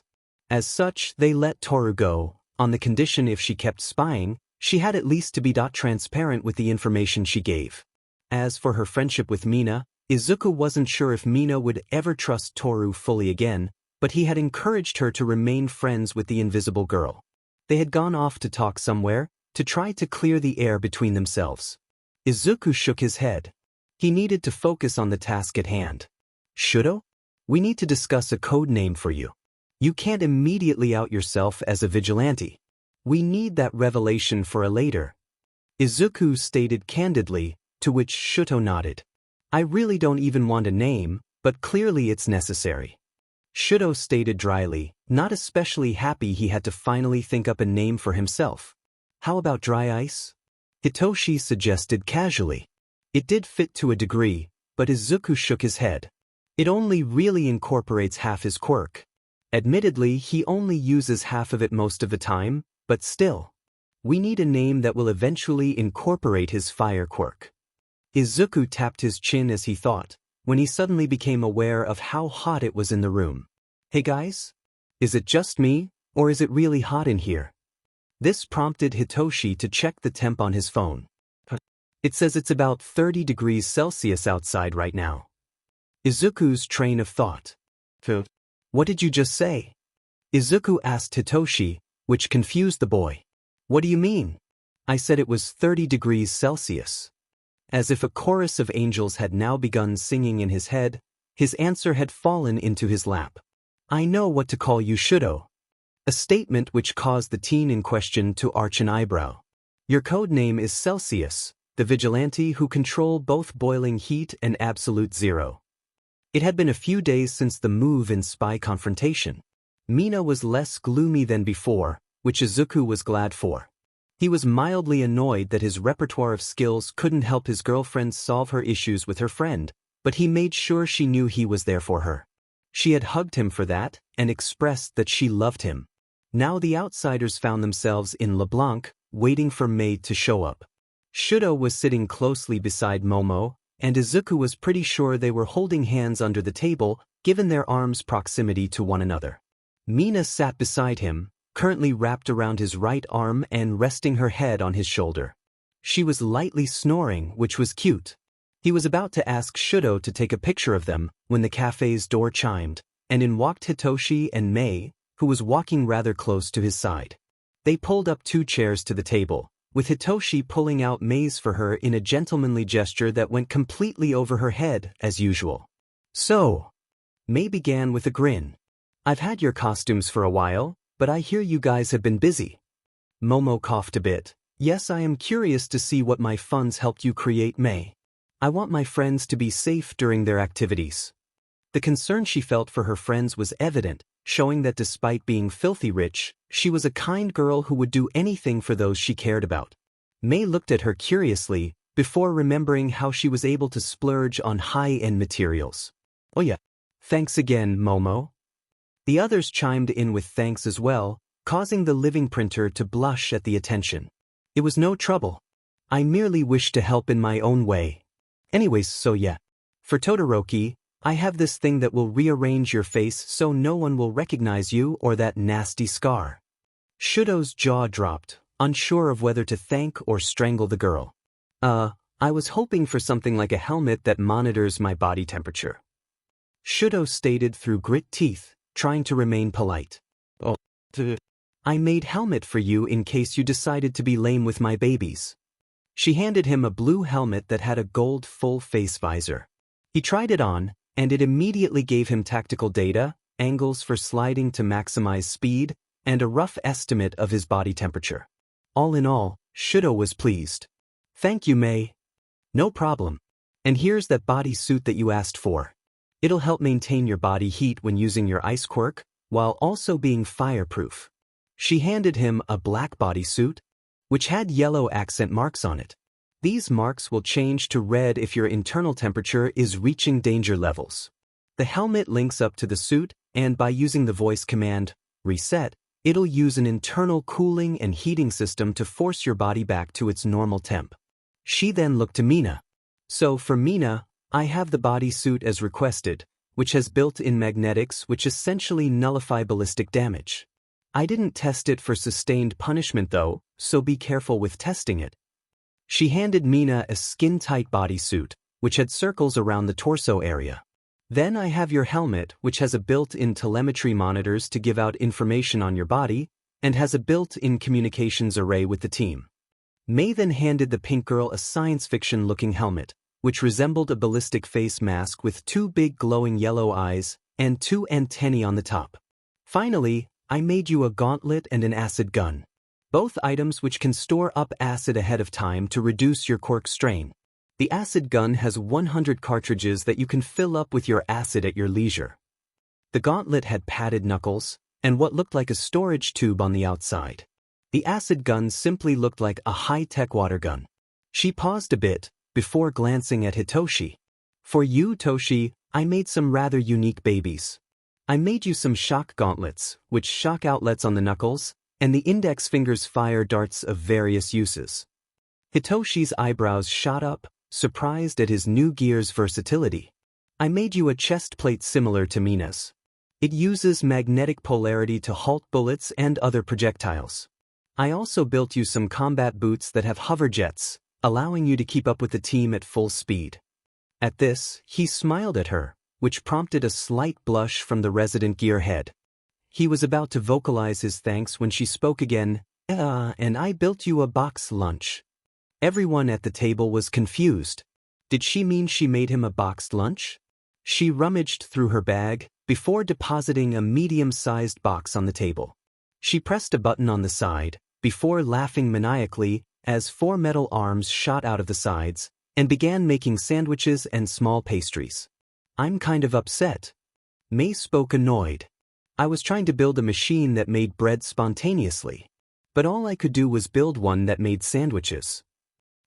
As such, they let Toru go, on the condition if she kept spying, she had at least to be transparent with the information she gave. As for her friendship with Mina, Izuku wasn't sure if Mina would ever trust Toru fully again, but he had encouraged her to remain friends with the invisible girl. They had gone off to talk somewhere, to try to clear the air between themselves. Izuku shook his head. He needed to focus on the task at hand. Shudo? We need to discuss a code name for you. You can't immediately out yourself as a vigilante. We need that revelation for a later. Izuku stated candidly, to which Shuto nodded. I really don't even want a name, but clearly it's necessary. Shudo stated dryly, not especially happy he had to finally think up a name for himself. How about Dry Ice? Hitoshi suggested casually. It did fit to a degree, but Izuku shook his head. It only really incorporates half his quirk. Admittedly, he only uses half of it most of the time, but still. We need a name that will eventually incorporate his fire quirk. Izuku tapped his chin as he thought, when he suddenly became aware of how hot it was in the room. Hey guys? Is it just me, or is it really hot in here? This prompted Hitoshi to check the temp on his phone. It says it's about 30 degrees Celsius outside right now. Izuku's train of thought. What did you just say? Izuku asked Hitoshi, which confused the boy. What do you mean? I said it was 30 degrees Celsius. As if a chorus of angels had now begun singing in his head, his answer had fallen into his lap. I know what to call you Shudo. A statement which caused the teen in question to arch an eyebrow. Your code name is Celsius, the vigilante who control both boiling heat and absolute zero. It had been a few days since the move in spy confrontation. Mina was less gloomy than before, which Izuku was glad for. He was mildly annoyed that his repertoire of skills couldn't help his girlfriend solve her issues with her friend, but he made sure she knew he was there for her. She had hugged him for that, and expressed that she loved him. Now the outsiders found themselves in LeBlanc, waiting for Mei to show up. Shudo was sitting closely beside Momo, and Izuku was pretty sure they were holding hands under the table, given their arms' proximity to one another. Mina sat beside him, currently wrapped around his right arm and resting her head on his shoulder. She was lightly snoring, which was cute. He was about to ask Shudo to take a picture of them when the cafe's door chimed, and in walked Hitoshi and Mei, who was walking rather close to his side. They pulled up 2 chairs to the table, with Hitoshi pulling out Mei's for her in a gentlemanly gesture that went completely over her head, as usual. So, Mei began with a grin. I've had your costumes for a while, but I hear you guys have been busy. Momo coughed a bit. Yes, I am curious to see what my funds helped you create, Mei. I want my friends to be safe during their activities. The concern she felt for her friends was evident, showing that despite being filthy rich, she was a kind girl who would do anything for those she cared about. Mei looked at her curiously, before remembering how she was able to splurge on high-end materials. Oh yeah, thanks again, Momo. The others chimed in with thanks as well, causing the living printer to blush at the attention. It was no trouble. I merely wished to help in my own way. Anyways, so yeah. For Todoroki, I have this thing that will rearrange your face so no one will recognize you or that nasty scar. Shudo's jaw dropped, unsure of whether to thank or strangle the girl. I was hoping for something like a helmet that monitors my body temperature. Shudo stated through grit teeth, trying to remain polite. Oh, I made helmet for you in case you decided to be lame with my babies. She handed him a blue helmet that had a gold full-face visor. He tried it on, and it immediately gave him tactical data, angles for sliding to maximize speed, and a rough estimate of his body temperature. All in all, Shudo was pleased. Thank you, Mei. No problem. And here's that body suit that you asked for. It'll help maintain your body heat when using your ice quirk, while also being fireproof. She handed him a black bodysuit, which had yellow accent marks on it. These marks will change to red if your internal temperature is reaching danger levels. The helmet links up to the suit, and by using the voice command, reset, it'll use an internal cooling and heating system to force your body back to its normal temp. She then looked to Mina. So for Mina, I have the bodysuit as requested, which has built-in magnetics which essentially nullify ballistic damage. I didn't test it for sustained punishment though, so be careful with testing it. She handed Mina a skin-tight bodysuit, which had circles around the torso area. Then I have your helmet, which has a built-in telemetry monitors to give out information on your body, and has a built-in communications array with the team. Mei then handed the pink girl a science fiction-looking helmet, which resembled a ballistic face mask with two big glowing yellow eyes and two antennae on the top. Finally, I made you a gauntlet and an acid gun. Both items which can store up acid ahead of time to reduce your quirk strain. The acid gun has 100 cartridges that you can fill up with your acid at your leisure. The gauntlet had padded knuckles, and what looked like a storage tube on the outside. The acid gun simply looked like a high-tech water gun. She paused a bit, before glancing at Hitoshi. For you, Toshi, I made some rather unique babies. I made you some shock gauntlets, which shock outlets on the knuckles, and the index fingers fire darts of various uses. Hitoshi's eyebrows shot up, surprised at his new gear's versatility. I made you a chest plate similar to Mina's. It uses magnetic polarity to halt bullets and other projectiles. I also built you some combat boots that have hover jets, allowing you to keep up with the team at full speed. At this, he smiled at her, which prompted a slight blush from the resident gearhead. He was about to vocalize his thanks when she spoke again, and I built you a box lunch. Everyone at the table was confused. Did she mean she made him a boxed lunch? She rummaged through her bag, before depositing a medium-sized box on the table. She pressed a button on the side, before laughing maniacally, as 4 metal arms shot out of the sides, and began making sandwiches and small pastries. I'm kind of upset. Mei spoke annoyed. I was trying to build a machine that made bread spontaneously. But all I could do was build one that made sandwiches.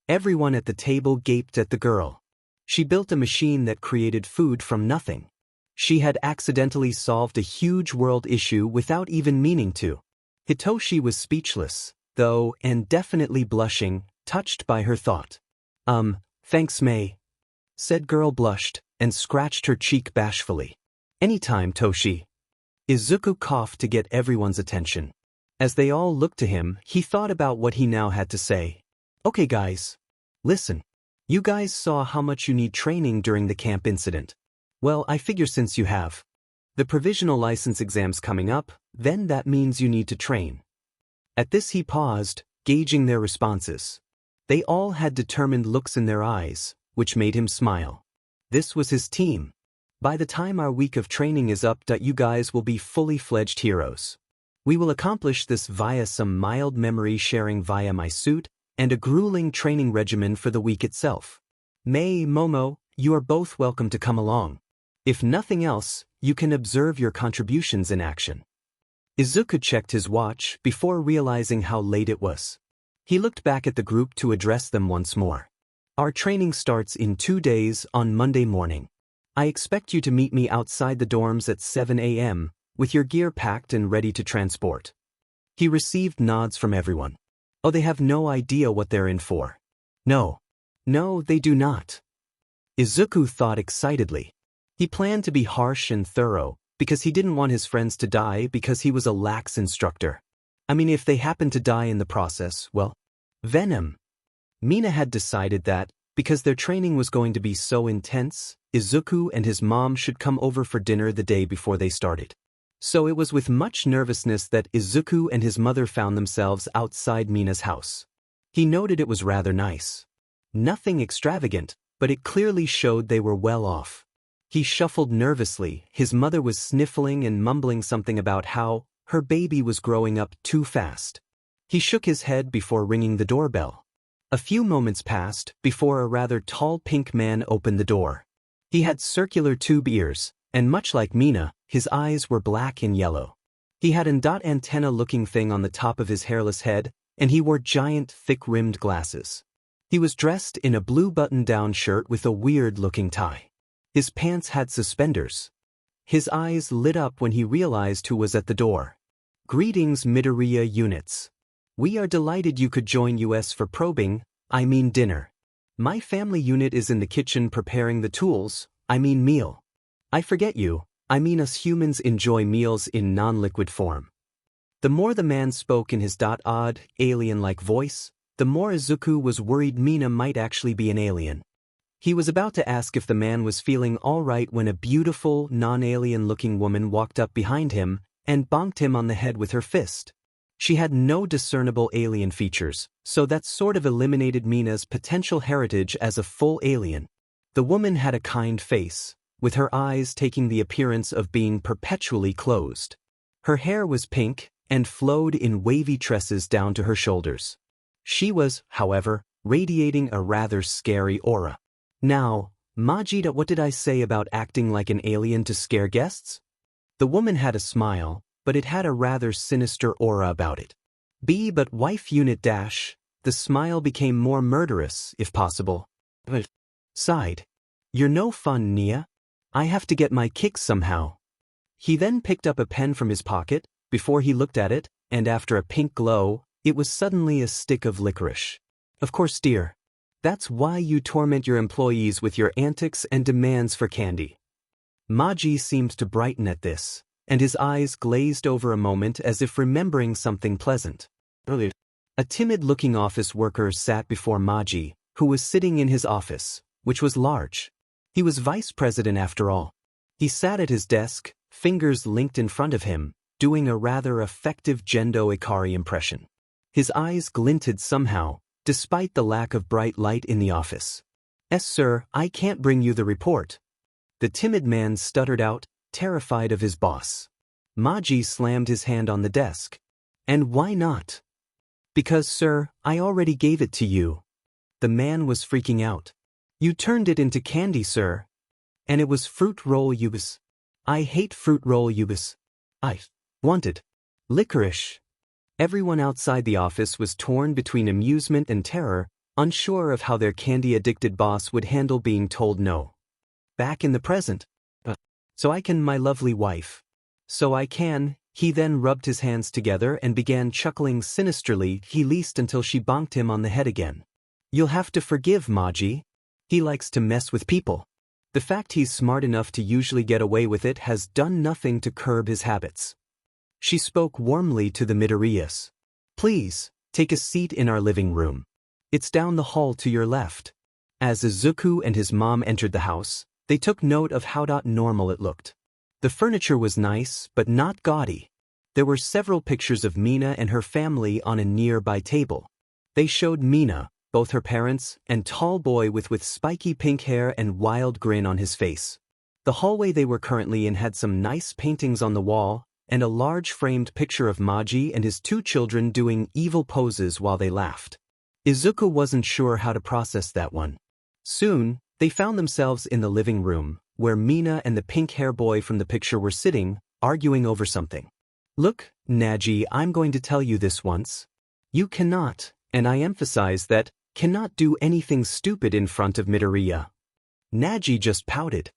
Everyone at the table gaped at the girl. She built a machine that created food from nothing. She had accidentally solved a huge world issue without even meaning to. Hitoshi was speechless, though, and definitely blushing, touched by her thought. Thanks, Mei. Said girl blushed, and scratched her cheek bashfully. Anytime, Toshi. Izuku coughed to get everyone's attention. As they all looked to him, he thought about what he now had to say. Okay guys. Listen. You guys saw how much you need training during the camp incident. Well, I figure since you have the provisional license exams coming up, then that means you need to train. At this he paused, gauging their responses. They all had determined looks in their eyes, which made him smile. This was his team. By the time our week of training is up, you guys will be fully fledged heroes. We will accomplish this via some mild memory sharing via my suit, and a grueling training regimen for the week itself. Mei, Momo, you are both welcome to come along. If nothing else, you can observe your contributions in action. Izuku checked his watch before realizing how late it was. He looked back at the group to address them once more. Our training starts in 2 days on Monday morning. I expect you to meet me outside the dorms at 7 a.m., with your gear packed and ready to transport. He received nods from everyone. Oh, they have no idea what they're in for. No, they do not. Izuku thought excitedly. He planned to be harsh and thorough, because he didn't want his friends to die because he was a lax instructor. I mean, if they happened to die in the process, well, Venom. Mina had decided that, because their training was going to be so intense, Izuku and his mom should come over for dinner the day before they started. So it was with much nervousness that Izuku and his mother found themselves outside Mina's house. He noted it was rather nice. Nothing extravagant, but it clearly showed they were well off. He shuffled nervously. His mother was sniffling and mumbling something about how her baby was growing up too fast. He shook his head before ringing the doorbell. A few moments passed before a rather tall pink man opened the door. He had circular tube ears, and much like Mina, his eyes were black and yellow. He had an antenna-looking thing on the top of his hairless head, and he wore giant, thick-rimmed glasses. He was dressed in a blue button-down shirt with a weird-looking tie. His pants had suspenders. His eyes lit up when he realized who was at the door. Greetings, Midoriya units. We are delighted you could join us for dinner. My family unit is in the kitchen preparing the tools, meal. I forget you, us humans enjoy meals in non-liquid form. The more the man spoke in his odd, alien-like voice, the more Izuku was worried Mina might actually be an alien. He was about to ask if the man was feeling all right when a beautiful, non-alien-looking woman walked up behind him and bonked him on the head with her fist. She had no discernible alien features, so that sort of eliminated Mina's potential heritage as a full alien. The woman had a kind face, with her eyes taking the appearance of being perpetually closed. Her hair was pink and flowed in wavy tresses down to her shoulders. She was, however, radiating a rather scary aura. Now, Majida, what did I say about acting like an alien to scare guests? The woman had a smile, but it had a rather sinister aura about it. But wife unit the smile became more murderous, if possible. Sighed. You're no fun, Nia. I have to get my kicks somehow. He then picked up a pen from his pocket, before he looked at it, and after a pink glow, it was suddenly a stick of licorice. Of course, dear. That's why you torment your employees with your antics and demands for candy. Maji seemed to brighten at this, and his eyes glazed over a moment as if remembering something pleasant. A timid-looking office worker sat before Maji, who was sitting in his office, which was large. He was vice president after all. He sat at his desk, fingers linked in front of him, doing a rather effective Gendo Ikari impression. His eyes glinted somehow, despite the lack of bright light in the office. "Yes, sir, I can't bring you the report." The timid man stuttered out, terrified of his boss. Maji slammed his hand on the desk. "And why not?" "Because, sir, I already gave it to you." The man was freaking out. "You turned it into candy, sir. And it was fruit roll yubis. I hate fruit roll yubis. I wanted licorice." Everyone outside the office was torn between amusement and terror, unsure of how their candy-addicted boss would handle being told no. Back in the present. "So I can, my lovely wife. So I can." He then rubbed his hands together and began chuckling sinisterly, he least until she bonked him on the head again. "You'll have to forgive Maji. He likes to mess with people. The fact he's smart enough to usually get away with it has done nothing to curb his habits." She spoke warmly to the Midoriyas. "Please, take a seat in our living room. It's down the hall to your left." As Izuku and his mom entered the house, they took note of how normal it looked. The furniture was nice, but not gaudy. There were several pictures of Mina and her family on a nearby table. They showed Mina, both her parents, and tall boy with spiky pink hair and wild grin on his face. The hallway they were currently in had some nice paintings on the wall, and a large framed picture of Maji and his two children doing evil poses while they laughed. Izuku wasn't sure how to process that one. Soon, they found themselves in the living room, where Mina and the pink-hair boy from the picture were sitting, arguing over something. "Look, Naji, I'm going to tell you this once. You cannot, and I emphasize that, cannot do anything stupid in front of Midoriya. Naji just pouted.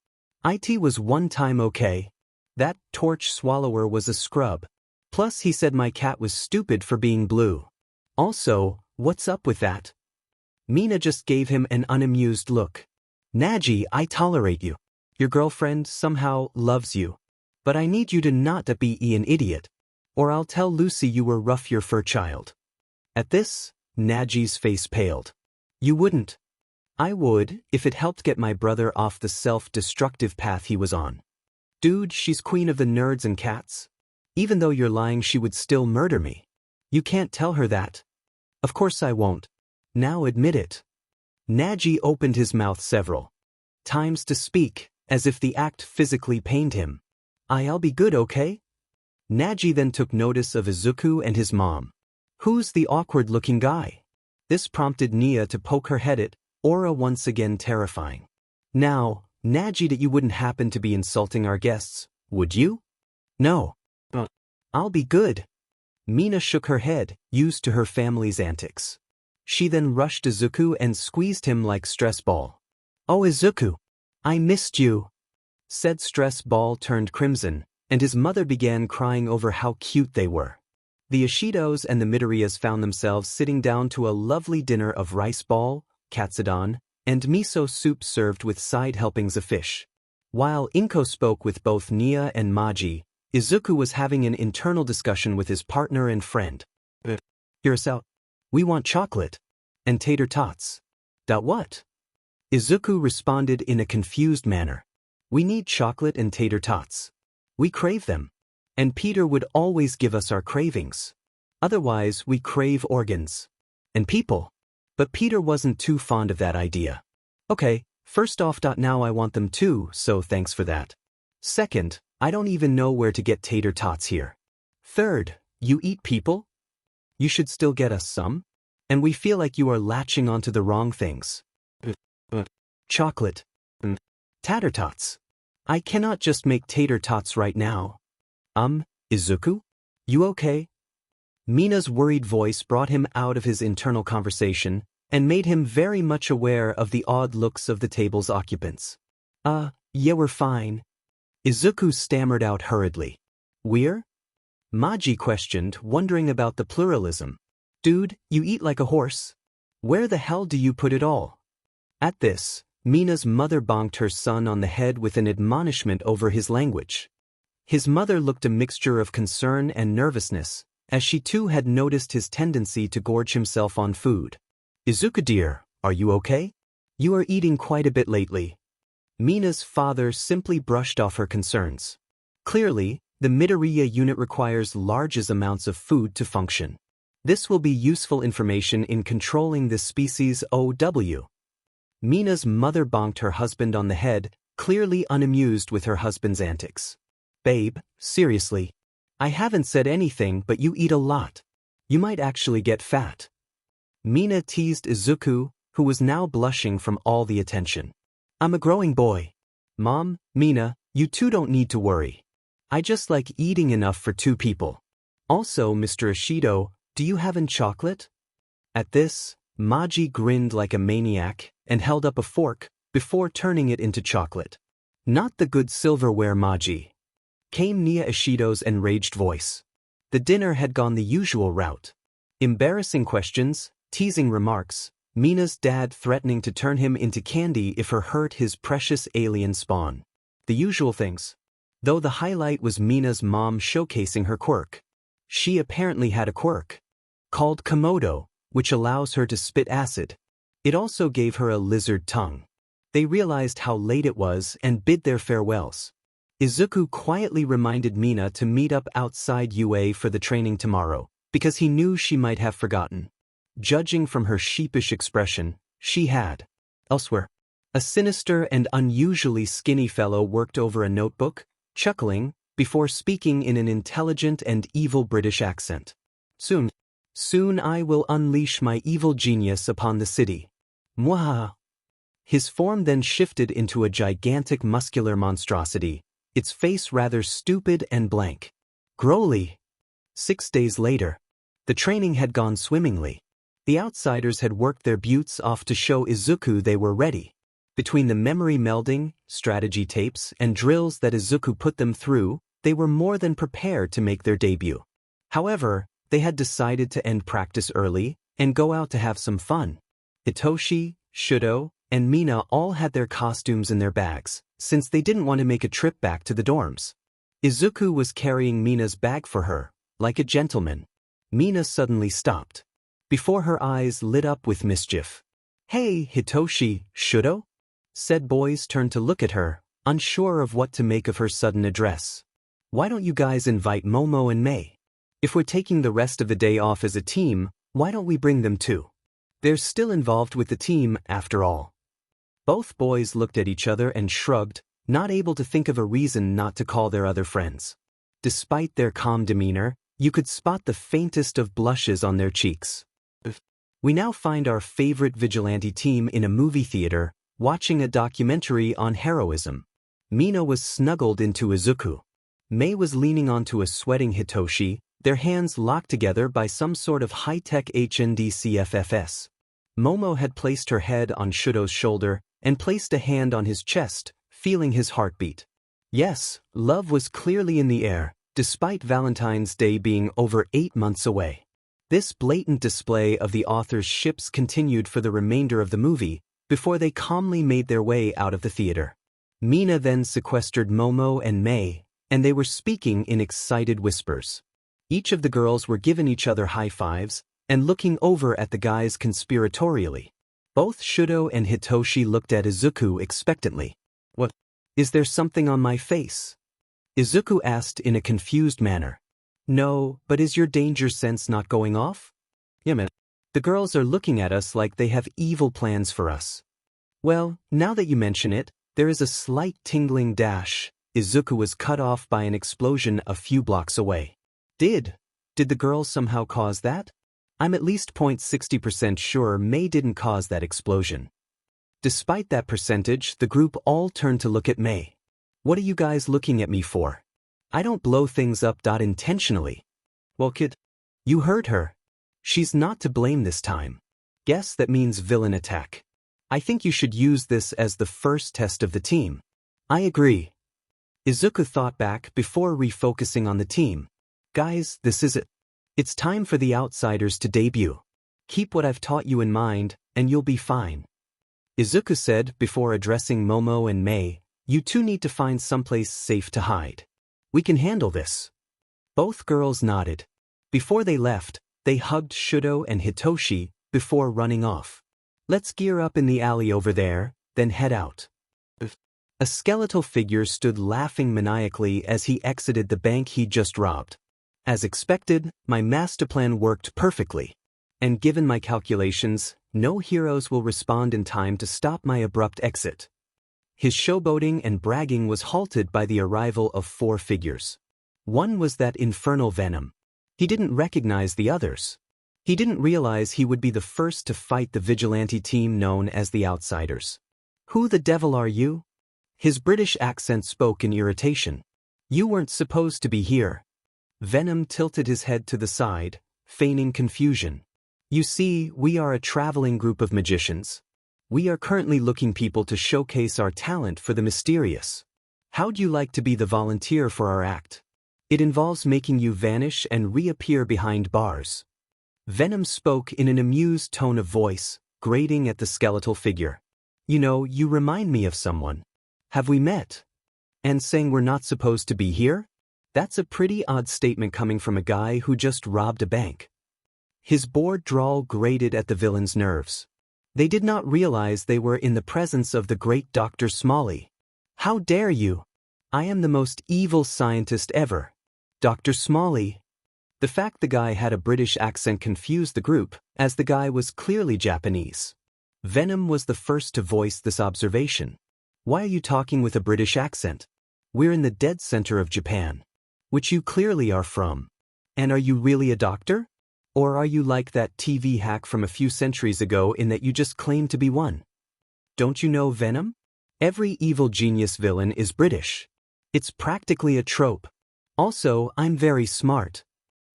It was one time okay. That torch swallower was a scrub. Plus he said my cat was stupid for being blue. Also, what's up with that? Mina just gave him an unamused look. Naji, I tolerate you. Your girlfriend somehow loves you. But I need you to not be an idiot. Or I'll tell Lucy you were rough your fur child. At this, Naji's face paled. You wouldn't. I would, if it helped get my brother off the self-destructive path he was on. Dude, she's queen of the nerds and cats. Even though you're lying, she would still murder me. You can't tell her that. Of course I won't. Now admit it. Naji opened his mouth several times to speak, as if the act physically pained him. I'll be good, okay? Naji then took notice of Izuku and his mom. Who's the awkward-looking guy? This prompted Nia to poke her head at Aura, once again terrifying. Now, Naji, that you wouldn't happen to be insulting our guests, would you? No. I'll be good. Mina shook her head, used to her family's antics. She then rushed Izuku and squeezed him like stress ball. Oh Izuku, I missed you. Said stress ball turned crimson, and his mother began crying over how cute they were. The Ishidos and the Midoriyas found themselves sitting down to a lovely dinner of rice ball, katsudon, and miso soup served with side helpings of fish. While Inko spoke with both Nia and Maji, Izuku was having an internal discussion with his partner and friend. Hear us out. We want chocolate. And tater tots. What? Izuku responded in a confused manner. We need chocolate and tater tots. We crave them. And Peter would always give us our cravings. Otherwise, we crave organs. And people. But Peter wasn't too fond of that idea. Okay, first off, now I want them too, so thanks for that. Second, I don't even know where to get tater tots here. Third, you eat people? You should still get us some. And we feel like you are latching onto the wrong things. Chocolate. Tater tots. I cannot just make tater tots right now. Izuku? You okay? Mina's worried voice brought him out of his internal conversation and made him very much aware of the odd looks of the table's occupants. Yeah, we're fine. Izuku stammered out hurriedly. We're? Maji questioned, wondering about the pluralism. Dude, you eat like a horse. Where the hell do you put it all? At this, Mina's mother bonked her son on the head with an admonishment over his language. His mother looked a mixture of concern and nervousness, as she too had noticed his tendency to gorge himself on food. Izuku dear, are you okay? You are eating quite a bit lately. Mina's father simply brushed off her concerns. Clearly, the Midoriya unit requires large amounts of food to function. This will be useful information in controlling this species OW. Mina's mother bonked her husband on the head, clearly unamused with her husband's antics. Babe, seriously. I haven't said anything, but you eat a lot. You might actually get fat. Mina teased Izuku, who was now blushing from all the attention. I'm a growing boy. Mom, Mina, you two don't need to worry. I just like eating enough for two people. Also, Mr. Ishido, do you have any chocolate? At this, Maji grinned like a maniac and held up a fork before turning it into chocolate. Not the good silverware, Maji. Came Nia Ishido's enraged voice. The dinner had gone the usual route. Embarrassing questions, teasing remarks, Mina's dad threatening to turn him into candy if her hurt his precious alien spawn. The usual things. Though the highlight was Mina's mom showcasing her quirk. She apparently had a quirk called Komodo, which allows her to spit acid. It also gave her a lizard tongue. They realized how late it was and bid their farewells. Izuku quietly reminded Mina to meet up outside UA for the training tomorrow, because he knew she might have forgotten. Judging from her sheepish expression, she had. Elsewhere, a sinister and unusually skinny fellow worked over a notebook, chuckling, before speaking in an intelligent and evil British accent. Soon I will unleash my evil genius upon the city. Mwahaha. His form then shifted into a gigantic muscular monstrosity, its face rather stupid and blank. Growly. 6 days later. The training had gone swimmingly. The outsiders had worked their butts off to show Izuku they were ready. Between the memory melding, strategy tapes, and drills that Izuku put them through, they were more than prepared to make their debut. However, they had decided to end practice early and go out to have some fun. Hitoshi, Shudo, and Mina all had their costumes in their bags, since they didn't want to make a trip back to the dorms. Izuku was carrying Mina's bag for her, like a gentleman. Mina suddenly stopped. Before her eyes lit up with mischief. "Hey, Hitoshi, Shudo?" Said boys turned to look at her, unsure of what to make of her sudden address. "Why don't you guys invite Momo and Mei? If we're taking the rest of the day off as a team, why don't we bring them too? They're still involved with the team, after all." Both boys looked at each other and shrugged, not able to think of a reason not to call their other friends. Despite their calm demeanor, you could spot the faintest of blushes on their cheeks. We now find our favorite vigilante team in a movie theater, watching a documentary on heroism. Mina was snuggled into Izuku. Mei was leaning onto a sweating Hitoshi, their hands locked together by some sort of high-tech HNDCFFS. Momo had placed her head on Shudo's shoulder and placed a hand on his chest, feeling his heartbeat. Yes, love was clearly in the air, despite Valentine's Day being over 8 months away. This blatant display of the author's ships continued for the remainder of the movie, before they calmly made their way out of the theater. Mina then sequestered Momo and Mei, and they were speaking in excited whispers. Each of the girls were giving each other high fives and looking over at the guys conspiratorially. Both Shudo and Hitoshi looked at Izuku expectantly. "What? Is there something on my face?" Izuku asked in a confused manner. "No, but is your danger sense not going off?" "Yeah, the girls are looking at us like they have evil plans for us." "Well, now that you mention it, there is a slight tingling dash." Izuku was cut off by an explosion a few blocks away. Did the girls somehow cause that? I'm at least 0.60% sure Mei didn't cause that explosion. Despite that percentage, the group all turned to look at Mei. "What are you guys looking at me for? I don't blow things up intentionally." "Well, kid, you heard her. She's not to blame this time. Guess that means villain attack. I think you should use this as the first test of the team." "I agree." Izuku thought back before refocusing on the team. "Guys, this is it. It's time for the outsiders to debut. Keep what I've taught you in mind, and you'll be fine." Izuku said before addressing Momo and Mei, "You two need to find someplace safe to hide. We can handle this." Both girls nodded. Before they left, they hugged Shudo and Hitoshi before running off. "Let's gear up in the alley over there, then head out." A skeletal figure stood laughing maniacally as he exited the bank he'd just robbed. "As expected, my master plan worked perfectly. And given my calculations, no heroes will respond in time to stop my abrupt exit." His showboating and bragging was halted by the arrival of 4 figures. One was that infernal Venom. He didn't recognize the others. He didn't realize he would be the first to fight the vigilante team known as the Outsiders. "Who the devil are you?" His British accent spoke in irritation. "You weren't supposed to be here." Venom tilted his head to the side, feigning confusion. "You see, we are a traveling group of magicians. We are currently looking people to showcase our talent for the mysterious. How'd you like to be the volunteer for our act? It involves making you vanish and reappear behind bars." Venom spoke in an amused tone of voice, grating at the skeletal figure. "You know, you remind me of someone. Have we met? And saying we're not supposed to be here? That's a pretty odd statement coming from a guy who just robbed a bank." His bored drawl grated at the villain's nerves. They did not realize they were in the presence of the great Dr. Smalley. "How dare you? I am the most evil scientist ever. Dr. Smalley." The fact the guy had a British accent confused the group, as the guy was clearly Japanese. Venom was the first to voice this observation. "Why are you talking with a British accent? We're in the dead center of Japan. Which you clearly are from. And are you really a doctor? Or are you like that TV hack from a few centuries ago in that you just claim to be one? Don't you know Venom? Every evil genius villain is British. It's practically a trope. Also, I'm very smart."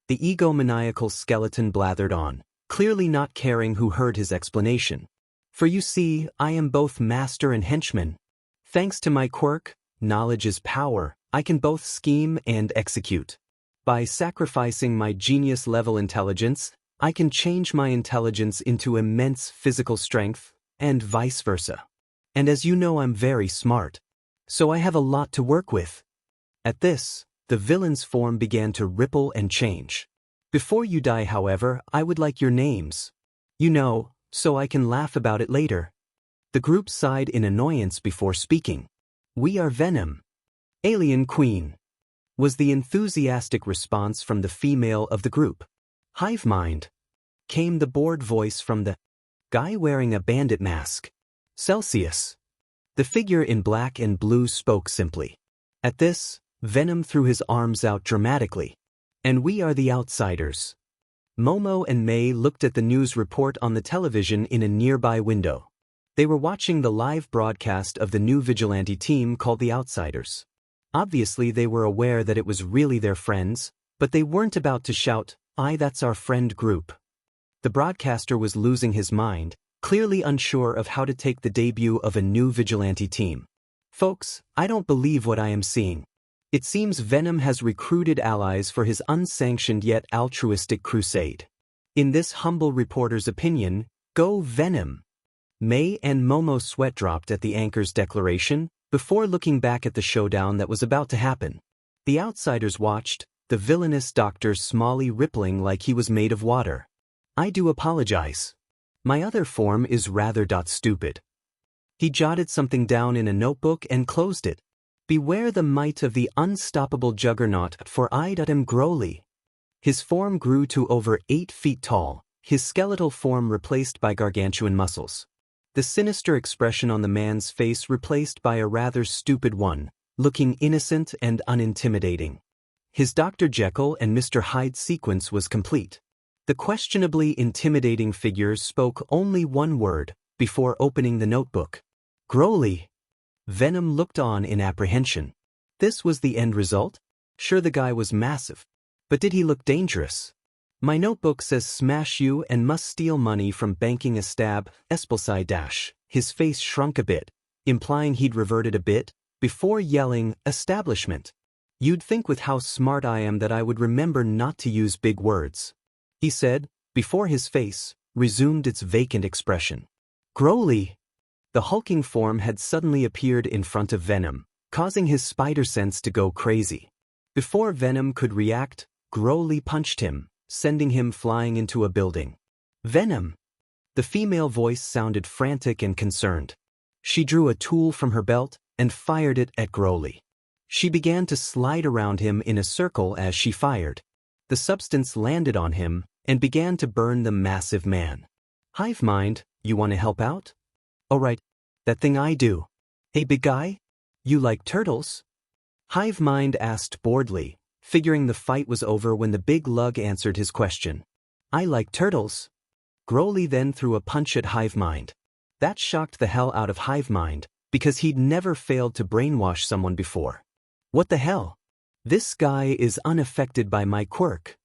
The egomaniacal skeleton blathered on, clearly not caring who heard his explanation. For you see, I am both master and henchman. Thanks to my quirk, knowledge is power, I can both scheme and execute. By sacrificing my genius-level intelligence, I can change my intelligence into immense physical strength, and vice versa. And as you know, I'm very smart. So I have a lot to work with. At this, the villain's form began to ripple and change. Before you die, however, I would like your names. You know, so I can laugh about it later. The group sighed in annoyance before speaking. We are Venom. Alien Queen. Was the enthusiastic response from the female of the group. Hive mind. Came the bored voice from the guy wearing a bandit mask. Celsius. The figure in black and blue spoke simply. At this, Venom threw his arms out dramatically. And we are the outsiders. Momo and Mei looked at the news report on the television in a nearby window. They were watching the live broadcast of the new vigilante team called the Outsiders. Obviously they were aware that it was really their friends, but they weren't about to shout, "Aye, that's our friend group." The broadcaster was losing his mind, clearly unsure of how to take the debut of a new vigilante team. Folks, I don't believe what I am seeing. It seems Venom has recruited allies for his unsanctioned yet altruistic crusade. In this humble reporter's opinion, go Venom. Mei and Momo sweat dropped at the anchor's declaration, before looking back at the showdown that was about to happen. The outsiders watched, the villainous Dr. Smalley rippling like he was made of water. I do apologize. My other form is rather stupid. He jotted something down in a notebook and closed it. Beware the might of the unstoppable juggernaut, for I am Growly. His form grew to over 8 feet tall, his skeletal form replaced by gargantuan muscles. The sinister expression on the man's face replaced by a rather stupid one, looking innocent and unintimidating. His Dr. Jekyll and Mr. Hyde sequence was complete. The questionably intimidating figure spoke only one word, before opening the notebook. Growly. Venom looked on in apprehension. This was the end result? Sure, the guy was massive. But did he look dangerous? My notebook says smash you and must steal money from banking a stab, Espelside dash. His face shrunk a bit, implying he'd reverted a bit, before yelling, establishment. You'd think with how smart I am that I would remember not to use big words. He said, before his face resumed its vacant expression. Growly. The hulking form had suddenly appeared in front of Venom, causing his spider sense to go crazy. Before Venom could react, Growly punched him, sending him flying into a building. Venom! The female voice sounded frantic and concerned. She drew a tool from her belt and fired it at Growly. She began to slide around him in a circle as she fired. The substance landed on him and began to burn the massive man. Hive mind, you want to help out? Oh right, that thing I do. Hey big guy? You like turtles? Hive mind asked boredly, figuring the fight was over when the big lug answered his question. I like turtles. Growly then threw a punch at Hive mind. That shocked the hell out of Hive mind, because he'd never failed to brainwash someone before. What the hell? This guy is unaffected by my quirk.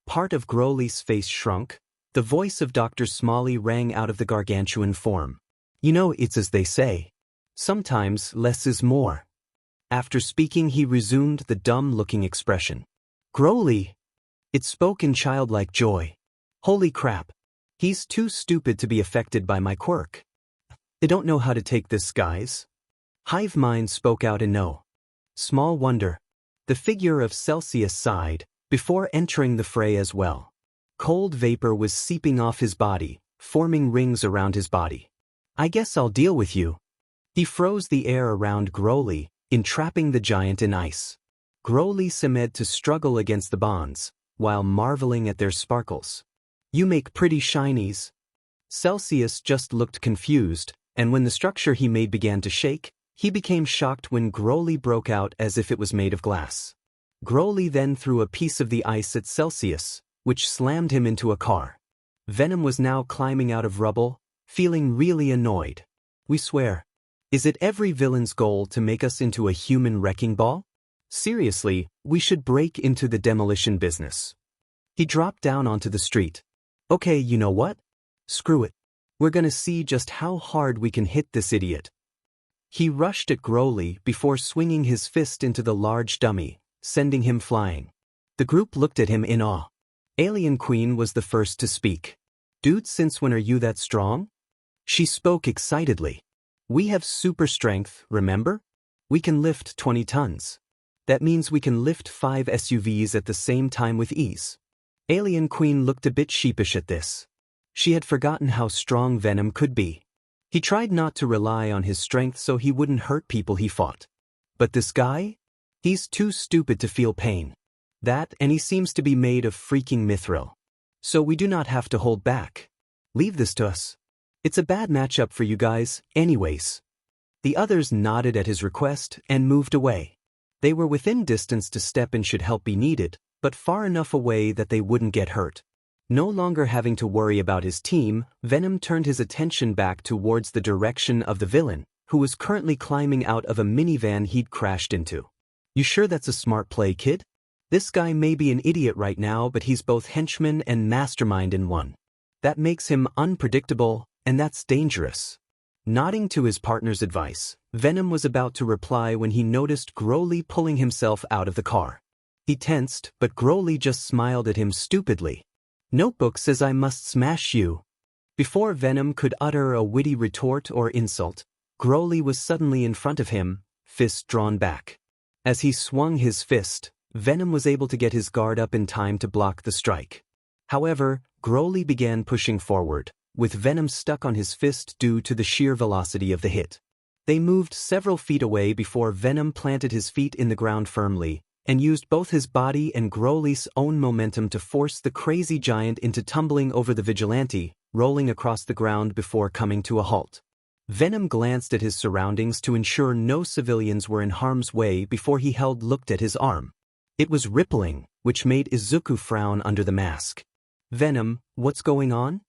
Part of Growly's face shrunk. The voice of Dr. Smalley rang out of the gargantuan form. You know, it's as they say. Sometimes less is more. After speaking, he resumed the dumb-looking expression. Growly! It spoke in childlike joy. Holy crap! He's too stupid to be affected by my quirk. They don't know how to take this, guys. Hive mind spoke out in no. Small wonder. The figure of Celsius sighed, before entering the fray as well. Cold vapor was seeping off his body, forming rings around his body. I guess I'll deal with you. He froze the air around Growly, entrapping the giant in ice. Growly seemed to struggle against the bonds, while marveling at their sparkles. You make pretty shinies. Celsius just looked confused, and when the structure he made began to shake, he became shocked when Growly broke out as if it was made of glass. Growly then threw a piece of the ice at Celsius, which slammed him into a car. Venom was now climbing out of rubble, feeling really annoyed. We swear. Is it every villain's goal to make us into a human wrecking ball? Seriously, we should break into the demolition business. He dropped down onto the street. Okay, you know what? Screw it. We're gonna see just how hard we can hit this idiot. He rushed at Broly before swinging his fist into the large dummy, sending him flying. The group looked at him in awe. Alien Queen was the first to speak. Dude, since when are you that strong? She spoke excitedly. We have super strength, remember? We can lift 20 tons. That means we can lift 5 SUVs at the same time with ease. Alien Queen looked a bit sheepish at this. She had forgotten how strong Venom could be. He tried not to rely on his strength so he wouldn't hurt people he fought. But this guy? He's too stupid to feel pain. That, and he seems to be made of freaking mithril. So we do not have to hold back. Leave this to us. It's a bad matchup for you guys, anyways. The others nodded at his request and moved away. They were within distance to step in should help be needed, but far enough away that they wouldn't get hurt. No longer having to worry about his team, Venom turned his attention back towards the direction of the villain, who was currently climbing out of a minivan he'd crashed into. You sure that's a smart play, kid? This guy may be an idiot right now, but he's both henchman and mastermind in one. That makes him unpredictable, and that's dangerous. Nodding to his partner's advice, Venom was about to reply when he noticed Broly pulling himself out of the car. He tensed, but Broly just smiled at him stupidly. Notebook says I must smash you. Before Venom could utter a witty retort or insult, Broly was suddenly in front of him, fist drawn back. As he swung his fist, Venom was able to get his guard up in time to block the strike. However, Broly began pushing forward, with Venom stuck on his fist due to the sheer velocity of the hit. They moved several feet away before Venom planted his feet in the ground firmly, and used both his body and Broly's own momentum to force the crazy giant into tumbling over the vigilante, rolling across the ground before coming to a halt. Venom glanced at his surroundings to ensure no civilians were in harm's way before he looked at his arm. It was rippling, which made Izuku frown under the mask. Venom, what's going on?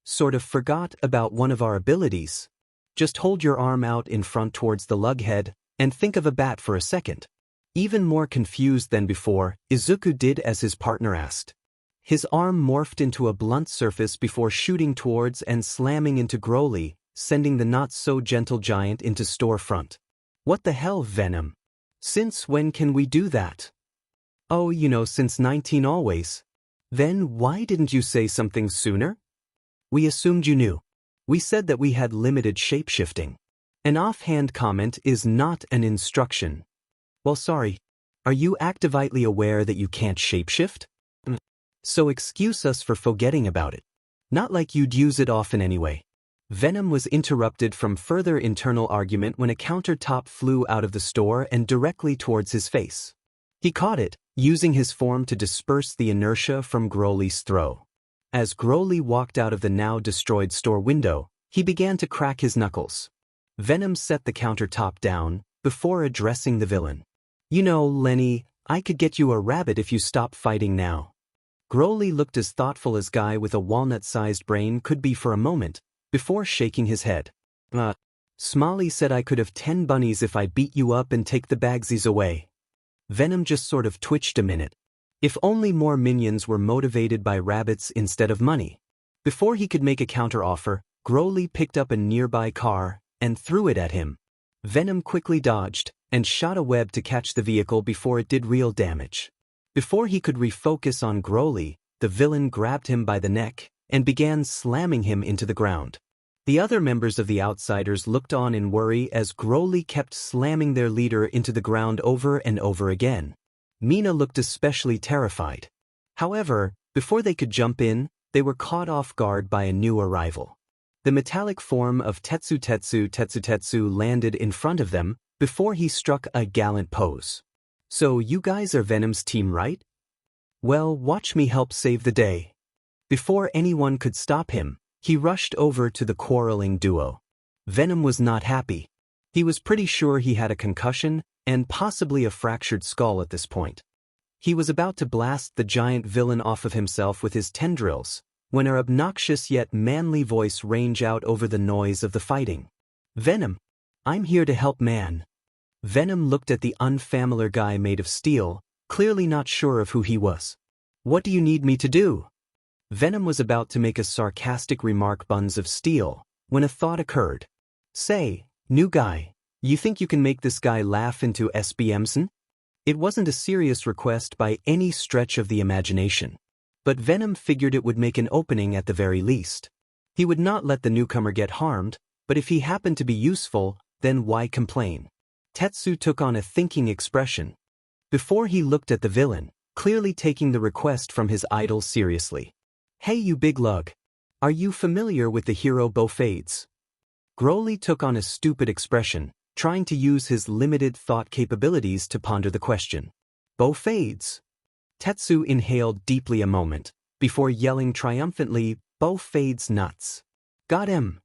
Sort of forgot about one of our abilities. Just hold your arm out in front towards the lughead, and think of a bat for a second. Even more confused than before, Izuku did as his partner asked. His arm morphed into a blunt surface before shooting towards and slamming into Broly, sending the not-so-gentle giant into storefront. What the hell, Venom? Since when can we do that? Oh, since 19 always. Then why didn't you say something sooner? We assumed you knew. We said that we had limited shapeshifting. An offhand comment is not an instruction. Well, sorry. Are you actively aware that you can't shapeshift? So excuse us for forgetting about it. Not like you'd use it often anyway. Venom was interrupted from further internal argument when a countertop flew out of the store and directly towards his face. He caught it, using his form to disperse the inertia from Broly's throw. As Broly walked out of the now destroyed store window, he began to crack his knuckles. Venom set the countertop down, before addressing the villain. Lenny, I could get you a rabbit if you stop fighting now. Broly looked as thoughtful as guy with a walnut-sized brain could be for a moment, before shaking his head. Smiley said I could have 10 bunnies if I beat you up and take the bagsies away. Venom just sort of twitched a minute. If only more minions were motivated by rabbits instead of money. Before he could make a counteroffer, Broly picked up a nearby car and threw it at him. Venom quickly dodged and shot a web to catch the vehicle before it did real damage. Before he could refocus on Broly, the villain grabbed him by the neck and began slamming him into the ground. The other members of the Outsiders looked on in worry as Broly kept slamming their leader into the ground over and over again. Mina looked especially terrified. However, before they could jump in, they were caught off guard by a new arrival. The metallic form of Tetsu landed in front of them before he struck a gallant pose. So you guys are Venom's team, right? Well, watch me help save the day. Before anyone could stop him, he rushed over to the quarreling duo. Venom was not happy. He was pretty sure he had a concussion and possibly a fractured skull at this point. He was about to blast the giant villain off of himself with his tendrils, when an obnoxious yet manly voice rang out over the noise of the fighting. Venom, I'm here to help, man. Venom looked at the unfamiliar guy made of steel, clearly not sure of who he was. What do you need me to do? Venom was about to make a sarcastic remark, buns of steel, when a thought occurred. Say, new guy, you think you can make this guy laugh into SBMson? It wasn't a serious request by any stretch of the imagination. But Venom figured it would make an opening at the very least. He would not let the newcomer get harmed, but if he happened to be useful, then why complain? Tetsu took on a thinking expression. Before he looked at the villain, clearly taking the request from his idol seriously. Hey you big lug. Are you familiar with the hero Bofades? Broly took on a stupid expression, trying to use his limited thought capabilities to ponder the question. Bofades? Tetsu inhaled deeply a moment, before yelling triumphantly, Bofades nuts. Got him.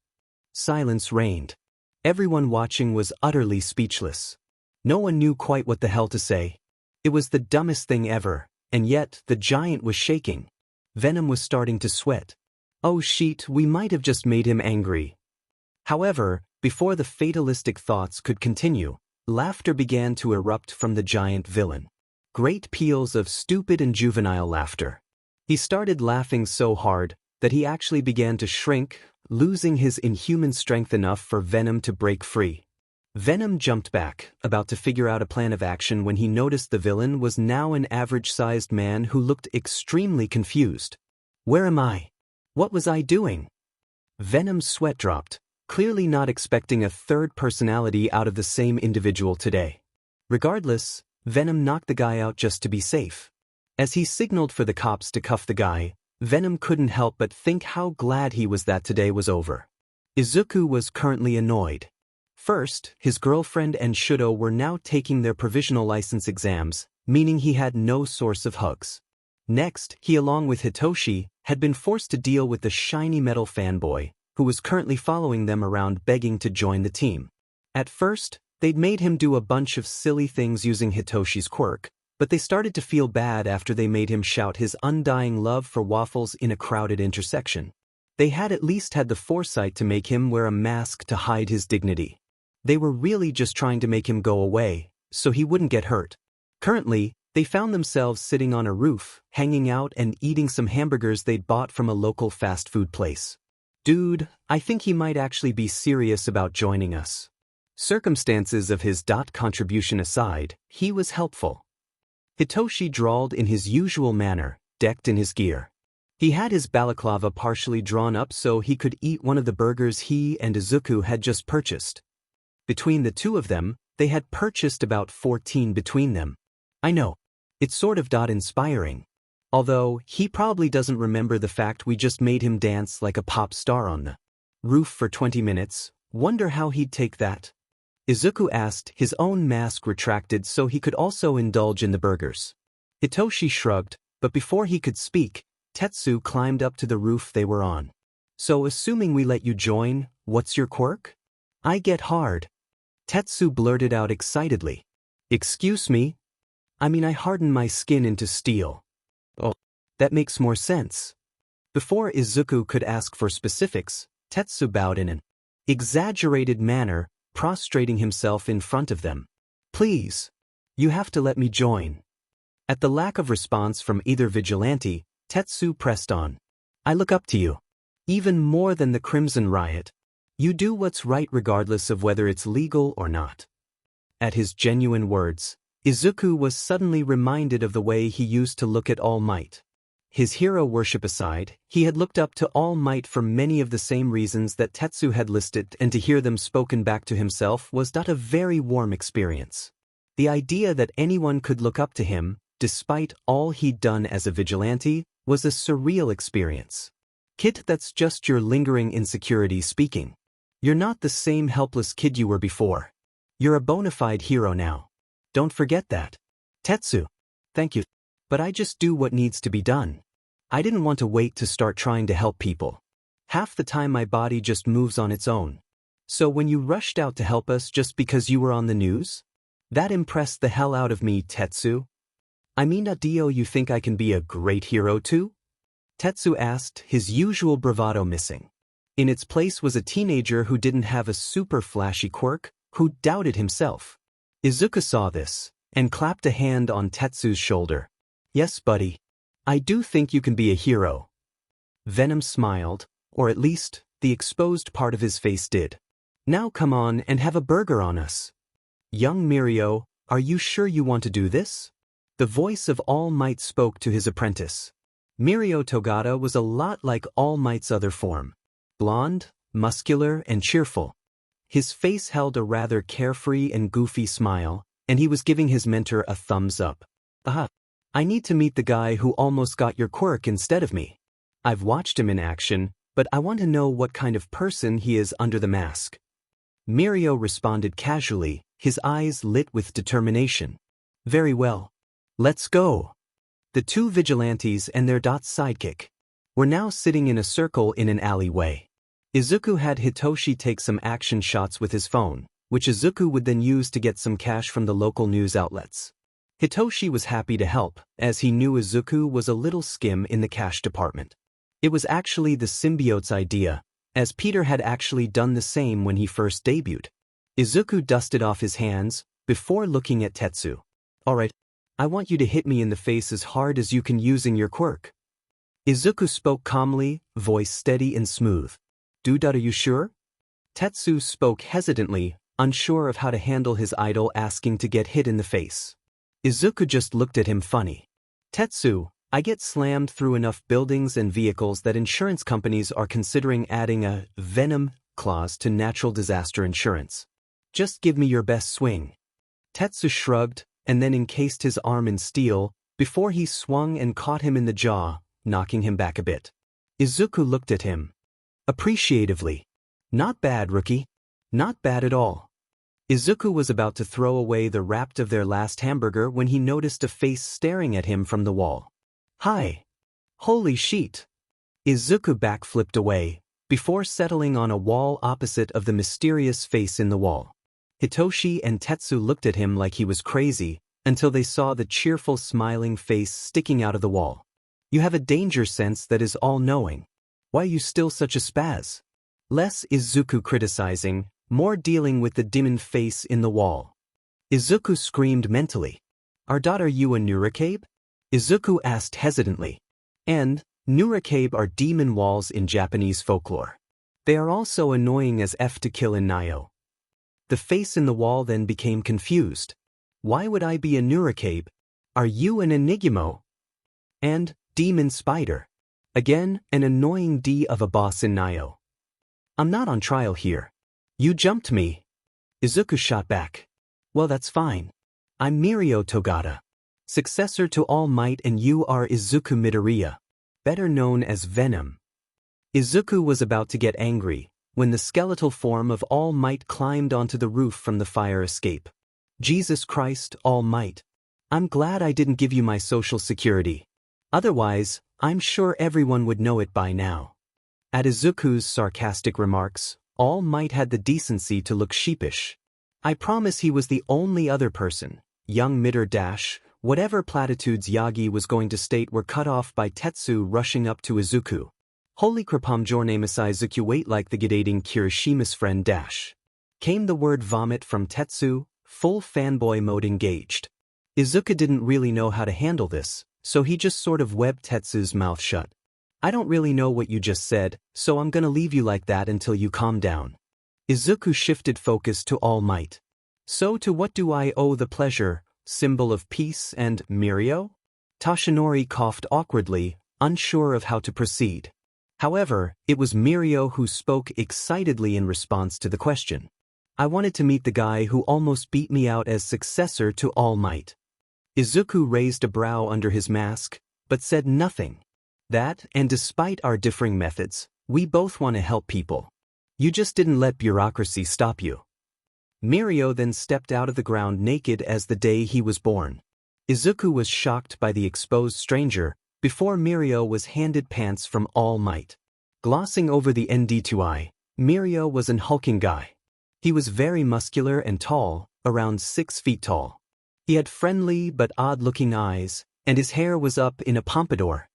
Silence reigned. Everyone watching was utterly speechless. No one knew quite what the hell to say. It was the dumbest thing ever, and yet the giant was shaking. Venom was starting to sweat. Oh shit, we might have just made him angry. However, before the fatalistic thoughts could continue, laughter began to erupt from the giant villain. Great peals of stupid and juvenile laughter. He started laughing so hard that he actually began to shrink, losing his inhuman strength enough for Venom to break free. Venom jumped back, about to figure out a plan of action when he noticed the villain was now an average-sized man who looked extremely confused. Where am I? What was I doing? Venom's sweat dropped, clearly not expecting a third personality out of the same individual today. Regardless, Venom knocked the guy out just to be safe. As he signaled for the cops to cuff the guy, Venom couldn't help but think how glad he was that today was over. Izuku was currently annoyed. First, his girlfriend and Shudo were now taking their provisional license exams, meaning he had no source of hugs. Next, he along with Hitoshi had been forced to deal with the shiny metal fanboy, who was currently following them around begging to join the team. At first, they'd made him do a bunch of silly things using Hitoshi's quirk, but they started to feel bad after they made him shout his undying love for waffles in a crowded intersection. They had at least had the foresight to make him wear a mask to hide his dignity. They were really just trying to make him go away, so he wouldn't get hurt. Currently, they found themselves sitting on a roof, hanging out and eating some hamburgers they'd bought from a local fast food place. Dude, I think he might actually be serious about joining us. Circumstances of his contribution aside, he was helpful. Hitoshi drawled in his usual manner, decked in his gear. He had his balaclava partially drawn up so he could eat one of the burgers he and Izuku had just purchased. Between the two of them, they had purchased about 14 between them. I know. It's sort of inspiring. Although, he probably doesn't remember the fact we just made him dance like a pop star on the roof for 20 minutes, wonder how he'd take that. Izuku asked, his own mask retracted so he could also indulge in the burgers. Hitoshi shrugged, but before he could speak, Tetsu climbed up to the roof they were on. So assuming we let you join, what's your quirk? I get hard. Tetsu blurted out excitedly. Excuse me? I mean I harden my skin into steel. Oh, that makes more sense. Before Izuku could ask for specifics, Tetsu bowed in an exaggerated manner, prostrating himself in front of them. Please. You have to let me join. At the lack of response from either vigilante, Tetsu pressed on. I look up to you. Even more than the Crimson Riot. You do what's right regardless of whether it's legal or not. At his genuine words, Izuku was suddenly reminded of the way he used to look at All Might. His hero worship aside, he had looked up to All Might for many of the same reasons that Tetsu had listed, and to hear them spoken back to himself was not a very warm experience. The idea that anyone could look up to him, despite all he'd done as a vigilante, was a surreal experience. Kid, that's just your lingering insecurity speaking. You're not the same helpless kid you were before. You're a bona fide hero now. Don't forget that. Tetsu. Thank you. But I just do what needs to be done. I didn't want to wait to start trying to help people. Half the time my body just moves on its own. So when you rushed out to help us just because you were on the news? That impressed the hell out of me, Tetsu. I mean, Dio, you think I can be a great hero too? Tetsu asked, his usual bravado missing. In its place was a teenager who didn't have a super flashy quirk, who doubted himself. Izuku saw this, and clapped a hand on Tetsu's shoulder. Yes, buddy. I do think you can be a hero. Venom smiled, or at least, the exposed part of his face did. Now come on and have a burger on us. Young Mirio, are you sure you want to do this? The voice of All Might spoke to his apprentice. Mirio Togata was a lot like All Might's other form. Blonde, muscular, and cheerful. His face held a rather carefree and goofy smile, and he was giving his mentor a thumbs up. Aha! I need to meet the guy who almost got your quirk instead of me. I've watched him in action, but I want to know what kind of person he is under the mask. Mirio responded casually, his eyes lit with determination. Very well. Let's go. The two vigilantes and their sidekick were now sitting in a circle in an alleyway. Izuku had Hitoshi take some action shots with his phone, which Izuku would then use to get some cash from the local news outlets. Hitoshi was happy to help, as he knew Izuku was a little skim in the cash department. It was actually the symbiote's idea, as Peter had actually done the same when he first debuted. Izuku dusted off his hands, before looking at Tetsu. Alright, I want you to hit me in the face as hard as you can using your quirk. Izuku spoke calmly, voice steady and smooth. Dude, are you sure? Tetsu spoke hesitantly, unsure of how to handle his idol asking to get hit in the face. Izuku just looked at him funny. Tetsu, I get slammed through enough buildings and vehicles that insurance companies are considering adding a Venom clause to natural disaster insurance. Just give me your best swing. Tetsu shrugged, and then encased his arm in steel, before he swung and caught him in the jaw, knocking him back a bit. Izuku looked at him appreciatively. Not bad, rookie. Not bad at all. Izuku was about to throw away the wrapped of their last hamburger when he noticed a face staring at him from the wall. Hi. Holy shit. Izuku backflipped away, before settling on a wall opposite of the mysterious face in the wall. Hitoshi and Tetsu looked at him like he was crazy, until they saw the cheerful smiling face sticking out of the wall. You have a danger sense that is all-knowing. Why are you still such a spaz? Less Izuku criticizing, more dealing with the demon face in the wall. Izuku screamed mentally. Are you a Nurikabe? Izuku asked hesitantly. And, Nurikabe are demon walls in Japanese folklore. They are also annoying as F to kill in Nioh. The face in the wall then became confused. Why would I be a Nurikabe? Are you an Enigmo? And, demon spider. Again, an annoying D of a boss in Nioh. I'm not on trial here. You jumped me. Izuku shot back. Well, that's fine. I'm Mirio Togata, successor to All Might, and you are Izuku Midoriya, better known as Venom. Izuku was about to get angry, when the skeletal form of All Might climbed onto the roof from the fire escape. Jesus Christ, All Might. I'm glad I didn't give you my social security. Otherwise, I'm sure everyone would know it by now. At Izuku's sarcastic remarks, All Might had the decency to look sheepish. I promise he was the only other person. Young Midor dash, whatever platitudes Yagi was going to state were cut off by Tetsu rushing up to Izuku. Holy crapamjorne Masai Izuku wait like the Gidating Kirishima's friend dash. Came the word vomit from Tetsu, full fanboy mode engaged. Izuku didn't really know how to handle this, so he just sort of webbed Tetsu's mouth shut. I don't really know what you just said, so I'm gonna leave you like that until you calm down. Izuku shifted focus to All Might. So to what do I owe the pleasure, symbol of peace and Mirio? Toshinori coughed awkwardly, unsure of how to proceed. However, it was Mirio who spoke excitedly in response to the question. I wanted to meet the guy who almost beat me out as successor to All Might. Izuku raised a brow under his mask, but said nothing. That, and despite our differing methods, we both want to help people. You just didn't let bureaucracy stop you. Mirio then stepped out of the ground naked as the day he was born. Izuku was shocked by the exposed stranger, before Mirio was handed pants from All Might. Glossing over the ND2I, Mirio was an hulking guy. He was very muscular and tall, around 6 feet tall. He had friendly but odd-looking eyes, and his hair was up in a pompadour.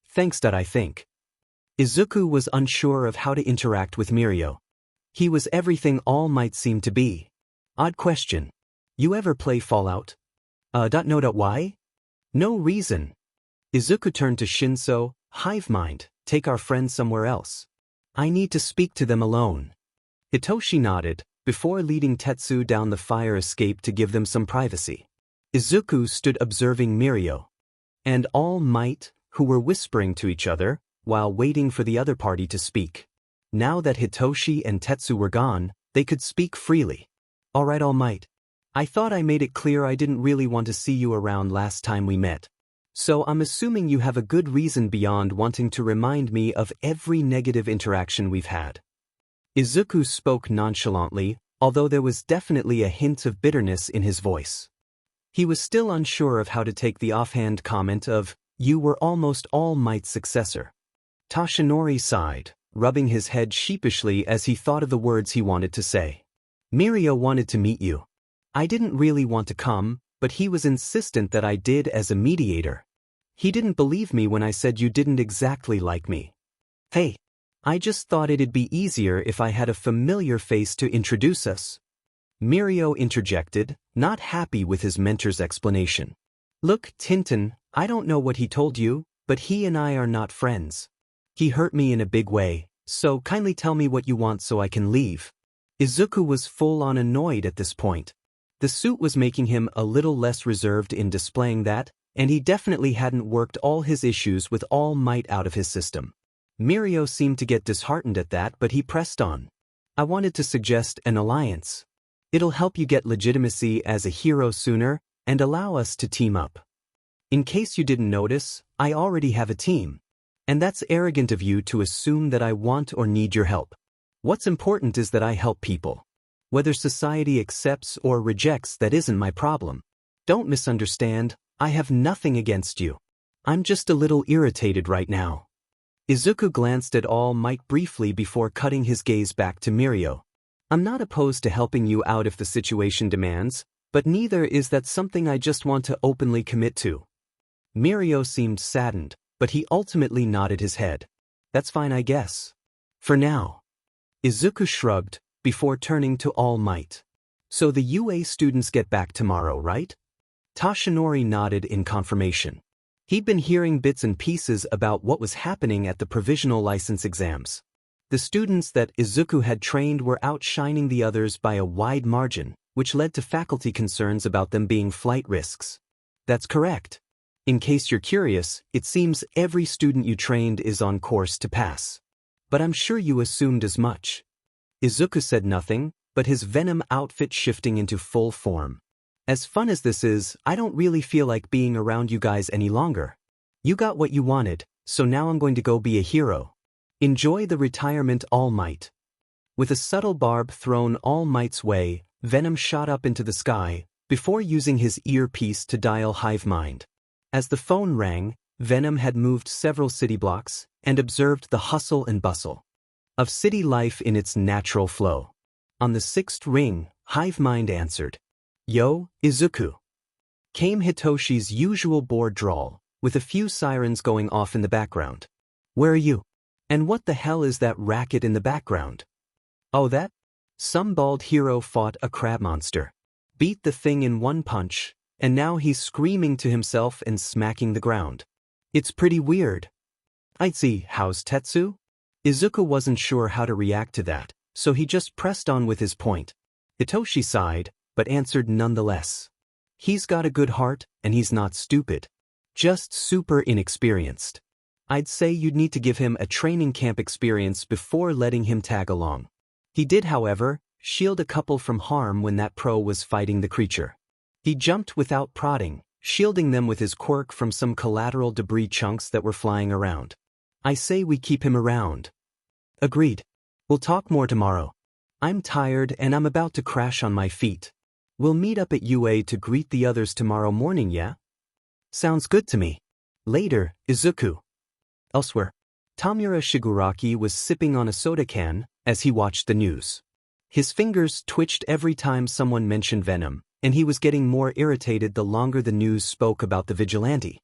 Thanks that I think. Izuku was unsure of how to interact with Mirio. He was everything All Might seemed to be. Odd question. You ever play Fallout? Why? No reason. Izuku turned to Shinso, hive mind, take our friends somewhere else. I need to speak to them alone. Hitoshi nodded, before leading Tetsu down the fire escape to give them some privacy. Izuku stood observing Mirio and All Might, who were whispering to each other, while waiting for the other party to speak. Now that Hitoshi and Tetsu were gone, they could speak freely. Alright, All Might. I thought I made it clear I didn't really want to see you around last time we met. So I'm assuming you have a good reason beyond wanting to remind me of every negative interaction we've had. Izuku spoke nonchalantly, although there was definitely a hint of bitterness in his voice. He was still unsure of how to take the offhand comment of, "You were almost All Might's successor." Toshinori sighed, rubbing his head sheepishly as he thought of the words he wanted to say. Mirio wanted to meet you. I didn't really want to come, but he was insistent that I did as a mediator. He didn't believe me when I said you didn't exactly like me. Hey, I just thought it'd be easier if I had a familiar face to introduce us. Mirio interjected, not happy with his mentor's explanation. Look, Tintin, I don't know what he told you, but he and I are not friends. He hurt me in a big way, so kindly tell me what you want so I can leave. Izuku was full-on annoyed at this point. The suit was making him a little less reserved in displaying that, and he definitely hadn't worked all his issues with All Might out of his system. Mirio seemed to get disheartened at that, but he pressed on. I wanted to suggest an alliance. It'll help you get legitimacy as a hero sooner, and allow us to team up. In case you didn't notice, I already have a team. And that's arrogant of you to assume that I want or need your help. What's important is that I help people. Whether society accepts or rejects, that isn't my problem. Don't misunderstand, I have nothing against you. I'm just a little irritated right now. Izuku glanced at All Might briefly before cutting his gaze back to Mirio. I'm not opposed to helping you out if the situation demands, but neither is that something I just want to openly commit to. Mirio seemed saddened, but he ultimately nodded his head. That's fine, I guess. For now. Izuku shrugged, before turning to All Might. So the UA students get back tomorrow, right? Toshinori nodded in confirmation. He'd been hearing bits and pieces about what was happening at the provisional license exams. The students that Izuku had trained were outshining the others by a wide margin, which led to faculty concerns about them being flight risks. That's correct. In case you're curious, it seems every student you trained is on course to pass. But I'm sure you assumed as much. Izuku said nothing, but his Venom outfit shifting into full form. As fun as this is, I don't really feel like being around you guys any longer. You got what you wanted, so now I'm going to go be a hero. Enjoy the retirement, All Might. With a subtle barb thrown All Might's way, Venom shot up into the sky, before using his earpiece to dial Hive Mind. As the phone rang, Venom had moved several city blocks, and observed the hustle and bustle of city life in its natural flow. On the sixth ring, Hive Mind answered. Yo, Izuku. Came Hitoshi's usual bored drawl, with a few sirens going off in the background. Where are you? And what the hell is that racket in the background? Oh, that? Some bald hero fought a crab monster. Beat the thing in one punch, and now he's screaming to himself and smacking the ground. It's pretty weird. I'd see, how's Tetsu? Izuku wasn't sure how to react to that, so he just pressed on with his point. Hitoshi sighed, but answered nonetheless. He's got a good heart, and he's not stupid. Just super inexperienced. I'd say you'd need to give him a training camp experience before letting him tag along. He did, however, shield a couple from harm when that pro was fighting the creature. He jumped without prodding, shielding them with his quirk from some collateral debris chunks that were flying around. I say we keep him around. Agreed. We'll talk more tomorrow. I'm tired and I'm about to crash on my feet. We'll meet up at UA to greet the others tomorrow morning, yeah? Sounds good to me. Later, Izuku. Elsewhere, Tamura Shiguraki was sipping on a soda can as he watched the news. His fingers twitched every time someone mentioned Venom, and he was getting more irritated the longer the news spoke about the vigilante.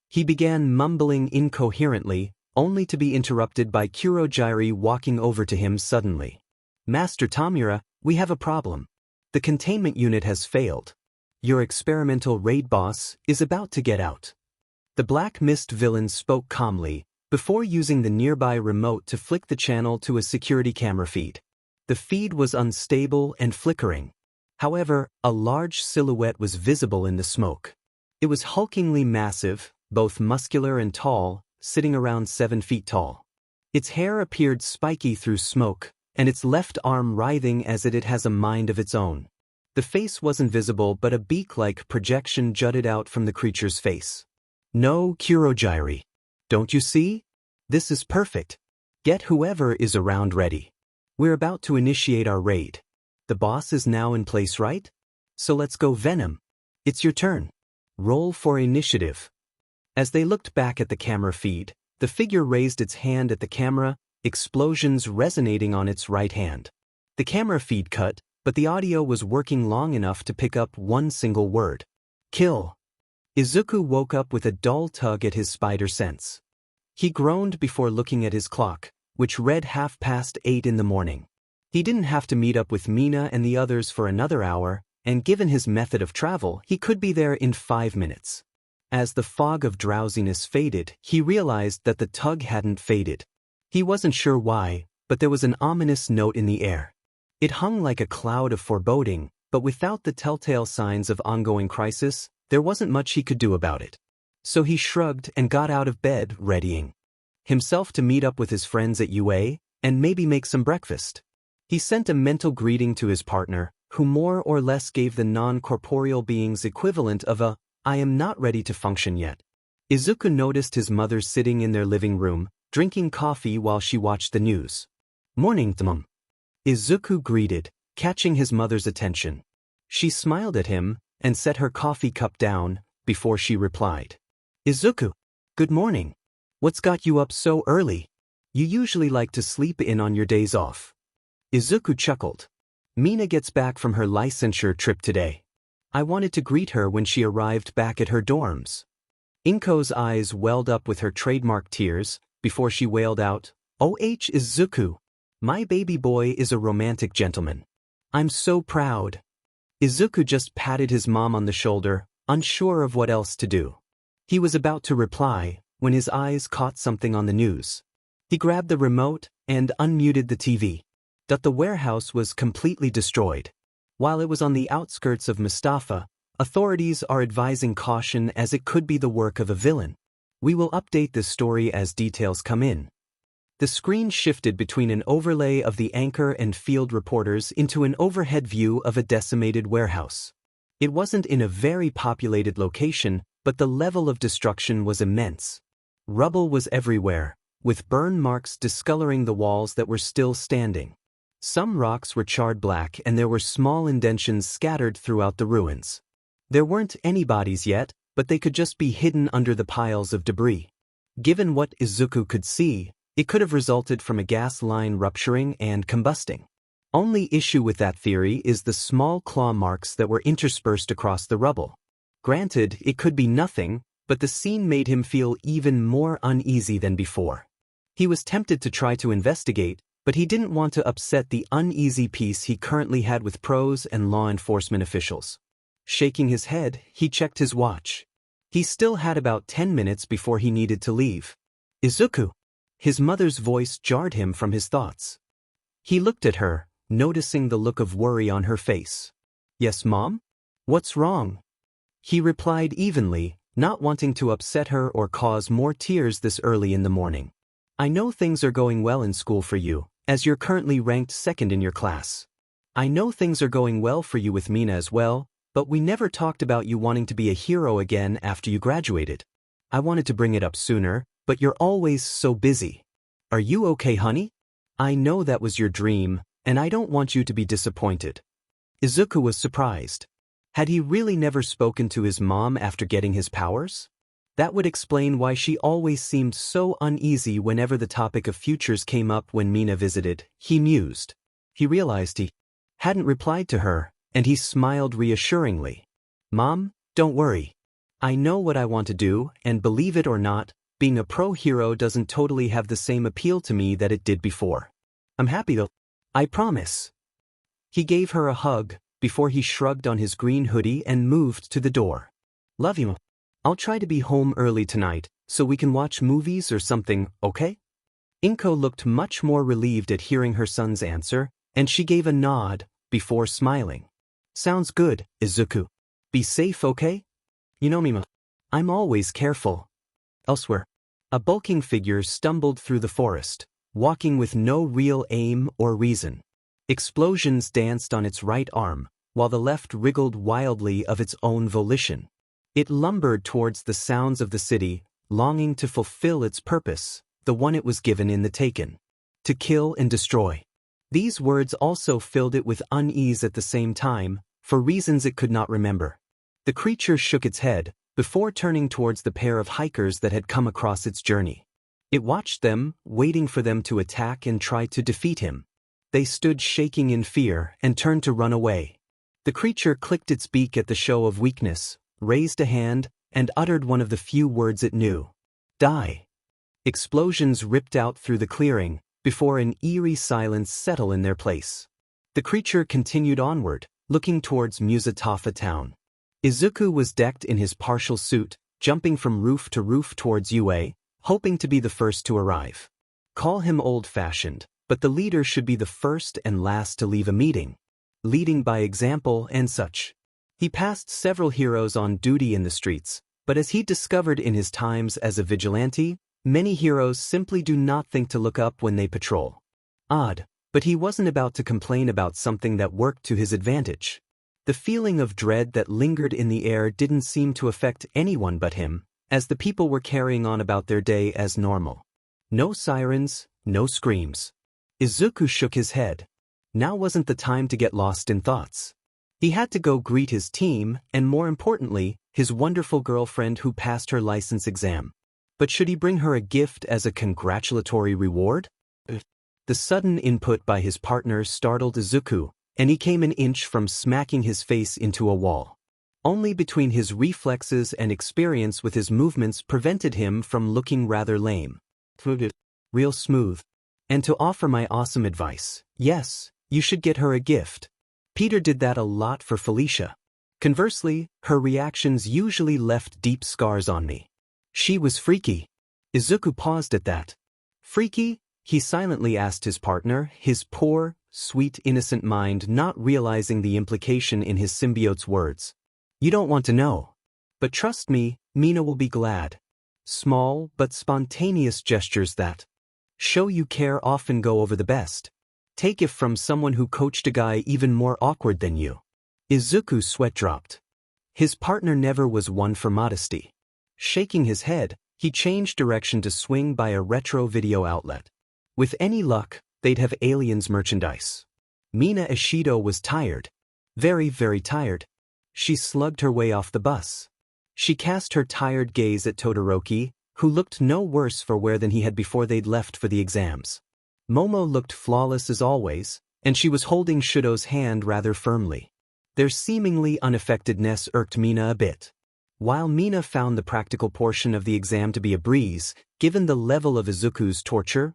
He began mumbling incoherently, only to be interrupted by Kurojiri walking over to him suddenly. Master Tamura, we have a problem. The containment unit has failed. Your experimental raid boss is about to get out. The Black Mist villain spoke calmly, before using the nearby remote to flick the channel to a security camera feed. The feed was unstable and flickering. However, a large silhouette was visible in the smoke. It was hulkingly massive, both muscular and tall, sitting around 7 feet tall. Its hair appeared spiky through smoke, and its left arm writhing as it has a mind of its own. The face wasn't visible, but a beak-like projection jutted out from the creature's face. No Kurogiri. Don't you see? This is perfect. Get whoever is around ready. We're about to initiate our raid. The boss is now in place, right? So let's go, Venom. It's your turn. Roll for initiative. As they looked back at the camera feed, the figure raised its hand at the camera, explosions resonating on its right hand. The camera feed cut, but the audio was working long enough to pick up one single word. Kill. Izuku woke up with a dull tug at his spider sense. He groaned before looking at his clock, which read 8:30 in the morning. He didn't have to meet up with Mina and the others for another hour, and given his method of travel, he could be there in 5 minutes. As the fog of drowsiness faded, he realized that the tug hadn't faded. He wasn't sure why, but there was an ominous note in the air. It hung like a cloud of foreboding, but without the telltale signs of ongoing crisis, there wasn't much he could do about it. So he shrugged and got out of bed, readying himself to meet up with his friends at UA, and maybe make some breakfast. He sent a mental greeting to his partner, who more or less gave the non-corporeal being's equivalent of a, "I am not ready to function yet." Izuku noticed his mother sitting in their living room, drinking coffee while she watched the news. "Morning, Mom." Izuku greeted, catching his mother's attention. She smiled at him and set her coffee cup down before she replied. "Izuku, good morning. What's got you up so early? You usually like to sleep in on your days off." Izuku chuckled. "Mina gets back from her licensure trip today. I wanted to greet her when she arrived back at her dorms." Inko's eyes welled up with her trademark tears before she wailed out, "Oh Izuku, my baby boy is a romantic gentleman. I'm so proud." Izuku just patted his mom on the shoulder, unsure of what else to do. He was about to reply when his eyes caught something on the news. He grabbed the remote and unmuted the TV. The warehouse was completely destroyed. While it was on the outskirts of Mustafa, authorities are advising caution as it could be the work of a villain. We will update this story as details come in. The screen shifted between an overlay of the anchor and field reporters into an overhead view of a decimated warehouse. It wasn't in a very populated location, but the level of destruction was immense. Rubble was everywhere, with burn marks discoloring the walls that were still standing. Some rocks were charred black and there were small indentions scattered throughout the ruins. There weren't any bodies yet, but they could just be hidden under the piles of debris. Given what Izuku could see, it could have resulted from a gas line rupturing and combusting. Only issue with that theory is the small claw marks that were interspersed across the rubble. Granted, it could be nothing, but the scene made him feel even more uneasy than before. He was tempted to try to investigate, but he didn't want to upset the uneasy peace he currently had with pros and law enforcement officials. Shaking his head, he checked his watch. He still had about 10 minutes before he needed to leave. "Izuku!" His mother's voice jarred him from his thoughts. He looked at her, noticing the look of worry on her face. "Yes, Mom? What's wrong?" He replied evenly, not wanting to upset her or cause more tears this early in the morning. "I know things are going well in school for you, as you're currently ranked second in your class. I know things are going well for you with Mina as well, but we never talked about you wanting to be a hero again after you graduated. I wanted to bring it up sooner, but you're always so busy. Are you okay, honey? I know that was your dream, and I don't want you to be disappointed." Izuku was surprised. Had he really never spoken to his mom after getting his powers? That would explain why she always seemed so uneasy whenever the topic of futures came up when Mina visited, he mused. He realized he hadn't replied to her, and he smiled reassuringly. "Mom, don't worry. I know what I want to do, and believe it or not, being a pro hero doesn't totally have the same appeal to me that it did before. I'm happy though. I promise." He gave her a hug before he shrugged on his green hoodie and moved to the door. "Love you. I'll try to be home early tonight, so we can watch movies or something, okay? Inko looked much more relieved at hearing her son's answer, and she gave a nod, before smiling. Sounds good, Izuku. Be safe, okay? Mima. I'm always careful. Elsewhere. A bulking figure stumbled through the forest, walking with no real aim or reason. Explosions danced on its right arm, while the left wriggled wildly of its own volition. It lumbered towards the sounds of the city, longing to fulfill its purpose, the one it was given in the Taken. To kill and destroy. These words also filled it with unease at the same time, for reasons it could not remember. The creature shook its head, before turning towards the pair of hikers that had come across its journey. It watched them, waiting for them to attack and try to defeat him. They stood shaking in fear and turned to run away. The creature clicked its beak at the show of weakness, raised a hand, and uttered one of the few words it knew. Die. Explosions ripped out through the clearing, before an eerie silence settled in their place. The creature continued onward, looking towards Musatafa town. Izuku was decked in his partial suit, jumping from roof to roof towards UA, hoping to be the first to arrive. Call him old-fashioned, but the leader should be the first and last to leave a meeting. Leading by example and such. He passed several heroes on duty in the streets, but as he discovered in his times as a vigilante, many heroes simply do not think to look up when they patrol. Odd, but he wasn't about to complain about something that worked to his advantage. The feeling of dread that lingered in the air didn't seem to affect anyone but him, as the people were carrying on about their day as normal. No sirens, no screams. Izuku shook his head. Now wasn't the time to get lost in thoughts. He had to go greet his team, and more importantly, his wonderful girlfriend who passed her license exam. But should he bring her a gift as a congratulatory reward? The sudden input by his partner startled Izuku, and he came an inch from smacking his face into a wall. Only between his reflexes and experience with his movements prevented him from looking rather lame. Real smooth. And to offer my awesome advice, yes, you should get her a gift. Peter did that a lot for Felicia. Conversely, her reactions usually left deep scars on me. She was freaky. Izuku paused at that. Freaky? He silently asked his partner, his poor, sweet innocent mind not realizing the implication in his symbiote's words. You don't want to know. But trust me, Mina will be glad. Small but spontaneous gestures that show you care often go over the best. Take it from someone who coached a guy even more awkward than you. Izuku's sweat dropped. His partner never was one for modesty. Shaking his head, he changed direction to swing by a retro video outlet. With any luck, they'd have Aliens merchandise. Mina Ishido was tired. Very, very tired. She slugged her way off the bus. She cast her tired gaze at Todoroki, who looked no worse for wear than he had before they'd left for the exams. Momo looked flawless as always, and she was holding Shudo's hand rather firmly. Their seemingly unaffectedness irked Mina a bit. While Mina found the practical portion of the exam to be a breeze, given the level of Izuku's torture,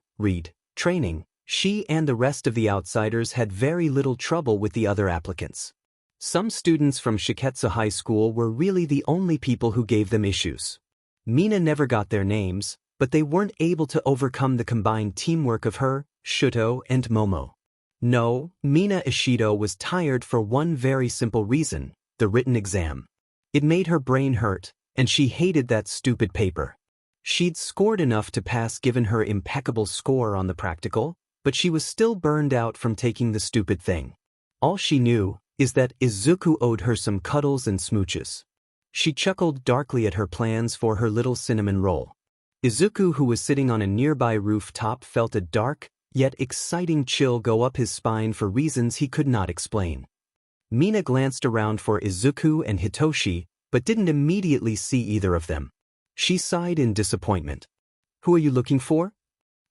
training, she and the rest of the outsiders had very little trouble with the other applicants. Some students from Shiketsu High School were really the only people who gave them issues. Mina never got their names, but they weren't able to overcome the combined teamwork of her, Shuto, and Momo. No, Mina Ishido was tired for one very simple reason, the written exam. It made her brain hurt, and she hated that stupid paper. She'd scored enough to pass given her impeccable score on the practical, but she was still burned out from taking the stupid thing. All she knew is that Izuku owed her some cuddles and smooches. She chuckled darkly at her plans for her little cinnamon roll. Izuku, who was sitting on a nearby rooftop, felt a dark, yet exciting chill go up his spine for reasons he could not explain. Mina glanced around for Izuku and Hitoshi, but didn't immediately see either of them. She sighed in disappointment. Who are you looking for?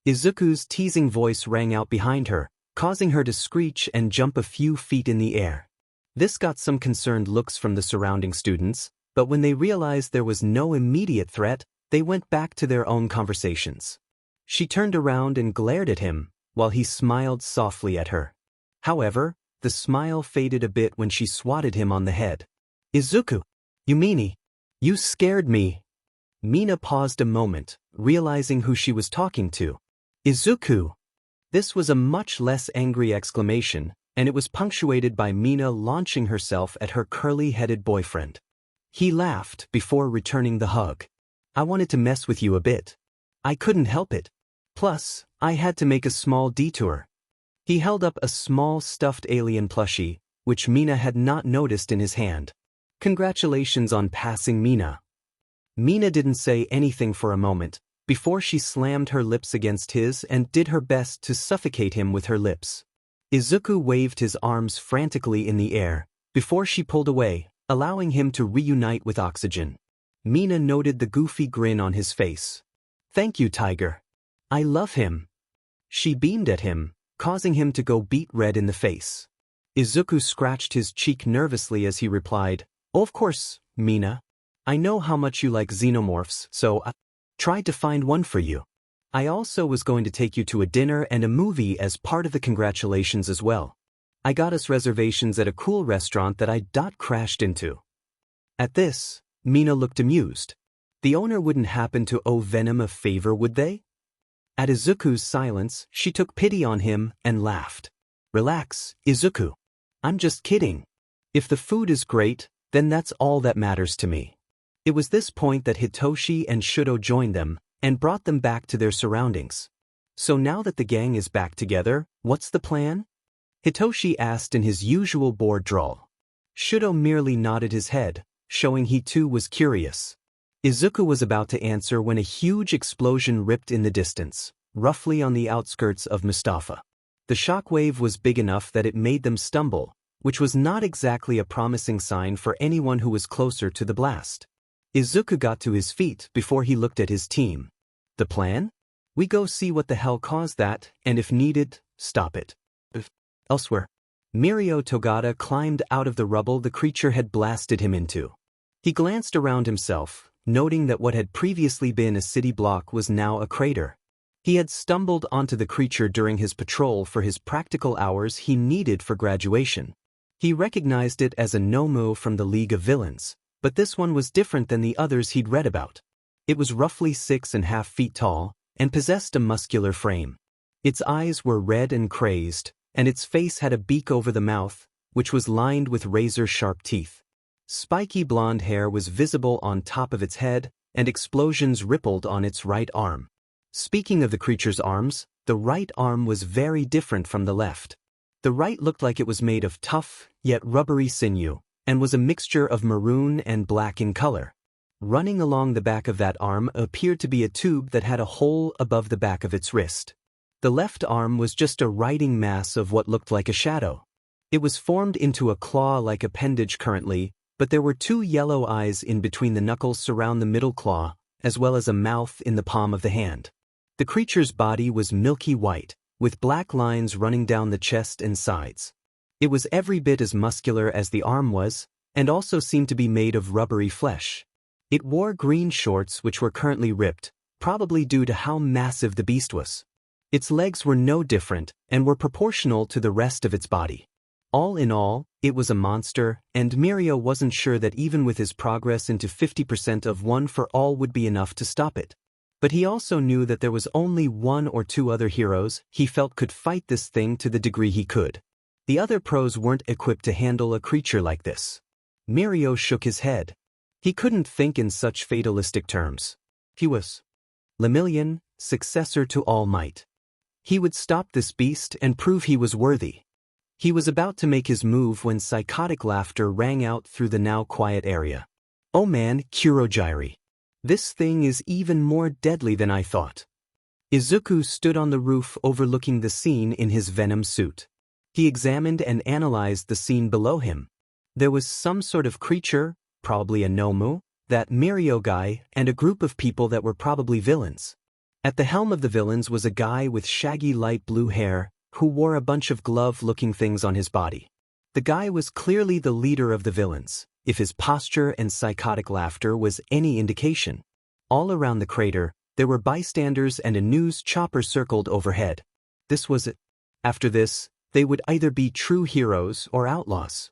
Izuku's teasing voice rang out behind her, causing her to screech and jump a few feet in the air. This got some concerned looks from the surrounding students, but when they realized there was no immediate threat, they went back to their own conversations. She turned around and glared at him, while he smiled softly at her. However, the smile faded a bit when she swatted him on the head. Izuku! You meanie! You scared me! Mina paused a moment, realizing who she was talking to. Izuku! This was a much less angry exclamation, and it was punctuated by Mina launching herself at her curly-headed boyfriend. He laughed before returning the hug. I wanted to mess with you a bit. I couldn't help it. Plus, I had to make a small detour. He held up a small stuffed alien plushie, which Mina had not noticed in his hand. Congratulations on passing Mina. Mina didn't say anything for a moment, before she slammed her lips against his and did her best to suffocate him with her lips. Izuku waved his arms frantically in the air, before she pulled away, allowing him to reunite with oxygen. Mina noted the goofy grin on his face. Thank you, Tiger. I love him. She beamed at him, causing him to go beet red in the face. Izuku scratched his cheek nervously as he replied, "Oh, of course, Mina. I know how much you like xenomorphs, so I tried to find one for you. I also was going to take you to a dinner and a movie as part of the congratulations as well. I got us reservations at a cool restaurant that I crashed into." At this, Mina looked amused. The owner wouldn't happen to owe Venom a favor, would they? At Izuku's silence, she took pity on him and laughed. Relax, Izuku. I'm just kidding. If the food is great, then that's all that matters to me. It was this point that Hitoshi and Shudo joined them and brought them back to their surroundings. So now that the gang is back together, what's the plan? Hitoshi asked in his usual bored drawl. Shudo merely nodded his head, showing he too was curious. Izuku was about to answer when a huge explosion ripped in the distance, roughly on the outskirts of Mustafa. The shockwave was big enough that it made them stumble, which was not exactly a promising sign for anyone who was closer to the blast. Izuku got to his feet before he looked at his team. The plan? We go see what the hell caused that, and if needed, stop it. Elsewhere, Mirio Togata climbed out of the rubble the creature had blasted him into. He glanced around himself, noting that what had previously been a city block was now a crater. He had stumbled onto the creature during his patrol for his practical hours he needed for graduation. He recognized it as a Nomu from the League of Villains, but this one was different than the others he'd read about. It was roughly 6.5 feet tall, and possessed a muscular frame. Its eyes were red and crazed, and its face had a beak over the mouth, which was lined with razor-sharp teeth. Spiky blonde hair was visible on top of its head, and explosions rippled on its right arm. Speaking of the creature's arms, the right arm was very different from the left. The right looked like it was made of tough, yet rubbery sinew, and was a mixture of maroon and black in color. Running along the back of that arm appeared to be a tube that had a hole above the back of its wrist. The left arm was just a writing mass of what looked like a shadow. It was formed into a claw-like appendage currently, but there were 2 yellow eyes in between the knuckles surround the middle claw, as well as a mouth in the palm of the hand. The creature's body was milky white, with black lines running down the chest and sides. It was every bit as muscular as the arm was, and also seemed to be made of rubbery flesh. It wore green shorts which were currently ripped, probably due to how massive the beast was. Its legs were no different, and were proportional to the rest of its body. All in all, it was a monster, and Mirio wasn't sure that even with his progress into 50% of One for All would be enough to stop it. But he also knew that there was only 1 or 2 other heroes he felt could fight this thing to the degree he could. The other pros weren't equipped to handle a creature like this. Mirio shook his head. He couldn't think in such fatalistic terms. He was Lemillion, successor to All Might. He would stop this beast and prove he was worthy. He was about to make his move when psychotic laughter rang out through the now quiet area. Oh man, Kurogiri. This thing is even more deadly than I thought. Izuku stood on the roof overlooking the scene in his Venom suit. He examined and analyzed the scene below him. There was some sort of creature, probably a Nomu, that Mirio guy, and a group of people that were probably villains. At the helm of the villains was a guy with shaggy light blue hair, who wore a bunch of glove-looking things on his body. The guy was clearly the leader of the villains, if his posture and psychotic laughter was any indication. All around the crater, there were bystanders and a news chopper circled overhead. This was it. After this, they would either be true heroes or outlaws.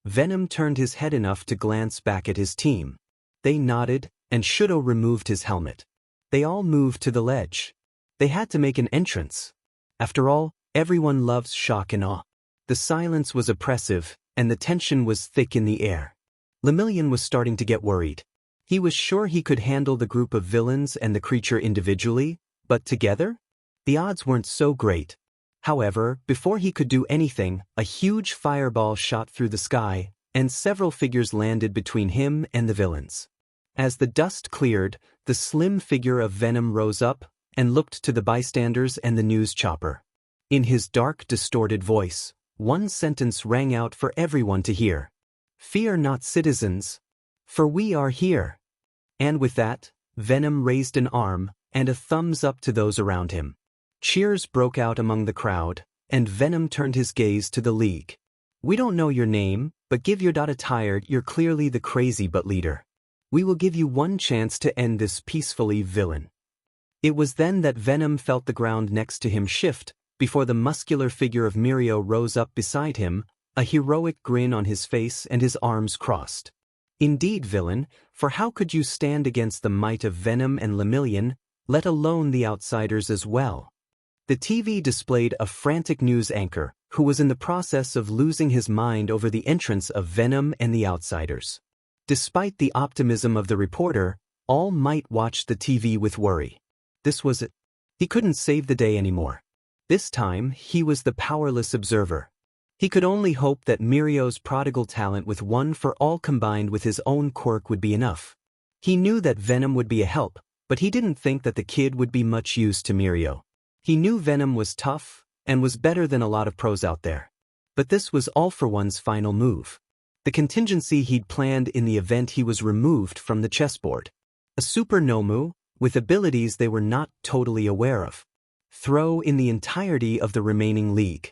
Venom turned his head enough to glance back at his team. They nodded, and Shudo removed his helmet. They all moved to the ledge. They had to make an entrance. After all, everyone loves shock and awe. The silence was oppressive, and the tension was thick in the air. Lemillion was starting to get worried. He was sure he could handle the group of villains and the creature individually, but together? The odds weren't so great. However, before he could do anything, a huge fireball shot through the sky, and several figures landed between him and the villains. As the dust cleared, the slim figure of Venom rose up and looked to the bystanders and the news chopper. In his dark, distorted voice, one sentence rang out for everyone to hear. "Fear not, citizens, for we are here." And with that, Venom raised an arm and a thumbs up to those around him. Cheers broke out among the crowd, and Venom turned his gaze to the League. "We don't know your name, but give your data tired, you're clearly the crazy but leader. We will give you one chance to end this peacefully, villain." It was then that Venom felt the ground next to him shift, before the muscular figure of Mirio rose up beside him, a heroic grin on his face and his arms crossed. "Indeed, villain, for how could you stand against the might of Venom and Lemillion, let alone the outsiders as well?" The TV displayed a frantic news anchor, who was in the process of losing his mind over the entrance of Venom and the outsiders. Despite the optimism of the reporter, All Might watched the TV with worry. This was it. He couldn't save the day anymore. This time, he was the powerless observer. He could only hope that Mirio's prodigal talent with One for All combined with his own quirk would be enough. He knew that Venom would be a help, but he didn't think that the kid would be much use to Mirio. He knew Venom was tough, and was better than a lot of pros out there. But this was All for One's final move. The contingency he'd planned in the event he was removed from the chessboard. A super Nomu, with abilities they were not totally aware of. Throw in the entirety of the remaining League.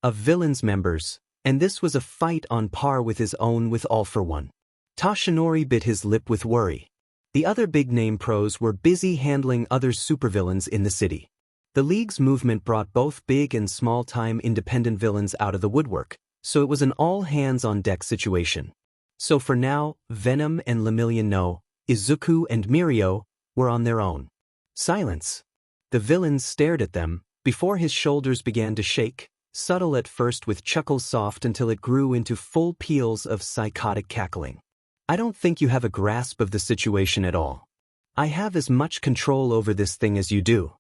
Of villains members, and this was a fight on par with his own with All for One. Toshinori bit his lip with worry. The other big-name pros were busy handling other supervillains in the city. The League's movement brought both big and small-time independent villains out of the woodwork, so it was an all-hands-on-deck situation. So for now, Venom and Lemillion no, Izuku and Mirio, were on their own. Silence. The villains stared at them, before his shoulders began to shake, subtle at first with chuckles soft until it grew into full peals of psychotic cackling. "I don't think you have a grasp of the situation at all. I have as much control over this thing as you do.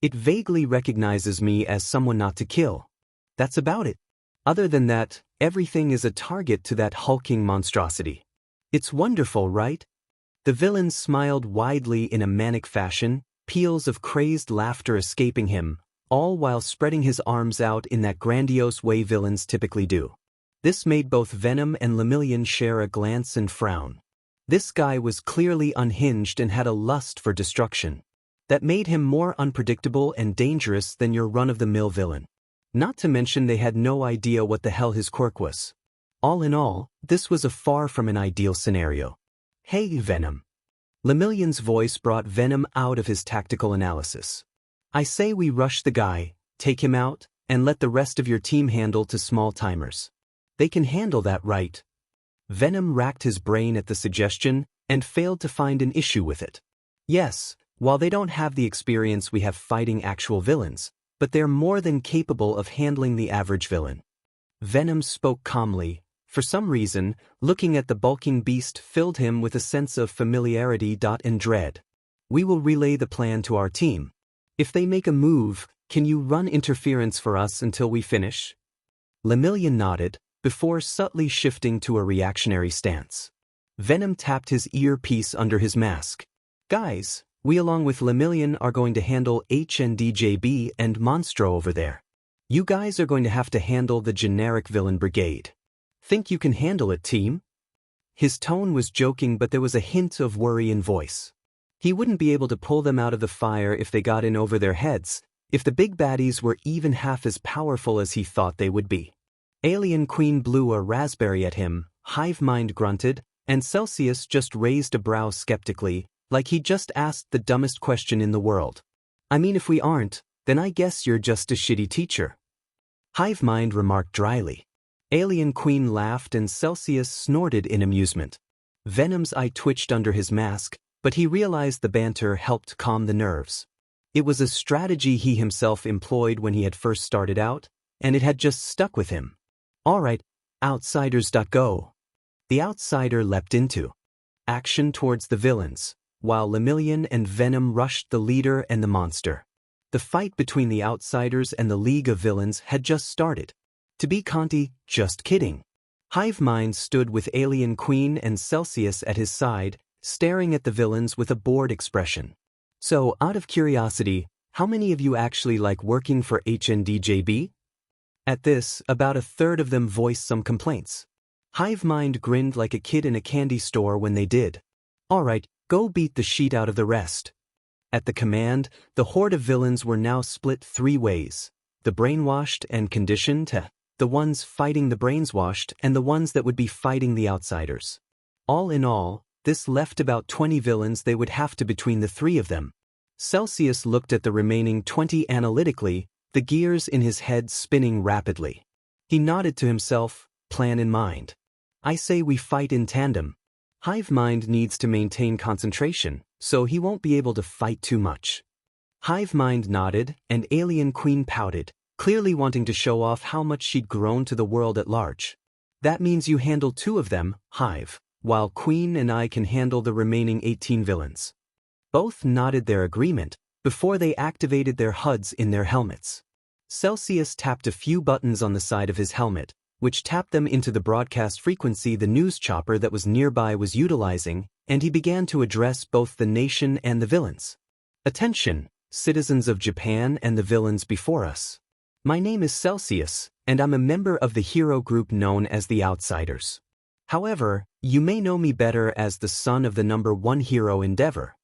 It vaguely recognizes me as someone not to kill. That's about it. Other than that, everything is a target to that hulking monstrosity. It's wonderful, right?" The villain smiled widely in a manic fashion, peals of crazed laughter escaping him, all while spreading his arms out in that grandiose way villains typically do. This made both Venom and Lemillion share a glance and frown. This guy was clearly unhinged and had a lust for destruction. That made him more unpredictable and dangerous than your run-of-the-mill villain. Not to mention they had no idea what the hell his quirk was. All in all, this was a far from an ideal scenario. "Hey, Venom." Lemillion's voice brought Venom out of his tactical analysis. "I say we rush the guy, take him out, and let the rest of your team handle to small-timers. They can handle that, right?" Venom racked his brain at the suggestion, and failed to find an issue with it. "Yes, while they don't have the experience we have fighting actual villains, but they're more than capable of handling the average villain." Venom spoke calmly. For some reason, looking at the bulking beast filled him with a sense of familiarity and dread. "We will relay the plan to our team. If they make a move, can you run interference for us until we finish?" Lemillion nodded, before subtly shifting to a reactionary stance. Venom tapped his earpiece under his mask. "Guys, we along with Lemillion are going to handle HNDJB and Monstro over there. You guys are going to have to handle the generic villain brigade. Think you can handle it, team?" His tone was joking, but there was a hint of worry in voice. He wouldn't be able to pull them out of the fire if they got in over their heads, if the big baddies were even half as powerful as he thought they would be. Alien Queen blew a raspberry at him, Hivemind grunted, and Celsius just raised a brow skeptically, like he just asked the dumbest question in the world. "I mean, if we aren't, then I guess you're just a shitty teacher." Hivemind remarked dryly. Alien Queen laughed and Celsius snorted in amusement. Venom's eye twitched under his mask, but he realized the banter helped calm the nerves. It was a strategy he himself employed when he had first started out, and it had just stuck with him. Alright, outsiders. Go. The outsider leapt into action towards the villains, while Lemillion and Venom rushed the leader and the monster. The fight between the outsiders and the League of Villains had just started. To be Conti, just kidding. HitoMei stood with Alien Queen and Celsius at his side, staring at the villains with a bored expression. So, out of curiosity, how many of you actually like working for HNDJB? At this, about a third of them voiced some complaints. HitoMei grinned like a kid in a candy store when they did. Alright, go beat the sheet out of the rest. At the command, the horde of villains were now split 3 ways. The brainwashed and conditioned, the ones fighting the brainswashed, and the ones that would be fighting the outsiders. All in all, this left about 20 villains they would have to between the 3 of them. Celsius looked at the remaining 20 analytically, the gears in his head spinning rapidly. He nodded to himself, plan in mind. I say we fight in tandem. HitoMei needs to maintain concentration, so he won't be able to fight too much. HitoMei nodded, and Alien Queen pouted, clearly wanting to show off how much she'd grown to the world at large. That means you handle 2 of them, Hive, while Queen and I can handle the remaining 18 villains. Both nodded their agreement before they activated their HUDs in their helmets. Celsius tapped a few buttons on the side of his helmet, which tapped them into the broadcast frequency the news chopper that was nearby was utilizing, and he began to address both the nation and the villains. Attention, citizens of Japan and the villains before us. My name is Celsius, and I'm a member of the hero group known as the Outsiders. However, you may know me better as the son of the #1 hero Endeavor.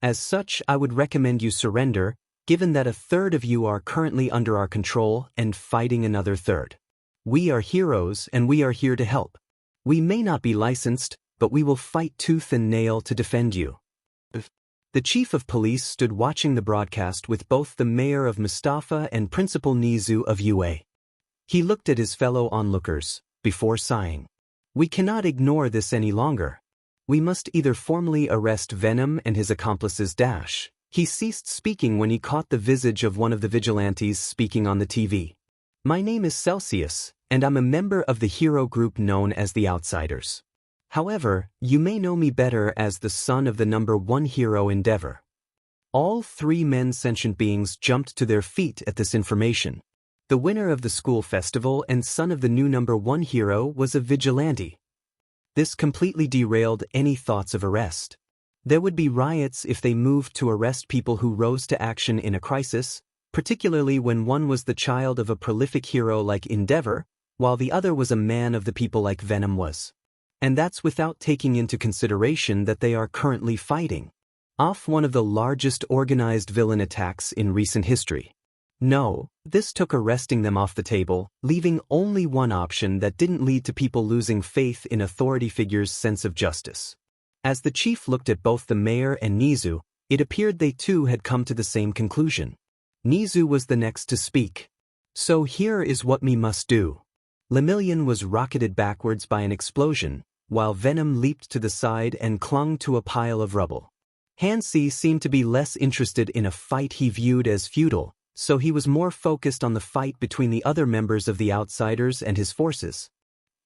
As such, I would recommend you surrender, given that a third of you are currently under our control and fighting another third. We are heroes and we are here to help. We may not be licensed, but we will fight tooth and nail to defend you. The chief of police stood watching the broadcast with both the mayor of Mustafa and Principal Nizu of UA. He looked at his fellow onlookers, before sighing. We cannot ignore this any longer. We must either formally arrest Venom and his accomplices. He ceased speaking when he caught the visage of one of the vigilantes speaking on the TV. My name is Celsius, and I'm a member of the hero group known as the Outsiders. However, you may know me better as the son of the #1 hero Endeavor. All 3 men sentient beings jumped to their feet at this information. The winner of the school festival and son of the new #1 hero was a vigilante. This completely derailed any thoughts of arrest. There would be riots if they moved to arrest people who rose to action in a crisis, particularly when one was the child of a prolific hero like Endeavor, while the other was a man of the people like Venom was. And that's without taking into consideration that they are currently fighting off one of the largest organized villain attacks in recent history. No, this took arresting them off the table, leaving only one option that didn't lead to people losing faith in authority figures' sense of justice. As the chief looked at both the mayor and Nizu, it appeared they too had come to the same conclusion. Nizu was the next to speak. So here is what we must do. Lemillion was rocketed backwards by an explosion, while Venom leaped to the side and clung to a pile of rubble. Hansi seemed to be less interested in a fight he viewed as futile, so he was more focused on the fight between the other members of the Outsiders and his forces.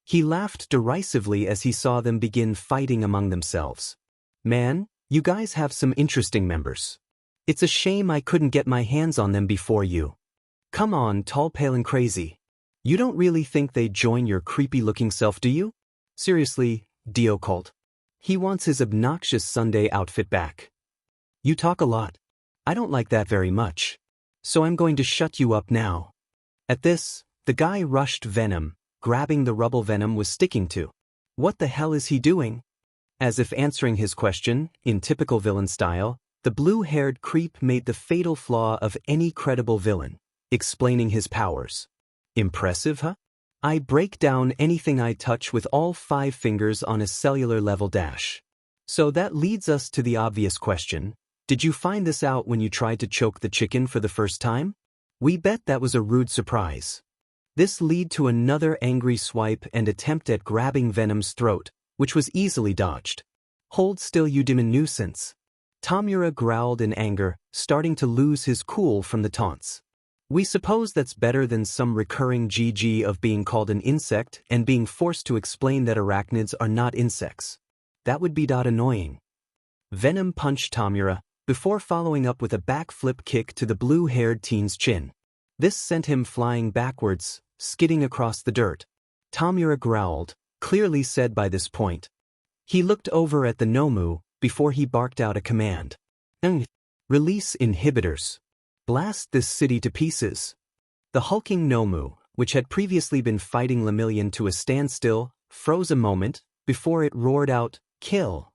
He laughed derisively as he saw them begin fighting among themselves. Man, you guys have some interesting members. It's a shame I couldn't get my hands on them before you. Come on, tall, pale and crazy. You don't really think they'd join your creepy-looking self, do you? Seriously, Dio Colt. He wants his obnoxious Sunday outfit back. You talk a lot. I don't like that very much. So I'm going to shut you up now. At this, the guy rushed Venom, grabbing the rubble Venom was sticking to. What the hell is he doing? As if answering his question, in typical villain style, the blue-haired creep made the fatal flaw of any credible villain, explaining his powers. Impressive, huh? I break down anything I touch with all 5 fingers on a cellular level. So that leads us to the obvious question. Did you find this out when you tried to choke the chicken for the first time? We bet that was a rude surprise. This led to another angry swipe and attempt at grabbing Venom's throat, which was easily dodged. Hold still, you demon nuisance. Tamura growled in anger, starting to lose his cool from the taunts. We suppose that's better than some recurring GG of being called an insect and being forced to explain that arachnids are not insects. That would be annoying. Venom punched Tamura, before following up with a backflip kick to the blue-haired teen's chin. This sent him flying backwards, skidding across the dirt. Tamura growled, clearly said by this point. He looked over at the Nomu, before he barked out a command. Release inhibitors. Blast this city to pieces. The hulking Nomu, which had previously been fighting Lemillion to a standstill, froze a moment, before it roared out, "Kill!"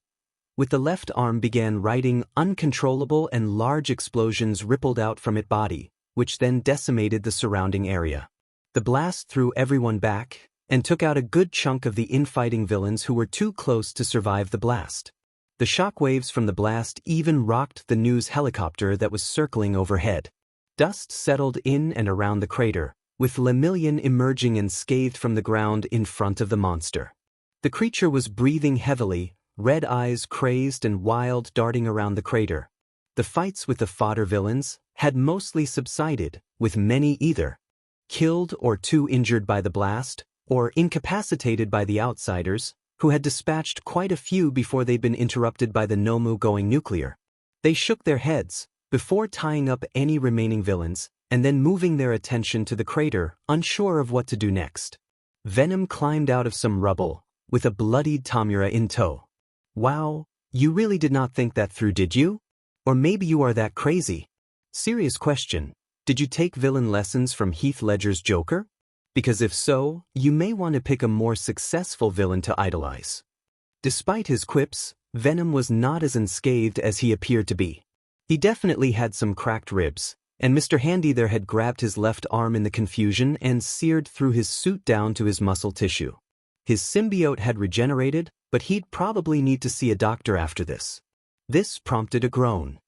With the left arm began writing uncontrollable and large explosions rippled out from its body, which then decimated the surrounding area. The blast threw everyone back, and took out a good chunk of the infighting villains who were too close to survive the blast. The shockwaves from the blast even rocked the news helicopter that was circling overhead. Dust settled in and around the crater, with Lemillion emerging unscathed from the ground in front of the monster. The creature was breathing heavily, red eyes crazed and wild darting around the crater. The fights with the fodder villains had mostly subsided, with many either killed or too injured by the blast, or incapacitated by the outsiders, who had dispatched quite a few before they'd been interrupted by the Nomu going nuclear. They shook their heads, before tying up any remaining villains, and then moving their attention to the crater, unsure of what to do next. Venom climbed out of some rubble, with a bloodied Tamura in tow. Wow, you really did not think that through, did you? Or maybe you are that crazy? Serious question, did you take villain lessons from Heath Ledger's Joker? Because if so, you may want to pick a more successful villain to idolize. Despite his quips, Venom was not as unscathed as he appeared to be. He definitely had some cracked ribs, and Mr. Handy there had grabbed his left arm in the confusion and seared through his suit down to his muscle tissue. His symbiote had regenerated, but he'd probably need to see a doctor after this. This prompted a groan.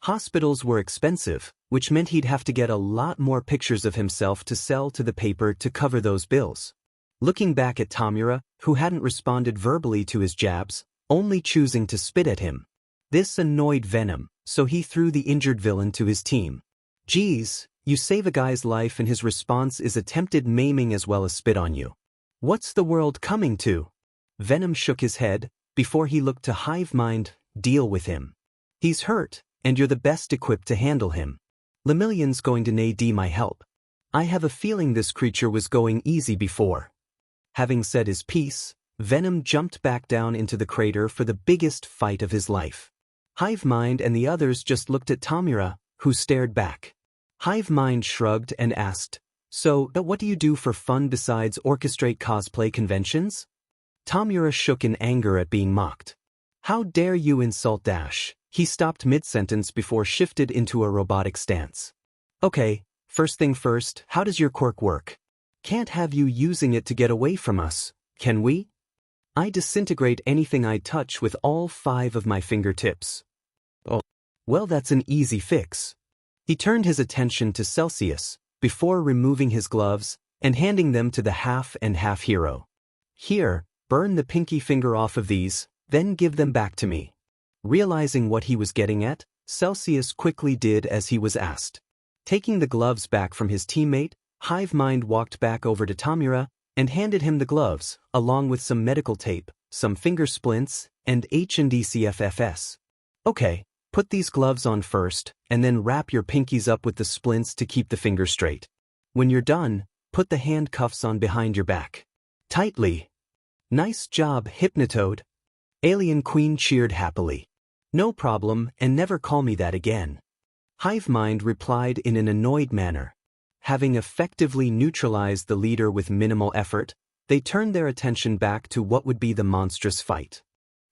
Hospitals were expensive, which meant he'd have to get a lot more pictures of himself to sell to the paper to cover those bills. Looking back at Tamura, who hadn't responded verbally to his jabs, only choosing to spit at him. This annoyed Venom, so he threw the injured villain to his team. Geez, you save a guy's life and his response is attempted maiming as well as spit on you. What's the world coming to? Venom shook his head, before he looked to HitoMei, deal with him. He's hurt, and you're the best equipped to handle him. Lemillion's going to need my help. I have a feeling this creature was going easy before. Having said his piece, Venom jumped back down into the crater for the biggest fight of his life. HitoMei and the others just looked at Tamura, who stared back. HitoMei shrugged and asked, "So, what do you do for fun besides orchestrate cosplay conventions?" Tamura shook in anger at being mocked. "How dare you insult Dash?" He stopped mid-sentence before shifted into a robotic stance. "Okay, first thing first, how does your quirk work? Can't have you using it to get away from us, can we? I disintegrate anything I touch with all 5 of my fingertips." "Oh, well, that's an easy fix." He turned his attention to Celsius, before removing his gloves and handing them to the half-and-half hero. "Here, burn the pinky finger off of these, then give them back to me." Realizing what he was getting at, Celsius quickly did as he was asked. Taking the gloves back from his teammate, HitoMei walked back over to Tamura and handed him the gloves, along with some medical tape, some finger splints, and HDCFFS. "Okay, put these gloves on first, and then wrap your pinkies up with the splints to keep the fingers straight. When you're done, put the handcuffs on behind your back. Tightly." "Nice job, Hypnotoad." Alien Queen cheered happily. "No problem, and never call me that again." HitoMei replied in an annoyed manner. Having effectively neutralized the leader with minimal effort, they turned their attention back to what would be the monstrous fight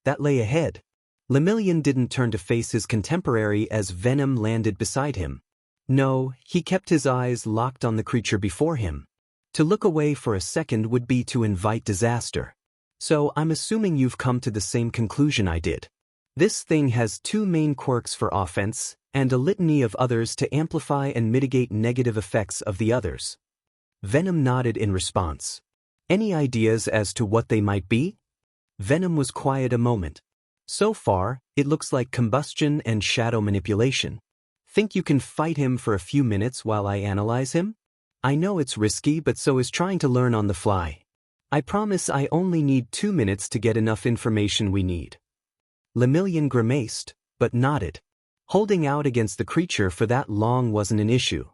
that lay ahead. Lemillion didn't turn to face his contemporary as Venom landed beside him. No, he kept his eyes locked on the creature before him. To look away for a second would be to invite disaster. So I'm assuming you've come to the same conclusion I did. This thing has 2 main quirks for offense, and a litany of others to amplify and mitigate negative effects of the others. Venom nodded in response. "Any ideas as to what they might be?" Venom was quiet a moment. So far, it looks like combustion and shadow manipulation. Think you can fight him for a few minutes while I analyze him? I know it's risky, but so is trying to learn on the fly. I promise I only need 2 minutes to get enough information we need. Lemillion grimaced, but nodded. Holding out against the creature for that long wasn't an issue.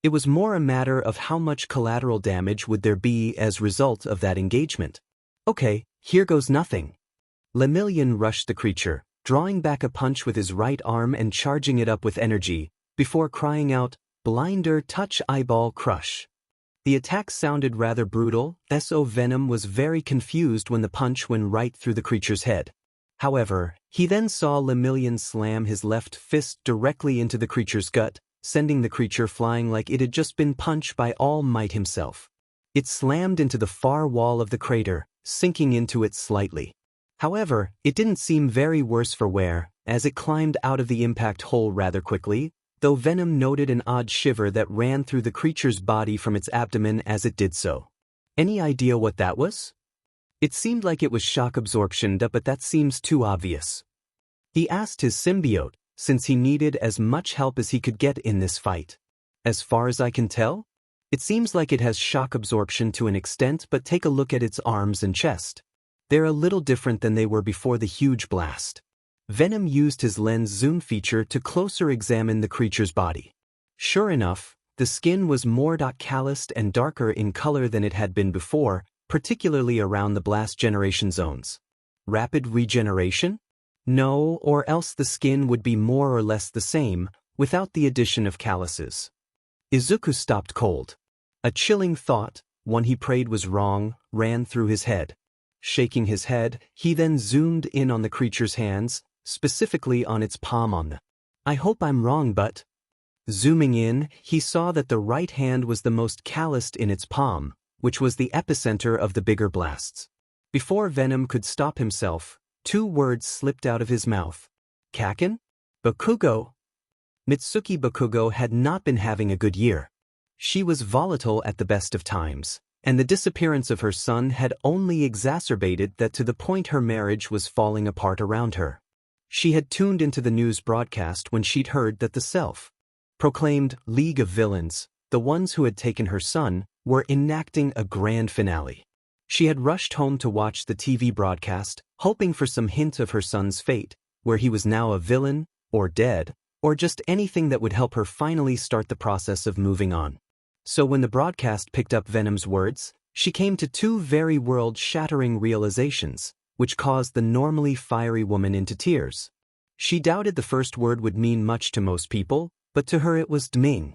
It was more a matter of how much collateral damage would there be as a result of that engagement. Okay, here goes nothing. Lemillion rushed the creature, drawing back a punch with his right arm and charging it up with energy, before crying out, "Blinder touch eyeball crush." The attack sounded rather brutal, so Venom was very confused when the punch went right through the creature's head. However, he then saw Lemillion slam his left fist directly into the creature's gut, sending the creature flying like it had just been punched by All Might himself. It slammed into the far wall of the crater, sinking into it slightly. However, it didn't seem very worse for wear, as it climbed out of the impact hole rather quickly, though Venom noted an odd shiver that ran through the creature's body from its abdomen as it did so. Any idea what that was? It seemed like it was shock absorption, but that seems too obvious. He asked his symbiote, since he needed as much help as he could get in this fight. As far as I can tell, it seems like it has shock absorption to an extent, but take a look at its arms and chest. They're a little different than they were before the huge blast. Venom used his lens zoom feature to closer examine the creature's body. Sure enough, the skin was more calloused and darker in color than it had been before, particularly around the blast generation zones. Rapid regeneration? No, or else the skin would be more or less the same, without the addition of calluses. Izuku stopped cold. A chilling thought, one he prayed was wrong, ran through his head. Shaking his head, he then zoomed in on the creature's hands, specifically on its palm on the. I hope I'm wrong, but. Zooming in, he saw that the right hand was the most calloused in its palm, which was the epicenter of the bigger blasts. Before Venom could stop himself, 2 words slipped out of his mouth. Kaken? Bakugo? Mitsuki Bakugo had not been having a good year. She was volatile at the best of times, and the disappearance of her son had only exacerbated that to the point her marriage was falling apart around her. She had tuned into the news broadcast when she'd heard that the self-proclaimed League of Villains, the ones who had taken her son, were enacting a grand finale. She had rushed home to watch the TV broadcast, hoping for some hint of her son's fate, where he was now a villain, or dead, or just anything that would help her finally start the process of moving on. So when the broadcast picked up Venom's words, she came to 2 very world-shattering realizations, which caused the normally fiery woman into tears. She doubted the first word would mean much to most people, but to her it was Dming.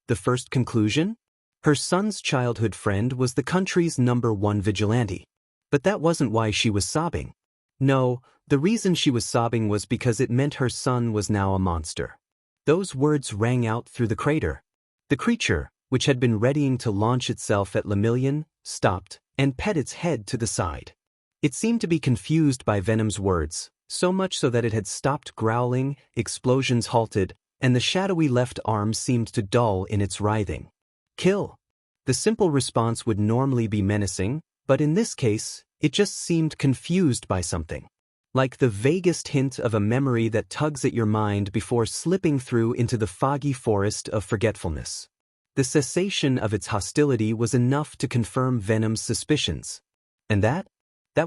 The first conclusion? Her son's childhood friend was the country's #1 vigilante. But that wasn't why she was sobbing. No, the reason she was sobbing was because it meant her son was now a monster. Those words rang out through the crater. The creature, which had been readying to launch itself at Lemillion, stopped and pet its head to the side. It seemed to be confused by Venom's words, so much so that it had stopped growling, explosions halted, and the shadowy left arm seemed to dull in its writhing. Kill. The simple response would normally be menacing, but in this case, it just seemed confused by something. Like the vaguest hint of a memory that tugs at your mind before slipping through into the foggy forest of forgetfulness. The cessation of its hostility was enough to confirm Venom's suspicions. And that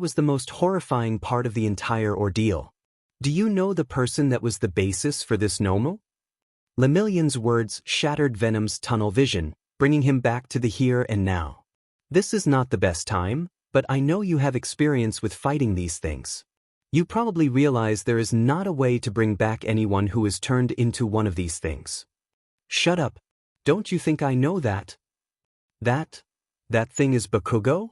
was the most horrifying part of the entire ordeal. Do you know the person that was the basis for this nomo? Lemillion's words shattered Venom's tunnel vision, bringing him back to the here and now. This is not the best time, but I know you have experience with fighting these things. You probably realize there is not a way to bring back anyone who is turned into one of these things. Shut up. Don't you think I know that? That thing is Bakugo?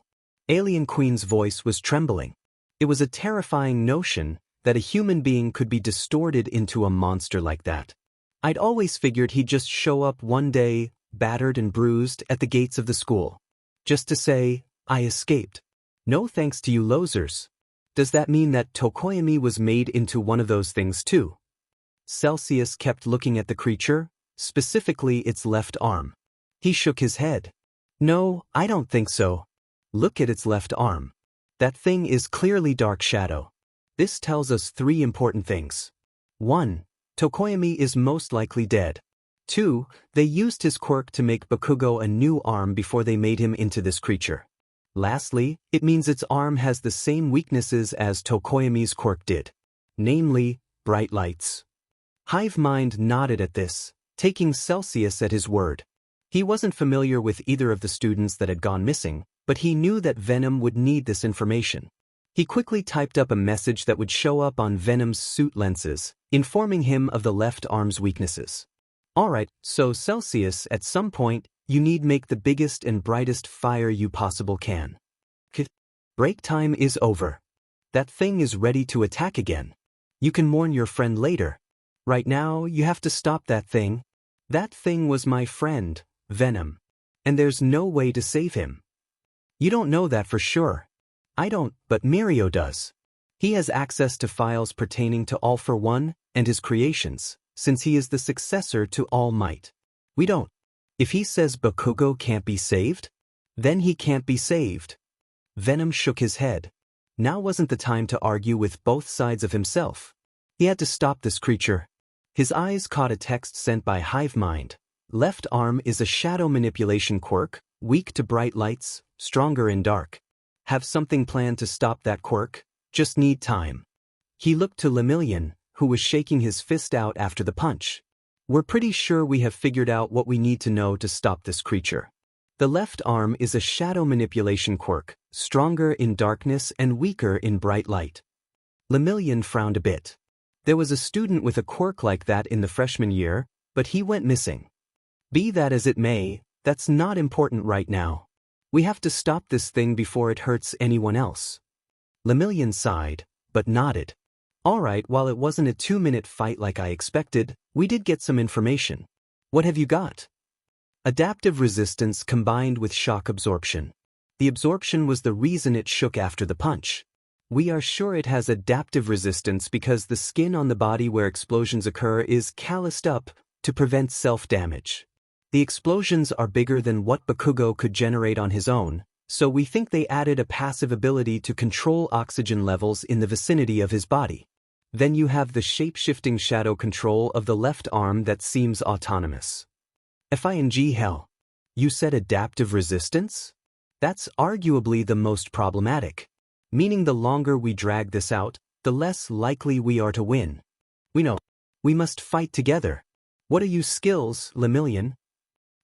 Alien Queen's voice was trembling. It was a terrifying notion that a human being could be distorted into a monster like that. I'd always figured he'd just show up one day, battered and bruised, at the gates of the school. Just to say, I escaped. No thanks to you losers. Does that mean that Tokoyami was made into one of those things too? Celsius kept looking at the creature, specifically its left arm. He shook his head. No, I don't think so. Look at its left arm. That thing is clearly Dark Shadow. This tells us 3 important things. 1. Tokoyami is most likely dead. 2. They used his quirk to make Bakugo a new arm before they made him into this creature. Lastly, it means its arm has the same weaknesses as Tokoyami's quirk did. Namely, bright lights. Hive Mind nodded at this, taking Celsius at his word. He wasn't familiar with either of the students that had gone missing, but he knew that Venom would need this information. He quickly typed up a message that would show up on Venom's suit lenses, informing him of the left arm's weaknesses. Alright, so Celsius, at some point, you need make the biggest and brightest fire you possible can. Break time is over. That thing is ready to attack again. You can mourn your friend later. Right now, you have to stop that thing. That thing was my friend, Venom. And there's no way to save him. You don't know that for sure. I don't, but Mirio does. He has access to files pertaining to All for One and his creations, since he is the successor to All Might. We don't. If he says Bakugo can't be saved, then he can't be saved. Venom shook his head. Now wasn't the time to argue with both sides of himself. He had to stop this creature. His eyes caught a text sent by Hive Mind. Left arm is a shadow manipulation quirk, weak to bright lights, stronger in dark. Have something planned to stop that quirk, just need time. He looked to Lemillion, who was shaking his fist out after the punch. We're pretty sure we have figured out what we need to know to stop this creature. The left arm is a shadow manipulation quirk, stronger in darkness and weaker in bright light. Lemillion frowned a bit. There was a student with a quirk like that in the freshman year, but he went missing. Be that as it may, that's not important right now. We have to stop this thing before it hurts anyone else. Lemillion sighed, but nodded. Alright, while it wasn't a 2-minute fight like I expected, we did get some information. What have you got? Adaptive resistance combined with shock absorption. The absorption was the reason it shook after the punch. We are sure it has adaptive resistance because the skin on the body where explosions occur is calloused up to prevent self-damage. The explosions are bigger than what Bakugo could generate on his own, so we think they added a passive ability to control oxygen levels in the vicinity of his body. Then you have the shape-shifting shadow control of the left arm that seems autonomous. FING hell. You said adaptive resistance? That's arguably the most problematic. Meaning the longer we drag this out, the less likely we are to win. We know. We must fight together. What are you skills, Lemillion?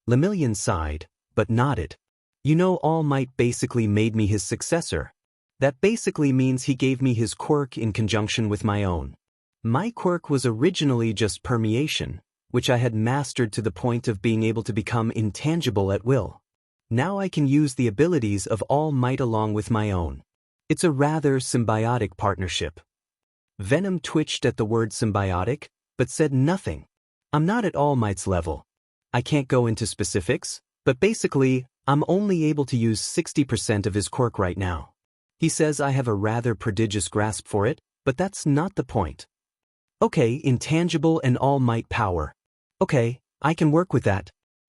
Lemillion sighed, but nodded. You know All Might basically made me his successor. That basically means he gave me his quirk in conjunction with my own. My quirk was originally just permeation, which I had mastered to the point of being able to become intangible at will. Now I can use the abilities of All Might along with my own. It's a rather symbiotic partnership. Venom twitched at the word symbiotic, but said nothing. I'm not at All Might's level. I can't go into specifics, but basically, I'm only able to use 60% of his quirk right now. He says I have a rather prodigious grasp for it, but that's not the point. Okay, intangible and All Might power. Okay, I can work with that.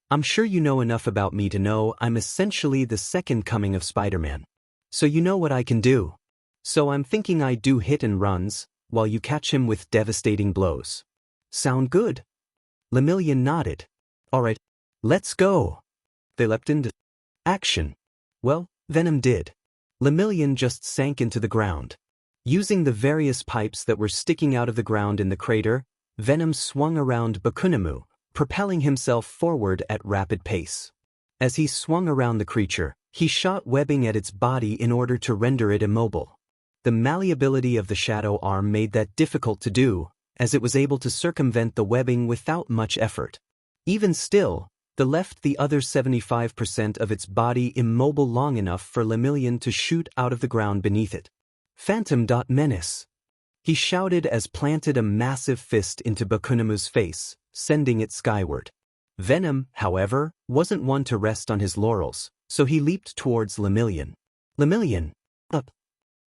I'm sure you know enough about me to know I'm essentially the second coming of Spider-Man. So you know what I can do. So I'm thinking I do hit and runs, while you catch him with devastating blows. Sound good? Lemillion nodded. Alright, let's go. They leapt into action. Well, Venom did. Lemillion just sank into the ground. Using the various pipes that were sticking out of the ground in the crater, Venom swung around Bakunamu, propelling himself forward at rapid pace. As he swung around the creature, he shot webbing at its body in order to render it immobile. The malleability of the shadow arm made that difficult to do, as it was able to circumvent the webbing without much effort. Even still, left the other 75% of its body immobile long enough for Lemillion to shoot out of the ground beneath it. Phantom. Menace. He shouted as planted a massive fist into Bakunamu's face, sending it skyward. Venom, however, wasn't one to rest on his laurels, so he leaped towards Lemillion. Lemillion! Up!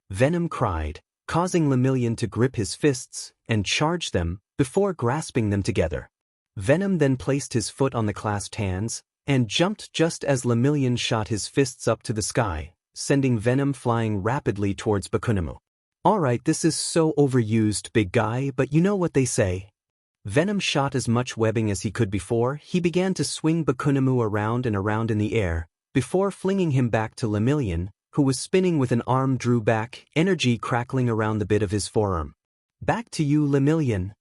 Venom cried, causing Lemillion to grip his fists and charge them before grasping them together. Venom then placed his foot on the clasped hands and jumped just as Lemillion shot his fists up to the sky, sending Venom flying rapidly towards Bakunamu. Alright, this is so overused, big guy, but you know what they say. Venom shot as much webbing as he could before he began to swing Bakunamu around and around in the air, before flinging him back to Lemillion, who was spinning with an arm drew back, energy crackling around the bit of his forearm. Back to you, Lemillion.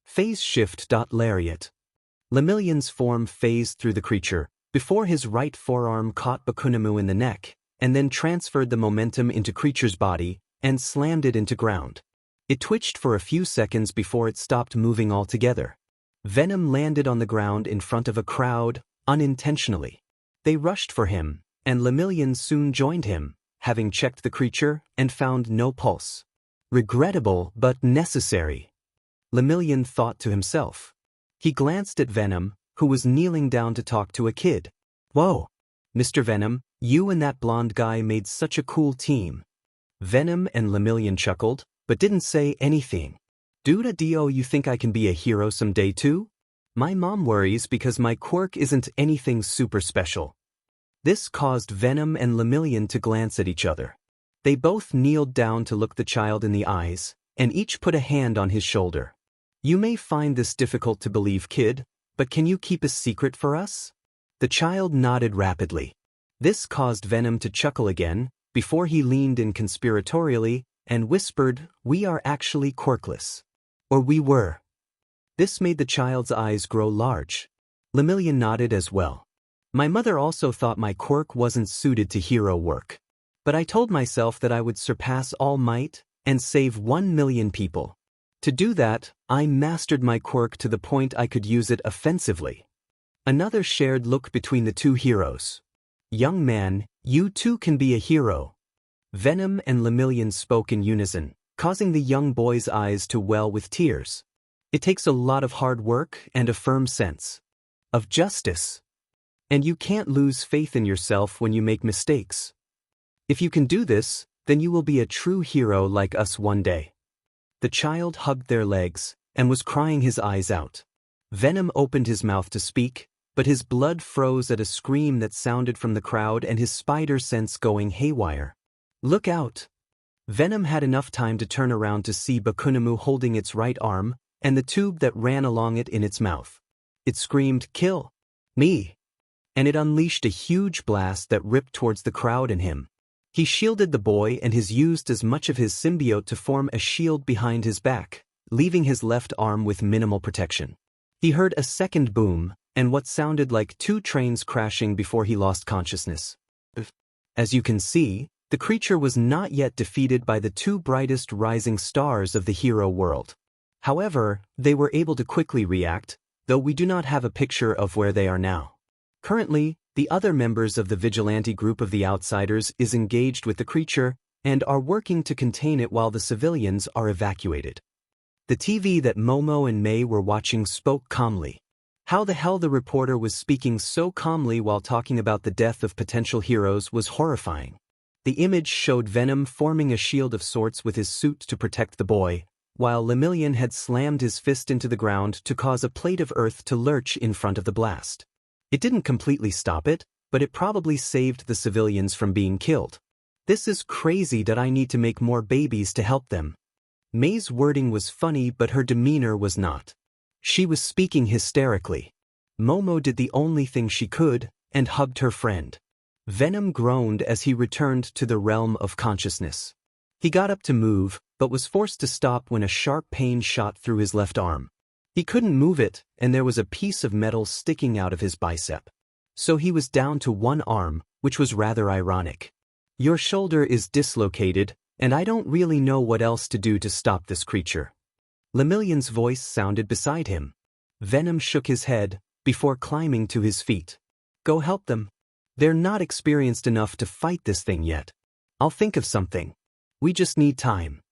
Phase shift. Lariat. Lemillion's form phased through the creature, before his right forearm caught Bakunamu in the neck, and then transferred the momentum into creature's body, and slammed it into ground. It twitched for a few seconds before it stopped moving altogether. Venom landed on the ground in front of a crowd, unintentionally. They rushed for him, and Lemillion soon joined him, having checked the creature and found no pulse. Regrettable but necessary, Lemillion thought to himself. He glanced at Venom, who was kneeling down to talk to a kid. Whoa, Mr. Venom, you and that blonde guy made such a cool team. Venom and Lemillion chuckled, but didn't say anything. Dude-a-dio, you think I can be a hero someday too? My mom worries because my quirk isn't anything super special. This caused Venom and Lemillion to glance at each other. They both kneeled down to look the child in the eyes, and each put a hand on his shoulder. You may find this difficult to believe, kid, but can you keep a secret for us? The child nodded rapidly. This caused Venom to chuckle again, before he leaned in conspiratorially and whispered, "We are actually quirkless." Or we were. This made the child's eyes grow large. Lemillion nodded as well. My mother also thought my quirk wasn't suited to hero work. But I told myself that I would surpass All Might and save 1,000,000 people. To do that, I mastered my quirk to the point I could use it offensively. Another shared look between the two heroes. Young man, you too can be a hero. Venom and Lemillion spoke in unison, causing the young boy's eyes to well with tears. It takes a lot of hard work and a firm sense of justice. And you can't lose faith in yourself when you make mistakes. If you can do this, then you will be a true hero like us one day. The child hugged their legs and was crying his eyes out. Venom opened his mouth to speak, but his blood froze at a scream that sounded from the crowd and his spider sense going haywire. Look out! Venom had enough time to turn around to see Bakunamu holding its right arm and the tube that ran along it in its mouth. It screamed, "Kill me!" And it unleashed a huge blast that ripped towards the crowd and him. He shielded the boy and used as much of his symbiote to form a shield behind his back, leaving his left arm with minimal protection. He heard a second boom, and what sounded like two trains crashing before he lost consciousness. As you can see, the creature was not yet defeated by the two brightest rising stars of the hero world. However, they were able to quickly react, though we do not have a picture of where they are now. Currently, the other members of the vigilante group of the Outsiders is engaged with the creature and are working to contain it while the civilians are evacuated. The TV that Momo and Mei were watching spoke calmly. How the hell the reporter was speaking so calmly while talking about the death of potential heroes was horrifying. The image showed Venom forming a shield of sorts with his suit to protect the boy, while Lemillion had slammed his fist into the ground to cause a plate of earth to lurch in front of the blast. It didn't completely stop it, but it probably saved the civilians from being killed. This is crazy that I need to make more babies to help them. Mei's wording was funny, but her demeanor was not. She was speaking hysterically. Momo did the only thing she could, and hugged her friend. Venom groaned as he returned to the realm of consciousness. He got up to move, but was forced to stop when a sharp pain shot through his left arm. He couldn't move it, and there was a piece of metal sticking out of his bicep. So he was down to one arm, which was rather ironic. Your shoulder is dislocated, and I don't really know what else to do to stop this creature. Lemillion's voice sounded beside him. Venom shook his head, before climbing to his feet. Go help them. They're not experienced enough to fight this thing yet. I'll think of something. We just need time.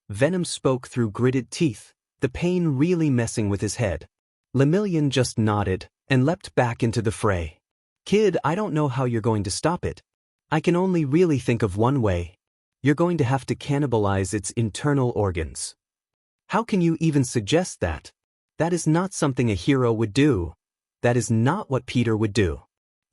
Venom spoke through gritted teeth, the pain really messing with his head. Lemillion just nodded, and leapt back into the fray. Kid, I don't know how you're going to stop it. I can only really think of one way. You're going to have to cannibalize its internal organs. How can you even suggest that? That is not something a hero would do. That is not what Peter would do.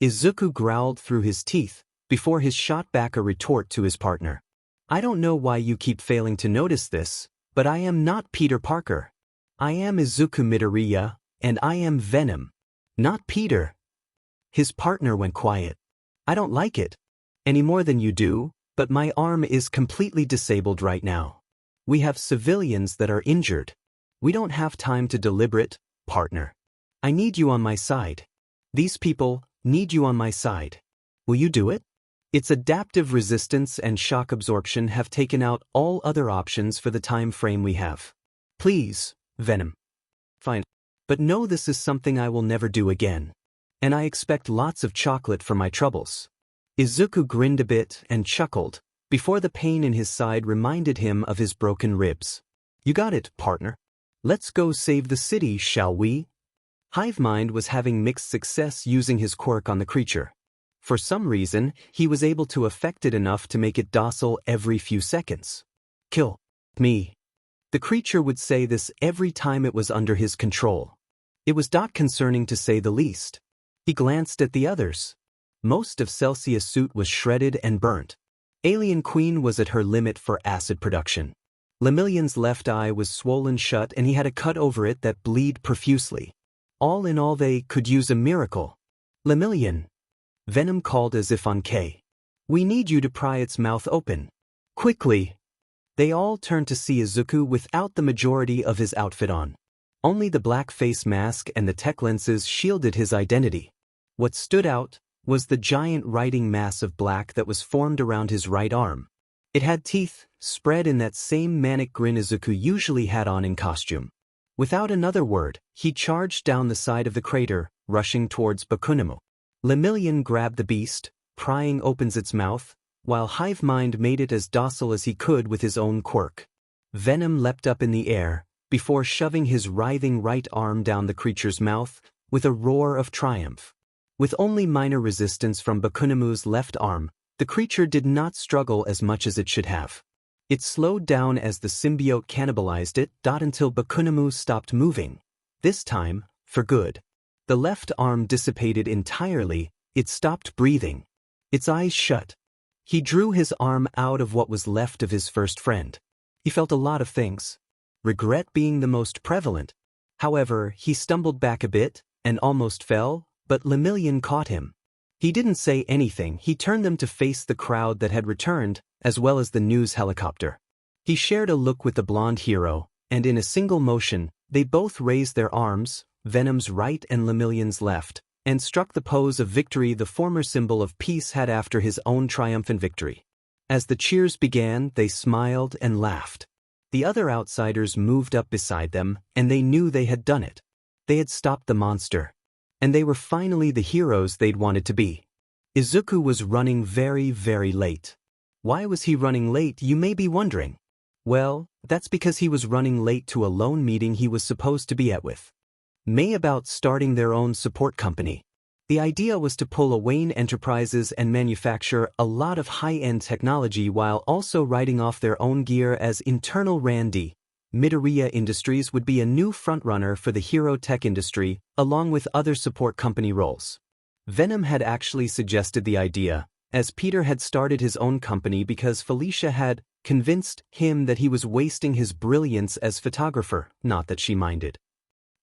Izuku growled through his teeth, before he shot back a retort to his partner. I don't know why you keep failing to notice this, but I am not Peter Parker. I am Izuku Midoriya, and I am Venom. Not Peter. His partner went quiet. I don't like it. Any more than you do, but my arm is completely disabled right now. We have civilians that are injured. We don't have time to deliberate, partner. I need you on my side. These people need you on my side. Will you do it? Its adaptive resistance and shock absorption have taken out all other options for the time frame we have. Please, Venom. Fine. But know this is something I will never do again. And I expect lots of chocolate for my troubles. Izuku grinned a bit and chuckled, before the pain in his side reminded him of his broken ribs. You got it, partner. Let's go save the city, shall we? Hivemind was having mixed success using his quirk on the creature. For some reason, he was able to affect it enough to make it docile every few seconds. Kill me. The creature would say this every time it was under his control. It was concerning to say the least. He glanced at the others. Most of Celsius' suit was shredded and burnt. Alien Queen was at her limit for acid production. Lemillion's left eye was swollen shut and he had a cut over it that bled profusely. All in all, they could use a miracle. Lemillion. Venom called as if on K. We need you to pry its mouth open. Quickly. They all turned to see Izuku without the majority of his outfit on. Only the black face mask and the tech lenses shielded his identity. What stood out was the giant writing mass of black that was formed around his right arm. It had teeth, spread in that same manic grin Izuku usually had on in costume. Without another word, he charged down the side of the crater, rushing towards Bakunamu. Lemillion grabbed the beast, prying open its mouth, while Hivemind made it as docile as he could with his own quirk. Venom leapt up in the air, before shoving his writhing right arm down the creature's mouth, with a roar of triumph. With only minor resistance from Bakunamu's left arm, the creature did not struggle as much as it should have. It slowed down as the symbiote cannibalized it, until Bakunamu stopped moving. This time, for good. The left arm dissipated entirely, it stopped breathing. Its eyes shut. He drew his arm out of what was left of his first friend. He felt a lot of things. Regret being the most prevalent. However, he stumbled back a bit, and almost fell, but Lemillion caught him. He didn't say anything, he turned them to face the crowd that had returned, as well as the news helicopter. He shared a look with the blonde hero, and in a single motion, they both raised their arms, Venom's right and Lemillion's left, and struck the pose of victory the former symbol of peace had after his own triumphant victory. As the cheers began, they smiled and laughed. The other outsiders moved up beside them, and they knew they had done it. They had stopped the monster. And they were finally the heroes they'd wanted to be. Izuku was running very, very late. Why was he running late, you may be wondering? Well, that's because he was running late to a loan meeting he was supposed to be at with Mei about starting their own support company. The idea was to pull a Wayne Enterprises and manufacture a lot of high-end technology while also writing off their own gear as internal R&D. Midoriya Industries would be a new frontrunner for the hero tech industry, along with other support company roles. Venom had actually suggested the idea, as Peter had started his own company because Felicia had convinced him that he was wasting his brilliance as photographer, not that she minded.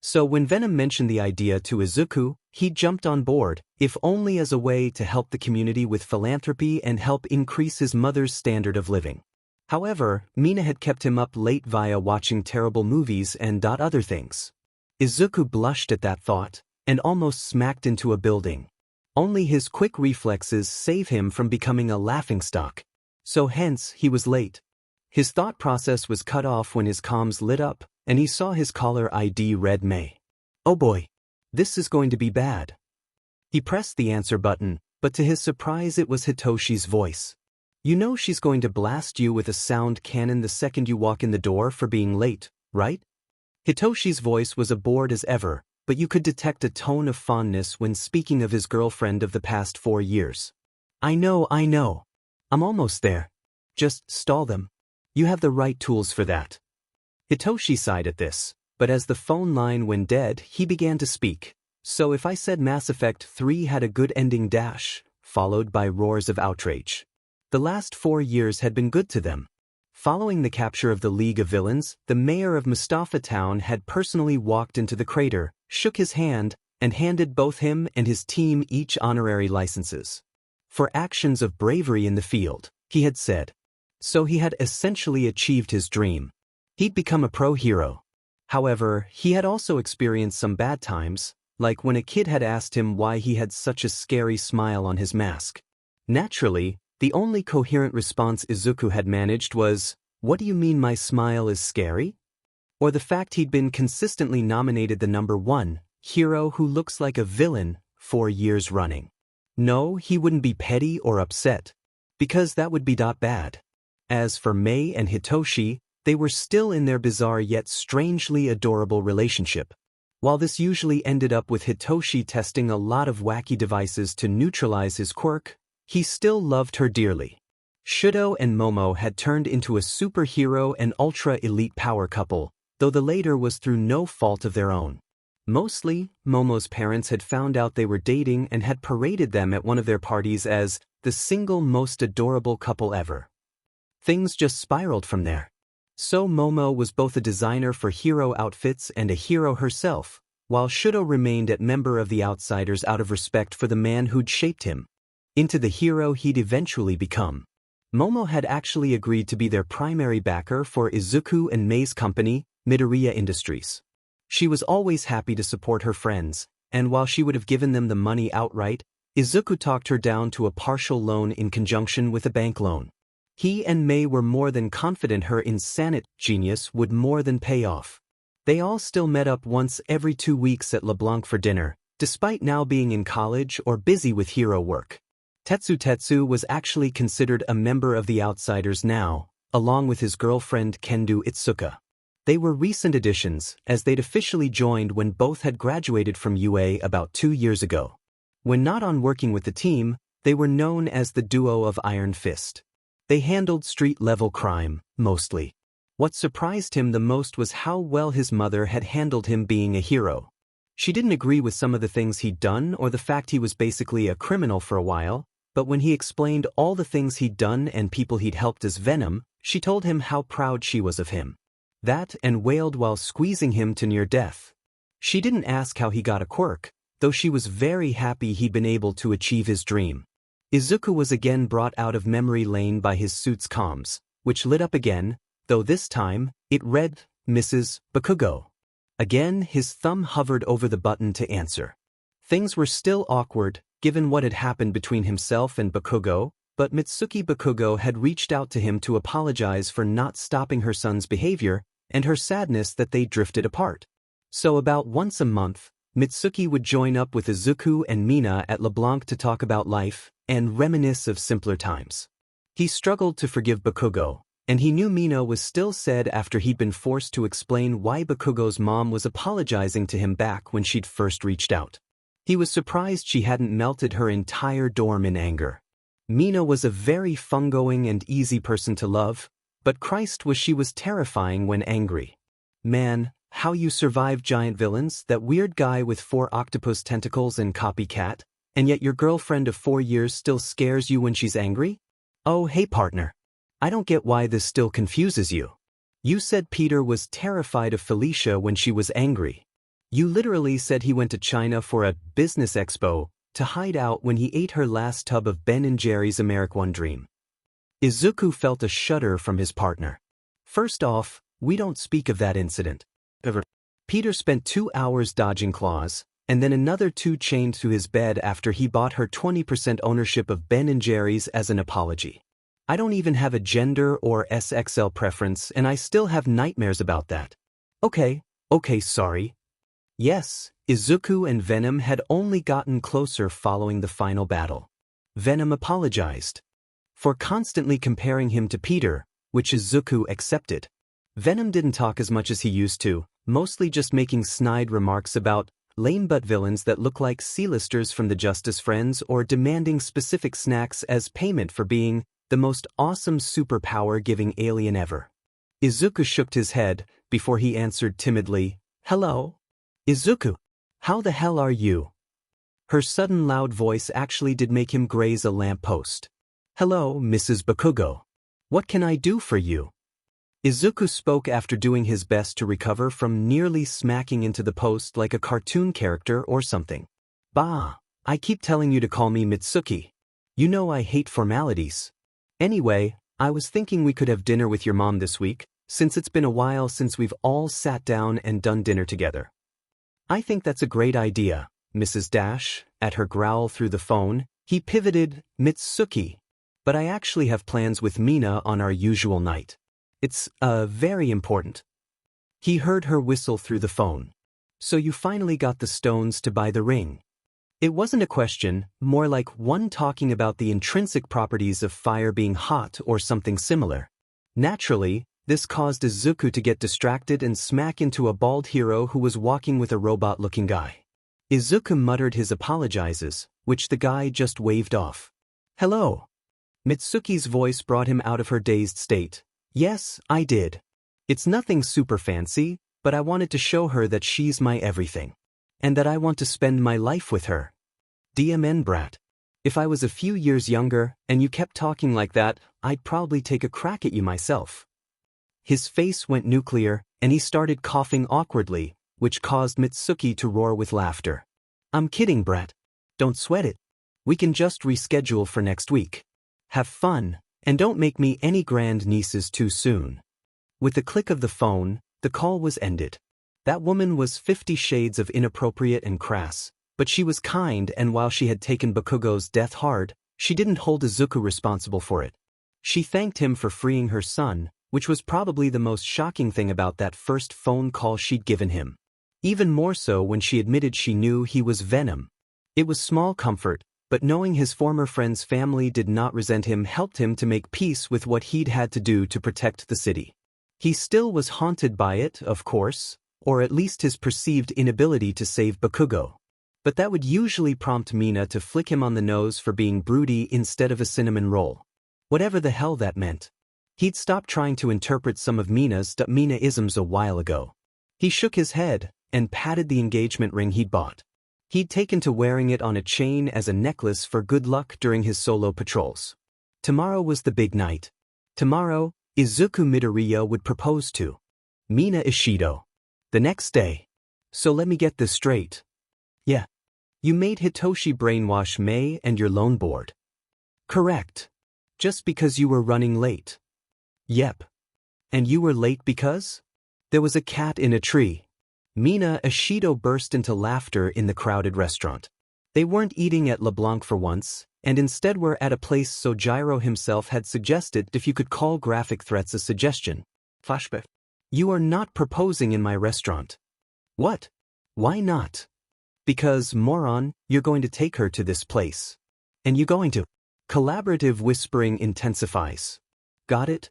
So when Venom mentioned the idea to Izuku, he jumped on board, if only as a way to help the community with philanthropy and help increase his mother's standard of living. However, Mina had kept him up late via watching terrible movies and other things. Izuku blushed at that thought, and almost smacked into a building. Only his quick reflexes save him from becoming a laughingstock. So hence, he was late. His thought process was cut off when his comms lit up, and he saw his caller ID read Mei. Oh boy. This is going to be bad. He pressed the answer button, but to his surprise it was Hitoshi's voice. You know she's going to blast you with a sound cannon the second you walk in the door for being late, right? Hitoshi's voice was bored as ever, but you could detect a tone of fondness when speaking of his girlfriend of the past 4 years. I know. I'm almost there. Just stall them. You have the right tools for that. Hitoshi sighed at this, but as the phone line went dead, he began to speak. So if I said Mass Effect 3 had a good ending dash, followed by roars of outrage. The last 4 years had been good to them. Following the capture of the League of Villains, the mayor of Mustafa Town had personally walked into the crater, shook his hand, and handed both him and his team each honorary licenses. For actions of bravery in the field, he had said. So he had essentially achieved his dream. He'd become a pro-hero. However, he had also experienced some bad times, like when a kid had asked him why he had such a scary smile on his mask. Naturally, the only coherent response Izuku had managed was, "What do you mean my smile is scary?" Or the fact he'd been consistently nominated the #1 hero who looks like a villain 4 years running. No, he wouldn't be petty or upset, because that would be bad. As for Mei and Hitoshi, they were still in their bizarre yet strangely adorable relationship. While this usually ended up with Hitoshi testing a lot of wacky devices to neutralize his quirk, he still loved her dearly. Shudo and Momo had turned into a superhero and ultra-elite power couple, though the latter was through no fault of their own. Mostly, Momo's parents had found out they were dating and had paraded them at one of their parties as the single most adorable couple ever. Things just spiraled from there. So Momo was both a designer for hero outfits and a hero herself, while Shudo remained a member of the Outsiders out of respect for the man who'd shaped him into the hero he'd eventually become. Momo had actually agreed to be their primary backer for Izuku and Mei's company, Midoriya Industries. She was always happy to support her friends, and while she would have given them the money outright, Izuku talked her down to a partial loan in conjunction with a bank loan. He and Mei were more than confident her insanity genius would more than pay off. They all still met up once every 2 weeks at LeBlanc for dinner, despite now being in college or busy with hero work. Tetsu was actually considered a member of the Outsiders now, along with his girlfriend Kendo Itsuka. They were recent additions, as they'd officially joined when both had graduated from UA about 2 years ago. When not on working with the team, they were known as the duo of Iron Fist. They handled street-level crime, mostly. What surprised him the most was how well his mother had handled him being a hero. She didn't agree with some of the things he'd done or the fact he was basically a criminal for a while, but when he explained all the things he'd done and people he'd helped as Venom, she told him how proud she was of him. That and wailed while squeezing him to near death. She didn't ask how he got a quirk, though she was very happy he'd been able to achieve his dream. Izuku was again brought out of memory lane by his suit's comms, which lit up again, though this time, it read, "Mrs. Bakugo." Again, his thumb hovered over the button to answer. Things were still awkward, given what had happened between himself and Bakugo, but Mitsuki Bakugo had reached out to him to apologize for not stopping her son's behavior and her sadness that they drifted apart. So about once a month, Mitsuki would join up with Izuku and Mina at LeBlanc to talk about life and reminisce of simpler times. He struggled to forgive Bakugo, and he knew Mina was still sad after he'd been forced to explain why Bakugo's mom was apologizing to him back when she'd first reached out. He was surprised she hadn't melted her entire dorm in anger. Mina was a very fun-going and easy person to love, but Christ was she was terrifying when angry. Man, how you survive giant villains, that weird guy with 4 octopus tentacles and copycat, and yet your girlfriend of 4 years still scares you when she's angry? Oh hey partner. I don't get why this still confuses you. You said Peter was terrified of Felicia when she was angry. You literally said he went to China for a business expo to hide out when he ate her last tub of Ben & Jerry's American Dream. Izuku felt a shudder from his partner. First off, we don't speak of that incident. Peter spent 2 hours dodging claws, and then another 2 chained to his bed after he bought her 20% ownership of Ben & Jerry's as an apology. I don't even have a gender or SXL preference and I still have nightmares about that. Okay, sorry. Yes, Izuku and Venom had only gotten closer following the final battle. Venom apologized for constantly comparing him to Peter, which Izuku accepted. Venom didn't talk as much as he used to, mostly just making snide remarks about lame butt villains that look like C-listers from the Justice Friends or demanding specific snacks as payment for being the most awesome superpower-giving alien ever. Izuku shook his head before he answered timidly, "Hello? Izuku, how the hell are you?" Her sudden loud voice actually did make him graze a lamppost. Hello, Mrs. Bakugo. What can I do for you? Izuku spoke after doing his best to recover from nearly smacking into the post like a cartoon character or something. Bah, I keep telling you to call me Mitsuki. You know I hate formalities. Anyway, I was thinking we could have dinner with your mom this week, since it's been a while since we've all sat down and done dinner together. I think that's a great idea, Mrs. Dash. At her growl through the phone, he pivoted, Mitsuki. But I actually have plans with Mina on our usual night. It's, very important. He heard her whistle through the phone. So you finally got the stones to buy the ring. It wasn't a question, more like one talking about the intrinsic properties of fire being hot or something similar. Naturally, this caused Izuku to get distracted and smack into a bald hero who was walking with a robot-looking guy. Izuku muttered his apologizes, which the guy just waved off. Hello. Mitsuki's voice brought him out of her dazed state. Yes, I did. It's nothing super fancy, but I wanted to show her that she's my everything. And that I want to spend my life with her. DMN brat. If I was a few years younger, and you kept talking like that, I'd probably take a crack at you myself. His face went nuclear, and he started coughing awkwardly, which caused Mitsuki to roar with laughter. I'm kidding, brat. Don't sweat it. We can just reschedule for next week. Have fun, and don't make me any grand nieces too soon. With the click of the phone, the call was ended. That woman was 50 shades of inappropriate and crass, but she was kind, and while she had taken Bakugo's death hard, she didn't hold Izuku responsible for it. She thanked him for freeing her son, which was probably the most shocking thing about that first phone call she'd given him. Even more so when she admitted she knew he was Venom. It was small comfort, but knowing his former friend's family did not resent him helped him to make peace with what he'd had to do to protect the city. He still was haunted by it, of course, or at least his perceived inability to save Bakugo. But that would usually prompt Mina to flick him on the nose for being broody instead of a cinnamon roll. Whatever the hell that meant. He'd stopped trying to interpret some of Mina's Mina-isms a while ago. He shook his head and patted the engagement ring he'd bought. He'd taken to wearing it on a chain as a necklace for good luck during his solo patrols. Tomorrow was the big night. Tomorrow, Izuku Midoriya would propose to Mina Ishido. The next day. So let me get this straight. Yeah. You made Hitoshi brainwash Mei and you're lone board. Correct. Just because you were running late. Yep. And you were late because? There was a cat in a tree. Mina Ishido burst into laughter in the crowded restaurant. They weren't eating at LeBlanc for once, and instead were at a place Sojiro himself had suggested if you could call graphic threats a suggestion. Flashback. You are not proposing in my restaurant. What? Why not? Because, moron, you're going to take her to this place. And you going to. Collaborative whispering intensifies. Got it?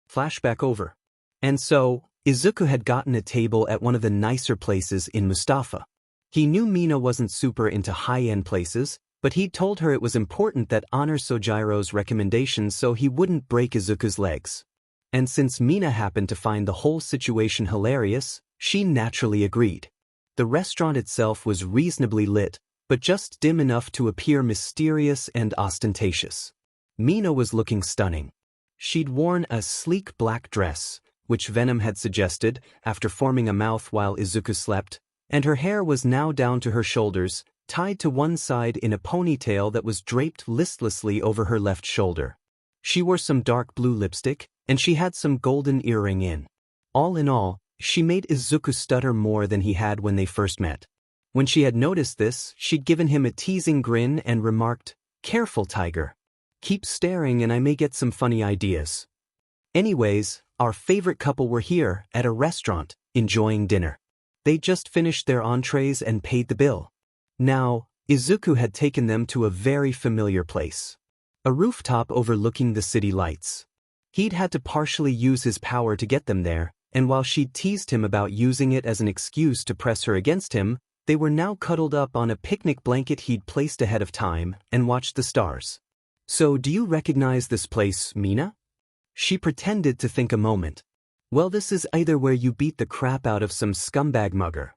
Flashback over. And so, Izuku had gotten a table at one of the nicer places in Mustafa. He knew Mina wasn't super into high-end places, but he'd told her it was important that honor Sojiro's recommendations so he wouldn't break Izuku's legs. And since Mina happened to find the whole situation hilarious, she naturally agreed. The restaurant itself was reasonably lit, but just dim enough to appear mysterious and ostentatious. Mina was looking stunning. She'd worn a sleek black dress, which Venom had suggested, after forming a mouth while Izuku slept, and her hair was now down to her shoulders, tied to one side in a ponytail that was draped listlessly over her left shoulder. She wore some dark blue lipstick, and she had some golden earring in. All in all, she made Izuku stutter more than he had when they first met. When she had noticed this, she'd given him a teasing grin and remarked, "Careful, tiger. Keep staring and I may get some funny ideas." Anyways, our favorite couple were here, at a restaurant, enjoying dinner. They'd just finished their entrees and paid the bill. Now, Izuku had taken them to a very familiar place. A rooftop overlooking the city lights. He'd had to partially use his power to get them there, and while she'd teased him about using it as an excuse to press her against him, they were now cuddled up on a picnic blanket he'd placed ahead of time and watched the stars. So do you recognize this place, Mina? She pretended to think a moment. Well, this is either where you beat the crap out of some scumbag mugger.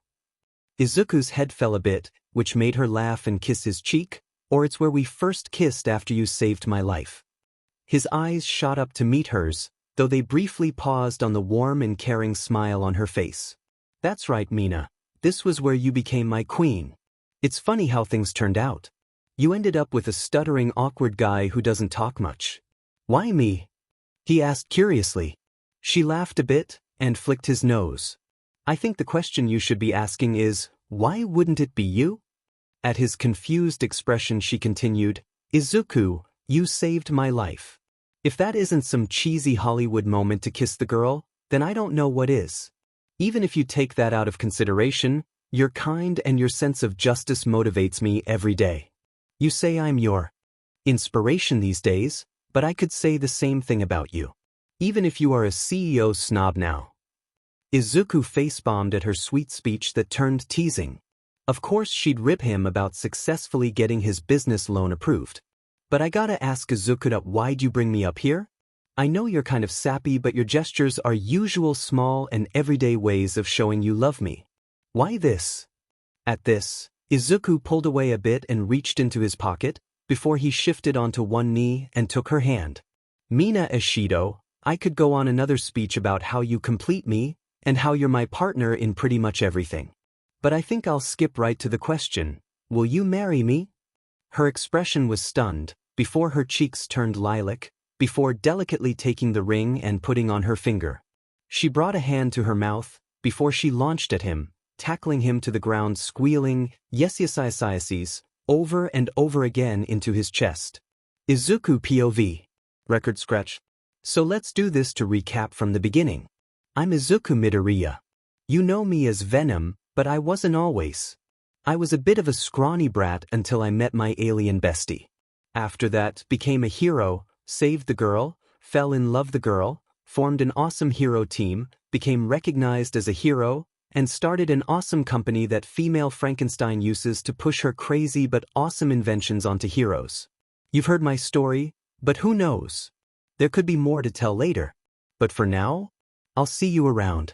Izuku's head fell a bit, which made her laugh and kiss his cheek, or it's where we first kissed after you saved my life. His eyes shot up to meet hers, though they briefly paused on the warm and caring smile on her face. That's right, Mina. This was where you became my queen. It's funny how things turned out. You ended up with a stuttering, awkward guy who doesn't talk much. Why me? He asked curiously. She laughed a bit and flicked his nose. I think the question you should be asking is, why wouldn't it be you? At his confused expression she continued, Izuku, you saved my life. If that isn't some cheesy Hollywood moment to kiss the girl, then I don't know what is. Even if you take that out of consideration, your kind and your sense of justice motivates me every day. You say I'm your inspiration these days, but I could say the same thing about you. Even if you are a CEO snob now. Izuku face-bombed at her sweet speech that turned teasing. Of course she'd rip him about successfully getting his business loan approved. But I gotta ask Izuku, why'd you bring me up here? I know you're kind of sappy, but your gestures are usual small and everyday ways of showing you love me. Why this? At this, Izuku pulled away a bit and reached into his pocket, before he shifted onto one knee and took her hand. Mina Ishido, I could go on another speech about how you complete me, and how you're my partner in pretty much everything. But I think I'll skip right to the question, will you marry me? Her expression was stunned, before her cheeks turned lilac, before delicately taking the ring and putting on her finger. She brought a hand to her mouth, before she launched at him, tackling him to the ground, squealing, yes, over and over again into his chest. Izuku POV. Record scratch. So let's do this to recap from the beginning. I'm Izuku Midoriya. You know me as Venom, but I wasn't always. I was a bit of a scrawny brat until I met my alien bestie. After that, became a hero, saved the girl, fell in love the girl, formed an awesome hero team, became recognized as a hero, and started an awesome company that female Frankenstein uses to push her crazy but awesome inventions onto heroes. You've heard my story, but who knows? There could be more to tell later. But for now, I'll see you around.